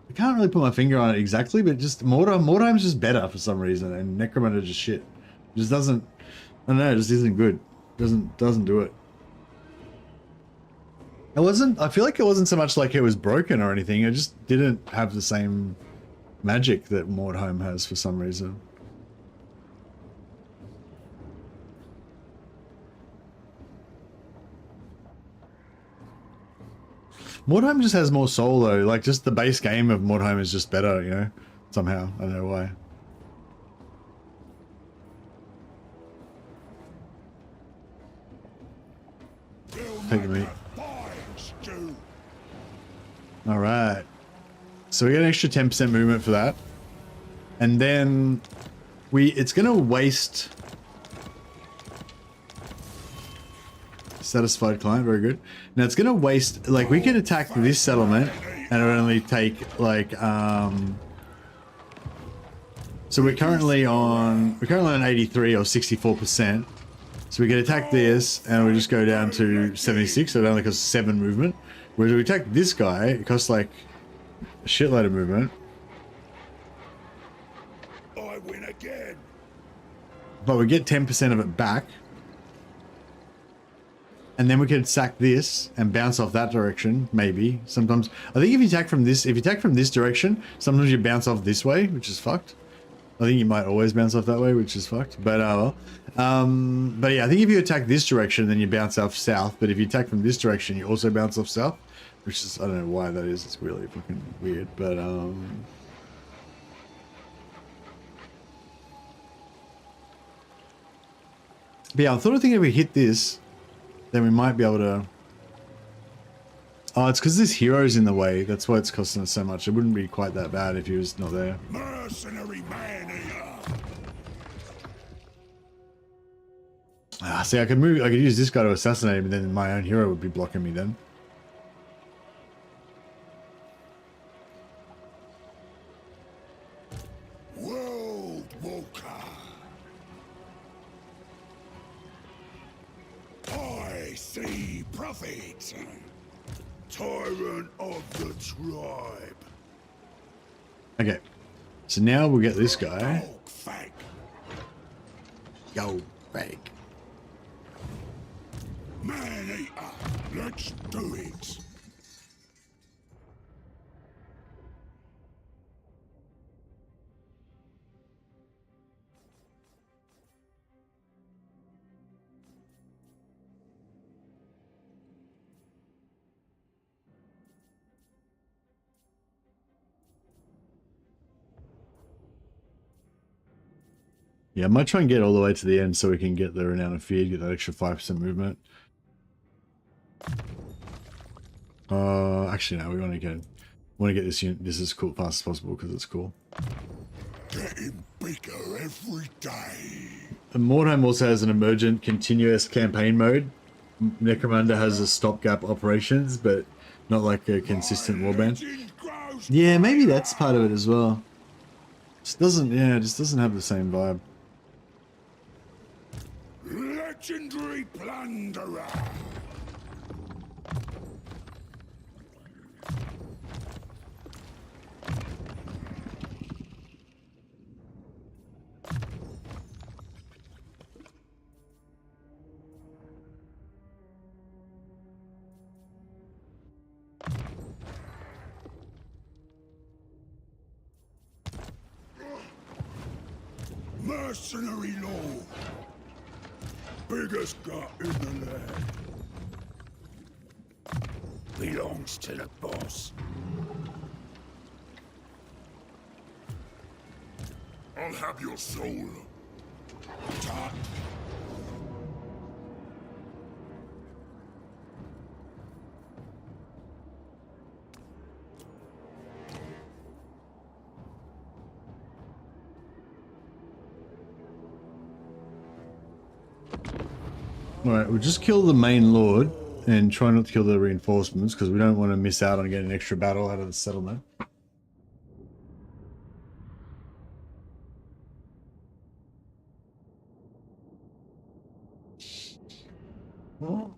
Speaker 1: I can't really put my finger on it exactly, but just Mordheim's just better for some reason, and Necromunda just shit. Just doesn't, I don't know, it just isn't good. Doesn't do it. It wasn't, I feel like it wasn't so much like it was broken or anything, it just didn't have the same magic that Mordheim has for some reason. Mordheim just has more soul though, like just the base game of Mordheim is just better, you know, somehow, I don't know why. Take the meat. Alright. So we get an extra 10% movement for that. And then it's gonna waste satisfied client, very good. Now it's gonna waste, like we can attack this settlement and it'll only take like so we're currently on 83 or 64%. So we can attack this and we just go down to 76, so it only costs 7 movement. Whereas if we attack this guy, it costs like a shitload of movement.
Speaker 3: I win again.
Speaker 1: But we get 10% of it back. And then we can sack this and bounce off that direction, maybe. Sometimes I think if you attack from this direction, sometimes you bounce off this way, which is fucked. I think you might always bounce off that way, which is fucked. But well. But yeah, I think if you attack this direction, then you bounce off south. But if you attack from this direction, you also bounce off south, which is, I don't know why that is. It's really fucking weird. But yeah, I thinking if we hit this, then we might be able to. Oh, it's because this hero's in the way. That's why it's costing us so much. It wouldn't be quite that bad if he was not there.
Speaker 3: Mercenary man-eater.
Speaker 1: Ah, see, I could use this guy to assassinate him, and then my own hero would be blocking me then.
Speaker 3: World Walker. I see prophet. Tyrant of the tribe.
Speaker 1: Okay, so now we'll get this guy.
Speaker 3: Golgfag.
Speaker 1: Golgfag.
Speaker 3: Man-eater. Let's do it.
Speaker 1: Yeah, I might try and get all the way to the end so we can get the Renown of Fear, get that extra 5% movement. Actually no, we want to get this unit, this as cool fast as possible because it's cool.
Speaker 3: Getting bigger every day.
Speaker 1: And Mordheim also has an emergent continuous campaign mode. Necromunda has a stopgap operations, but not like a consistent warband. Yeah, maybe that's part of it as well. Just doesn't, yeah, it just doesn't have the same vibe.
Speaker 3: Legendary plunderer. Mercenary lord. Biggest gut in the land. Belongs to the boss. I'll have your soul. Tut.
Speaker 1: Alright, we'll just kill the main lord and try not to kill the reinforcements because we don't want to miss out on getting an extra battle out of the settlement. We'll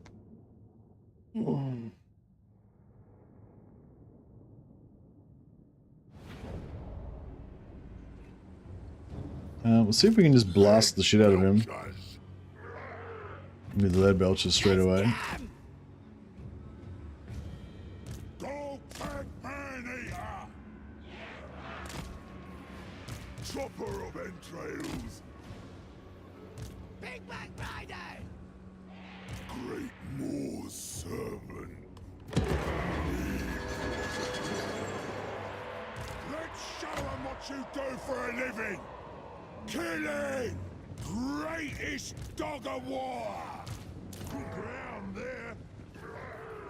Speaker 1: see if we can just blast the shit out of him with the lead belches straight away.
Speaker 3: Golgfag man-eater! Chopper of entrails!
Speaker 4: Big Mac Rider!
Speaker 3: Great Moor's servant! Let's show them what you do for a living! Killing! Greatest dog of war! Good ground there!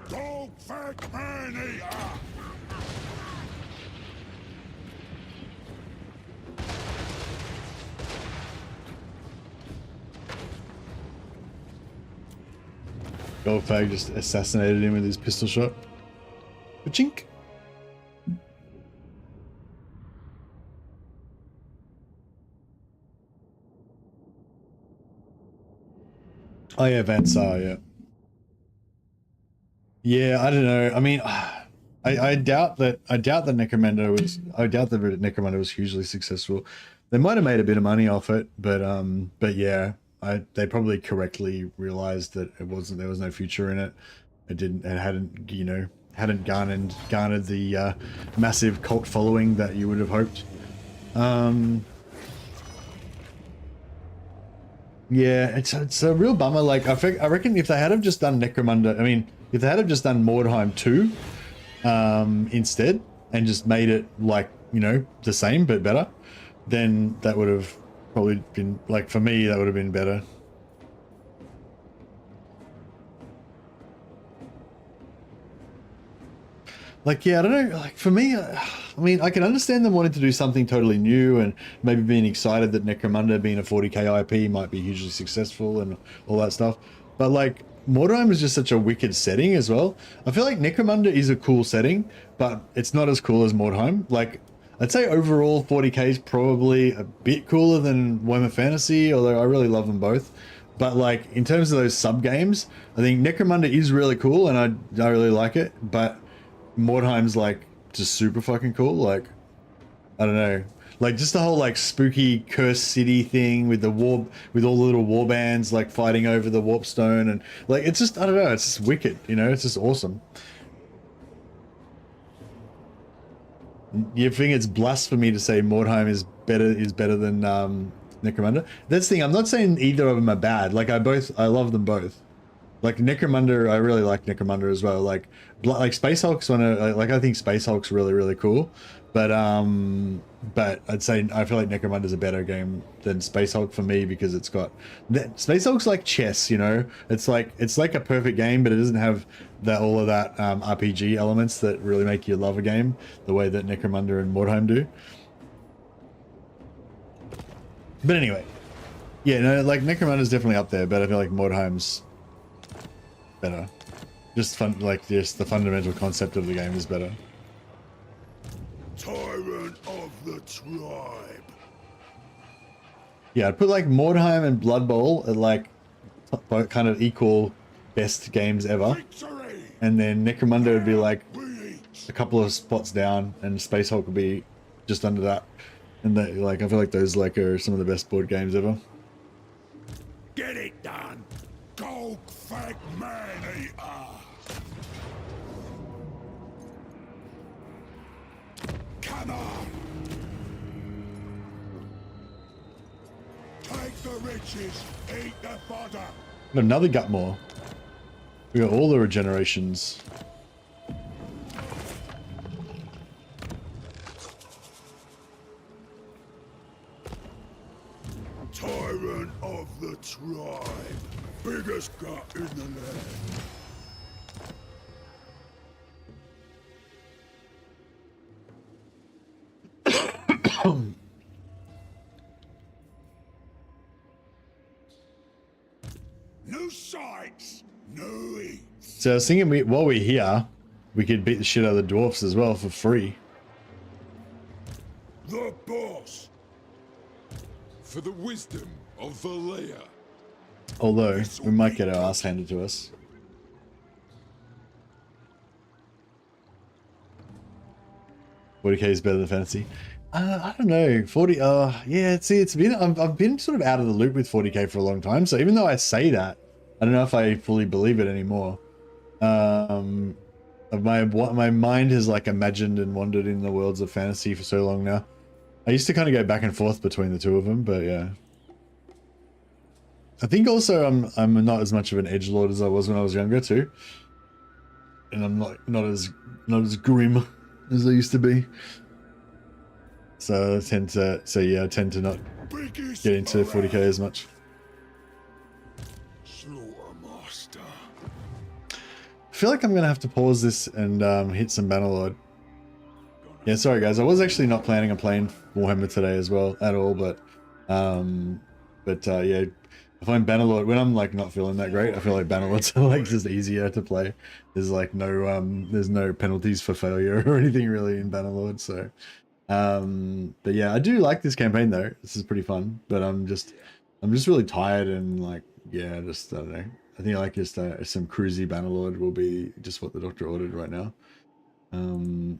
Speaker 3: Golgfag man-eater!
Speaker 1: Golgfag just assassinated him with his pistol shot. Chink. Oh yeah, Vansar, yeah. Yeah, I don't know. I mean, I doubt that Necromunda was hugely successful. They might have made a bit of money off it, but yeah, they probably correctly realized that there was no future in it. It hadn't garnered the massive cult following that you would have hoped. Yeah, it's a real bummer. Like I reckon if they had have just done Necromunda, I mean, if they had have just done Mordheim 2 instead and just made it like, you know, the same but better, then that would have probably been, like, for me, that would have been better. Like, yeah, I don't know, like, for me, I mean, I can understand them wanting to do something totally new and maybe being excited that Necromunda, being a 40k IP, might be hugely successful and all that stuff. But, like, Mordheim is just such a wicked setting as well. I feel like Necromunda is a cool setting, but it's not as cool as Mordheim. Like, I'd say overall 40k is probably a bit cooler than Warhammer Fantasy, although I really love them both. But, like, in terms of those sub-games, I think Necromunda is really cool and I really like it, but Mordheim's like just super fucking cool. Like, I don't know, like just the whole like spooky cursed city thing with the war, with all the little war bands like fighting over the warp stone, and like it's just, I don't know, it's just wicked, you know, it's just awesome. You think it's blasphemy to say Mordheim is better than Necromunda? That's the thing, I'm not saying either of them are bad. Like I love them both. Like Necromunda, I really like Necromunda as well. Like Space Hulk's I think Space Hulk's really cool, but I'd say I feel like Necromunda's a better game than Space Hulk for me because it's got Space Hulk's like chess, you know. It's like a perfect game, but it doesn't have all of that RPG elements that really make you love a game the way that Necromunda and Mordheim do. But anyway, yeah, no, like Necromunda's definitely up there, but I feel like Mordheim's better. Just fun, like just the fundamental concept of the game is better.
Speaker 3: Tyrant of the tribe.
Speaker 1: Yeah, I'd put like Mordheim and Blood Bowl at like kind of equal best games ever.
Speaker 3: Victory!
Speaker 1: And then Necromunda would be like a couple of spots down, and Space Hulk would be just under that. And that, like, I feel like those like are some of the best board games ever.
Speaker 3: Get it done! Golgfag man-eater! Come on! Take the riches, eat the fodder!
Speaker 1: Got another Gutmore. We got all the regenerations.
Speaker 3: Tyrant of the tribe. Biggest gut in the land. New sights, new eats.
Speaker 1: So I was thinking while we're here, we could beat the shit out of the dwarfs as well for free.
Speaker 3: The boss.
Speaker 6: For the wisdom of Valea.
Speaker 1: Although we might get our ass handed to us. $40K is better than fantasy. I don't know. 40. Yeah. See, it's been I've been sort of out of the loop with 40K for a long time. So even though I say that, I don't know if I fully believe it anymore. My mind has like imagined and wandered in the worlds of fantasy for so long now. I used to kind of go back and forth between the two of them, but yeah. I think also I'm not as much of an edgelord as I was when I was younger too, and I'm not as grim as I used to be. So I tend to not get into 40K as much.
Speaker 3: Slaughtermaster.
Speaker 1: I feel like I'm gonna have to pause this and hit some Bannerlord. Yeah, sorry guys, I was actually not planning on playing Warhammer today as well at all, but yeah, I find Bannerlord when I'm like not feeling that great. I feel like Bannerlords are like just easier to play. There's like there's no penalties for failure or anything really in Bannerlord. So, but yeah, I do like this campaign though. This is pretty fun. But I'm just really tired and like yeah, I don't know. I think like just some cruisy Bannerlord will be just what the doctor ordered right now. I'm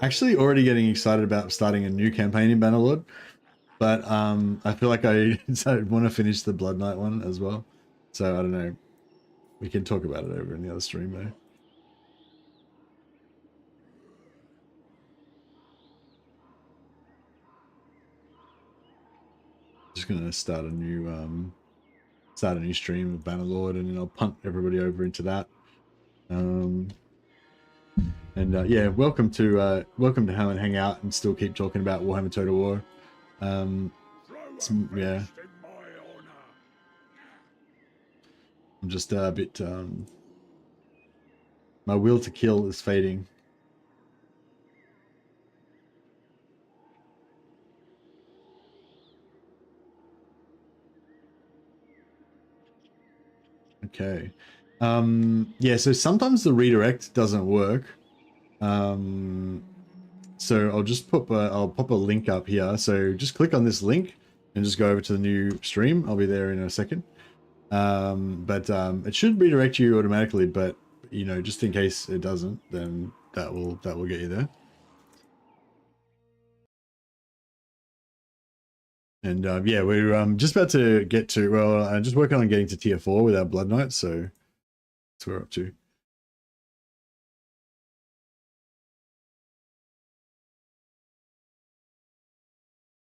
Speaker 1: actually already getting excited about starting a new campaign in Bannerlord. But I feel like I want to finish the Blood Knight one as well. So I don't know. We can talk about it over in the other stream though. Just gonna start a new stream of Bannerlord, and then I'll punt everybody over into that. Yeah, welcome to come and hang out and still keep talking about Warhammer Total War. Yeah. I'm just a bit, my will to kill is fading. Okay. Yeah, so sometimes the redirect doesn't work. So I'll just pop a link up here. So just click on this link and just go over to the new stream. I'll be there in a second. It should redirect you automatically, but you know, just in case it doesn't, then that will get you there. And yeah, we're just about to get to, well, I'm just working on getting to tier 4 with our Blood Knight, so that's what we're up to.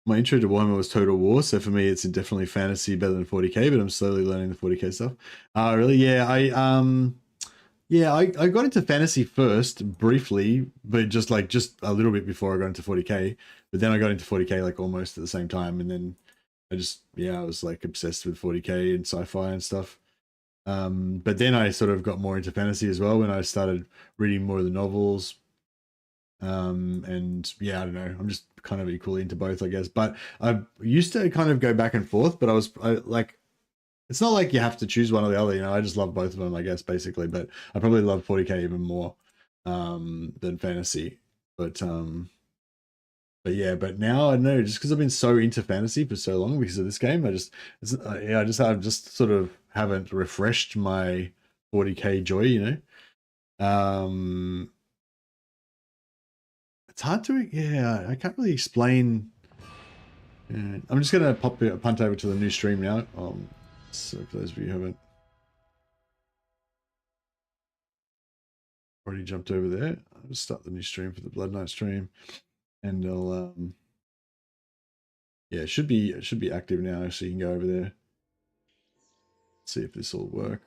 Speaker 1: My intro to Warhammer was Total War, so for me it's definitely fantasy better than 40K, but I'm slowly learning the 40K stuff. Really? Yeah, I got into fantasy first briefly, but just a little bit before I got into 40K. But then I got into 40K like almost at the same time, and then I was like obsessed with 40K and sci-fi and stuff. But then I sort of got more into fantasy as well when I started reading more of the novels. And yeah, I don't know, I'm just kind of equally into both, I guess. But I used to kind of go back and forth, but it's not like you have to choose one or the other, you know. I just love both of them, I guess, basically. But I probably love 40K even more than fantasy. But yeah, but now I don't know, just because I've been so into fantasy for so long because of this game, I just sort of haven't refreshed my 40K joy, you know. It's hard to, yeah, I can't really explain. Yeah, I'm just gonna punt over to the new stream now. So for those of you who haven't already jumped over there, I'll just start the new stream for the Blood Knight stream, and I'll yeah, it should be active now, so you can go over there, see if this will work.